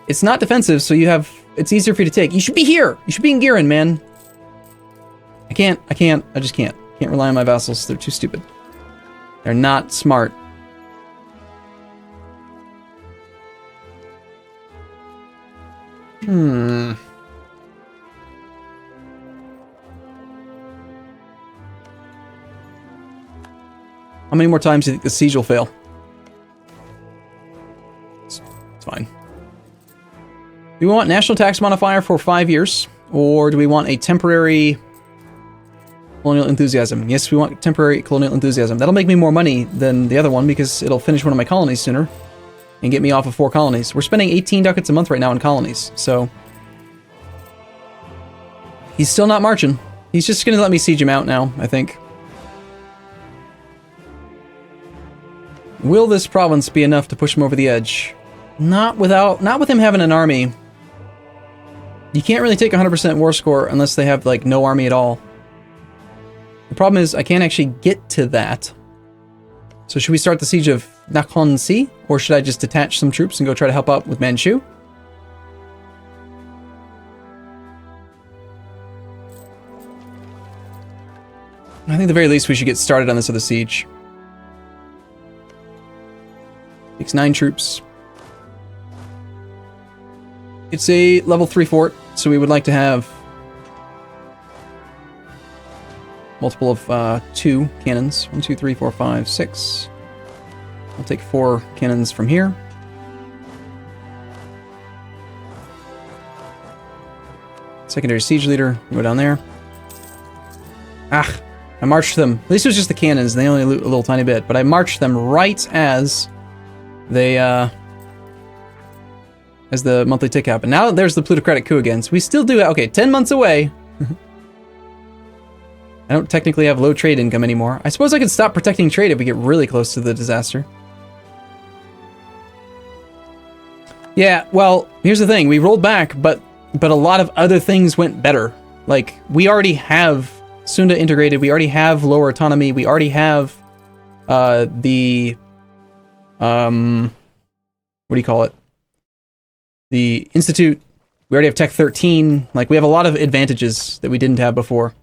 It's not defensive, so you have... It's easier for you to take. You should be here! You should be in Giran, man. I just can't. Can't rely on my vassals. They're too stupid. They're not smart. How many more times do you think the siege will fail? It's fine. Do we want national tax modifier for 5 years? Or do we want a temporary colonial enthusiasm? Yes, we want temporary colonial enthusiasm. That'll make me more money than the other one because it'll finish one of my colonies sooner and get me off of 4 colonies. We're spending 18 ducats a month right now in colonies, so... He's still not marching. He's just gonna let me siege him out now, I think. Will this province be enough to push him over the edge? Not with him having an army. You can't really take 100% war score unless they have, like, no army at all. The problem is, I can't actually get to that. So should we start the siege of Nakhon-Si? Or should I just detach some troops and go try to help out with Manchu? I think at the very least we should get started on this other siege. Takes 9 troops. It's a level 3 fort, so we would like to have multiple of 2 cannons. 1, 2, 3, 4, 5, 6. I'll take 4 cannons from here. Secondary siege leader, go down there. Ah, I marched them. At least it was just the cannons, and they only loot a little tiny bit, but I marched them right as they, as the monthly tick happened. Now there's the plutocratic coup again, so we still do, okay, 10 months away. I don't technically have low trade income anymore. I suppose I could stop protecting trade if we get really close to the disaster. Yeah, well, here's the thing. We rolled back, but a lot of other things went better. Like, we already have Sunda integrated, we already have lower autonomy, we already have the What do you call it? The Institute. We already have Tech 13. Like, we have a lot of advantages that we didn't have before.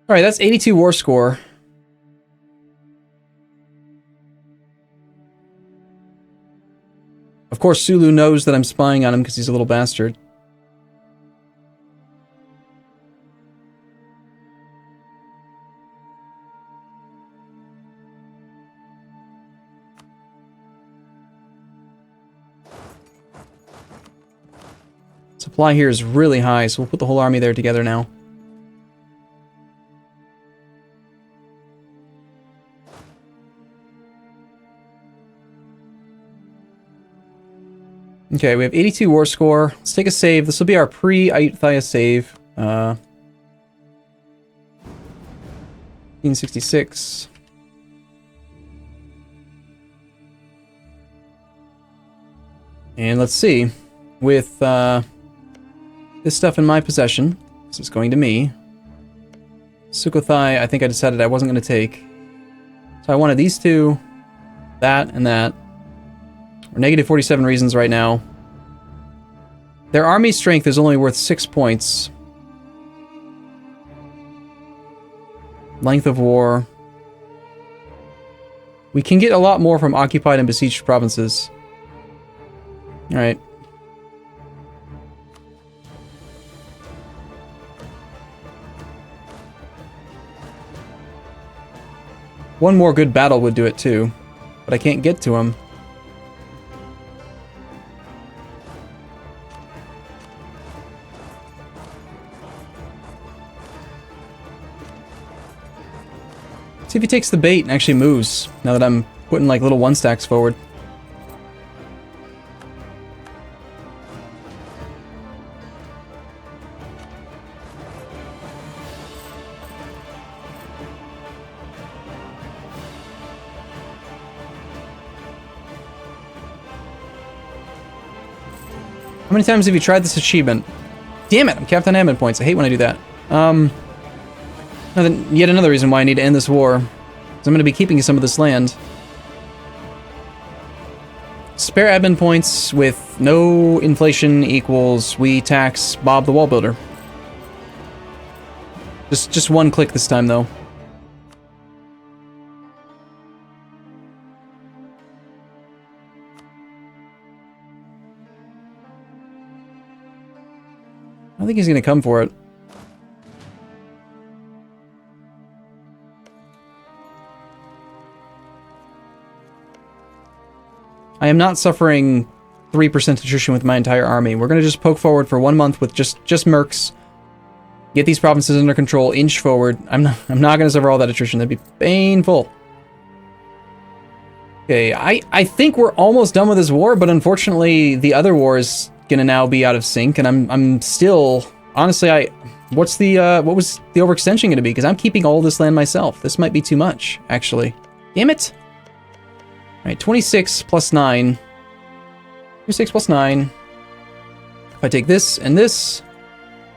Alright, that's 82 war score. Of course, Sulu knows that I'm spying on him because he's a little bastard. Supply here is really high, so we'll put the whole army there together now. Okay, we have 82 war score. Let's take a save. This will be our pre-Ayutthaya save. 1966. And let's see. With this stuff in my possession, this is going to me. Sukhothai, I think I decided I wasn't going to take. So I wanted these two, that, and that. We're negative 47 reasons right now. Their army strength is only worth 6 points. Length of war. We can get a lot more from occupied and besieged provinces. Alright. One more good battle would do it too, but I can't get to him. See if he takes the bait and actually moves, now that I'm putting like little one stacks forward. How many times have you tried this achievement? Damn it, I'm capped on admin points. I hate when I do that. Yet another reason why I need to end this war. Because I'm going to be keeping some of this land. Spare admin points with no inflation equals we tax Bob the Wall Builder. Just one click this time, though. I don't think he's going to come for it. I am not suffering 3% attrition with my entire army. We're going to just poke forward for 1 month with just mercs. Get these provinces under control, inch forward. I'm not going to suffer all that attrition. That'd be painful. Okay, I think we're almost done with this war, but unfortunately the other war is going to now be out of sync, and I'm still honestly what was the overextension going to be? Because I'm keeping all this land myself. This might be too much, actually. Damn it. Alright, 26 plus 9. 26 plus 9. If I take this and this,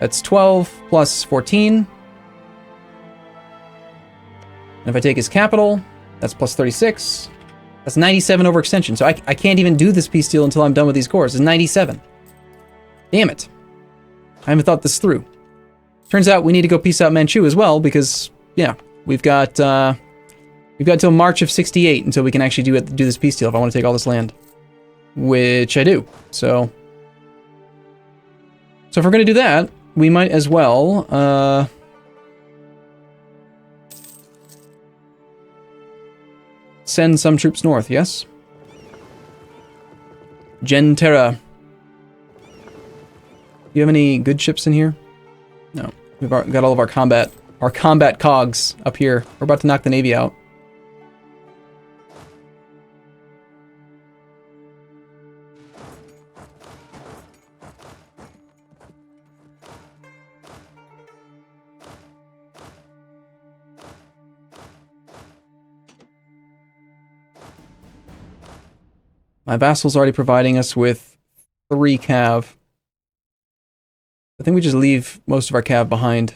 that's 12 plus 14. And if I take his capital, that's plus 36. That's 97 overextension. So I can't even do this peace deal until I'm done with these cores. It's 97. Damn it. I haven't thought this through. Turns out we need to go peace out Manchu as well, because, yeah, we've got till March of 68 until we can actually do this peace deal if I want to take all this land. Which I do. So if we're going to do that, we might as well, send some troops north, yes? Gen Terra. Do you have any good ships in here? No. We've got all of our combat cogs up here. We're about to knock the Navy out. My vassal's already providing us with 3 cav. I think we just leave most of our cav behind.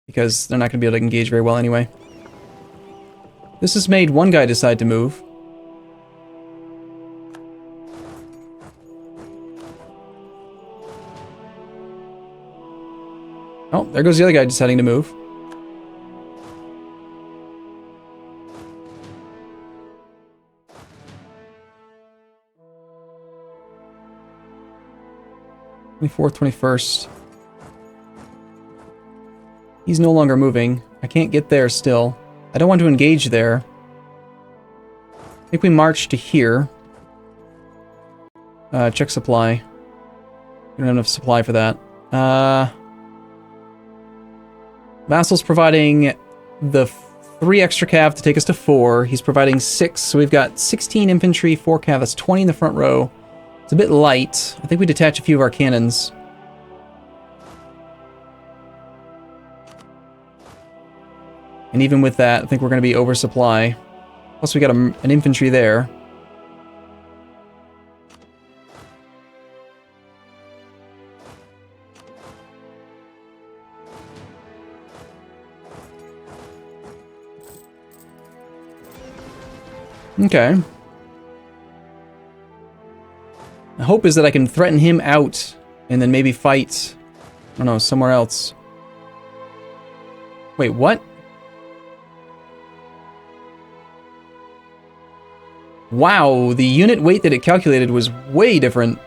Because they're not going to be able to engage very well anyway. This has made one guy decide to move. Oh, there goes the other guy deciding to move. '24th, 21st. He's no longer moving. I can't get there still. I don't want to engage there. I think we march to here. Check supply. We don't have enough supply for that. Vassal's providing the 3 extra cav to take us to 4. He's providing 6, so we've got 16 infantry, 4 cav. That's 20 in the front row. It's a bit light. I think we detach a few of our cannons. And even with that, I think we're going to be oversupply. Plus we got an infantry there. Okay. The hope is that I can threaten him out and then maybe fight, I don't know, somewhere else. Wait, what? Wow, the unit weight that it calculated was way different.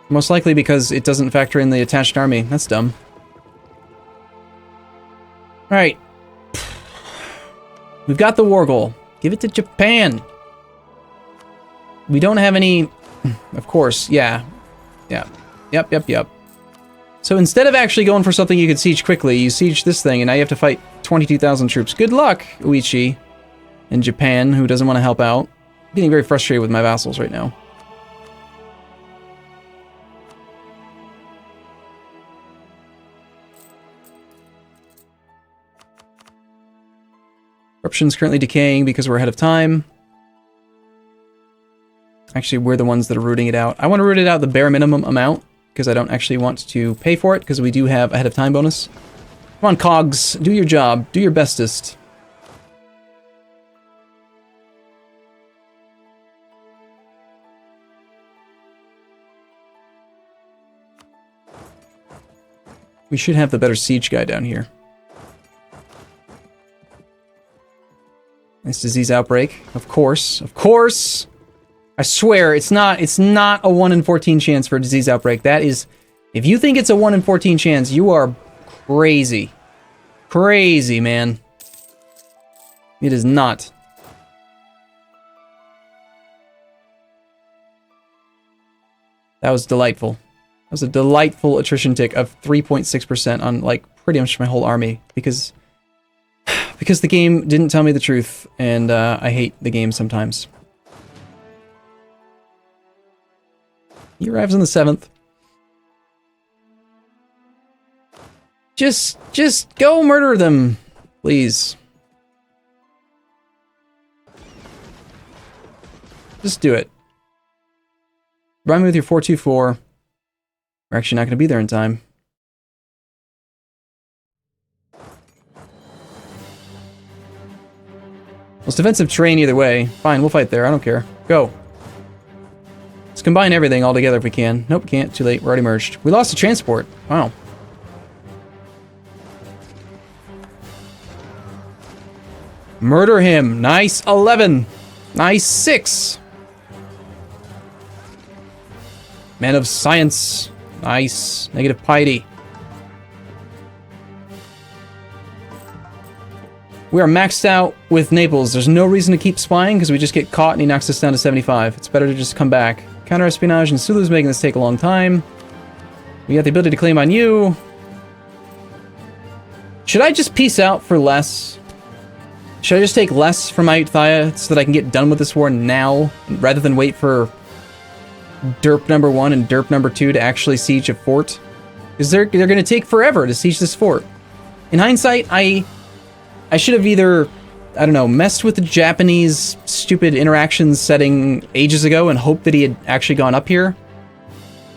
Most likely because it doesn't factor in the attached army. That's dumb. Alright. We've got the war goal. Give it to Japan. We don't have any... Of course, yeah. Yeah. Yep. So instead of actually going for something you could siege quickly, you siege this thing, and now you have to fight 22,000 troops. Good luck, Uichi, in Japan, who doesn't want to help out. I'm getting very frustrated with my vassals right now. Corruption's currently decaying because we're ahead of time. Actually, we're the ones that are rooting it out. I want to root it out the bare minimum amount, because I don't actually want to pay for it, because we do have ahead of time bonus. Come on, cogs, do your job, do your bestest. We should have the better siege guy down here. Nice disease outbreak, of course, of course! I swear, it's not a 1 in 14 chance for a disease outbreak. That is, if you think it's a 1 in 14 chance, you are crazy. Crazy, man. It is not. That was delightful. That was a delightful attrition tick of 3.6% on, like, pretty much my whole army. Because the game didn't tell me the truth, and I hate the game sometimes. He arrives on the 7th. Just go murder them, please. Just do it. Run me with your 424. We're actually not going to be there in time. Well, it's defensive terrain either way. Fine, we'll fight there. I don't care. Go. Let's combine everything all together if we can. Nope, can't. Too late. We're already merged. We lost the transport. Wow. Murder him. Nice 11. Nice 6. Man of science. Nice. Negative piety. We are maxed out with Naples. There's no reason to keep spying because we just get caught and he knocks us down to 75. It's better to just come back. Counter-espionage and Sulu's making this take a long time. We got the ability to claim on you. Should I just peace out for less? Should I just take less from Ayutthaya so that I can get done with this war now, rather than wait for derp number 1 and derp number 2 to actually siege a fort? Because they're going to take forever to siege this fort. In hindsight, I should have either, I don't know, messed with the Japanese stupid interactions setting ages ago and hoped that he had actually gone up here.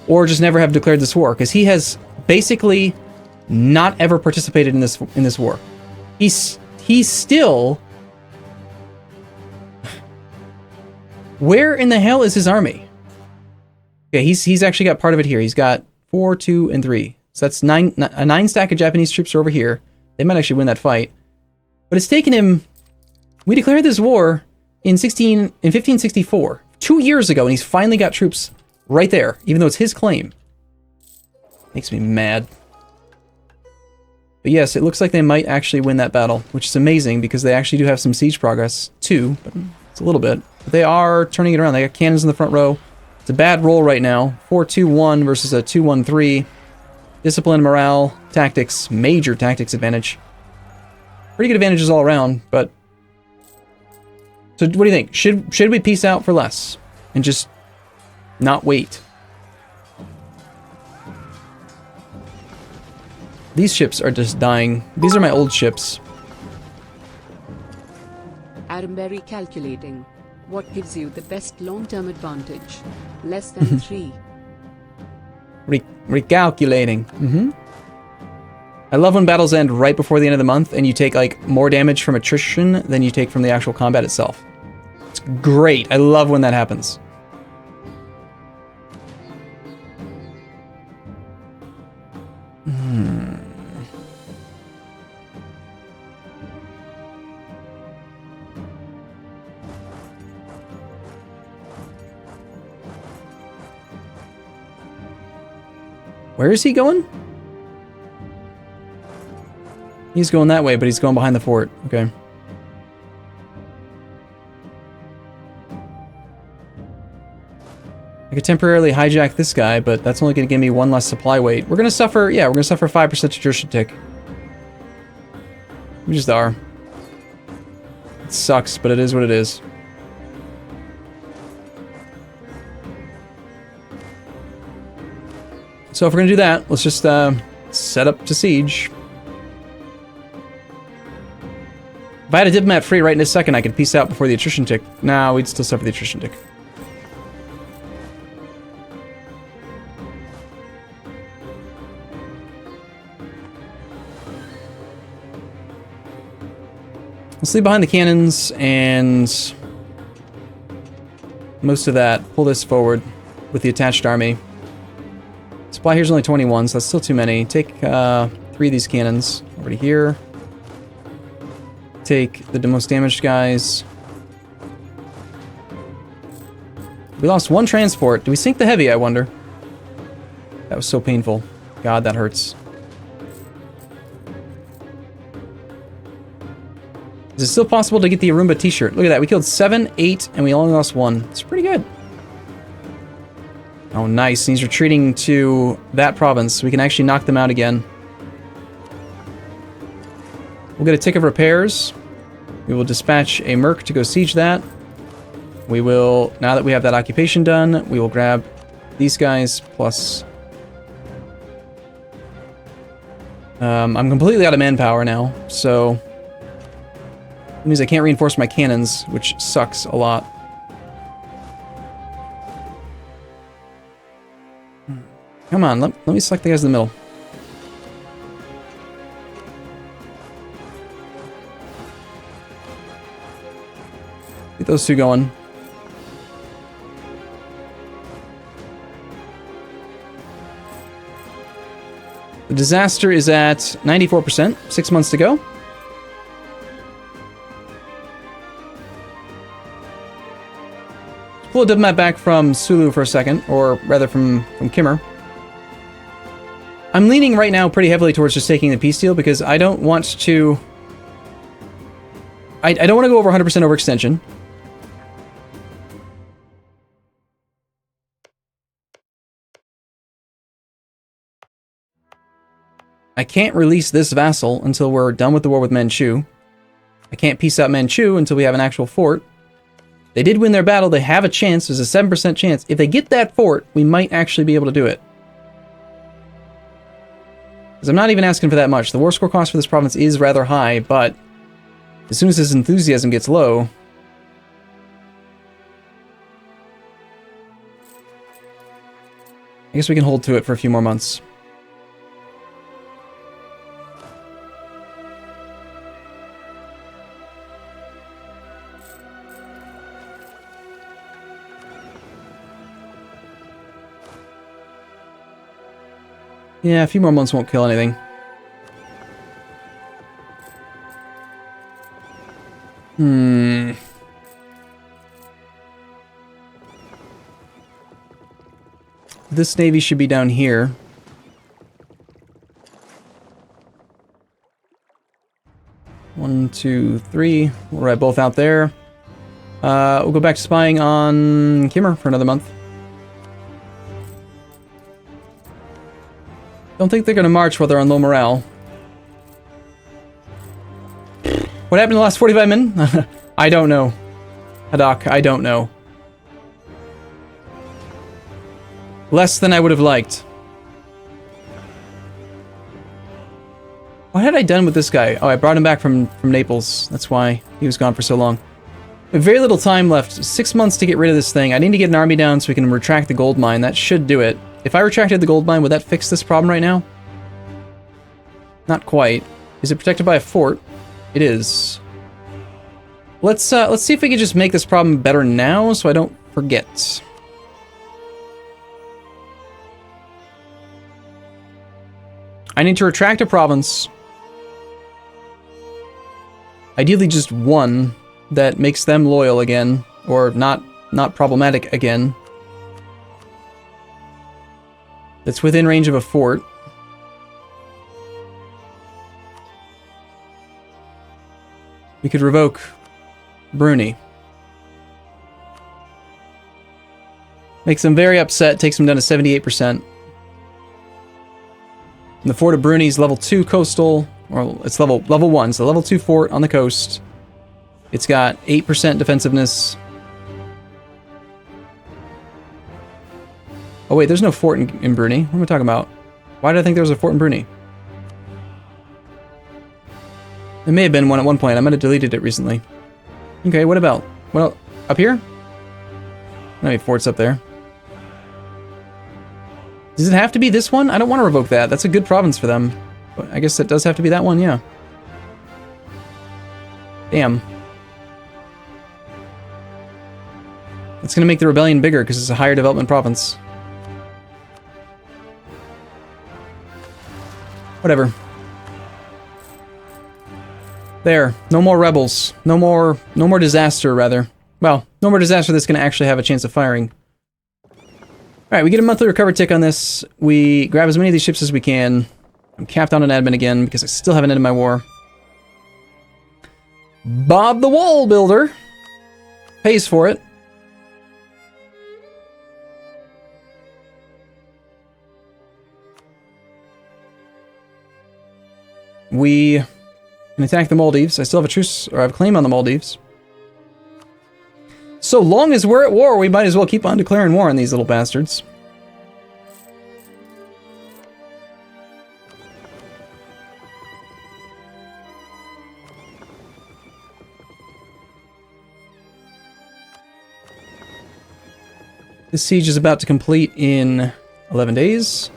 or just never have declared this war, because he has basically not ever participated in this war. He's still... Where in the hell is his army? Okay, he's actually got part of it here. He's got 4, 2, and 3. So that's 9 stack of Japanese troops are over here. They might actually win that fight. But it's taken him... We declared this war in 1564, 2 years ago, and he's finally got troops right there, even though it's his claim. Makes me mad. But yes, it looks like they might actually win that battle, which is amazing because they actually do have some siege progress too, but it's a little bit. But they are turning it around. They got cannons in the front row. It's a bad roll right now. 4-2-1 versus a 2-1-3. Discipline, morale, tactics, major tactics advantage. Pretty good advantages all around, but... So what do you think? Should we peace out for less? And just not wait? These ships are just dying. These are my old ships. Arumba calculating. What gives you the best long-term advantage? Less than 3. Recalculating. I love when battles end right before the end of the month and you take like more damage from attrition than you take from the actual combat itself. It's great. I love when that happens. Where is he going? He's going that way, but he's going behind the fort. Okay. I could temporarily hijack this guy, but that's only going to give me 1 less supply weight. We're going to suffer, yeah, we're going to suffer 5% attrition tick. We just are. It sucks, but it is what it is. So if we're going to do that, let's just set up to siege. If I had a diplomat free right in this second, I could peace out before the attrition tick. Nah, we'd still suffer the attrition tick. Let's leave behind the cannons and most of that. Pull this forward with the attached army. Supply here's only 21, so that's still too many. Take 3 of these cannons over to here. Take the most damaged guys. We lost 1 transport. Do we sink the heavy, I wonder? That was so painful. God, that hurts. Is it still possible to get the Arumba t-shirt? Look at that. We killed 7, 8, and we only lost 1. It's pretty good. Oh, nice. He's retreating to that province. We can actually knock them out again. We'll get a tick of repairs. We will dispatch a merc to go siege that. We will, now that we have that occupation done, we will grab these guys plus... I'm completely out of manpower now, so... That means I can't reinforce my cannons, which sucks a lot. Come on, let me select the guys in the middle. Get those 2 going. The disaster is at 94%, 6 months to go. Pull a diplomat back from Sulu for a second, or rather from Kimmer. I'm leaning right now pretty heavily towards just taking the peace deal because I don't want to... I don't want to go over 100% overextension. I can't release this vassal until we're done with the war with Manchu. I can't peace out Manchu until we have an actual fort. They did win their battle. They have a chance. There's a 7% chance. If they get that fort, we might actually be able to do it. Because I'm not even asking for that much. The war score cost for this province is rather high, but as soon as his enthusiasm gets low... I guess we can hold to it for a few more months. Yeah, a few more months won't kill anything. This navy should be down here. One, two, three. We'll ride both out there. We'll go back to spying on Kimmer for another month. Don't think they're going to march while they're on low morale. What happened in the last 45 minutes? I don't know. Haddock, I don't know. Less than I would have liked. What had I done with this guy? Oh, I brought him back from Naples. That's why he was gone for so long. We have very little time left. 6 months to get rid of this thing. I need to get an army down so we can retract the gold mine. That should do it. If I retracted the gold mine, would that fix this problem right now? Not quite. Is it protected by a fort? It is. Let's see if we can just make this problem better now so I don't forget. I need to retract a province. Ideally just one that makes them loyal again, or not problematic again. That's within range of a fort. We could revoke Bruni. Makes them very upset, takes them down to 78%. And the fort of Bruni is level 2 coastal, or it's level 1, so level 2 fort on the coast. It's got 8% defensiveness. Oh wait, there's no fort in Bruni. What am I talking about? Why did I think there was a fort in Bruni? There may have been one at one point. I might have deleted it recently. Okay, what about? Well, up here? How many forts up there? Does it have to be this one? I don't want to revoke that. That's a good province for them. But I guess it does have to be that one, yeah. Damn. It's going to make the rebellion bigger because it's a higher development province. Whatever. There. No more rebels. No more disaster, rather. Well, no more disaster that's going to actually have a chance of firing. Alright, we get a monthly recover tick on this. We grab as many of these ships as we can. I'm capped on an admin again because I still haven't ended my war. Bob the Wall Builder pays for it. We can attack the Maldives. I still have a truce, or I have a claim on the Maldives. So long as we're at war, we might as well keep on declaring war on these little bastards. This siege is about to complete in 11 days.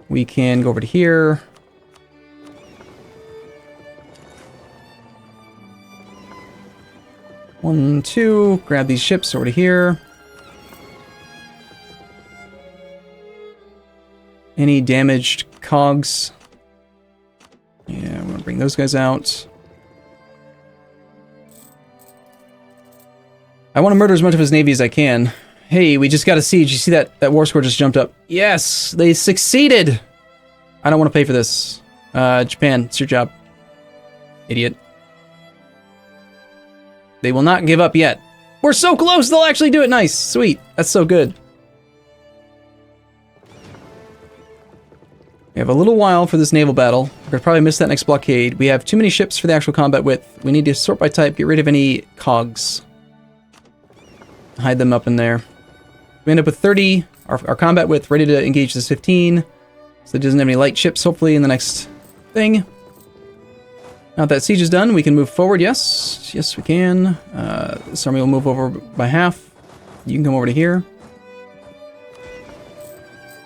We can go over to here. One, two, grab these ships over to here. Any damaged cogs? Yeah, I'm gonna bring those guys out. I want to murder as much of his navy as I can. Hey, we just got a siege. You see that war score just jumped up? Yes, they succeeded! I don't want to pay for this. Japan, it's your job. Idiot. They will not give up yet. We're so close, they'll actually do it. Nice. Sweet. That's so good. We have a little while for this naval battle. We're going to probably miss that next blockade. We have too many ships for the actual combat width. We need to sort by type, get rid of any cogs. Hide them up in there. We end up with 30. Our combat width ready to engage this 15. So it doesn't have any light ships, hopefully, in the next thing. Now that siege is done, we can move forward, yes. Yes, we can. This army will move over by half. You can come over to here.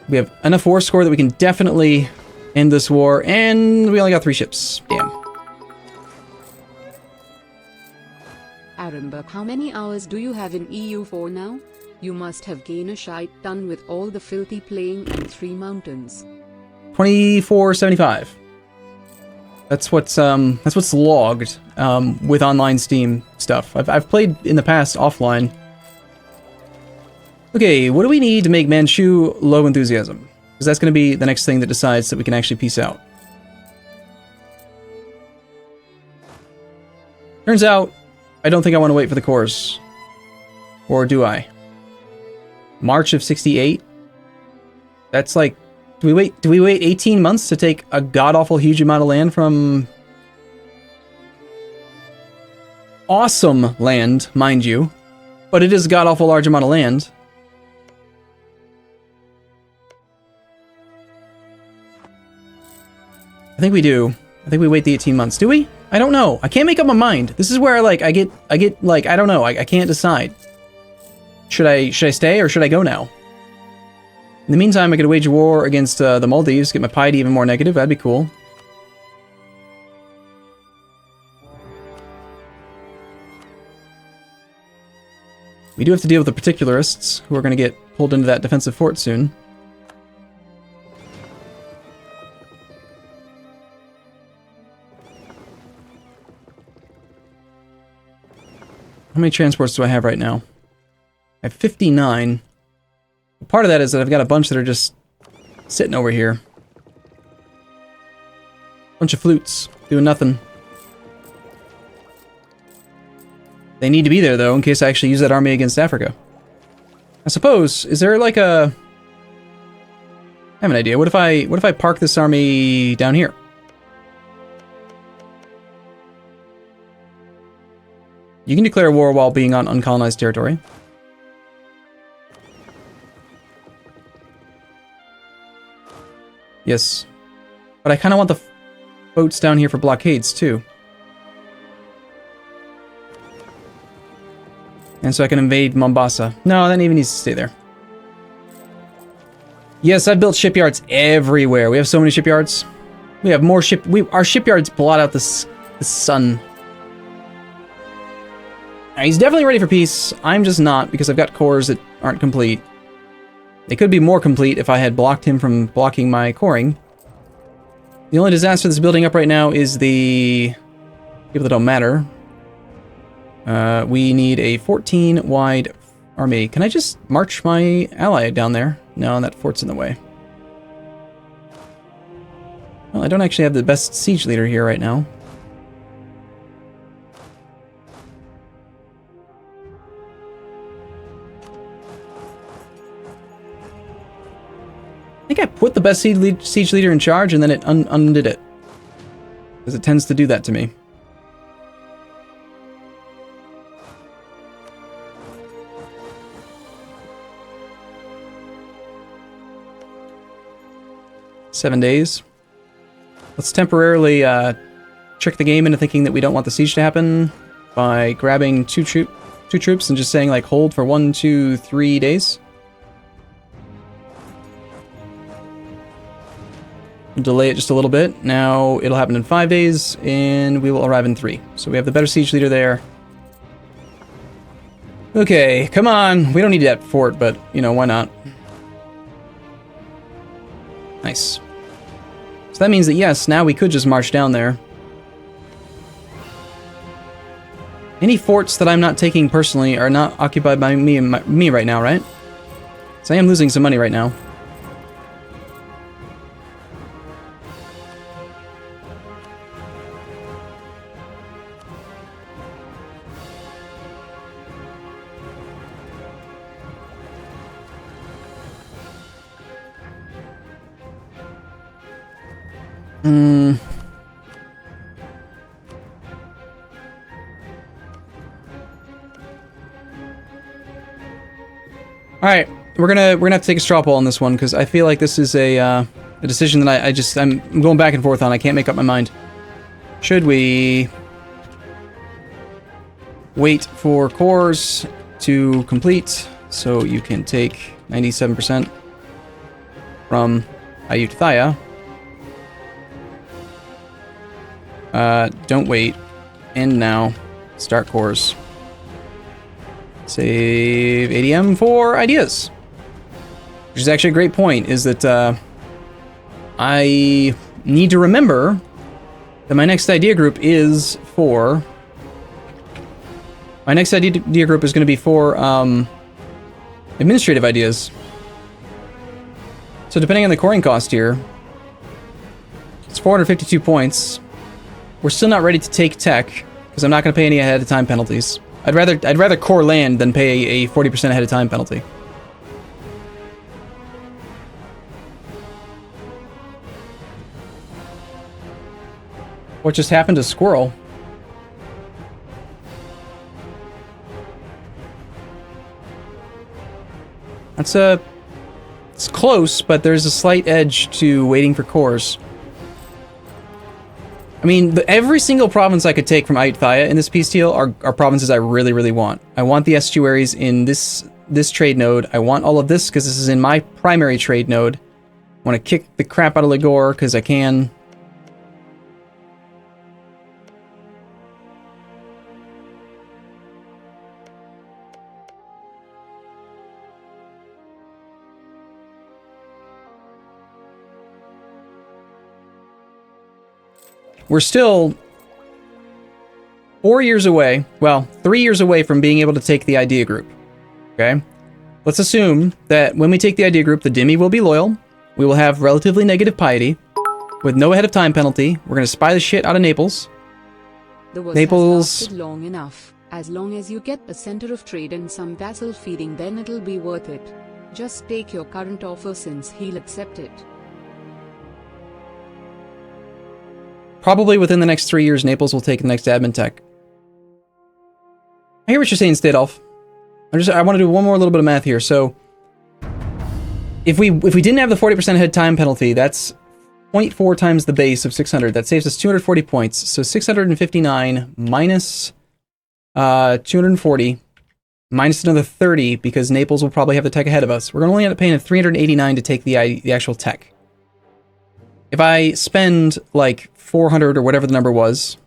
We have enough war score that we can definitely end this war, and we only got 3 ships. Damn. Arumba, how many hours do you have in EU4 now? You must have gained a shite ton with all the filthy playing and 3 mountains. 2475. That's what's logged with online Steam stuff. I've played in the past offline. Okay, what do we need to make Manchu low enthusiasm? Because that's going to be the next thing that decides that we can actually peace out. Turns out, I don't think I want to wait for the cores. Or do I? March of 68? That's like... Do we wait 18 months to take a god-awful huge amount of land from... Awesome land, mind you. But it is a god-awful large amount of land. I think we do. I think we wait the 18 months. Do we? I don't know. I can't make up my mind. This is where like I get like I don't know. I can't decide. Should I stay or should I go now? In the meantime, I could wage war against the Maldives, get my piety even more negative. That'd be cool. We do have to deal with the particularists, who are going to get pulled into that defensive fort soon. How many transports do I have right now? I have 59. Part of that is that I've got a bunch that are just sitting over here. Bunch of flutes, doing nothing. They need to be there, though, in case I actually use that army against Africa. I suppose, is there like a... I have an idea. What if I park this army down here? You can declare war while being on uncolonized territory. Yes. But I kind of want the boats down here for blockades, too. And so I can invade Mombasa. No, that navy needs to stay there. Yes, I've built shipyards everywhere. We have so many shipyards. We have more our shipyards blot out the sun. He's definitely ready for peace. I'm just not, because I've got cores that aren't complete. They could be more complete if I had blocked him from blocking my coring. The only disaster that's building up right now is the people that don't matter. We need a 14-wide army. Can I just march my ally down there? No, that fort's in the way. Well, I don't actually have the best siege leader here right now. I think I put the best siege leader in charge and then it undid it. Because it tends to do that to me. Seven days. Let's temporarily trick the game into thinking that we don't want the siege to happen by grabbing two troops and just saying like hold for 1, 2, 3 days. Delay it just a little bit. Now it'll happen in 5 days, and we will arrive in 3. So we have the better siege leader there. Okay, come on. We don't need that fort, but, you know, why not? Nice. So that means that, yes, now we could just march down there. Any forts that I'm not taking personally are not occupied by me right now, right? So I am losing some money right now. Alright, we're gonna have to take a straw poll on this one, because I feel like this is a decision that I'm going back and forth on. I can't make up my mind. Should we wait for cores to complete so you can take 97%? from Ayutthaya. Don't wait. End now. Start cores. Save ADM for ideas. Which is actually a great point, is that I need to remember that my next idea group is for... My next idea group is going to be for administrative ideas. So depending on the coring cost here, it's 452 points. We're still not ready to take tech, because I'm not going to pay any ahead of time penalties. I'd rather core land than pay a 40% ahead of time penalty. What just happened to Squirrel? It's close, but there's a slight edge to waiting for cores. I mean, every single province I could take from Ayutthaya in this peace deal are provinces I really, really want. I want the estuaries in this trade node. I want all of this because this is in my primary trade node. I want to kick the crap out of Ligor because I can. We're still 4 years away, well, 3 years away from being able to take the idea group, okay? Let's assume that when we take the idea group, the Dhimmi will be loyal, we will have relatively negative piety, with no ahead of time penalty, we're going to spy the shit out of Naples. The war Naples... has lasted long enough. As long as you get a center of trade and some vassal feeding, then it'll be worth it. Just take your current offer since he'll accept it. Probably within the next 3 years, Naples will take the next admin tech. I hear what you're saying, Stadolf. I want to do one more little bit of math here. So, if we didn't have the 40% head time penalty, that's 0.4 times the base of 600. That saves us 240 points. So 659 minus 240 minus another 30 because Naples will probably have the tech ahead of us. We're going to only end up paying 389 to take the actual tech. If I spend like 400 or whatever the number was,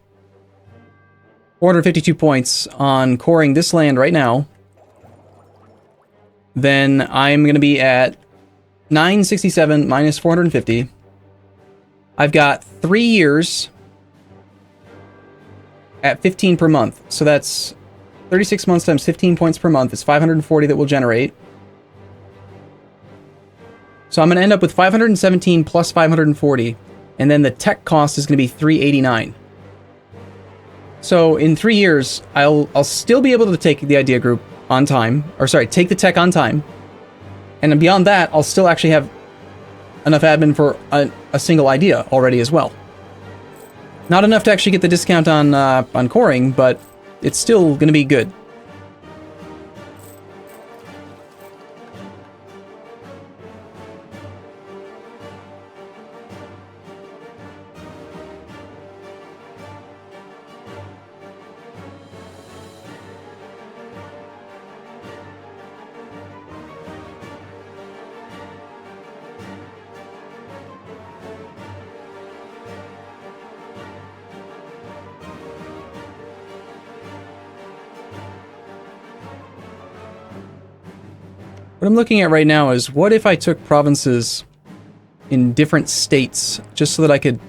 452 points on coring this land right now, then I'm going to be at 967 minus 450. I've got 3 years at 15 per month. So that's 36 months times 15 points per month is 540 that will generate. So I'm going to end up with 517 plus 540, and then the tech cost is going to be 389. So in 3 years, I'll still be able to take the idea group on time, or sorry, take the tech on time, and then beyond that, I'll still actually have enough admin for a single idea already as well. Not enough to actually get the discount on coring, but it's still going to be good. What I'm looking at right now is, what if I took provinces in different states, just so that I could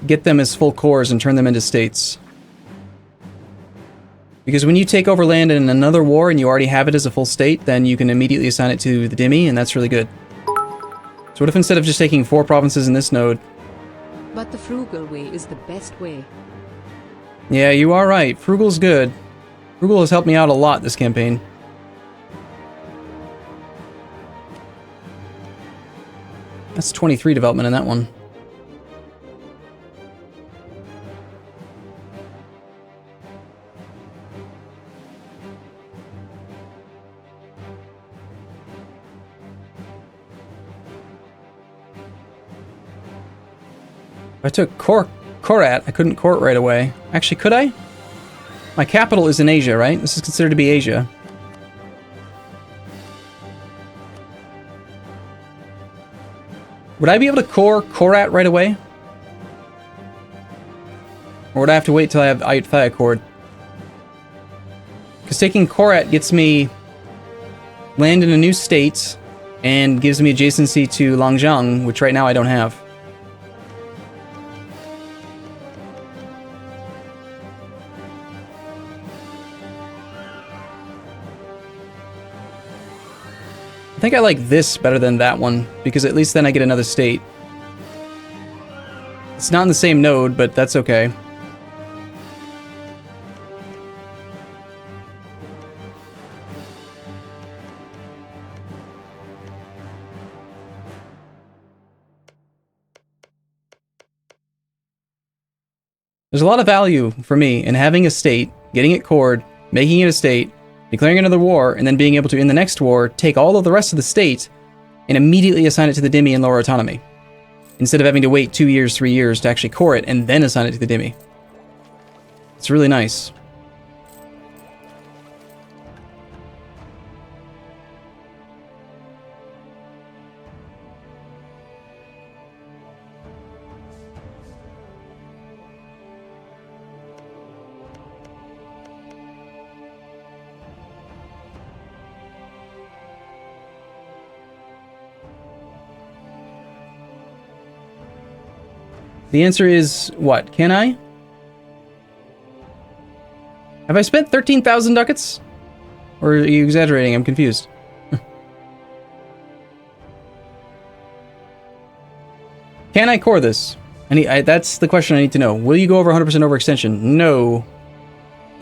get them as full cores and turn them into states? Because when you take over land in another war and you already have it as a full state, then you can immediately assign it to the Dhimmi, and that's really good. So what if instead of just taking 4 provinces in this node... But the frugal way is the best way. Yeah, you are right. Frugal's good. Frugal has helped me out a lot this campaign. That's 23 development in that one. If I took Korat, I couldn't court right away. Actually, could I? My capital is in Asia, right? This is considered to be Asia. Would I be able to core Korat right away? Or would I have to wait till I have Ayutthaya cored? Because taking Korat gets me land in a new state and gives me adjacency to Langjiang, which right now I don't have. I think I like this better than that one, because at least then I get another state. It's not in the same node, but that's okay. There's a lot of value for me in having a state, getting it cored, making it a state, declaring another war, and then being able to, in the next war, take all of the rest of the state and immediately assign it to the Dhimmi and lower autonomy. Instead of having to wait 2 years, 3 years to actually core it and then assign it to the Dhimmi. It's really nice. The answer is what? Can I? Have I spent 13,000 ducats? Or are you exaggerating? I'm confused. Can I core this? That's the question I need to know. Will you go over 100% overextension? No.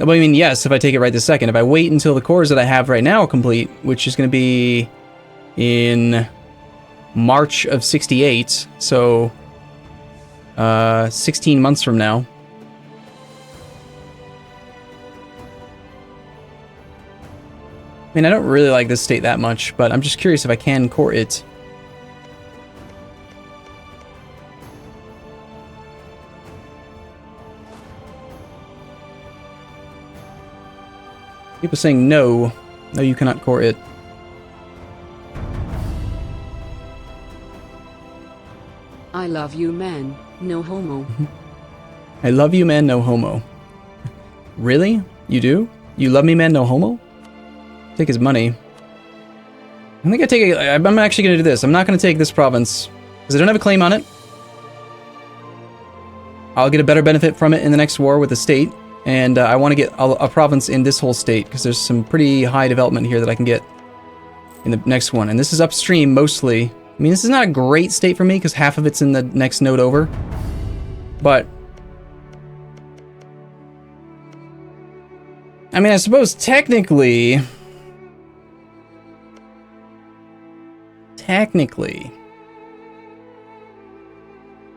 Well, I mean, yes, if I take it right this second. If I wait until the cores that I have right now are complete, which is going to be in March of 68, so 16 months from now. I mean, I don't really like this state that much, but I'm just curious if I can core it. People saying no. No, you cannot core it. I love you, man. No homo. I love you, man. No homo. Really? You do? You love me, man. No homo? Take his money. I think I take a... I'm actually going to do this. I'm not going to take this province because I don't have a claim on it. I'll get a better benefit from it in the next war with the state. And I want to get a province in this whole state because there's some pretty high development here that I can get in the next one. And this is upstream mostly. I mean, this is not a great state for me because half of it's in the next node over. But I mean, I suppose technically... I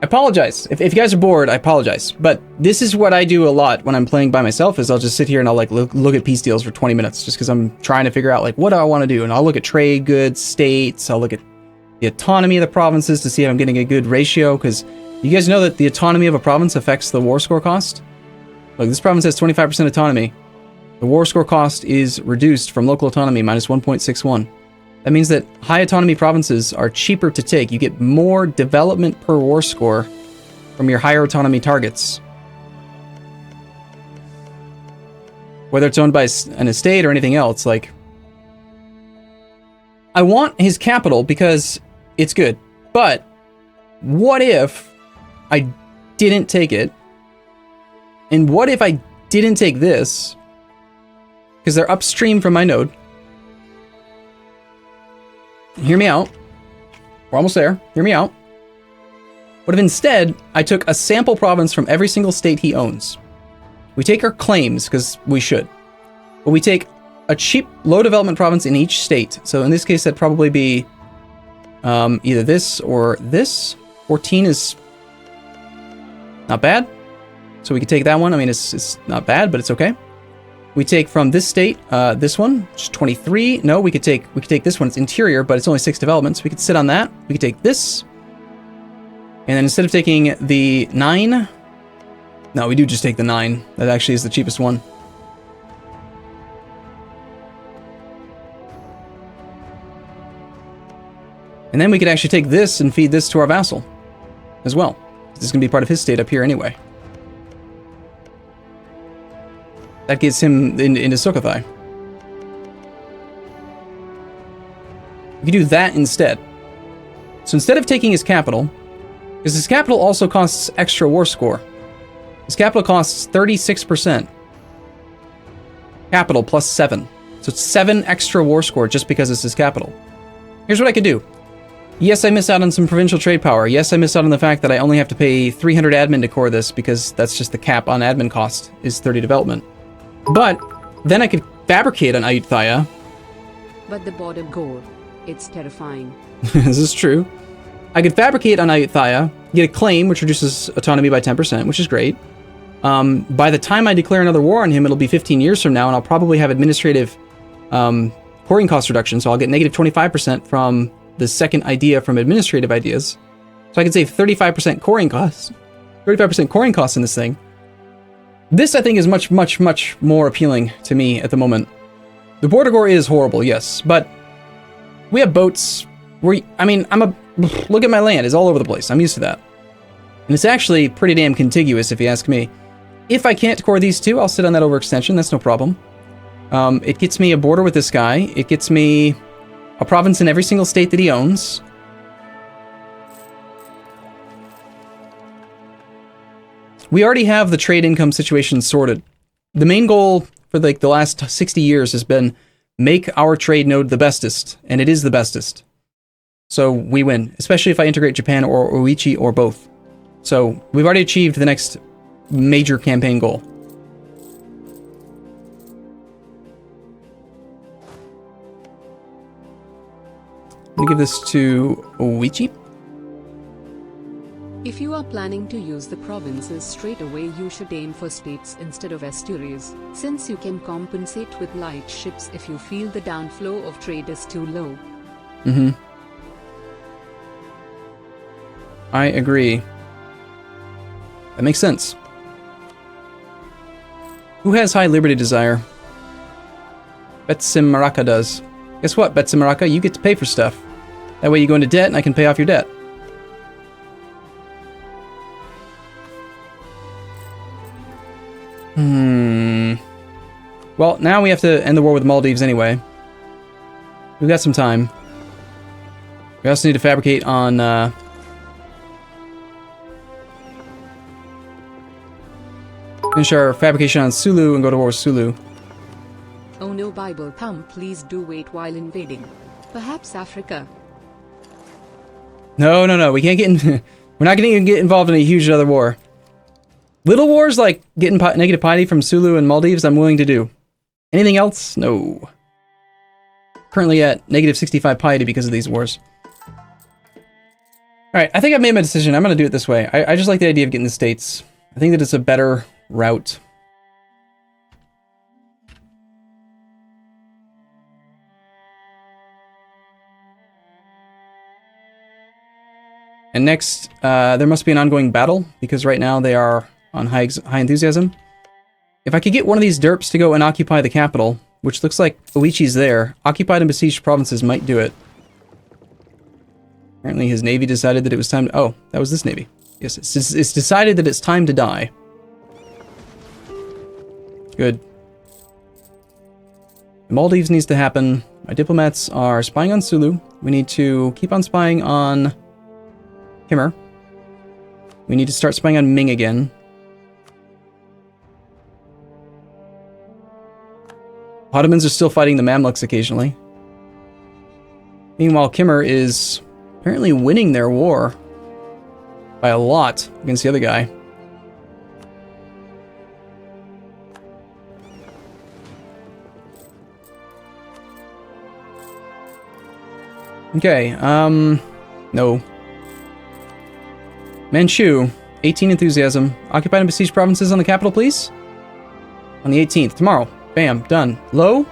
apologize. If you guys are bored, I apologize. But this is what I do a lot when I'm playing by myself, is I'll just sit here and I'll like look at peace deals for 20 minutes just because I'm trying to figure out like what do I want to do. And I'll look at trade goods, states, I'll look at the autonomy of the provinces to see if I'm getting a good ratio, because you guys know that the autonomy of a province affects the war score cost. Look, this province has 25% autonomy. The war score cost is reduced from local autonomy minus 1.61. That means that high autonomy provinces are cheaper to take. You get more development per war score from your higher autonomy targets. Whether it's owned by an estate or anything else, like... I want his capital because it's good. But what if I didn't take it? And what if I didn't take this? Because they're upstream from my node. Hear me out. We're almost there. Hear me out. What if instead I took a sample province from every single state he owns? We take our claims, because we should. But we take a cheap, low development province in each state. So in this case, that'd probably be either this or this. 14 is not bad. So we could take that one. I mean, it's not bad, but it's okay. We take from this state, this one, which is 23. No, we could take this one. It's interior, but it's only 6 developments. We could sit on that. We could take this. And then instead of taking the 9... No, we do just take the 9. That actually is the cheapest one. And And then we could actually take this and feed this to our vassal as well. This is going to be part of his state up here anyway. That gets him into Sukhothai. We could do that instead. So instead of taking his capital, because his capital also costs extra war score. His capital costs 36%. Capital plus 7. So it's 7 extra war score just because it's his capital. Here's what I could do. Yes, I miss out on some provincial trade power. Yes, I miss out on the fact that I only have to pay 300 admin to core this because that's just the cap on admin cost is 30 development. But then I could fabricate on Ayutthaya. But the border gore, it's terrifying. This is true. I could fabricate on Ayutthaya, get a claim which reduces autonomy by 10%, which is great. By the time I declare another war on him, it'll be 15 years from now, and I'll probably have administrative coring cost reduction, so I'll get negative 25% from the second idea from administrative ideas. So I can save 35% coring costs. 35% coring costs in this thing. This, I think, is much, much, much more appealing to me at the moment. The border gore is horrible, yes, but we have boats. Look at my land. It's all over the place. I'm used to that. And it's actually pretty damn contiguous, if you ask me. If I can't core these two, I'll sit on that overextension. That's no problem. It gets me a border with this guy. It gets me a province in every single state that he owns. We already have the trade income situation sorted. The main goal for the last 60 years has been make our trade node the bestest, and it is the bestest. So we win, especially if I integrate Japan or Oichi or both. So we've already achieved the next major campaign goal. Let me give this to Oichi. If you are planning to use the provinces straight away, you should aim for states instead of estuaries, since you can compensate with light ships if you feel the downflow of trade is too low. Mm-hmm. I agree. That makes sense. Who has high liberty desire? Betsim Maraka does. Guess what, Betsim Maraka? You get to pay for stuff. That way you go into debt and I can pay off your debt. Well, now we have to end the war with Maldives anyway. We've got some time. We also need to fabricate on, finish our fabrication on Sulu and go to war with Sulu. Oh no, Bible thumb, please do wait while invading. Perhaps Africa. No, we can't get in. We're not going to get involved in a huge other war. Little wars like getting negative piety from Sulu and Maldives, I'm willing to do. Anything else? No. Currently at negative 65 piety because of these wars. Alright, I think I've made my decision. I'm going to do it this way. I just like the idea of getting the states. I think that it's a better route. And next, there must be an ongoing battle, because right now they are on high enthusiasm. If I could get one of these derps to go and occupy the capital, which looks like Oichi's there, occupied and besieged provinces might do it. Apparently his navy decided that it was time to... Oh, that was this navy. Yes, it's decided that it's time to die. Good. The Maldives needs to happen. My diplomats are spying on Sulu. We need to keep on spying on Khmer. We need to start spying on Ming again. Ottomans are still fighting the Mamluks occasionally. Meanwhile, Khmer is apparently winning their war by a lot against the other guy. Okay, no. Manchu, 18 enthusiasm. Occupied and besieged provinces on the capital, please? On the 18th, tomorrow. Bam, done. Low?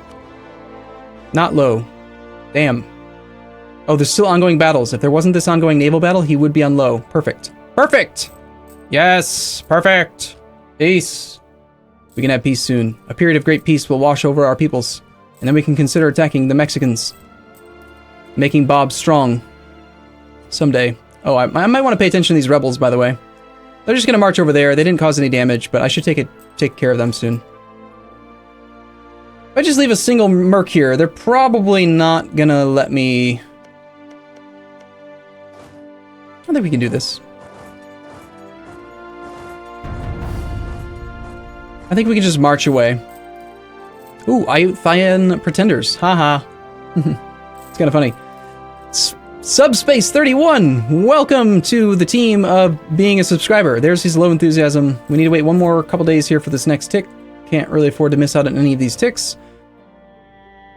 Not low. Damn. Oh, there's still ongoing battles. If there wasn't this ongoing naval battle, he would be on low. Perfect. Perfect! Yes, perfect. Peace. We can have peace soon. A period of great peace will wash over our peoples, and then we can consider attacking the Mexicans. Making Bob strong. Someday. Oh, I might want to pay attention to these rebels, by the way. They're just going to march over there. They didn't cause any damage, but I should take care of them soon. If I just leave a single merc here, they're probably not going to let me... I think we can do this. I think we can just march away. Ooh, Iuthian Pretenders. Haha. It's kind of funny. Subspace 31! Welcome to the team of being a subscriber. There's his low enthusiasm. We need to wait one more couple days here for this next tick. Can't really afford to miss out on any of these ticks.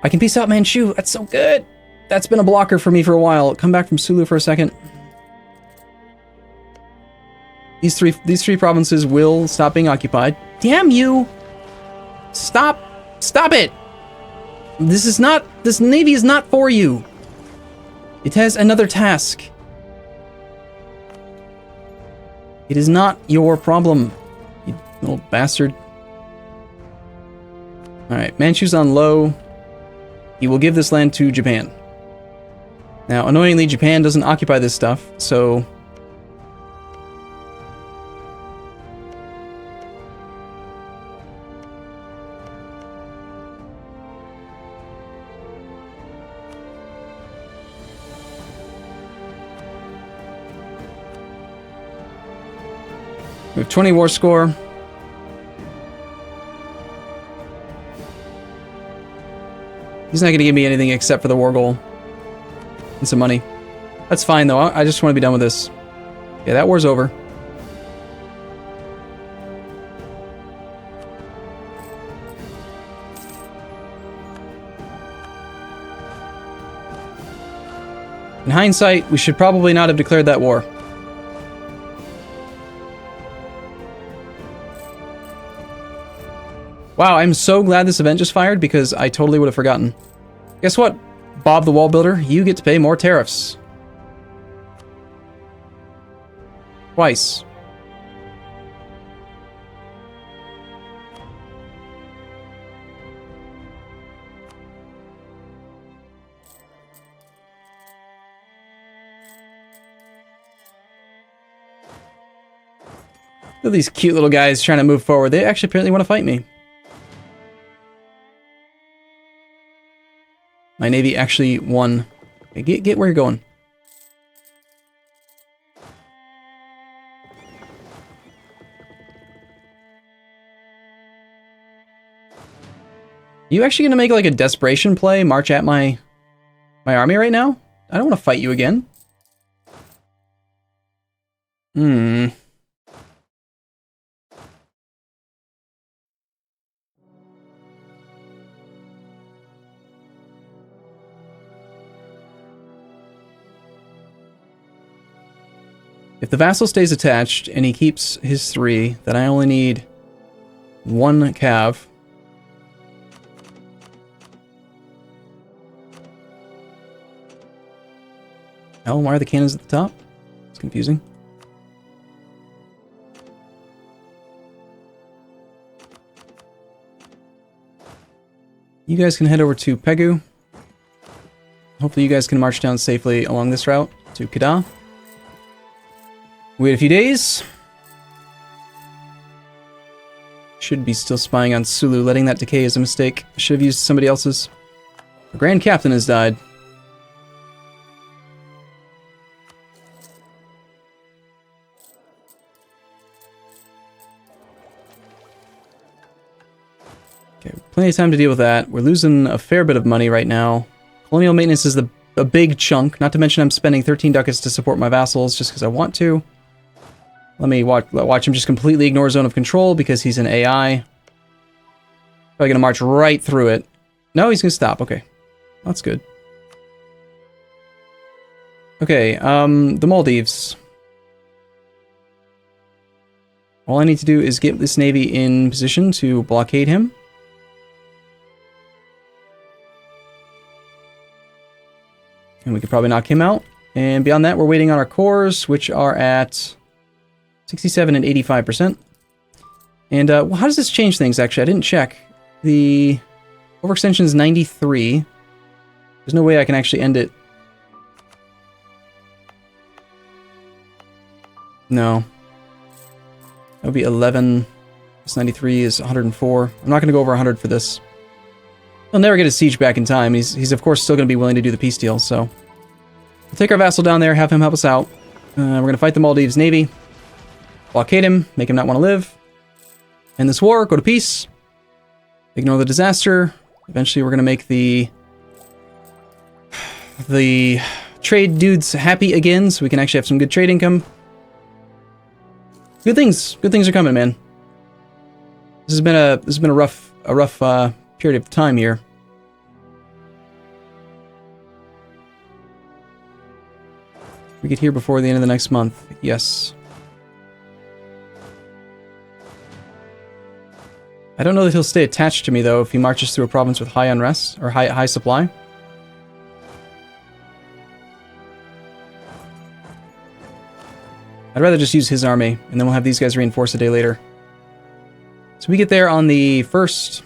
I can peace out Manchu. That's so good. That's been a blocker for me for a while. Come back from Sulu for a second. These three provinces will stop being occupied. Damn you! Stop it! This navy is not for you. It has another task. It is not your problem, you little bastard. Alright, Manchu's on low. He will give this land to Japan. Now, annoyingly, Japan doesn't occupy this stuff, so... We have 20 war score. He's not going to give me anything except for the war goal. And some money. That's fine, though. I just want to be done with this. Yeah, that war's over. In hindsight, we should probably not have declared that war. Wow, I'm so glad this event just fired because I totally would have forgotten. Guess what, Bob the Wall Builder? You get to pay more tariffs. Twice. Look at these cute little guys trying to move forward. They actually apparently want to fight me. My navy actually won. Okay, get where you're going. You actually gonna make like a desperation play, march at my army right now? I don't want to fight you again. If the vassal stays attached and he keeps his 3, then I only need 1 cav. Oh, why are the cannons at the top? It's confusing. You guys can head over to Pegu. Hopefully you guys can march down safely along this route to Kedah. Wait a few days. Should be still spying on Sulu. Letting that decay is a mistake. Should have used somebody else's. The Grand Captain has died. Okay, plenty of time to deal with that. We're losing a fair bit of money right now. Colonial maintenance is a big chunk. Not to mention I'm spending 13 ducats to support my vassals just because I want to. Let me watch him just completely ignore zone of control because he's an AI. Probably gonna march right through it. No, he's gonna stop. Okay, that's good. Okay, the Maldives. All I need to do is get this navy in position to blockade him. And we could probably knock him out. And beyond that, we're waiting on our cores, which are at 67 and 85%. And well, how does this change things, actually? I didn't check. The overextension is 93. There's no way I can actually end it. No. That would be 11. This 93 is 104. I'm not going to go over 100 for this. He'll never get his siege back in time. He's of course still going to be willing to do the peace deal, so... We'll take our vassal down there, have him help us out. We're going to fight the Maldives Navy. Blockade him, make him not want to live. End this war, go to peace. Ignore the disaster. Eventually we're going to make the trade dudes happy again, so we can actually have some good trade income. Good things are coming, man. This has been a rough period of time here. We get here before the end of the next month. Yes. I don't know that he'll stay attached to me, though, if he marches through a province with high unrest, or high supply. I'd rather just use his army, and then we'll have these guys reinforce a day later. So we get there on the 1st.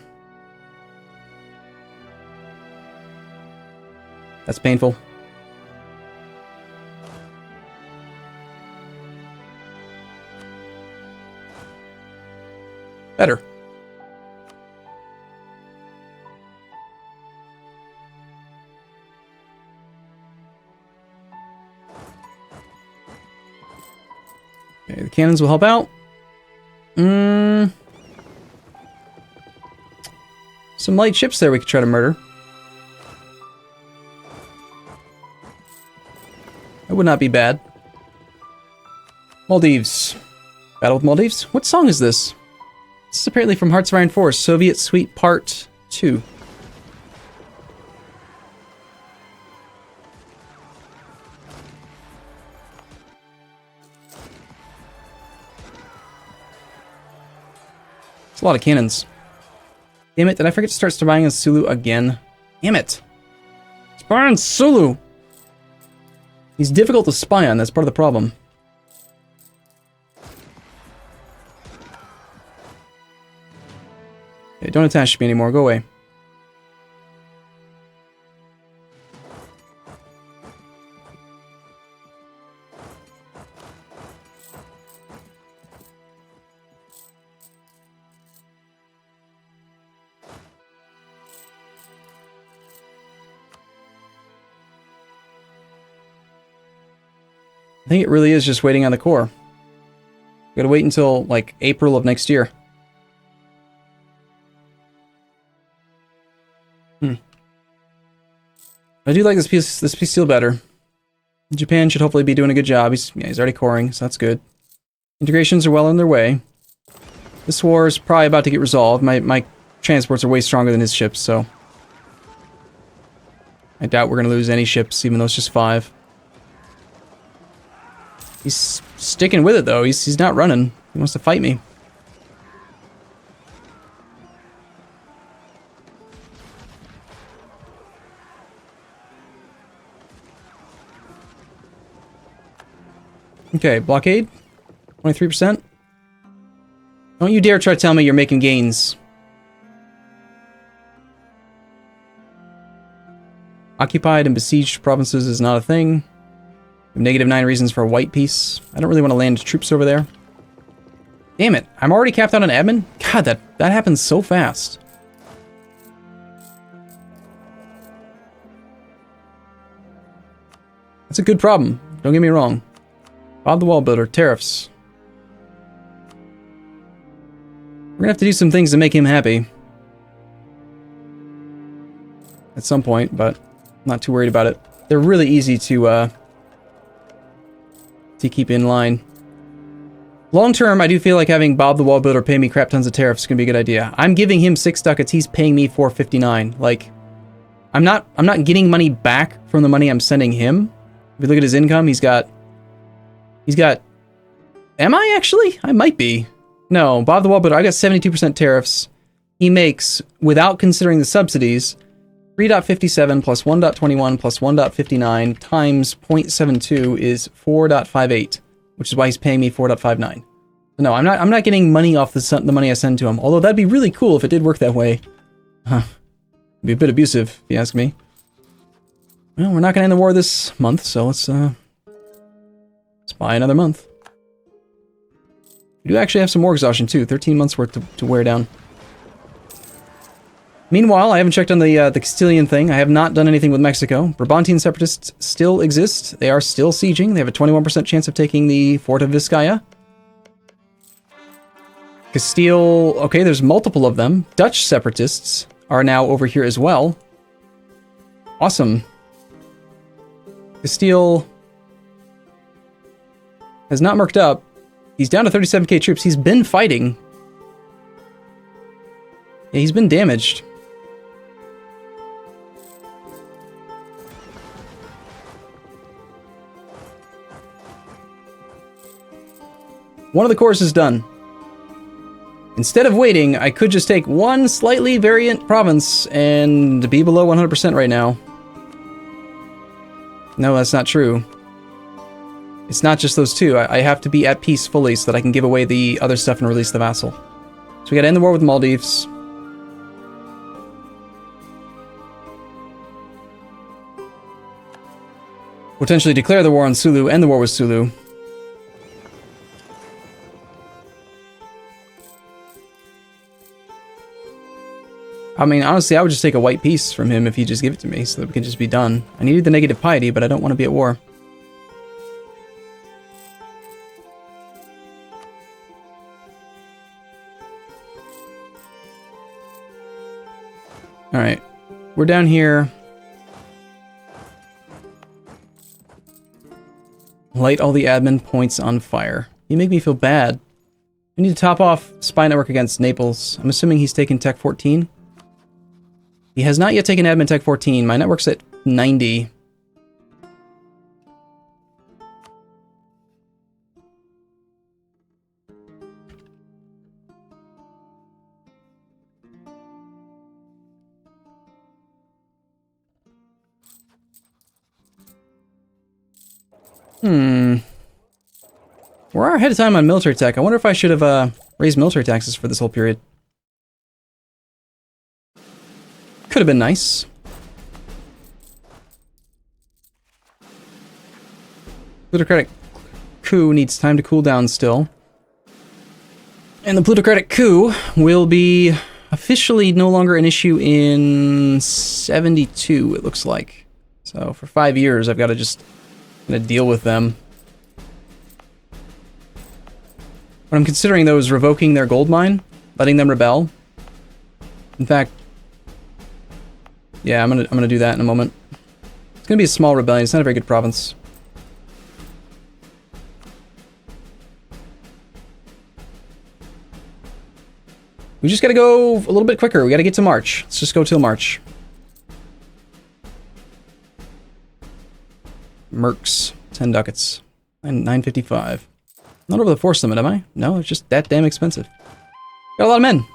That's painful. Better. Okay, the cannons will help out. Some light ships there we could try to murder. That would not be bad. Maldives. Battle with Maldives? What song is this? This is apparently from Hearts of Iron 4, Soviet Suite Part 2. It's a lot of cannons. Damn it, did I forget to start spying on Sulu again? Damn it! Spy on Sulu! He's difficult to spy on, that's part of the problem. Okay, don't attach to me anymore, go away. I think it really is just waiting on the core. We gotta wait until, like, April of next year. I do like this piece deal better. Japan should hopefully be doing a good job. He's already coring, so that's good. Integrations are well on their way. This war is probably about to get resolved. My transports are way stronger than his ships, so... I doubt we're gonna lose any ships, even though it's just 5. He's sticking with it, though. He's not running. He wants to fight me. Okay, blockade. 23%. Don't you dare try to tell me you're making gains. Occupied and besieged provinces is not a thing. -9 reasons for a white peace. I don't really want to land troops over there. Damn it, I'm already capped out on admin? God, that happens so fast. That's a good problem, don't get me wrong. Bob the Wall Builder, tariffs. We're gonna have to do some things to make him happy. At some point, but I'm not too worried about it. They're really easy to keep in line. Long term, I do feel like having Bob the Wall Builder pay me crap tons of tariffs is gonna be a good idea. I'm giving him 6 ducats, he's paying me 459. Like, I'm not getting money back from the money I'm sending him. If you look at his income, he's got... Am I actually? I might be. No, Bob the Wall Builder, I got 72% tariffs. He makes, without considering the subsidies, 3.57 plus 1.21 plus 1.59 times 0.72 is 4.58, which is why he's paying me 4.59. No, I'm not getting money off the money I send to him. Although that'd be really cool if it did work that way. Huh. It'd be a bit abusive, if you ask me. Well, we're not gonna end the war this month, so let's buy another month. We do actually have some more exhaustion too. 13 months worth to wear down. Meanwhile, I haven't checked on the Castilian thing. I have not done anything with Mexico. Brabantine separatists still exist. They are still sieging. They have a 21% chance of taking the Fort of Vizcaya. Castile, okay, there's multiple of them. Dutch separatists are now over here as well. Awesome. Castile has not merked up. He's down to 37k troops. He's been fighting. Yeah, he's been damaged. One of the cores is done. Instead of waiting, I could just take one slightly variant province and be below 100% right now. No, that's not true. It's not just those two. I have to be at peace fully so that I can give away the other stuff and release the vassal. So we gotta end the war with the Maldives. Potentially declare the war on Sulu, end the war with Sulu. I mean, honestly, I would just take a white piece from him if he just give it to me so that we can just be done. I needed the negative piety, but I don't want to be at war. Alright. We're down here. Light all the admin points on fire. You make me feel bad. I need to top off spy network against Naples. I'm assuming he's taken Tech 14. He has not yet taken admin Tech 14. My network's at 90. We're ahead of time on military tech. I wonder if I should have raised military taxes for this whole period. Could have been nice. Plutocratic coup needs time to cool down still. And the plutocratic coup will be officially no longer an issue in 72, it looks like. So for 5 years, I've got to just deal with them. What I'm considering, though, is revoking their gold mine, letting them rebel. In fact, yeah, I'm gonna do that in a moment. It's gonna be a small rebellion. It's not a very good province. We just gotta go a little bit quicker. We gotta get to March. Let's just go till March. Mercs, 10 ducats, and 955. Not over the force limit, am I? No, it's just that damn expensive. Got a lot of men.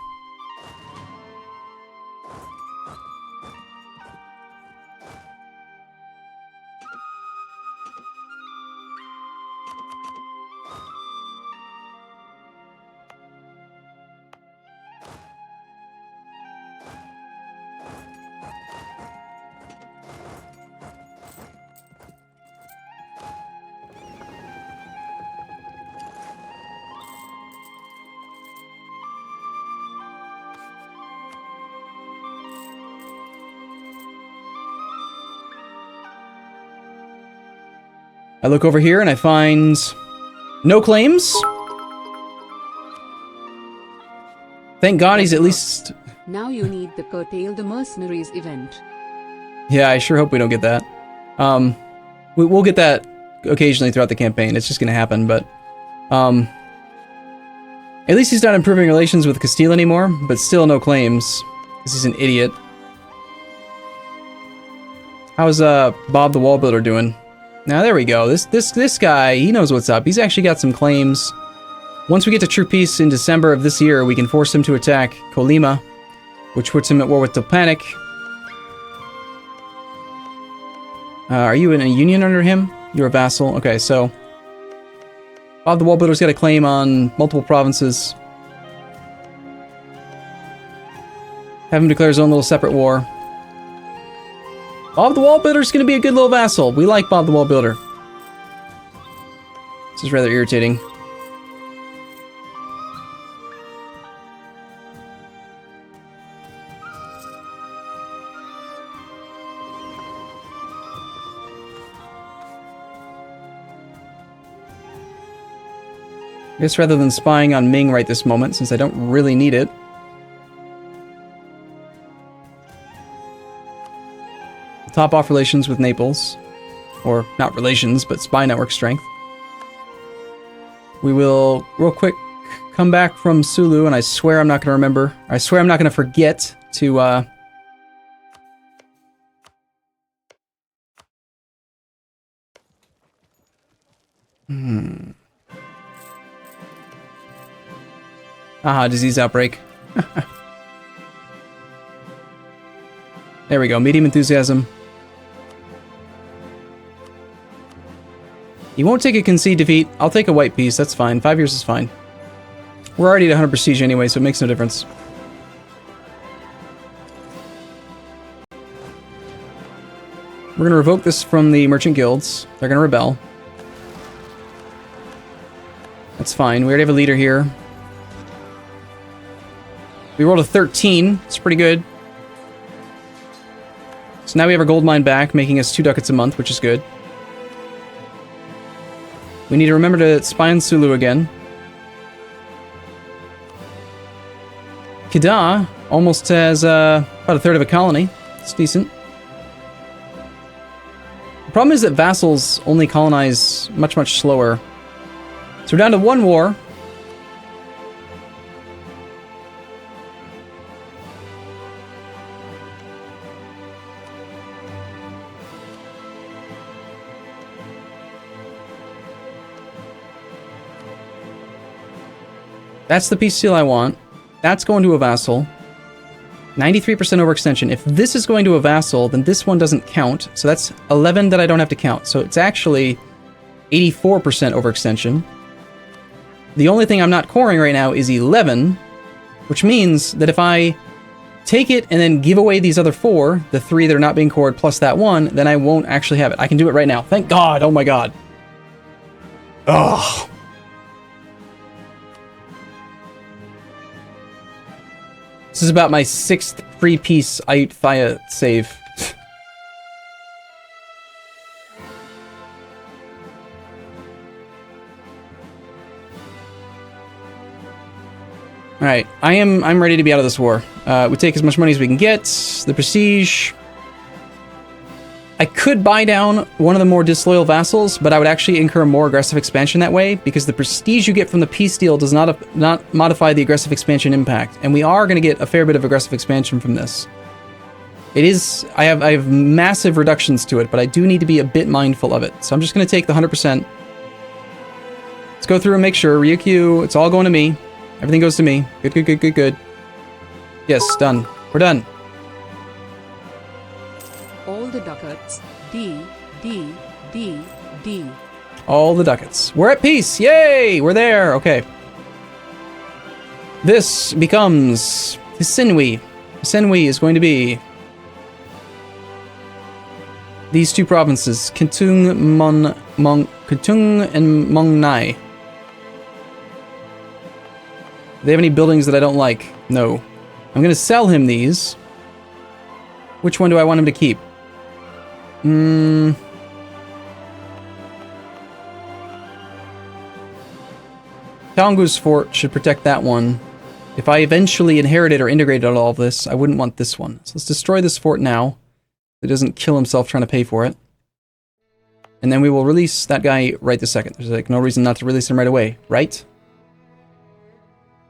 I look over here and I find no claims. Thank God he's at least... Now you need the Curtail the Mercenaries event. Yeah, I sure hope we don't get that. We'll get that occasionally throughout the campaign. It's just gonna happen, but... at least he's not improving relations with Castile anymore, but still no claims. Because he's an idiot. How's Bob the Wall Builder doing? Now there we go. This guy, he knows what's up. He's actually got some claims. Once we get to true peace in December of this year, we can force him to attack Colima, which puts him at war with Topanic. Are you in a union under him? You're a vassal. Okay, so Bob the Wall Builder's got a claim on multiple provinces. Have him declare his own little separate war. Bob the Wall Builder's gonna be a good little vassal. We like Bob the Wall Builder. This is rather irritating. I guess rather than spying on Ming right this moment, since I don't really need it. Top off relations with Naples. Or, not relations, but spy network strength. We will, real quick, come back from Sulu, and I swear I'm not going to remember. I swear I'm not going to forget to, Aha, disease outbreak. There we go, medium enthusiasm. You won't take a concede defeat. I'll take a white piece, that's fine. 5 years is fine. We're already at 100 prestige anyway, so it makes no difference. We're going to revoke this from the merchant guilds. They're going to rebel. That's fine. We already have a leader here. We rolled a 13. It's pretty good. So now we have our gold mine back, making us 2 ducats a month, which is good. We need to remember to spy on Sulu again. Kedah almost has about a third of a colony. It's decent. The problem is that vassals only colonize much, much slower. So we're down to 1 war. That's the peace seal I want. That's going to a vassal. 93% overextension. If this is going to a vassal, then this one doesn't count. So that's 11 that I don't have to count. So it's actually 84% overextension. The only thing I'm not coring right now is 11, which means that if I take it and then give away these other 4, the 3 that are not being cored plus that 1, then I won't actually have it. I can do it right now. Thank God. Oh my God. Ugh. This is about my 6th free-piece Ayutthaya save. Alright, I'm ready to be out of this war. We take as much money as we can get. The prestige. I could buy down one of the more disloyal vassals, but I would actually incur more aggressive expansion that way, because the prestige you get from the peace deal does not modify the aggressive expansion impact, and we are going to get a fair bit of aggressive expansion from this. It is, I have massive reductions to it, but I do need to be a bit mindful of it. So I'm just going to take the 100%. Let's go through and make sure. Ryukyu, it's all going to me. Everything goes to me. Good, good, good, good, good. Yes, done. We're done. All the ducats. D, D, D, D. All the ducats. We're at peace! Yay! We're there! Okay. This becomes Hisenwi. Hisenwi is going to be these 2 provinces, Kentung and Mongnai. Do they have any buildings that I don't like? No. I'm going to sell him these. Which one do I want him to keep? Taungu's fort should protect that one. If I eventually inherited or integrated all of this, I wouldn't want this one. So let's destroy this fort now. It doesn't kill himself trying to pay for it. And then we will release that guy right this second. There's like no reason not to release him right away, right?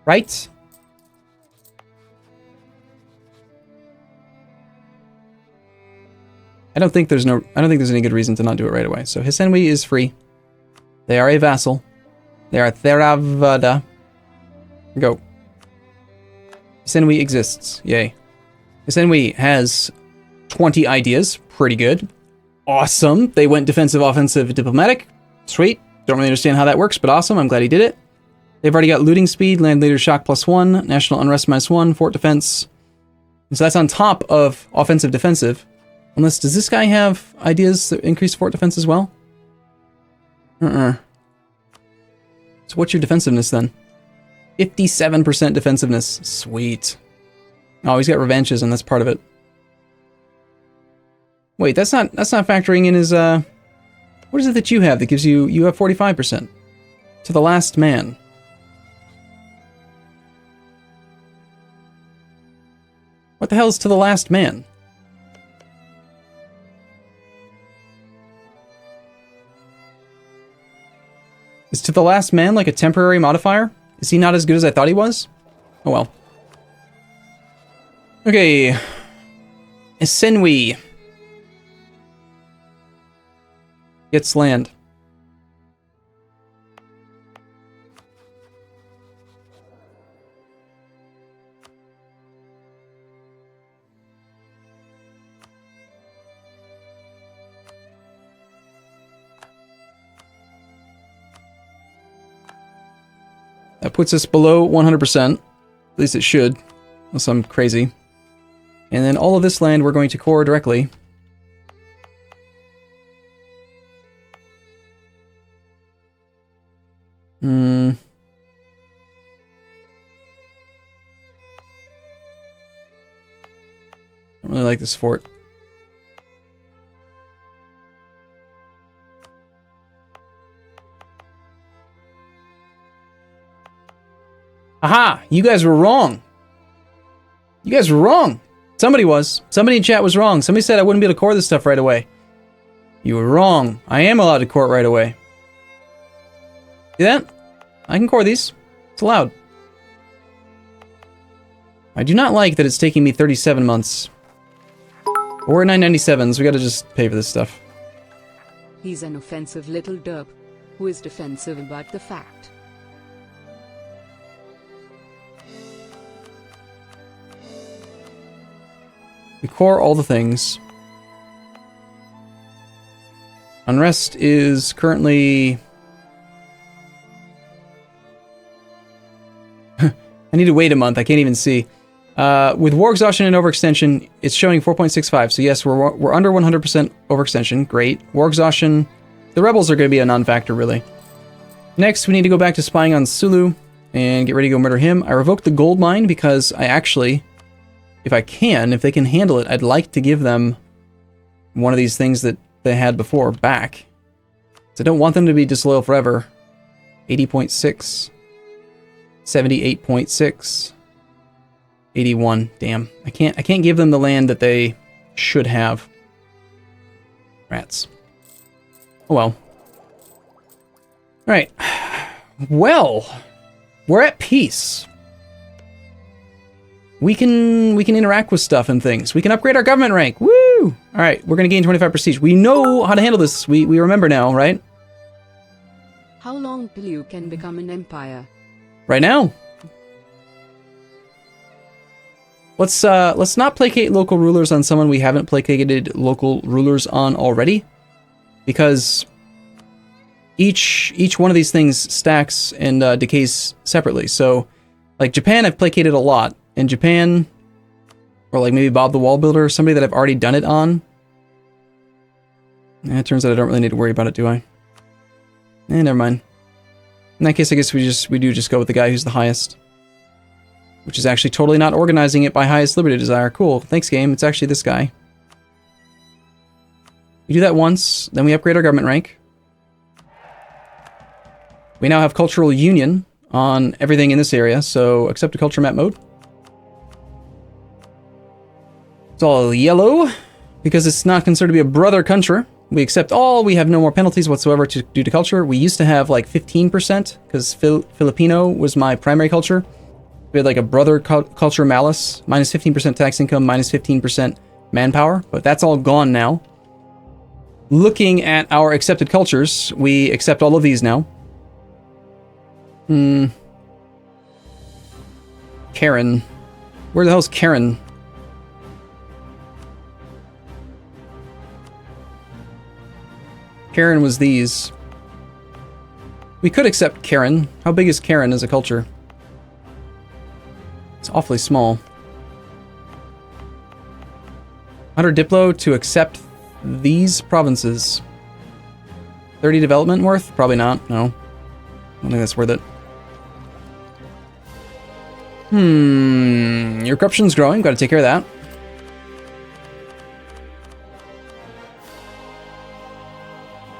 Right? I don't think there's any good reason to not do it right away. So Hisenwi is free. They are a vassal. They are Theravada. Go. Hisenwi exists. Yay. Hisenwi has 20 ideas. Pretty good. Awesome. They went defensive, offensive, diplomatic. Sweet. Don't really understand how that works, but awesome. I'm glad he did it. They've already got looting speed, land leader shock +1, national unrest -1, fort defense. So that's on top of offensive, defensive. Unless, does this guy have ideas that increase fort defense as well? So what's your defensiveness then? 57% defensiveness. Sweet. Oh, he's got revenges and that's part of it. Wait, that's not factoring in his, what is it that you have that gives you have 45%? To the last man. hell's to the last man? Is to the last man like a temporary modifier? Is he not as good as I thought he was? Oh well. Okay. Senwi gets land. That puts us below 100%. At least it should, unless I'm crazy. And then all of this land we're going to core directly. I don't really like this fort. Aha! You guys were wrong. You guys were wrong. Somebody was. Somebody in chat was wrong. Somebody said I wouldn't be able to core this stuff right away. You were wrong. I am allowed to core it right away. See that? I can core these. It's allowed. I do not like that it's taking me 37 months. We're at 997, so we gotta just pay for this stuff. He's an offensive little derp who is defensive about the fact. We core all the things. Unrest is currently... I need to wait a month, I can't even see. With war exhaustion and overextension, it's showing 4.65, so yes, we're under 100% overextension, great. War exhaustion, the rebels are going to be a non-factor, really. Next, we need to go back to spying on Sulu and get ready to go murder him. I revoked the gold mine because I actually... if I can, if they can handle it, I'd like to give them one of these things that they had before back. So I don't want them to be disloyal forever. 80.6. 78.6. 81. Damn. I can't give them the land that they should have. Rats. Oh well. Alright. Well, we're at peace. We can interact with stuff and things. We can upgrade our government rank. Woo! Alright, we're gonna gain 25 prestige. We know how to handle this. We remember now, right? How long till you can become an empire? Right now. Let's not placate local rulers on someone we haven't placated local rulers on already. Because each one of these things stacks and decays separately. So, like Japan, I've placated a lot. In Japan, or like maybe Bob the Wall Builder, somebody that I've already done it on. It turns out I don't really need to worry about it, do I? Never mind. In that case, I guess we do just go with the guy who's the highest. Which is actually totally not organizing it by highest liberty desire. Cool, thanks game, it's actually this guy. We do that once, then we upgrade our government rank. We now have cultural union on everything in this area, so accept a culture map mode. It's all yellow, because it's not considered to be a brother country. We accept all, we have no more penalties whatsoever due to culture. We used to have like 15%, because Filipino was my primary culture. We had like a brother culture malice, minus 15% tax income, minus 15% manpower, but that's all gone now. Looking at our accepted cultures, we accept all of these now. Karen. Where the hell's Karen? Karen was these. We could accept Karen. How big is Karen as a culture? It's awfully small. 100 Diplo to accept these provinces. 30 development worth? Probably not, no. I don't think that's worth it. Your corruption's growing, gotta take care of that.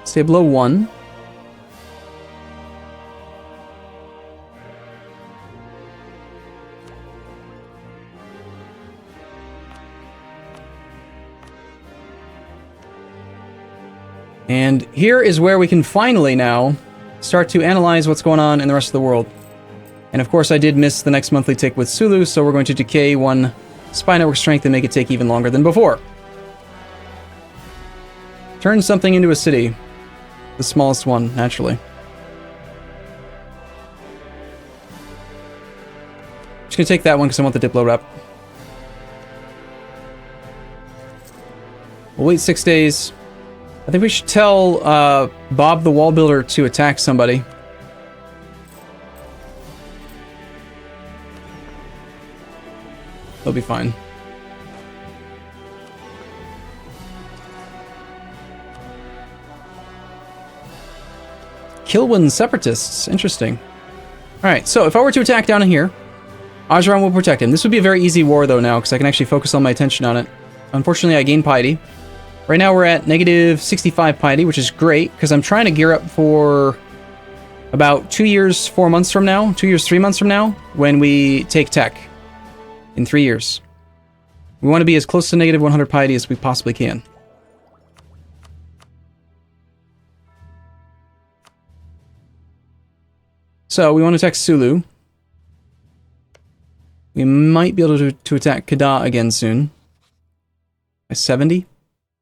Stay below 1. And here is where we can finally now start to analyze what's going on in the rest of the world. And of course I did miss the next monthly tick with Sulu, so we're going to decay 1 spy network strength and make it take even longer than before. Turn something into a city. The smallest one, naturally. Just gonna take that one because I want the Diplo rep. We'll wait 6 days. I think we should tell Bob the Wall Builder to attack somebody. They'll be fine. Kilwin Separatists. Interesting. Alright, so if I were to attack down in here, Ajaran will protect him. This would be a very easy war, though, now, because I can actually focus all my attention on it. Unfortunately, I gain piety. Right now, we're at negative 65 piety, which is great, because I'm trying to gear up for about 2 years, 4 months from now, 2 years, 3 months from now, when we take tech. In 3 years. We want to be as close to negative 100 piety as we possibly can. So, we want to attack Sulu. We might be able to attack Kada again soon. By 70?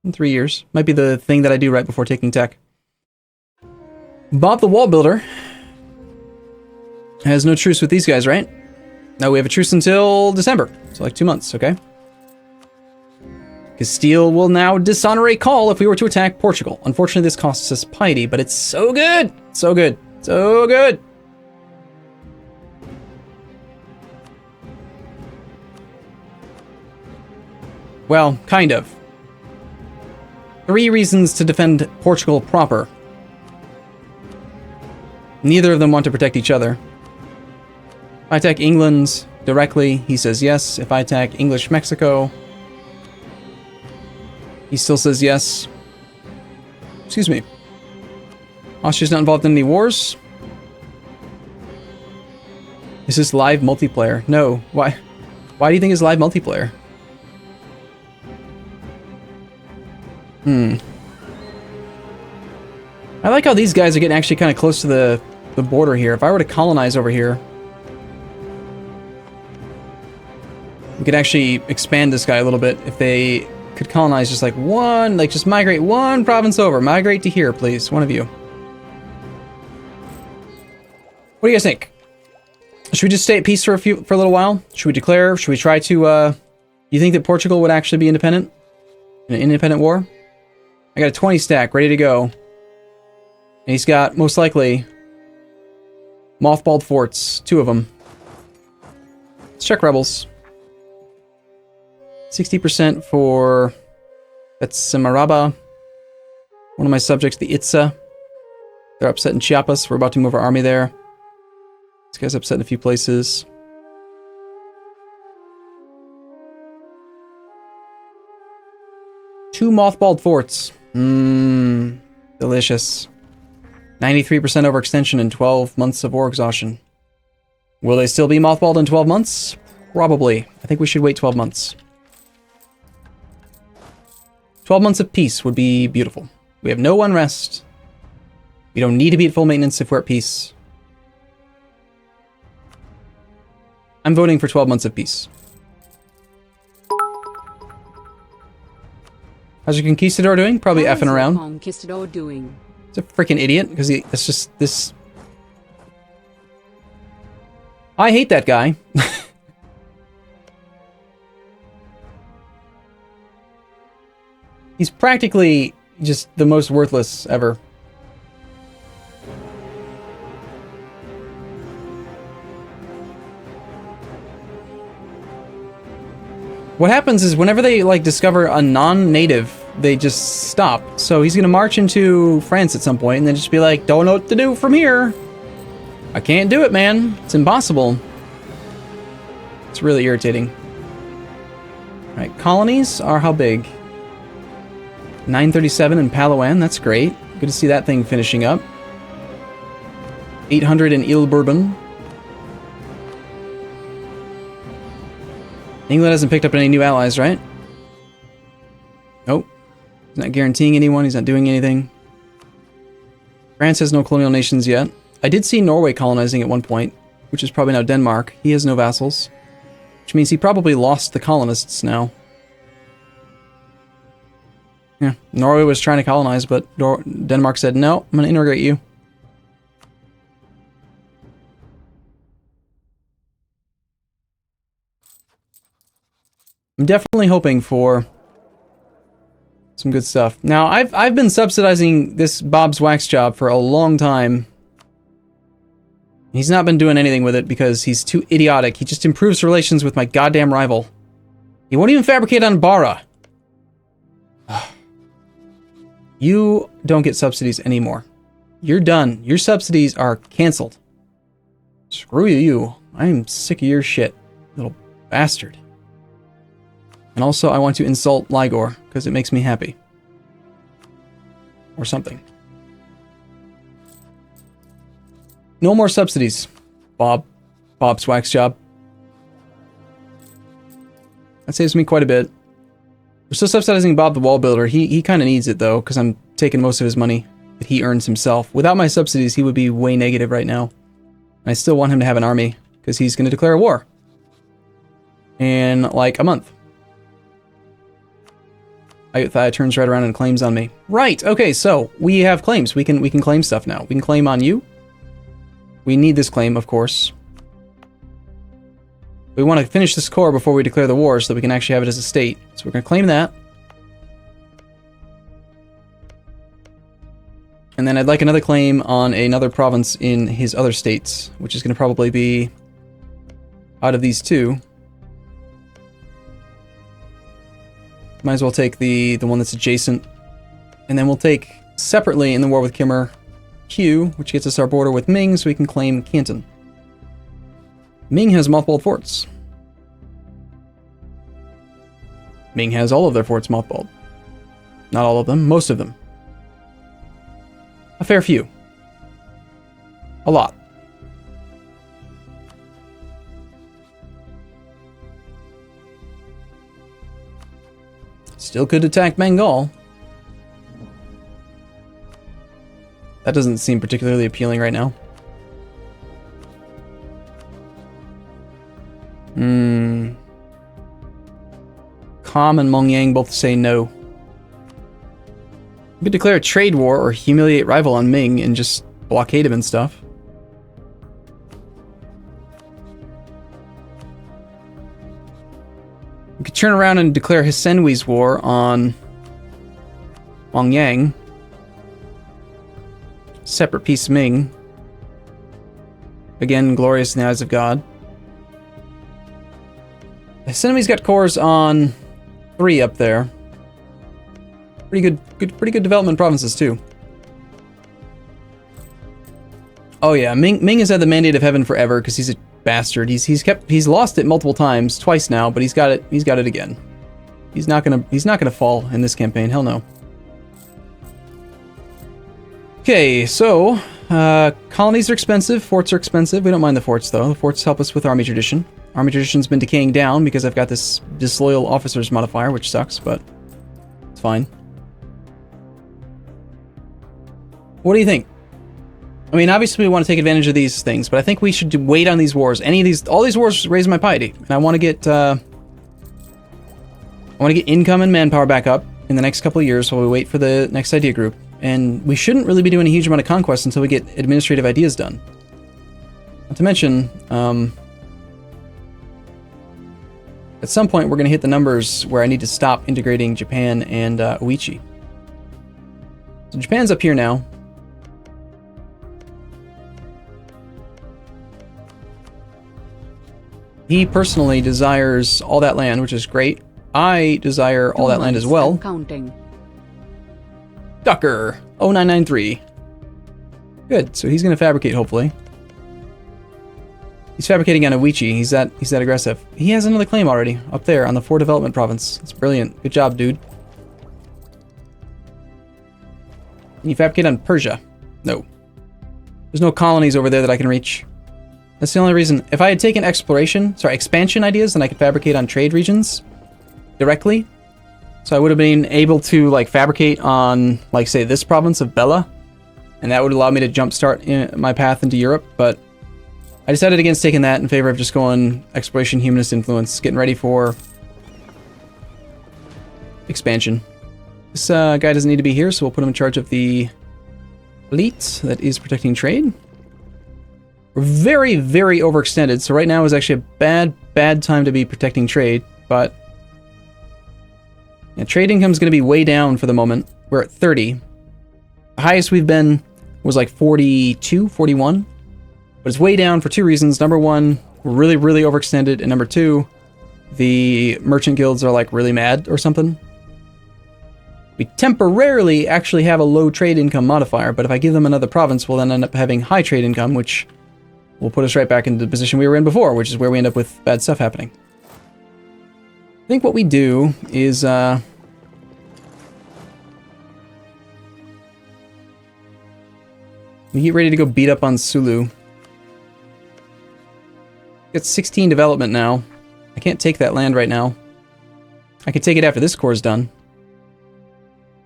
In 3 years. Might be the thing that I do right before taking tech. Bob the Wall Builder has no truce with these guys, right? No, we have a truce until December. So like 2 months, okay? Castile will now dishonor a call if we were to attack Portugal. Unfortunately, this costs us piety, but it's so good! So good. So good! Well, kind of. 3 reasons to defend Portugal proper. Neither of them want to protect each other. If I attack England directly, he says yes. If I attack English Mexico, he still says yes. Excuse me. Austria's not involved in any wars? Is this live multiplayer? No. Why? Why do you think it's live multiplayer? I like how these guys are getting actually kind of close to the border here. If I were to colonize over here, we could actually expand this guy a little bit if they could colonize just like one, like just migrate one province over. Migrate to here, please. One of you. What do you guys think? Should we just stay at peace for a little while? Should we declare? Should we try to, you think that Portugal would actually be independent? In an independent war? I got a 20 stack ready to go. And he's got, most likely, mothballed forts. 2 of them. Let's check rebels. 60% for... That's Maraba. One of my subjects, the Itza. They're upset in Chiapas. We're about to move our army there. This guy's upset in a few places. Two mothballed forts. Mmm. Delicious. 93% overextension and 12 months of war exhaustion. Will they still be mothballed in 12 months? Probably. I think we should wait 12 months. 12 months of peace would be beautiful. We have no unrest. We don't need to be at full maintenance if we're at peace. I'm voting for 12 months of peace. How's your conquistador doing? Probably effing around. Conquistador doing? He's a freaking idiot, because that's just this... I hate that guy. He's practically just the most worthless ever. What happens is whenever they like discover a non-native, they just stop. So he's gonna march into France at some point and then just be like, don't know what to do from here. I can't do it, man. It's impossible. It's really irritating. Alright, colonies are how big? 937 in Palawan, that's great. Good to see that thing finishing up. 800 in Ile Bourbon. England hasn't picked up any new allies, right? Nope. He's not guaranteeing anyone, he's not doing anything. France has no colonial nations yet. I did see Norway colonizing at one point, which is probably now Denmark. He has no vassals, which means he probably lost the colonists now. Yeah, Norway was trying to colonize, but Denmark said, no, I'm going to integrate you. I'm definitely hoping for some good stuff. Now, I've been subsidizing this Bob's wax job for a long time. He's not been doing anything with it because he's too idiotic. He just improves relations with my goddamn rival. He won't even fabricate on Bara. You don't get subsidies anymore. You're done. Your subsidies are canceled. Screw you. I'm sick of your shit, little bastard. And also, I want to insult Ligor, because it makes me happy. Or something. No more subsidies, Bob's wax job. That saves me quite a bit. We're still subsidizing Bob the wall builder. He kind of needs it, though, because I'm taking most of his money that he earns himself. Without my subsidies, he would be way negative right now. And I still want him to have an army, because he's going to declare a war. In, like, a month. That turns right around and claims on me. Right, okay, so we have claims. We can claim stuff now. We can claim on you. We need this claim, of course. We want to finish this core before we declare the war so that we can actually have it as a state. So we're going to claim that. And then I'd like another claim on another province in his other states, which is going to probably be out of these two. Might as well take the one that's adjacent. And then we'll take separately in the war with Kimmer Q, which gets us our border with Ming, so we can claim Canton. Ming has mothballed forts. Ming has all of their forts mothballed. Not all of them, most of them. A fair few. A lot. Still could attack Bengal. That doesn't seem particularly appealing right now. Kham and Mongyang both say no. We could declare a trade war or humiliate rival on Ming and just blockade him and stuff. We could turn around and declare Hisenwi's war on Mongyang. Separate piece Ming. Again, glorious in the eyes of God. Hisenwi's got cores on 3 up there. Pretty good development provinces too. Oh yeah, Ming has had the mandate of heaven forever because he's a bastard. He's lost it multiple times, twice now, but he's got it again. He's not gonna fall in this campaign. Hell no. Okay, so colonies are expensive, forts are expensive. We don't mind the forts though. The forts help us with army tradition. Army tradition's been decaying down because I've got this disloyal officers modifier, which sucks, but it's fine. What do you think? I mean, obviously we want to take advantage of these things, but I think we should wait on these wars. All these wars raise my piety, and I want to get income and manpower back up in the next couple of years while we wait for the next idea group. And we shouldn't really be doing a huge amount of conquest until we get administrative ideas done. Not to mention, at some point we're going to hit the numbers where I need to stop integrating Japan and Uichi. So Japan's up here now. He personally desires all that land, which is great. I desire all that land as well. Counting. Ducker 0993. Good, so he's going to fabricate, hopefully. He's fabricating on Uichi. He's that aggressive. He has another claim already, up there on the 4 development province. That's brilliant. Good job, dude. Can you fabricate on Persia? No. There's no colonies over there that I can reach. That's the only reason. If I had taken expansion ideas, then I could fabricate on trade regions directly. So I would have been able to like fabricate on, like, say, this province of Bella and that would allow me to jumpstart my path into Europe, but I decided against taking that in favor of just going exploration, humanist influence, getting ready for expansion. This guy doesn't need to be here, so we'll put him in charge of the fleet that is protecting trade. We're very, very overextended, so right now is actually a bad time to be protecting trade, but yeah, trade income is going to be way down for the moment. We're at 30. The highest we've been was like 42, 41, but it's way down for two reasons. Number one, we're really, really overextended, and number two, the merchant guilds are like really mad or something. We temporarily actually have a low trade income modifier, but if I give them another province, we'll then end up having high trade income, which will put us right back into the position we were in before, which is where we end up with bad stuff happening. I think what we do is, we get ready to go beat up on Sulu. Got 16 development now. I can't take that land right now. I can take it after this core is done.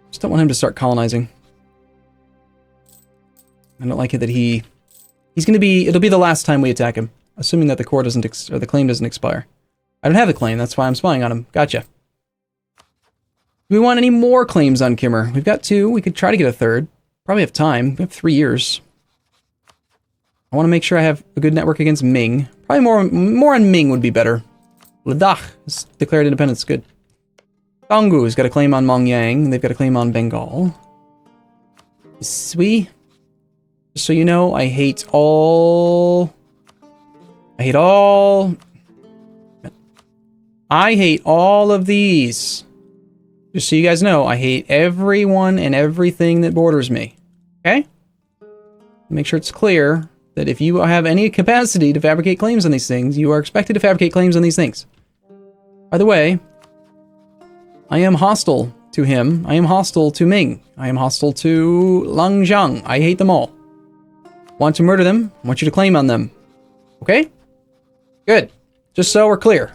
Just don't want him to start colonizing. I don't like it that he's gonna be, it'll be the last time we attack him, assuming that the core doesn't, or the claim doesn't expire. I don't have the claim, that's why I'm spying on him. Gotcha. Do we want any more claims on Kimmer? We've got 2, we could try to get a 3rd. Probably have time, we have 3 years. I want to make sure I have a good network against Ming. Probably more on Ming would be better. Ladakh has declared independence, good. Donggu's got a claim on Mongyang. They've got a claim on Bengal. Sui. Just so you know, I hate all of these. Just so you guys know, I hate everyone and everything that borders me. Okay? Make sure it's clear that if you have any capacity to fabricate claims on these things, you are expected to fabricate claims on these things. By the way, I am hostile to him. I am hostile to Ming. I am hostile to Langzhang. I hate them all. Want to murder them? Want you to claim on them. Okay? Good. Just so we're clear.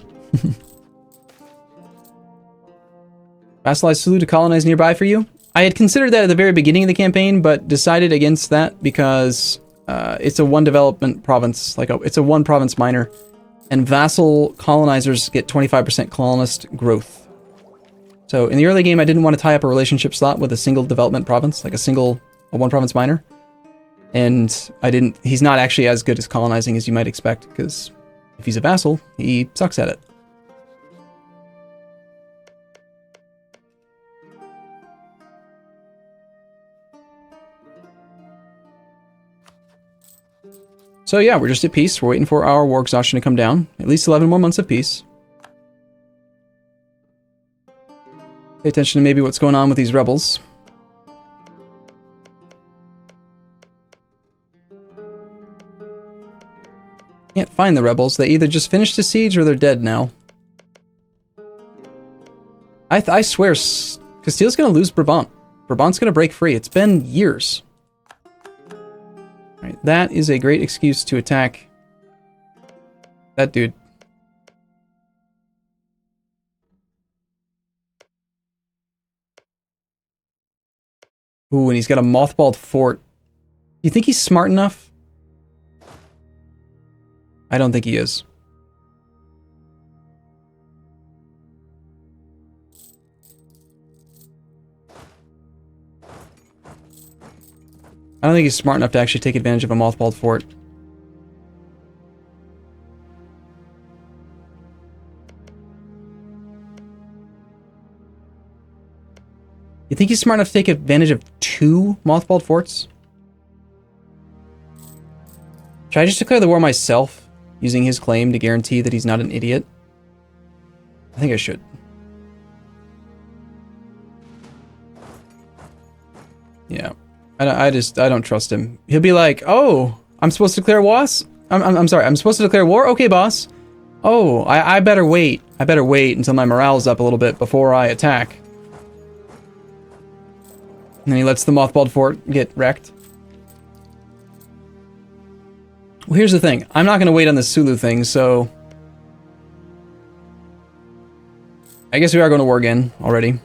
Vassalize Sulu to colonize nearby for you? I had considered that at the very beginning of the campaign, but decided against that because it's a one development province. It's a one province minor. And vassal colonizers get 25% colonist growth. So in the early game, I didn't want to tie up a relationship slot with a single development province, like a one province minor. And he's not actually as good as colonizing as you might expect, because if he's a vassal, he sucks at it. So yeah, we're just at peace. We're waiting for our war exhaustion to come down. At least 11 more months of peace. Pay attention to maybe what's going on with these rebels. Can't find the rebels. They either just finished the siege or they're dead now. I swear, Castile's gonna lose Brabant. Brabant's gonna break free. It's been years. Right, that is a great excuse to attack that dude. Ooh, and he's got a mothballed fort. You think he's smart enough? I don't think he is. I don't think he's smart enough to actually take advantage of a mothballed fort. You think he's smart enough to take advantage of 2 mothballed forts? Should I just declare the war myself, using his claim to guarantee that he's not an idiot? I think I should. Yeah. I don't trust him. He'll be like, oh, I'm supposed to declare war? I'm sorry, I'm supposed to declare war? Okay, boss. Oh, I better wait. I better wait until my morale's up a little bit before I attack. And then he lets the mothballed fort get wrecked. Well, here's the thing. I'm not going to wait on the Sulu thing, so... I guess we are going to war again already.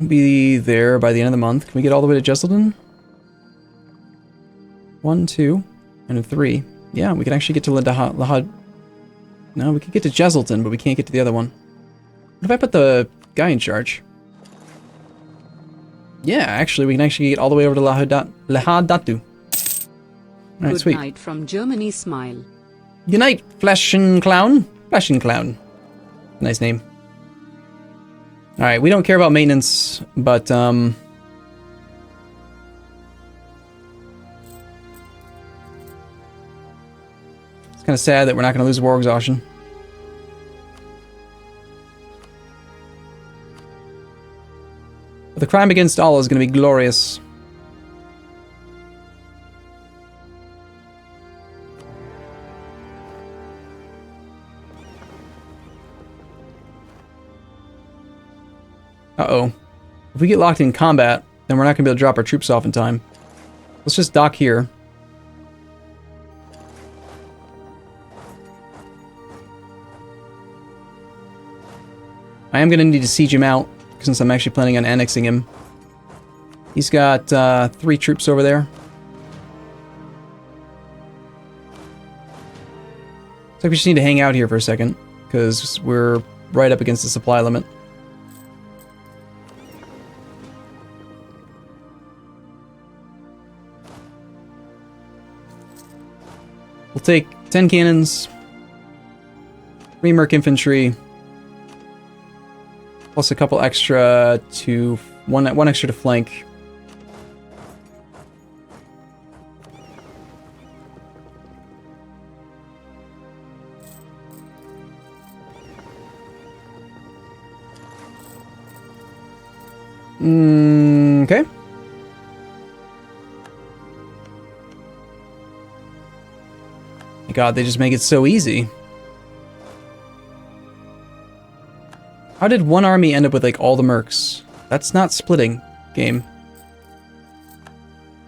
Be there by the end of the month. Can we get all the way to Jesselton? 1, 2, and a 3. Yeah, we can actually get to Lahad. No, we could get to Jesselton, but we can't get to the other one. What if I put the guy in charge? Yeah, actually, we can actually get all the way over to Lahadatu. Alright, Good sweet. night from Germany, Smile. Good night, Flashin' Clown. Flashin' Clown. Nice name. Alright, we don't care about maintenance, but, It's kind of sad that we're not going to lose war exhaustion. But the crime against all is going to be glorious. Uh-oh. If we get locked in combat, then we're not going to be able to drop our troops off in time. Let's just dock here. I am going to need to siege him out, since I'm actually planning on annexing him. He's got 3 troops over there. Looks like we just need to hang out here for a second, because we're right up against the supply limit. We'll take 10 cannons, 3 Merc infantry, plus a couple extra to... one extra to flank. Okay. God, they just make it so easy. How did one army end up with, like, all the mercs? That's not splitting, game.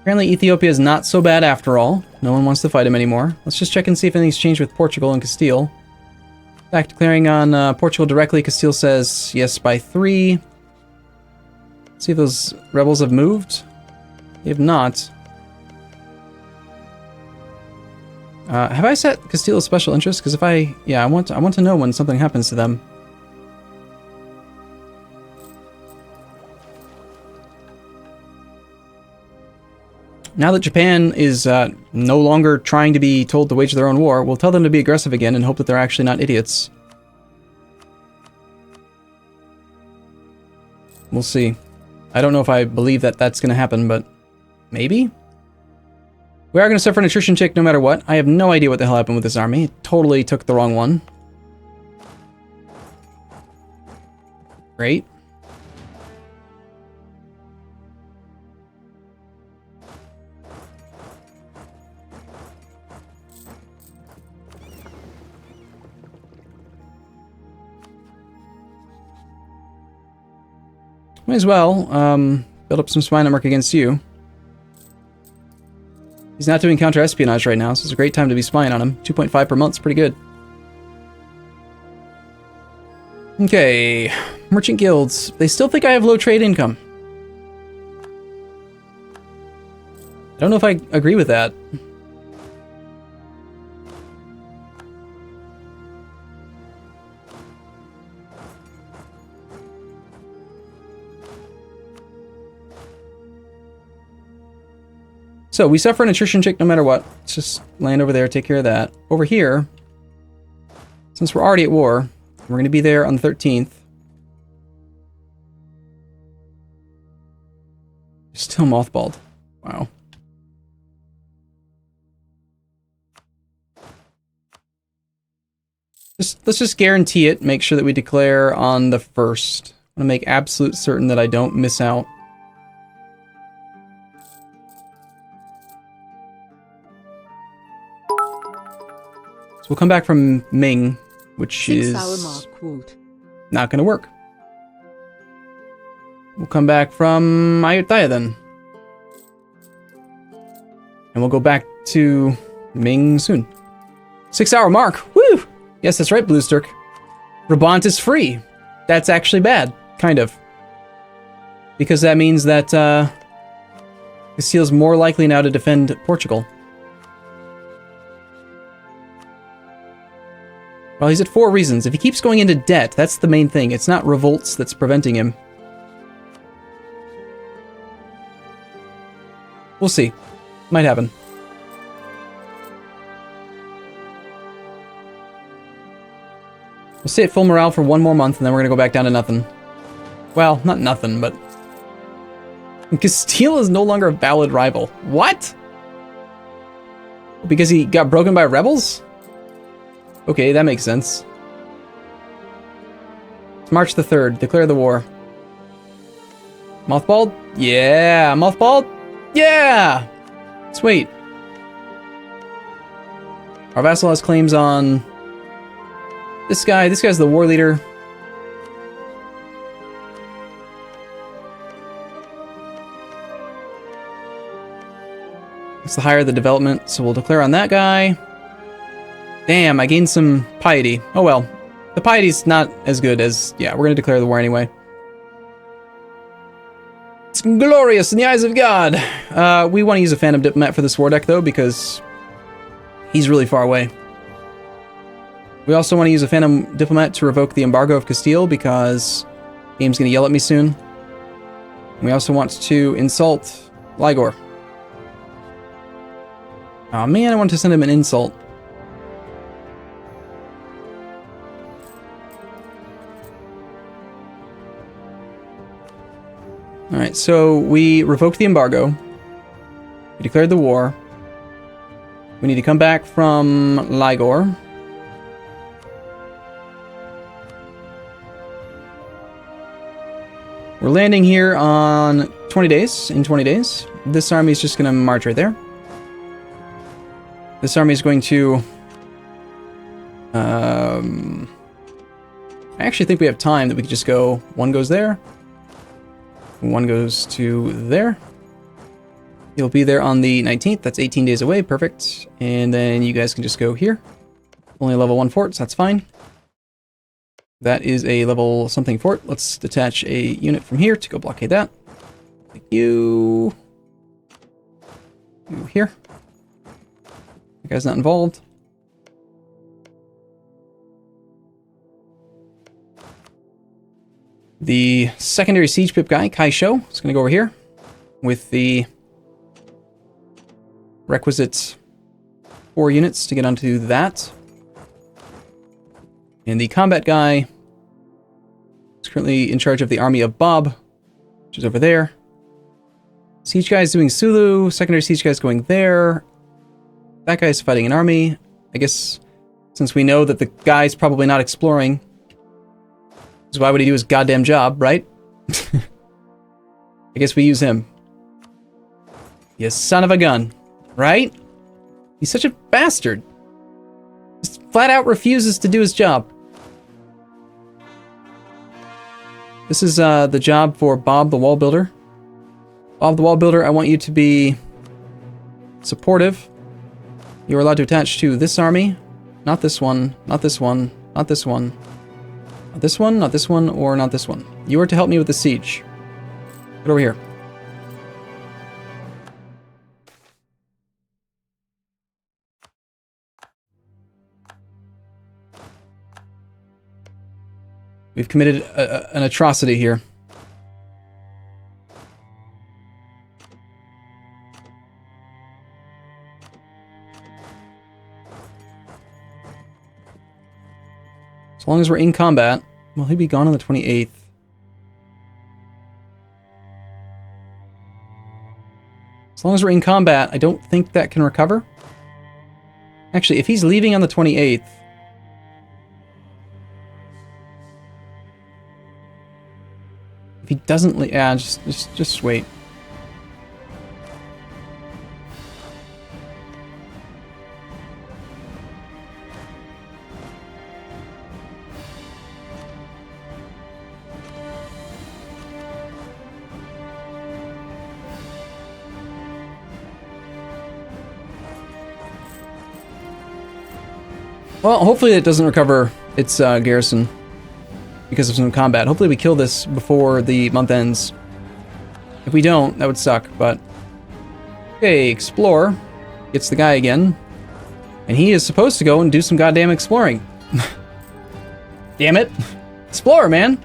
Apparently Ethiopia is not so bad after all. No one wants to fight him anymore. Let's just check and see if anything's changed with Portugal and Castile. Back declaring on Portugal directly. Castile says yes by 3. See if those rebels have moved. They have not. Have I set Castile as special interest? Because if I want to know when something happens to them. Now that Japan is no longer trying to be told to wage their own war, we'll tell them to be aggressive again and hope that they're actually not idiots. We'll see. I don't know if I believe that that's going to happen, but maybe? We are going to suffer an attrition check no matter what. I have no idea what the hell happened with this army. It totally took the wrong one. Great. Might as well build up some spy network against you. He's not doing counter-espionage right now, so it's a great time to be spying on him. 2.5 per month is pretty good. Okay, merchant guilds. They still think I have low trade income. I don't know if I agree with that. So, we suffer an attrition check no matter what. Let's just land over there, take care of that. Over here, since we're already at war, we're going to be there on the 13th. Still mothballed. Wow. Let's just guarantee it, make sure that we declare on the 1st. I want to make absolute certain that I don't miss out. So we'll come back from Ming, which is not going to work. We'll come back from Ayutthaya then. And we'll go back to Ming soon. 6-hour mark. Woo! Yes, that's right, Bluesturk. Brabant is free. That's actually bad. Kind of. Because that means that Castile's more likely now to defend Portugal. Well, he's at 4 reasons. If he keeps going into debt, that's the main thing. It's not revolts that's preventing him. We'll see. Might happen. We'll stay at full morale for 1 more month, and then we're going to go back down to nothing. Well, not nothing, but... Castile is no longer a valid rival. What? Because he got broken by rebels? Okay, that makes sense. It's March the 3rd. Declare the war. Mothballed? Yeah! Mothballed? Yeah! Sweet. Our vassal has claims on... This guy. This guy's the war leader. It's the higher the development, so we'll declare on that guy. Damn, I gained some piety. Oh well. The piety's not as good as... Yeah, we're gonna declare the war anyway. It's glorious in the eyes of God! We want to use a Phantom Diplomat for this war deck, though, because he's really far away. We also want to use a Phantom Diplomat to revoke the embargo of Castile, because the game's gonna yell at me soon. We also want to insult Ligor. Oh man, I want to send him an insult. Alright, so we revoked the embargo. We declared the war. We need to come back from Ligor. We're landing here on 20 days, in 20 days. This army is just going to march right there. This army is going to... I actually think we have time that we could just go... One goes there. One goes to there. You'll be there on the 19th. That's 18 days away. Perfect. And then you guys can just go here. Only level 1 fort, so that's fine. That is a level something fort. Let's detach a unit from here to go blockade that. Thank you. You here. That guy's not involved. The secondary siege pip guy, Kai Sho, is going to go over here with the requisite 4 units to get onto that. And the combat guy is currently in charge of the army of Bob, which is over there. Siege guy is doing Sulu. Secondary siege guy is going there. That guy is fighting an army. I guess since we know that the guy's probably not exploring, so why would he do his goddamn job, right? I guess we use him. You son of a gun, right? He's such a bastard. Just flat out refuses to do his job. This is the job for Bob the Wall Builder. Bob the Wall Builder, I want you to be supportive. You're allowed to attach to this army. Not this one, not this one, not this one. Not this one, not this one, or not this one. You are to help me with the siege. Get over here. We've committed an atrocity here. As long as we're in combat, will he be gone on the 28th? As long as we're in combat, I don't think that can recover. Actually, if he's leaving on the 28th, if he doesn't leave, yeah, just wait. Well, hopefully it doesn't recover its garrison because of some combat. Hopefully we kill this before the month ends. If we don't, that would suck, but... Okay, explore. Gets the guy again. And he is supposed to go and do some goddamn exploring. Damn it. Explorer, man.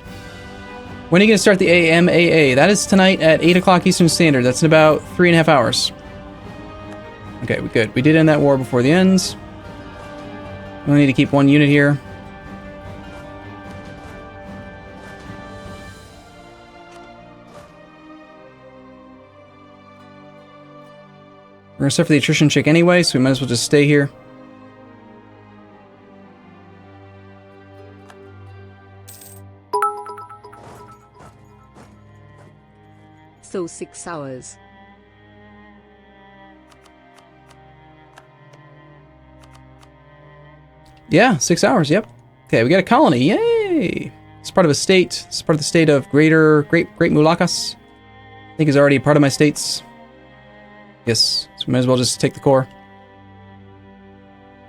When are you going to start the AMAA? That is tonight at 8 o'clock Eastern Standard. That's in about 3.5 hours. Okay, we're good. We did end that war before the ends. We only need to keep one unit here. We're gonna start for the attrition check anyway, so we might as well just stay here. So 6 hours. Yeah, 6 hours, yep. Okay, we got a colony, yay! It's part of a state. It's part of the state of Great Mulakas. I think is already part of my states. Yes, so we might as well just take the core.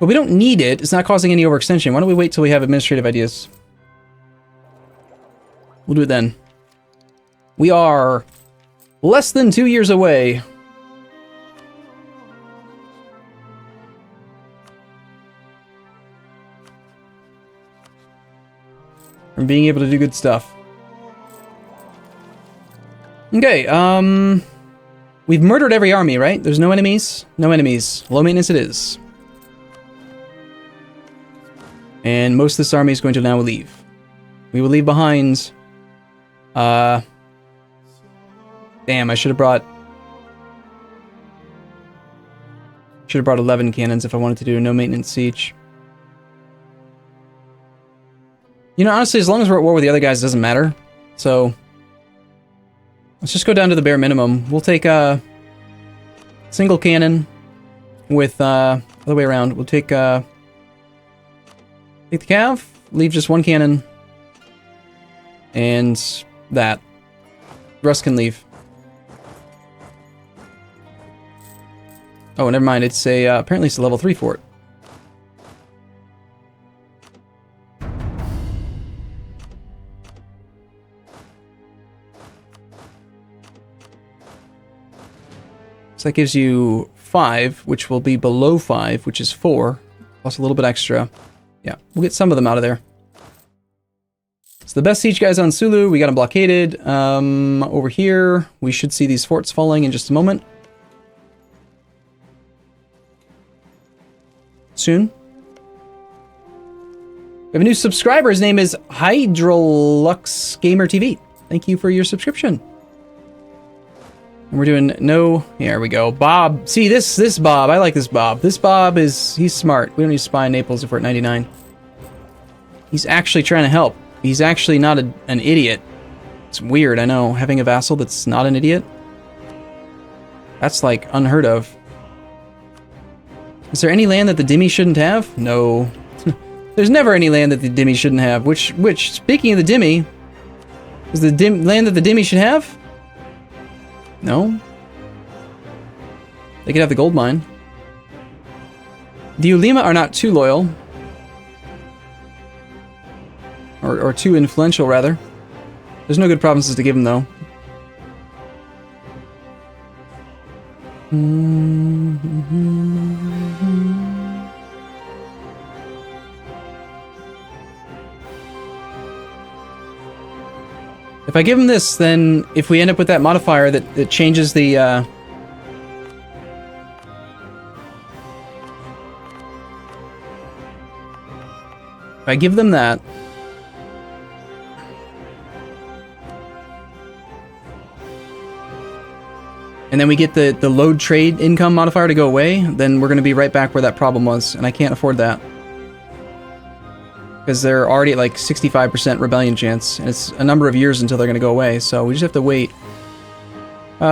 But we don't need it. It's not causing any overextension. Why don't we wait till we have administrative ideas? We'll do it then. We are less than 2 years away. From being able to do good stuff. Okay, we've murdered every army, right? There's no enemies? No enemies. Low maintenance it is. And most of this army is going to now leave. We will leave behind... Damn, I should have brought... 11 cannons if I wanted to do a no maintenance siege. You know, honestly, as long as we're at war with the other guys, it doesn't matter. So... let's just go down to the bare minimum. We'll take a single cannon with other way around. We'll take the cav, leave just one cannon, and that. The rest can leave. Oh, never mind. It's a apparently it's a level 3 fort. So that gives you 5, which will be below 5, which is 4, plus a little bit extra. Yeah, we'll get some of them out of there. So the best siege guys on Sulu, we got them blockaded. Over here, we should see these forts falling in just a moment. Soon. We have a new subscriber. His name is Hydrolux Gamer TV. Thank you for your subscription. And we're doing no... Here we go. Bob. See, this Bob. I like this Bob. This Bob is... he's smart. We don't need to spy in Naples if we're at 99. He's actually trying to help. He's actually not an idiot. It's weird, I know. Having a vassal that's not an idiot. That's, like, unheard of. Is there any land that the Dhimmi shouldn't have? No. There's never any land that the Dhimmi shouldn't have. Which, speaking of the Dhimmi... is the land that the Dhimmi should have? No. They could have the gold mine. The Ulema are not too loyal. Or too influential, rather. There's no good provinces to give them, though. If I give him this, then if we end up with that modifier that changes the... if I give them that... and then we get the load trade income modifier to go away, then we're going to be right back where that problem was, and I can't afford that. Because they're already at like 65% rebellion chance, and it's a number of years until they're going to go away, so we just have to wait.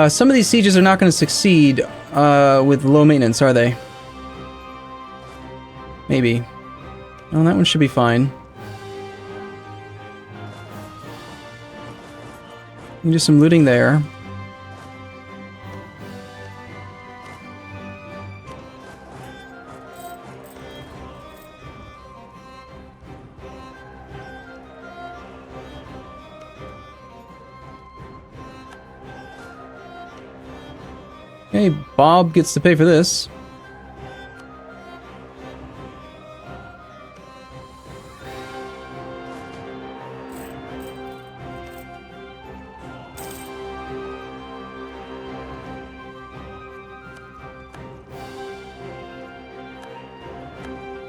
Some of these sieges are not going to succeed with low maintenance, are they? Maybe. Oh, that one should be fine. We can do some looting there. Okay, Bob gets to pay for this.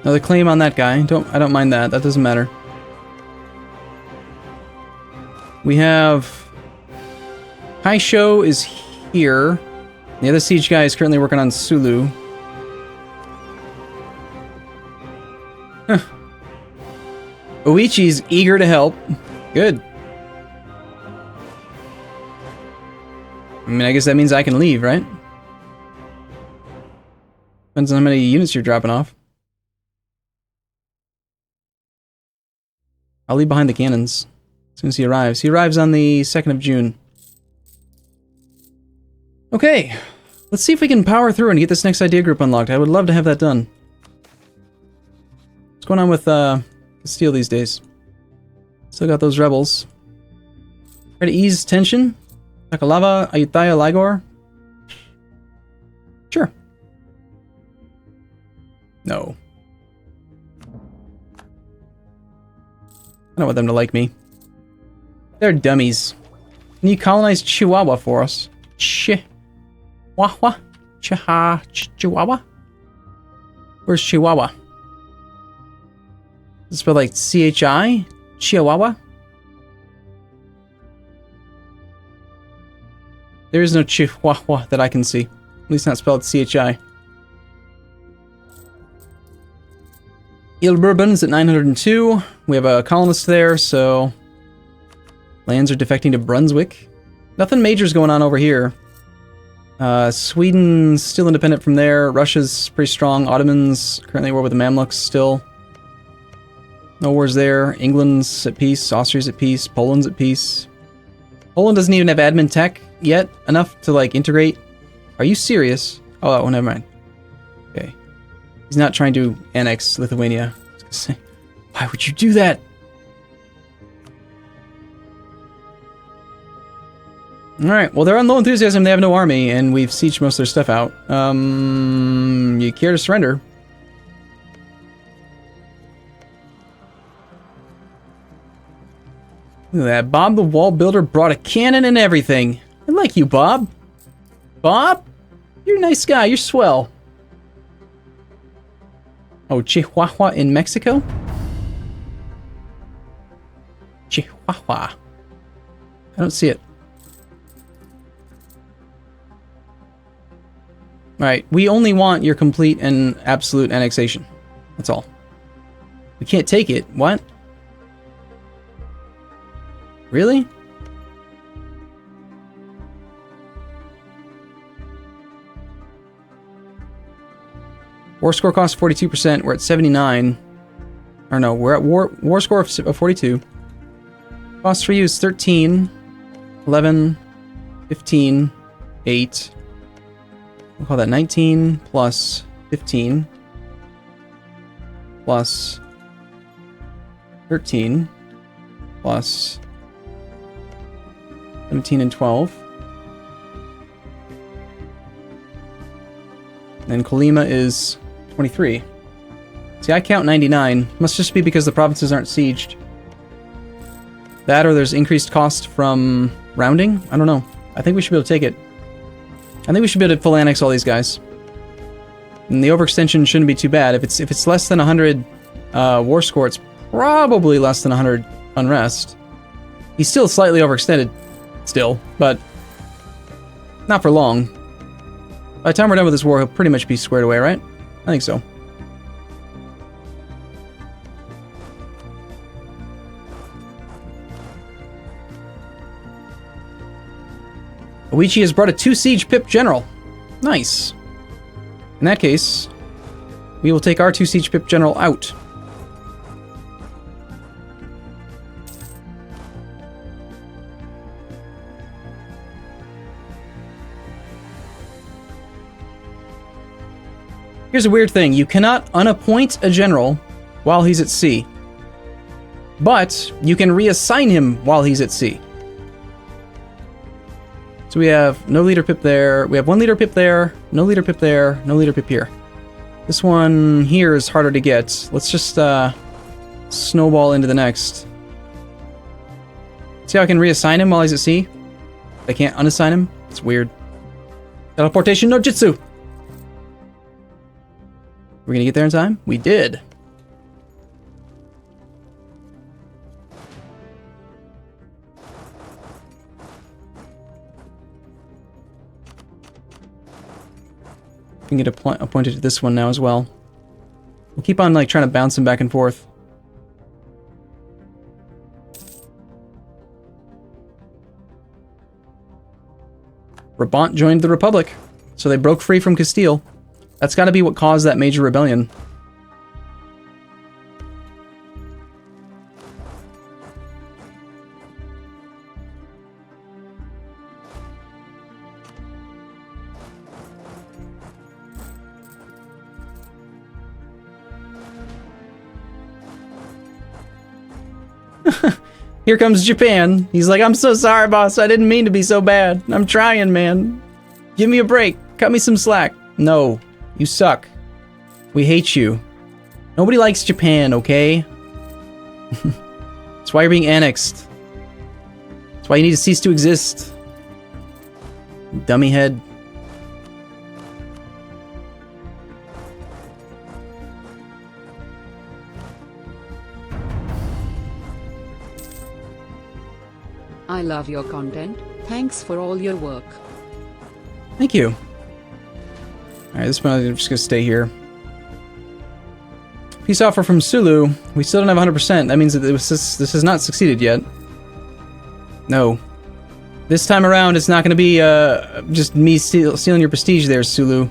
Another claim on that guy. I don't mind that. That doesn't matter. We have Kaisho is here. The other siege guy is currently working on Sulu. Huh. Oichi's eager to help. Good. I mean, I guess that means I can leave, right? Depends on how many units you're dropping off. I'll leave behind the cannons as soon as he arrives. He arrives on the 2nd of June. Okay, let's see if we can power through and get this next idea group unlocked. I would love to have that done. What's going on with Castile these days? Still got those rebels. Try to ease tension. Takalava, Ayutthaya, Ligor. Sure. No. I don't want them to like me. They're dummies. Can you colonize Chihuahua for us? Chihuahua? Chihuahua? Where's Chihuahua? Is it spelled like C-H-I? Chihuahua? There is no Chihuahua that I can see. At least not spelled C-H-I. Il Bourbon is at 902. We have a colonist there, so lands are defecting to Brunswick. Nothing major's going on over here. Sweden's still independent from there. Russia's pretty strong. Ottomans currently at war with the Mamluks still. No wars there. England's at peace. Austria's at peace. Poland's at peace. Poland doesn't even have admin tech yet. Enough to, like, integrate. Are you serious? Oh, never mind. Okay. He's not trying to annex Lithuania. I was gonna say, why would you do that? Alright, well, they're on low enthusiasm, they have no army, and we've sieged most of their stuff out. You care to surrender? Look at that, Bob the Wall Builder brought a cannon and everything. I like you, Bob. Bob? You're a nice guy, you're swell. Oh, Chihuahua in Mexico? Chihuahua. I don't see it. Alright, we only want your complete and absolute annexation. That's all. We can't take it. What? Really? War score cost 42%. We're at 79. Or no, we're at war score of 42. Cost for you is 13, 11, 15, 8. We'll call that 19 plus 15 plus 13 plus 17 and 12. And Colima is 23. See, I count 99. Must just be because the provinces aren't sieged. That or there's increased cost from rounding? I don't know. I think we should be able to take it. I think we should be able to full annex all these guys. And the overextension shouldn't be too bad. If it's less than 100 war score, it's probably less than 100 unrest. He's still slightly overextended, still, but not for long. By the time we're done with this war, he'll pretty much be squared away, right? I think so. Oichi has brought a 2-siege Pip General. Nice. In that case, we will take our 2-siege Pip General out. Here's a weird thing. You cannot unappoint a general while he's at sea. But you can reassign him while he's at sea. So we have no leader pip there. We have 1 leader pip there. No leader pip there. No leader pip here. This one here is harder to get. Let's just snowball into the next. See how I can reassign him while he's at sea? I can't unassign him? It's weird. Teleportation no jutsu! We're gonna get there in time? We did. We can get appointed to this one now as well. We'll keep on like trying to bounce him back and forth. Brabant joined the Republic, so they broke free from Castile. That's got to be what caused that major rebellion. Here comes Japan. He's like, I'm so sorry, boss. I didn't mean to be so bad. I'm trying, man. Give me a break. Cut me some slack. No, you suck. We hate you. Nobody likes Japan, okay? That's why you're being annexed. That's why you need to cease to exist. Dummy head. I love your content. Thanks for all your work. Thank you. Alright, this one I'm just gonna stay here. Peace offer from Sulu. We still don't have 100%. That means that this has not succeeded yet. No. This time around, it's not gonna be just me stealing your prestige there, Sulu.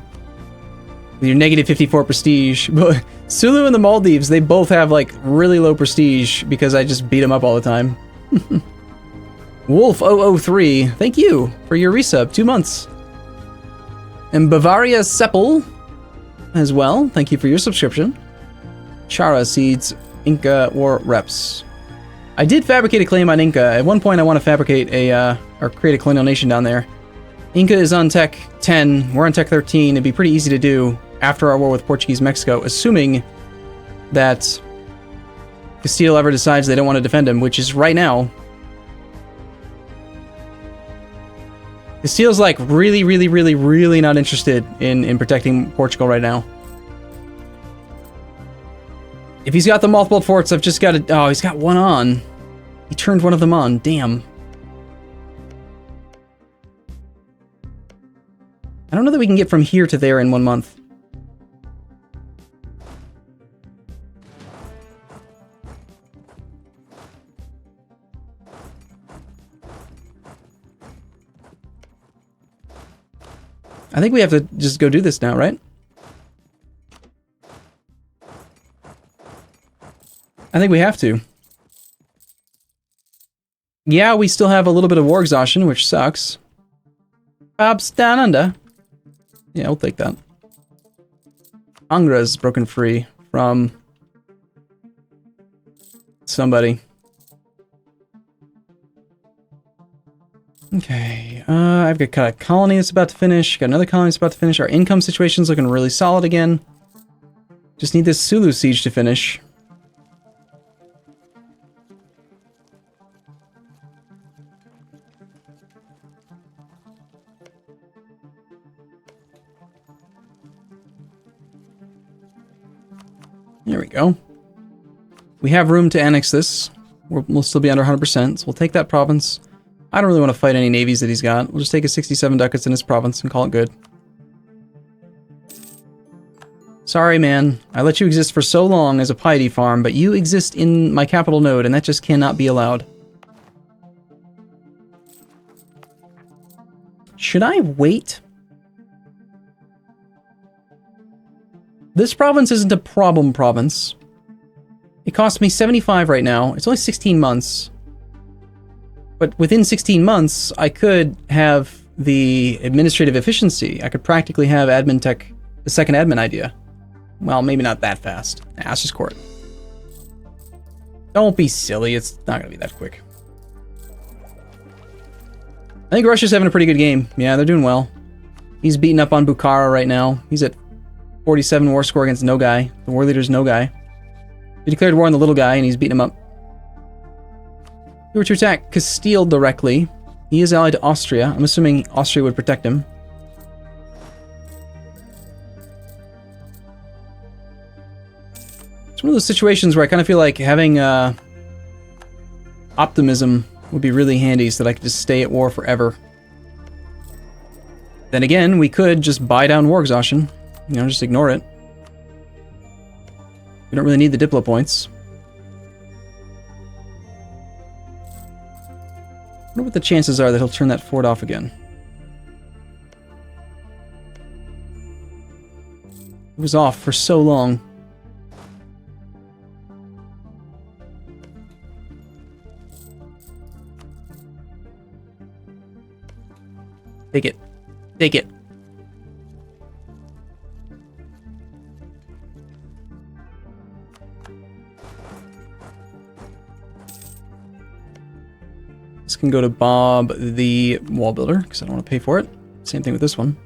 With your negative 54 prestige. But Sulu and the Maldives, they both have like really low prestige because I just beat them up all the time. Wolf003, thank you for your resub, 2 months. And Bavaria Seppel as well, thank you for your subscription. Chara Seeds, Inca War Reps. I did fabricate a claim on Inca. At one point I want to fabricate or create a colonial nation down there. Inca is on tech 10, we're on tech 13. It'd be pretty easy to do after our war with Portuguese Mexico, assuming that Castile ever decides they don't want to defend him, which is right now. Castile's like really not interested in protecting Portugal right now. If he's got the multiple forts, I've just got to... Oh, he's got one on. He turned one of them on. Damn. I don't know that we can get from here to there in 1 month. I think we have to just go do this now, right? I think we have to. Yeah, we still have a little bit of war exhaustion, which sucks. Bob's down under. Yeah, we'll take that. Angra's broken free from somebody. Okay, I've got a colony that's about to finish, got another colony that's about to finish. Our income situation's looking really solid again. Just need this Sulu siege to finish. There we go. We have room to annex this. We'll still be under 100%, so we'll take that province. I don't really want to fight any navies that he's got. We'll just take his 67 ducats in his province and call it good. Sorry, man. I let you exist for so long as a piety farm, but you exist in my capital node, and that just cannot be allowed. Should I wait? This province isn't a problem province. It costs me 75 right now. It's only 16 months. But within 16 months, I could have the administrative efficiency. I could practically have admin tech, the second admin idea. Well, maybe not that fast. Nah, let's just court. Don't be silly. It's not going to be that quick. I think Russia's having a pretty good game. Yeah, they're doing well. He's beating up on Bukhara right now. He's at 47 war score against Nogai. The war leader's Nogai. He declared war on the little guy, and he's beating him up. If we were to attack Castile directly, he is allied to Austria. I'm assuming Austria would protect him. It's one of those situations where I kind of feel like having optimism would be really handy so that I could just stay at war forever. Then again, we could just buy down war exhaustion. You know, just ignore it. We don't really need the Diplo points. I wonder what the chances are that he'll turn that fort off again. It was off for so long. Take it. Take it. This can go to Bob the wall builder, because I don't want to pay for it. Same thing with this one.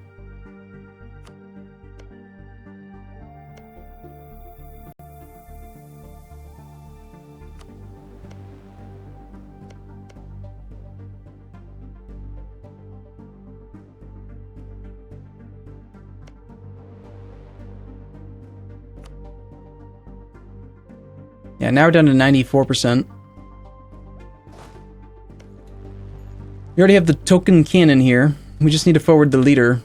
Yeah, now we're down to 94%. We already have the token cannon here. We just need to forward the leader.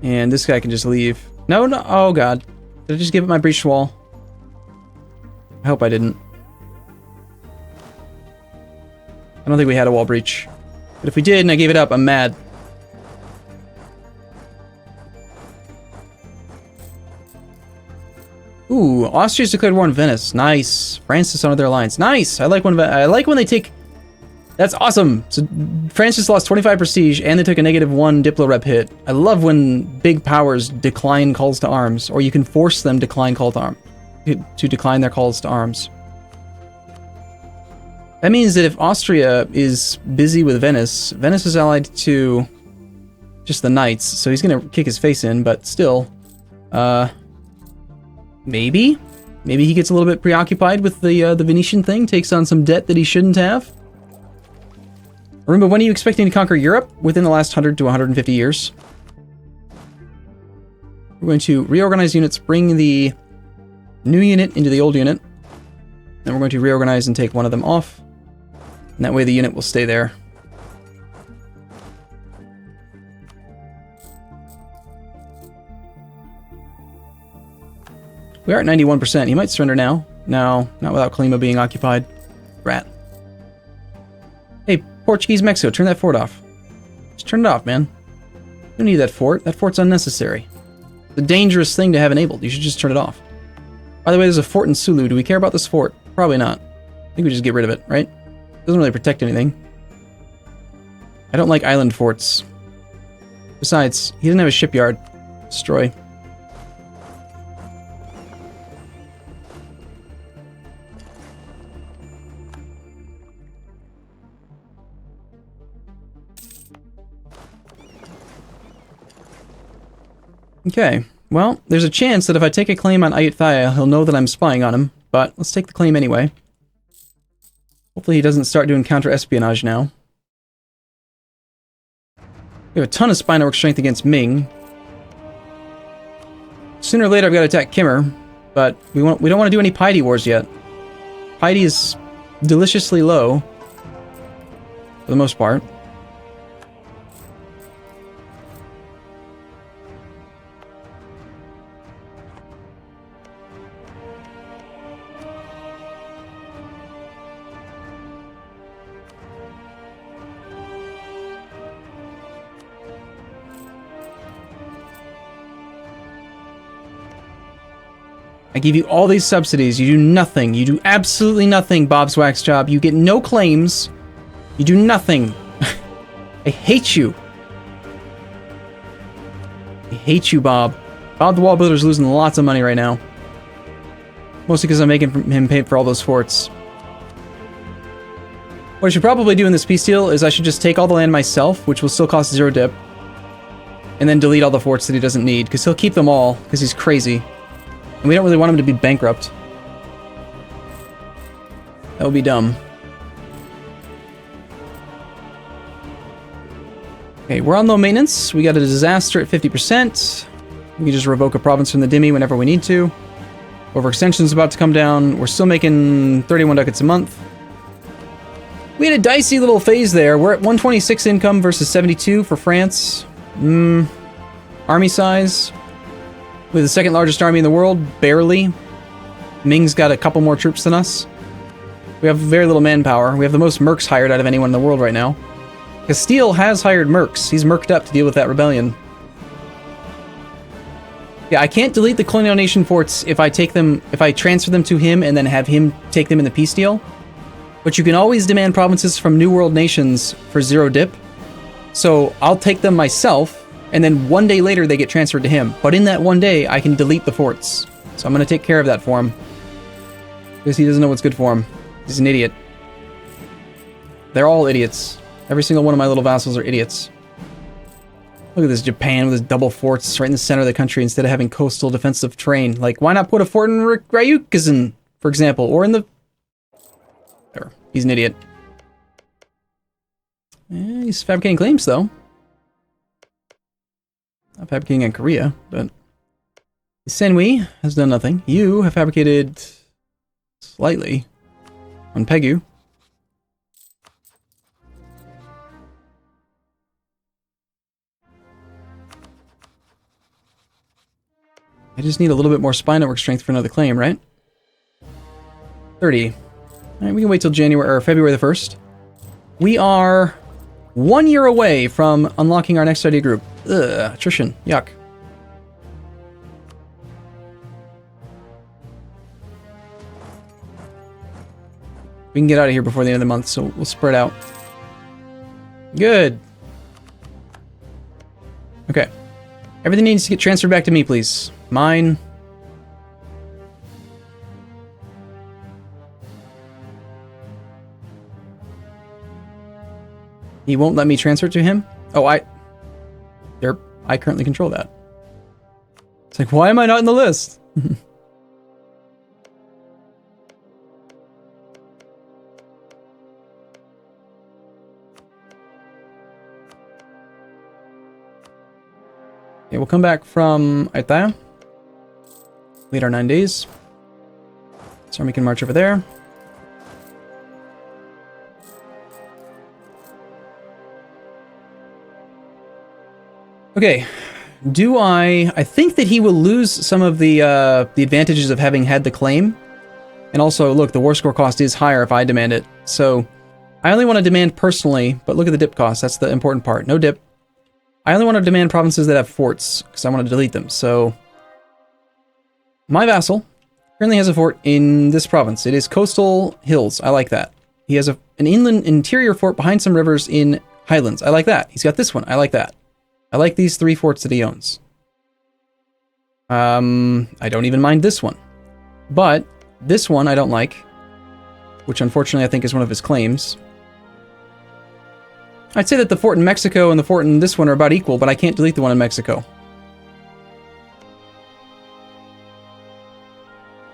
And this guy can just leave. No, no. Oh, God. Did I just give it my breach wall? I hope I didn't. I don't think we had a wall breach. But if we did and I gave it up, I'm mad. Ooh, Austria's declared war on Venice. Nice. France is on their alliance. Nice. I like when they take. That's awesome. So France just lost 25 prestige and they took a -1 Diplo rep hit. I love when big powers decline calls to arms, or you can force them to decline their calls to arms. That means that if Austria is busy with Venice, Venice is allied to just the knights, so he's gonna kick his face in. But still, maybe he gets a little bit preoccupied with the Venetian thing, takes on some debt that he shouldn't have. Arumba, when are you expecting to conquer Europe? Within the last 100 to 150 years. We're going to reorganize units, bring the new unit into the old unit. Then we're going to reorganize and take one of them off. And that way the unit will stay there. We are at 91%. He might surrender now. No, not without Kalima being occupied. Rat. Hey, Portuguese Mexico, turn that fort off. Just turn it off, man. You don't need that fort. That fort's unnecessary. It's a dangerous thing to have enabled. You should just turn it off. By the way, there's a fort in Sulu. Do we care about this fort? Probably not. I think we just get rid of it, right? Doesn't really protect anything. I don't like island forts. Besides, he doesn't have a shipyard. Destroy. Okay, well, there's a chance that if I take a claim on Ayutthaya, he'll know that I'm spying on him, but let's take the claim anyway. Hopefully he doesn't start doing counter-espionage now. We have a ton of spy network strength against Ming. Sooner or later I've got to attack Kimmer, but we don't want to do any piety wars yet. Piety is deliciously low, for the most part. I give you all these subsidies. You do nothing. You do absolutely nothing, Bob's Wax Job. You get no claims. You do nothing. I hate you. I hate you, Bob. Bob the Wall Builder's losing lots of money right now. Mostly because I'm making him pay for all those forts. What I should probably do in this peace deal is I should just take all the land myself, which will still cost 0 dip, and then delete all the forts that he doesn't need, because he'll keep them all, because he's crazy. And we don't really want him to be bankrupt. That would be dumb. Okay, we're on low maintenance. We got a disaster at 50%. We can just revoke a province from the Dhimmi whenever we need to. Overextension is about to come down. We're still making 31 ducats a month. We had a dicey little phase there. We're at 126 income versus 72 for France. Army size. We're the second largest army in the world, barely. Ming's got a couple more troops than us. We have very little manpower. We have the most mercs hired out of anyone in the world right now. Castile has hired mercs. He's merked up to deal with that rebellion. Yeah, I can't delete the Colonial Nation forts if I transfer them to him and then have him take them in the peace deal. But you can always demand provinces from New World nations for 0 dip. So I'll take them myself, and then one day later they get transferred to him. But in that one day, I can delete the forts. So I'm going to take care of that for him. Because he doesn't know what's good for him. He's an idiot. They're all idiots. Every single one of my little vassals are idiots. Look at this Japan with his double forts right in the center of the country instead of having coastal defensive terrain. Like, why not put a fort in Ryukyu, for example, or in the... There. He's an idiot. Yeah, he's fabricating claims, though. Not fabricating on Korea, but... Senwi has done nothing. You have fabricated... slightly. On Pegu. I just need a little bit more spy network strength for another claim, right? 30. Alright, we can wait till January or February the 1st. We are 1 year away from unlocking our next idea group. Ugh, attrition. Yuck. We can get out of here before the end of the month, so we'll spread out. Good. Okay. Everything needs to get transferred back to me, please. Mine. He won't let me transfer it to him? Oh, I currently control that. It's like, why am I not in the list? Okay, we'll come back from Aitaya. Wait our 9 days. So we can march over there. Okay. I think that he will lose some of the advantages of having had the claim. And also, look, the war score cost is higher if I demand it. So, I only want to demand personally, but look at the dip cost. That's the important part. No dip. I only want to demand provinces that have forts, because I want to delete them. So, my vassal currently has a fort in this province. It is Coastal Hills. I like that. He has an inland interior fort behind some rivers in Highlands. I like that. He's got this one. I like that. I like these 3 forts that he owns. I don't even mind this one. But this one I don't like, which unfortunately I think is one of his claims. I'd say that the fort in Mexico and the fort in this one are about equal, but I can't delete the one in Mexico.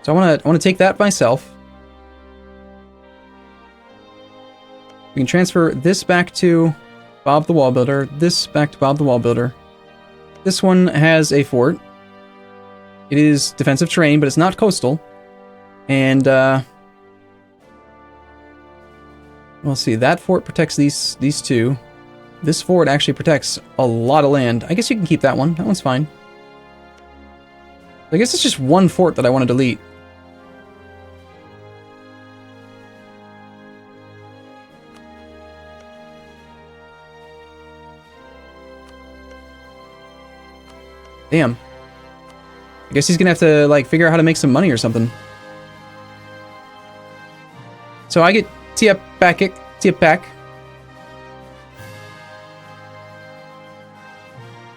So I want to take that myself. We can transfer this back to Bob the Wall Builder, this back to Bob the Wall Builder. This one has a fort. It is defensive terrain, but it's not coastal. And we'll see, that fort protects these two. This fort actually protects a lot of land. I guess you can keep that one. That one's fine. I guess it's just one fort that I want to delete. Damn. I guess he's gonna have to, like, figure out how to make some money or something. So I get Tiep back.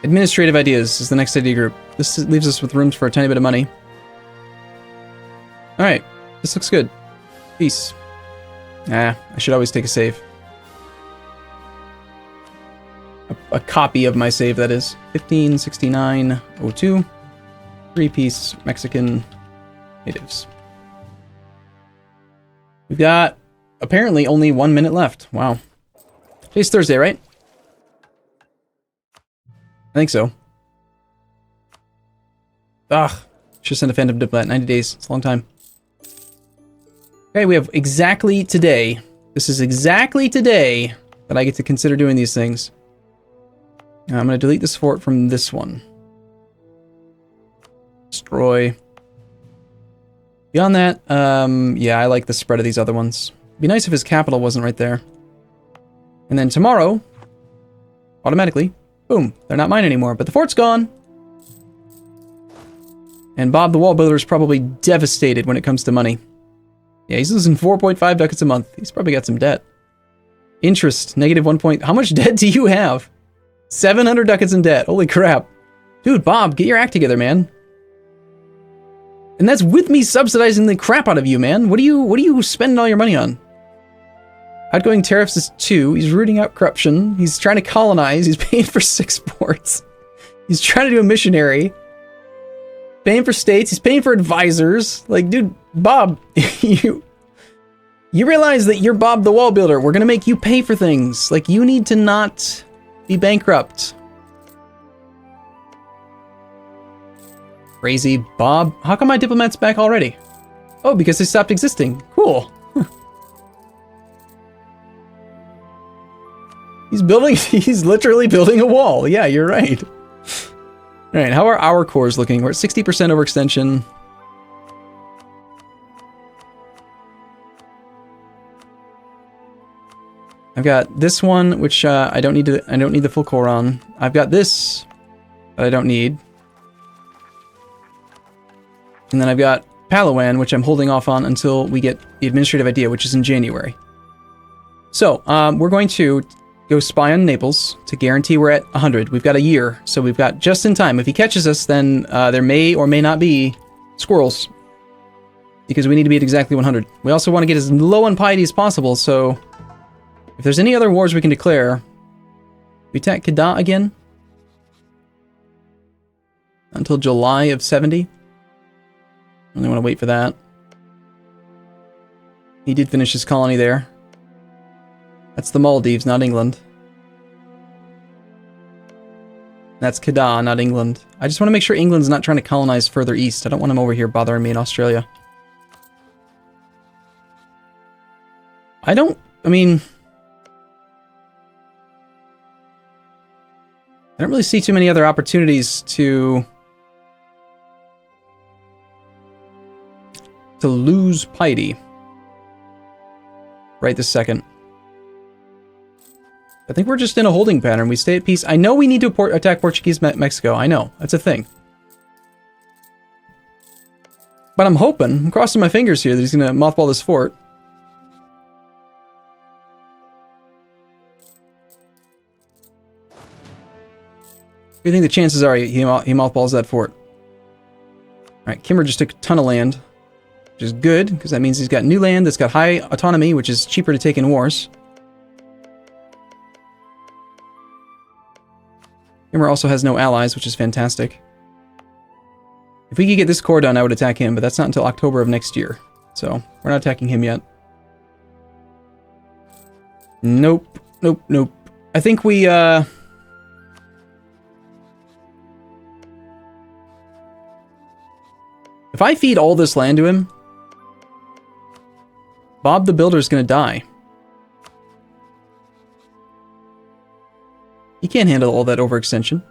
Administrative ideas is the next idea group. This leaves us with rooms for a tiny bit of money. Alright. This looks good. Peace. I should always take a save. A copy of my save, that is. 156902. 3-piece Mexican natives. We've got apparently only 1 minute left. Wow. Today's Thursday, right? I think so. Ugh. Should send a Phantom Diplomat. 90 days. It's a long time. Okay, we have exactly today. This is exactly today that I get to consider doing these things. I'm going to delete this fort from this one. Destroy. Beyond that, yeah, I like the spread of these other ones. It'd be nice if his capital wasn't right there. And then tomorrow, automatically, boom, they're not mine anymore, but the fort's gone. And Bob the Wall Builder is probably devastated when it comes to money. Yeah, he's losing 4.5 ducats a month. He's probably got some debt. Interest, negative 1 point. How much debt do you have? 700 ducats in debt. Holy crap. Dude, Bob, get your act together, man. And that's with me subsidizing the crap out of you, man. What are you spending all your money on? Outgoing tariffs is 2. He's rooting out corruption. He's trying to colonize. He's paying for 6 ports. He's trying to do a missionary. Paying for states. He's paying for advisors. Like, dude, Bob, you realize that you're Bob the Wall Builder. We're gonna make you pay for things. Like, you need to not be bankrupt. Crazy Bob. How come my diplomat's back already? Oh, because they stopped existing. Cool. He's literally building a wall. Yeah, you're right. All right, how are our cores looking? We're at 60% overextension. I've got this one, which I don't need the full core on. I've got this that I don't need. And then I've got Palawan, which I'm holding off on until we get the administrative idea, which is in January. So, we're going to go spy on Naples to guarantee we're at 100. We've got a year, so we've got just in time. If he catches us, then there may or may not be squirrels, because we need to be at exactly 100. We also want to get as low on piety as possible, so if there's any other wars we can declare, we attack Kedah again until July of 70. I only want to wait for that. He did finish his colony there. That's the Maldives, not England. That's Kedah, not England. I just want to make sure England's not trying to colonize further east. I don't want him over here bothering me in Australia. I don't really see too many other opportunities to lose piety right this second. I think we're just in a holding pattern. We stay at peace. I know we need to attack Portuguese Mexico. I know. That's a thing. But I'm hoping, I'm crossing my fingers here, that he's going to mothball this fort. What do you think the chances are he mothballs that fort? Alright, Kimmer just took a ton of land, which is good, because that means he's got new land that's got high autonomy, which is cheaper to take in wars. Kimmer also has no allies, which is fantastic. If we could get this core done, I would attack him, but that's not until October of next year. So, we're not attacking him yet. Nope. Nope, nope. I think we, If I feed all this land to him, Bob the Builder's gonna die. He can't handle all that overextension.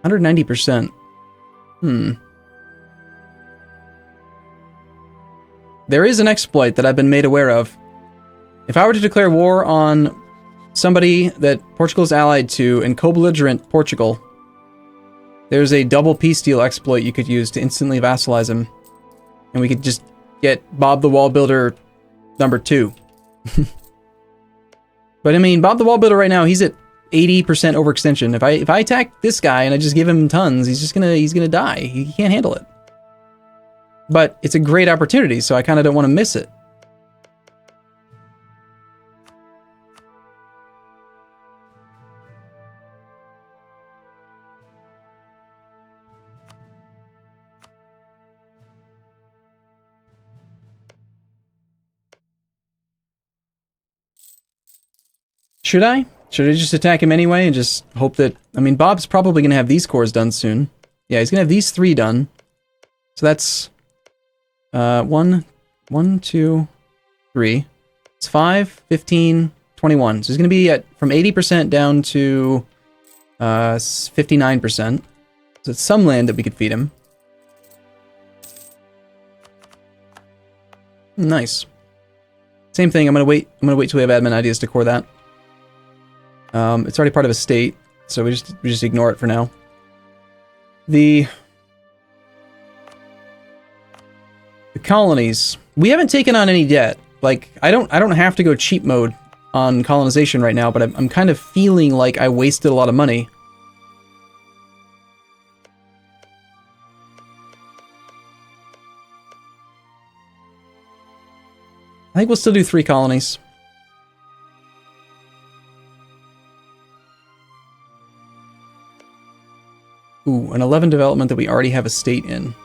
%190%. There is an exploit that I've been made aware of. If I were to declare war on somebody that Portugal's allied to and co-belligerent Portugal, there's a double peace deal exploit you could use to instantly vassalize him. And we could just get Bob the Wall Builder #2. But I mean, Bob the Wall Builder right now, he's at 80% overextension. If I attack this guy and I just give him tons, he's gonna die. He can't handle it. But it's a great opportunity, so I kind of don't want to miss it. Should I? Should I just attack him anyway and just hope that... I mean, Bob's probably going to have these cores done soon. Yeah, he's going to have these 3 done. So that's... 1, 2, 3. It's 5, 15, 21. So he's going to be at from 80% down to 59%. So it's some land that we could feed him. Nice. Same thing, I'm going to wait till we have admin ideas to core that. It's already part of a state, so we just ignore it for now. The colonies. We haven't taken on any debt. Like, I don't have to go cheap mode on colonization right now, but I'm kind of feeling like I wasted a lot of money. I think we'll still do 3 colonies. Ooh, an 11 development that we already have a state in.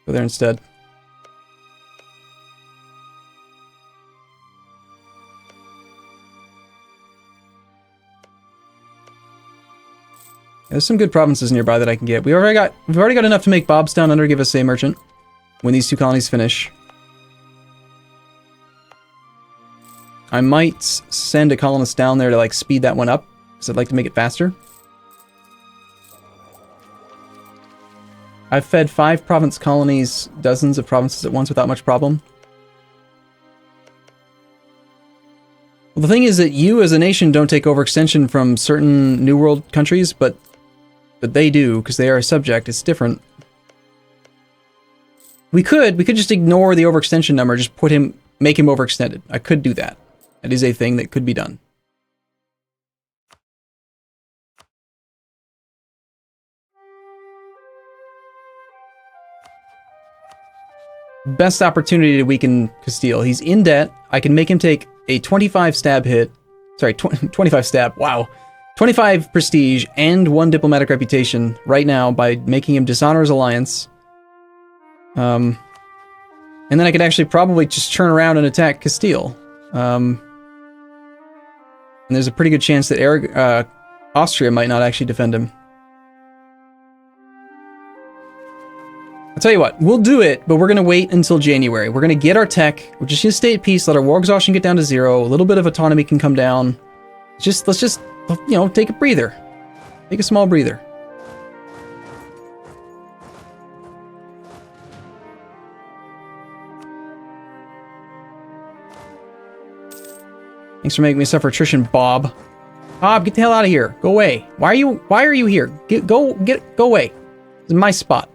Go there instead. There's some good provinces nearby that I can get. We've already got enough to make Bob's Down Under give us a merchant when these 2 colonies finish. I might send a colonist down there to like speed that one up, because I'd like to make it faster. I've fed 5 province colonies, dozens of provinces at once without much problem. Well, the thing is that you as a nation don't take overextension from certain New World countries, but they do, because they are a subject. It's different. We could just ignore the overextension number, just make him overextended. I could do that. That is a thing that could be done. Best opportunity to weaken Castile. He's in debt. I can make him take a 25 stab hit. Sorry, 25 stab. Wow. 25 prestige and 1 diplomatic reputation right now by making him dishonor his alliance. And then I could actually probably just turn around and attack Castile. And there's a pretty good chance that Austria might not actually defend him. I'll tell you what, we'll do it, but we're going to wait until January. We're going to get our tech, we're just going to stay at peace, let our war exhaustion get down to 0, a little bit of autonomy can come down. Let's just, you know, take a breather. Take a small breather. Thanks for making me suffer attrition, Bob. Bob, get the hell out of here. Go away. Why are you here? Go away. This is my spot.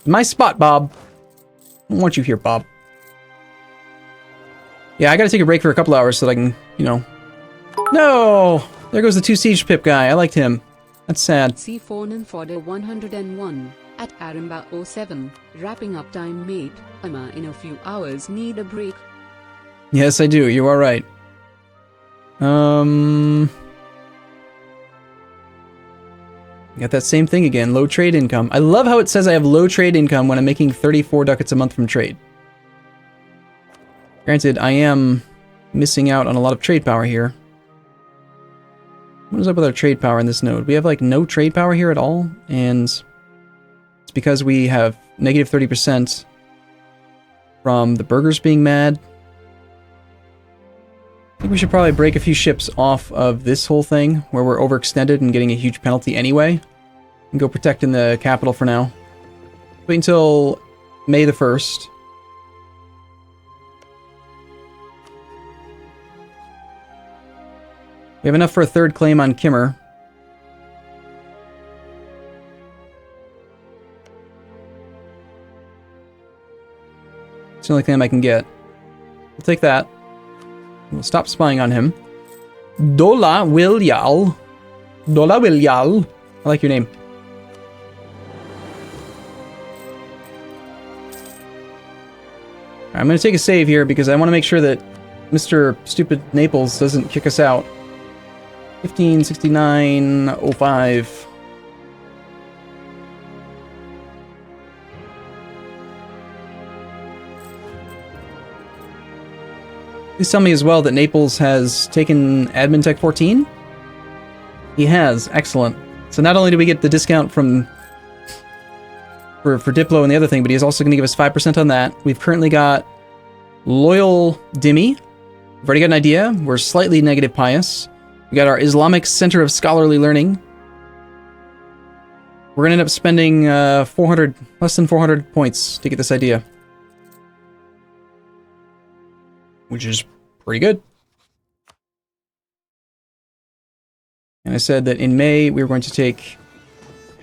My spot, Bob. I don't want you here, Bob. Yeah, I gotta take a break for a couple hours so that I can, you know... No! There goes the 2 siege pip guy. I liked him. That's sad. C4 Fodder 101 at Arumba 07. Wrapping up time, mate. In a few hours need a break. Yes, I do. You are right. Got that same thing again. Low trade income. I love how it says I have low trade income when I'm making 34 ducats a month from trade. Granted, I am missing out on a lot of trade power here. What is up with our trade power in this node? We have like no trade power here at all, and it's because we have negative 30% from the burghers being mad. I think we should probably break a few ships off of this whole thing, where we're overextended and getting a huge penalty anyway, and go protect in the capital for now. Wait until May the 1st. We have enough for a 3rd claim on Kimmer. It's the only claim I can get. We'll take that. We'll stop spying on him. Dola Wilyal. Dola Wilyal. I like your name. I'm going to take a save here because I want to make sure that Mr. Stupid Naples doesn't kick us out. 1569.05. Please tell me as well that Naples has taken Admin Tech 14. He has. Excellent. So not only do we get the discount from for Diplo and the other thing, but he's also going to give us 5% on that. We've currently got Loyal Dhimmi. We've already got an idea. We're slightly negative pious. We got our Islamic Center of Scholarly Learning. We're going to end up spending less than 400 points to get this idea. Which is pretty good. And I said that in May, we were going to take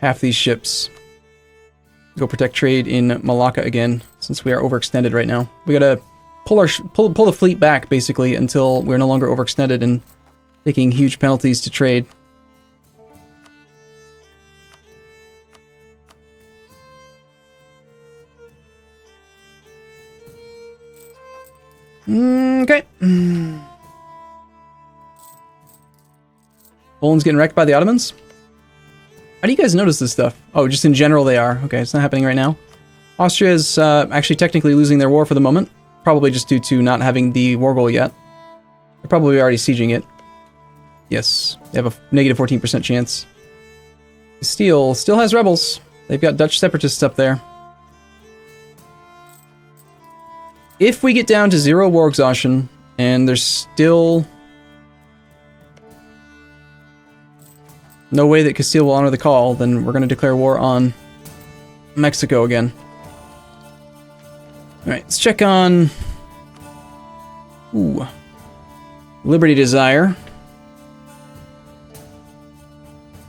half these ships. Go protect trade in Malacca again, since we are overextended right now. We gotta pull the fleet back, basically, until we're no longer overextended and taking huge penalties to trade. Okay. Poland's getting wrecked by the Ottomans? How do you guys notice this stuff? Oh, just in general they are. Okay, it's not happening right now. Austria is actually technically losing their war for the moment. Probably just due to not having the war goal yet. They're probably already sieging it. Yes, they have a negative 14% chance. Castile still has rebels. They've got Dutch separatists up there. If we get down to 0 war exhaustion, and there's still no way that Castile will honor the call, then we're going to declare war on Mexico again. Alright, let's check on... Ooh. Liberty Desire.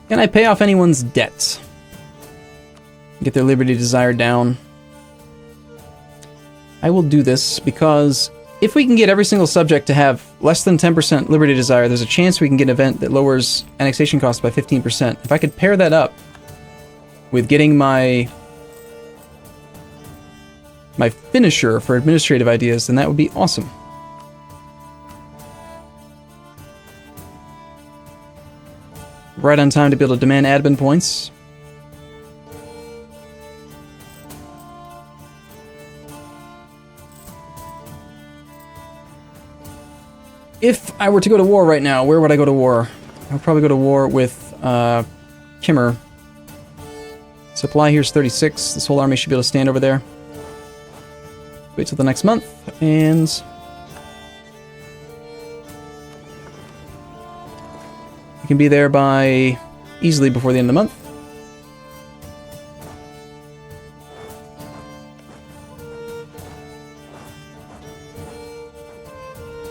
Can I pay off anyone's debts? Get their Liberty Desire down. I will do this because if we can get every single subject to have less than 10% Liberty Desire, there's a chance we can get an event that lowers annexation costs by 15%. If I could pair that up with getting my finisher for administrative ideas, then that would be awesome. Right on time to be able to demand admin points. If I were to go to war right now, where would I go to war? I would probably go to war with Kimmer. Supply here's 36. This whole army should be able to stand over there. Wait till the next month, and we can be there by easily before the end of the month.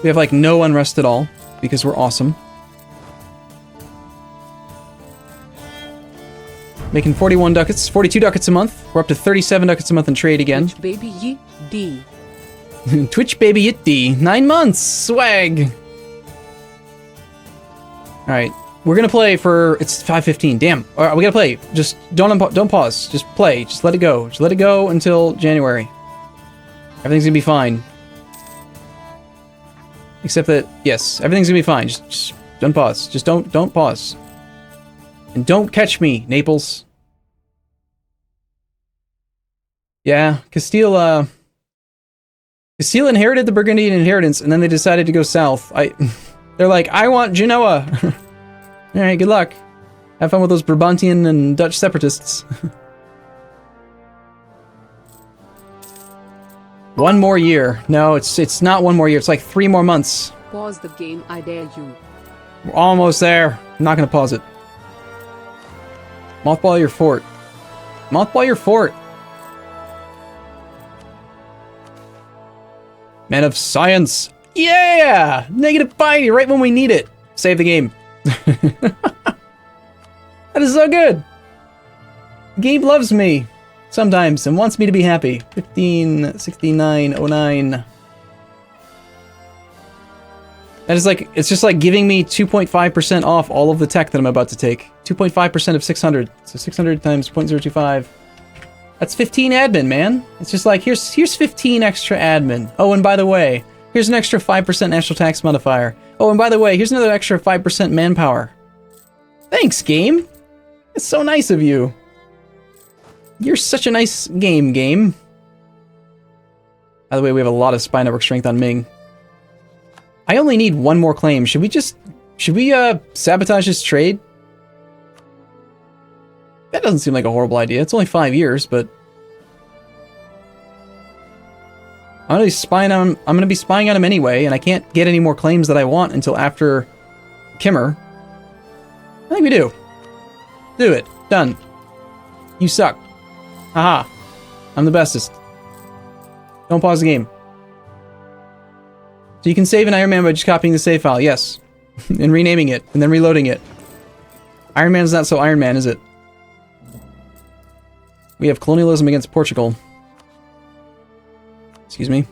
We have like no unrest at all because we're awesome. Making 41 ducats, 42 ducats a month. We're up to 37 ducats a month in trade again. Twitch baby yit D. Twitch baby yit D. 9 months. Swag. Alright. We're gonna play for... It's 5:15. Damn. Alright, we gotta play. Just don't pause. Just play. Just let it go. Just let it go until January. Everything's gonna be fine. Except that, yes, everything's gonna be fine. Just don't pause. Just don't pause. And don't catch me, Naples. Yeah, Castile inherited the Burgundian inheritance, and then they decided to go south. They're like, I want Genoa. Alright, good luck. Have fun with those Brabantian and Dutch separatists. 1 more year. No, it's not 1 more year. It's like 3 more months. Pause the game, I dare you. We're almost there. I'm not gonna pause it. Mothball your fort. Mothball your fort. Man of science. Yeah! Negative piety right when we need it. Save the game. That is so good. The game loves me. Sometimes, and wants me to be happy. 1569.09. That is like, it's just like giving me 2.5% off all of the tech that I'm about to take. 2.5% of 600. So 600 times 0.025. That's 15 admin, man. It's just like, here's 15 extra admin. Oh, and by the way, here's an extra 5% national tax modifier. Oh, and by the way, here's another extra 5% manpower. Thanks, game. It's so nice of you. You're such a nice game. By the way, we have a lot of spy network strength on Ming. I only need one more claim. Should we sabotage this trade? That doesn't seem like a horrible idea. It's only 5 years, but I'm gonna be spying on him anyway, and I can't get any more claims that I want until after Kimmer. I think we do. Do it. Done. You suck. Haha. I'm the bestest. Don't pause the game. So you can save an Iron Man by just copying the save file, yes. And renaming it, and then reloading it. Iron Man is not so Iron Man, is it? We have colonialism against Portugal. Excuse me.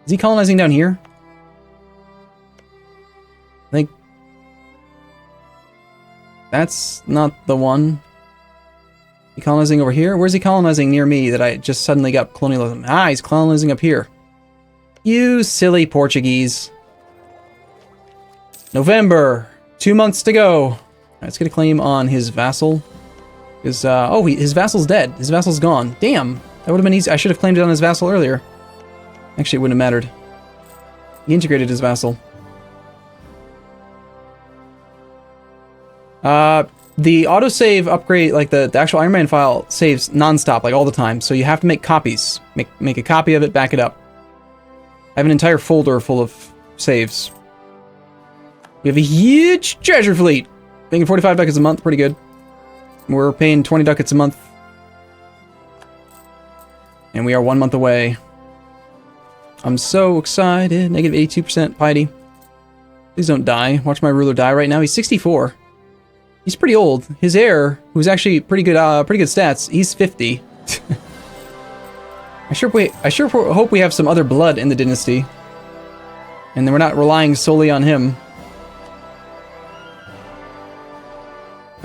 Is he colonizing down here? I think that's not the one. He colonizing over here? Where's he colonizing near me that I just suddenly got colonialism? Ah, he's colonizing up here. You silly Portuguese. November. 2 months to go. All right, let's get a claim on his vassal. Because, his vassal's dead. His vassal's gone. Damn. That would have been easy. I should have claimed it on his vassal earlier. Actually, it wouldn't have mattered. He integrated his vassal. The autosave upgrade, like the actual Iron Man file, saves non-stop, like all the time. So you have to make copies. Make a copy of it, back it up. I have an entire folder full of saves. We have a huge treasure fleet. Paying 45 ducats a month, pretty good. We're paying 20 ducats a month. And we are 1 month away. I'm so excited. Negative 82% piety. Please don't die. Watch my ruler die right now. He's 64. He's pretty old. His heir, who's actually pretty good stats, he's 50. I sure hope we have some other blood in the dynasty. And then we're not relying solely on him.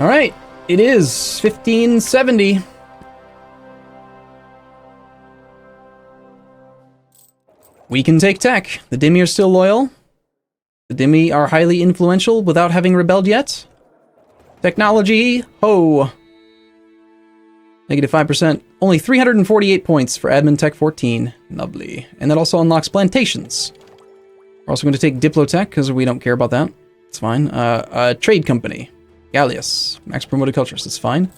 Alright. It is 1570. We can take tech. The Demi are still loyal. The Demi are highly influential without having rebelled yet. Technology, ho! Negative 5%. Only 348 points for Admin Tech 14. Lovely. And that also unlocks plantations. We're also going to take Diplotech, because we don't care about that. It's fine. Trade company. Gallius. Max promoted cultures. That's fine.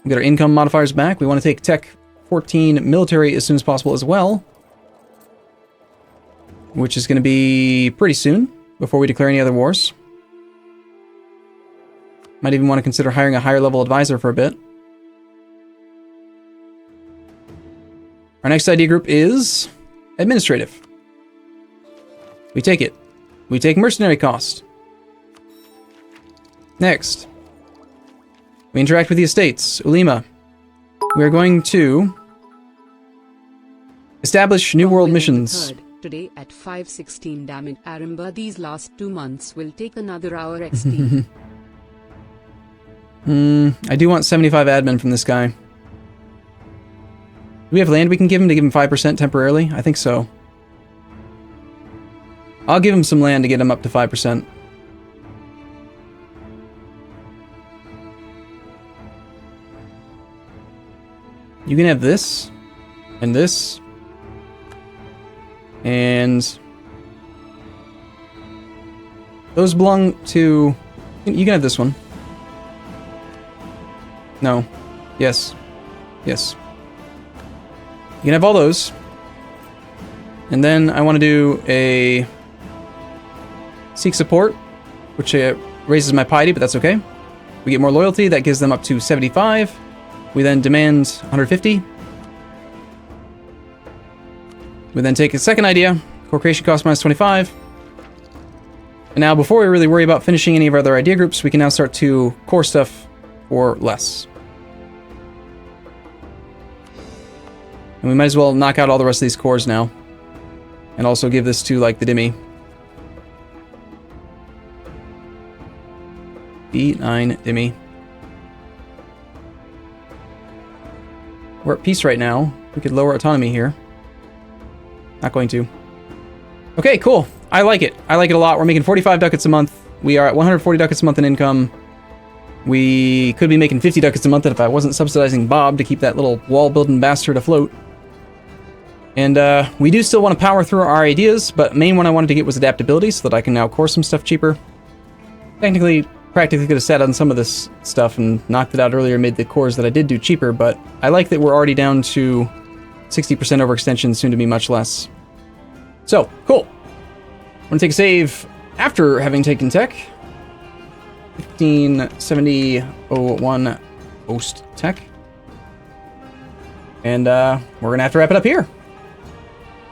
We get our income modifiers back. We want to take Tech 14 military as soon as possible as well. Which is going to be pretty soon, before we declare any other wars. Might even want to consider hiring a higher level advisor for a bit. Our next idea group is administrative. We take it. We take mercenary cost. Next. We interact with the estates. Ulima. We are going to establish New World missions. Today at 5:16 damage. Arumba, these last 2 months will take another hour XP. I do want 75 admin from this guy. Do we have land we can give him to give him 5% temporarily? I think so. I'll give him some land to get him up to 5%. You can have this, and this, and those belong to... You can have this one. No. Yes. Yes. You can have all those. And then I want to do a seek support, which raises my piety, but that's okay. We get more loyalty. That gives them up to 75. We then demand 150. We then take a second idea. Core creation cost minus 25. And now, before we really worry about finishing any of our other idea groups, we can now start to core stuff for less. And we might as well knock out all the rest of these cores now. And also give this to, like, the Demi. B9 Demi. We're at peace right now. We could lower autonomy here. Not going to. Okay, cool. I like it. I like it a lot. We're making 45 ducats a month. We are at 140 ducats a month in income. We could be making 50 ducats a month if I wasn't subsidizing Bob to keep that little wall-building bastard afloat. And we do still want to power through our ideas, but main one I wanted to get was adaptability so that I can now core some stuff cheaper. Technically, practically could have sat on some of this stuff and knocked it out earlier, made the cores that I did do cheaper, but I like that we're already down to 60% overextension, soon to be much less. So, cool. I'm going to take a save after having taken tech. 157001 host tech. And we're going to have to wrap it up here.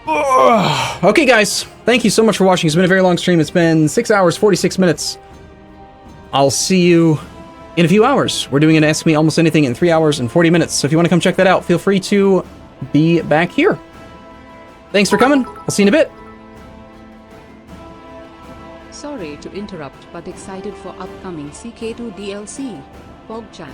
Ugh. Okay, guys. Thank you so much for watching. It's been a very long stream. It's been 6 hours, 46 minutes. I'll see you in a few hours. We're doing an Ask Me Almost Anything in 3 hours and 40 minutes. So if you want to come check that out, feel free to be back here. Thanks for coming. I'll see you in a bit. Sorry to interrupt, but excited for upcoming CK2 DLC. PogChan.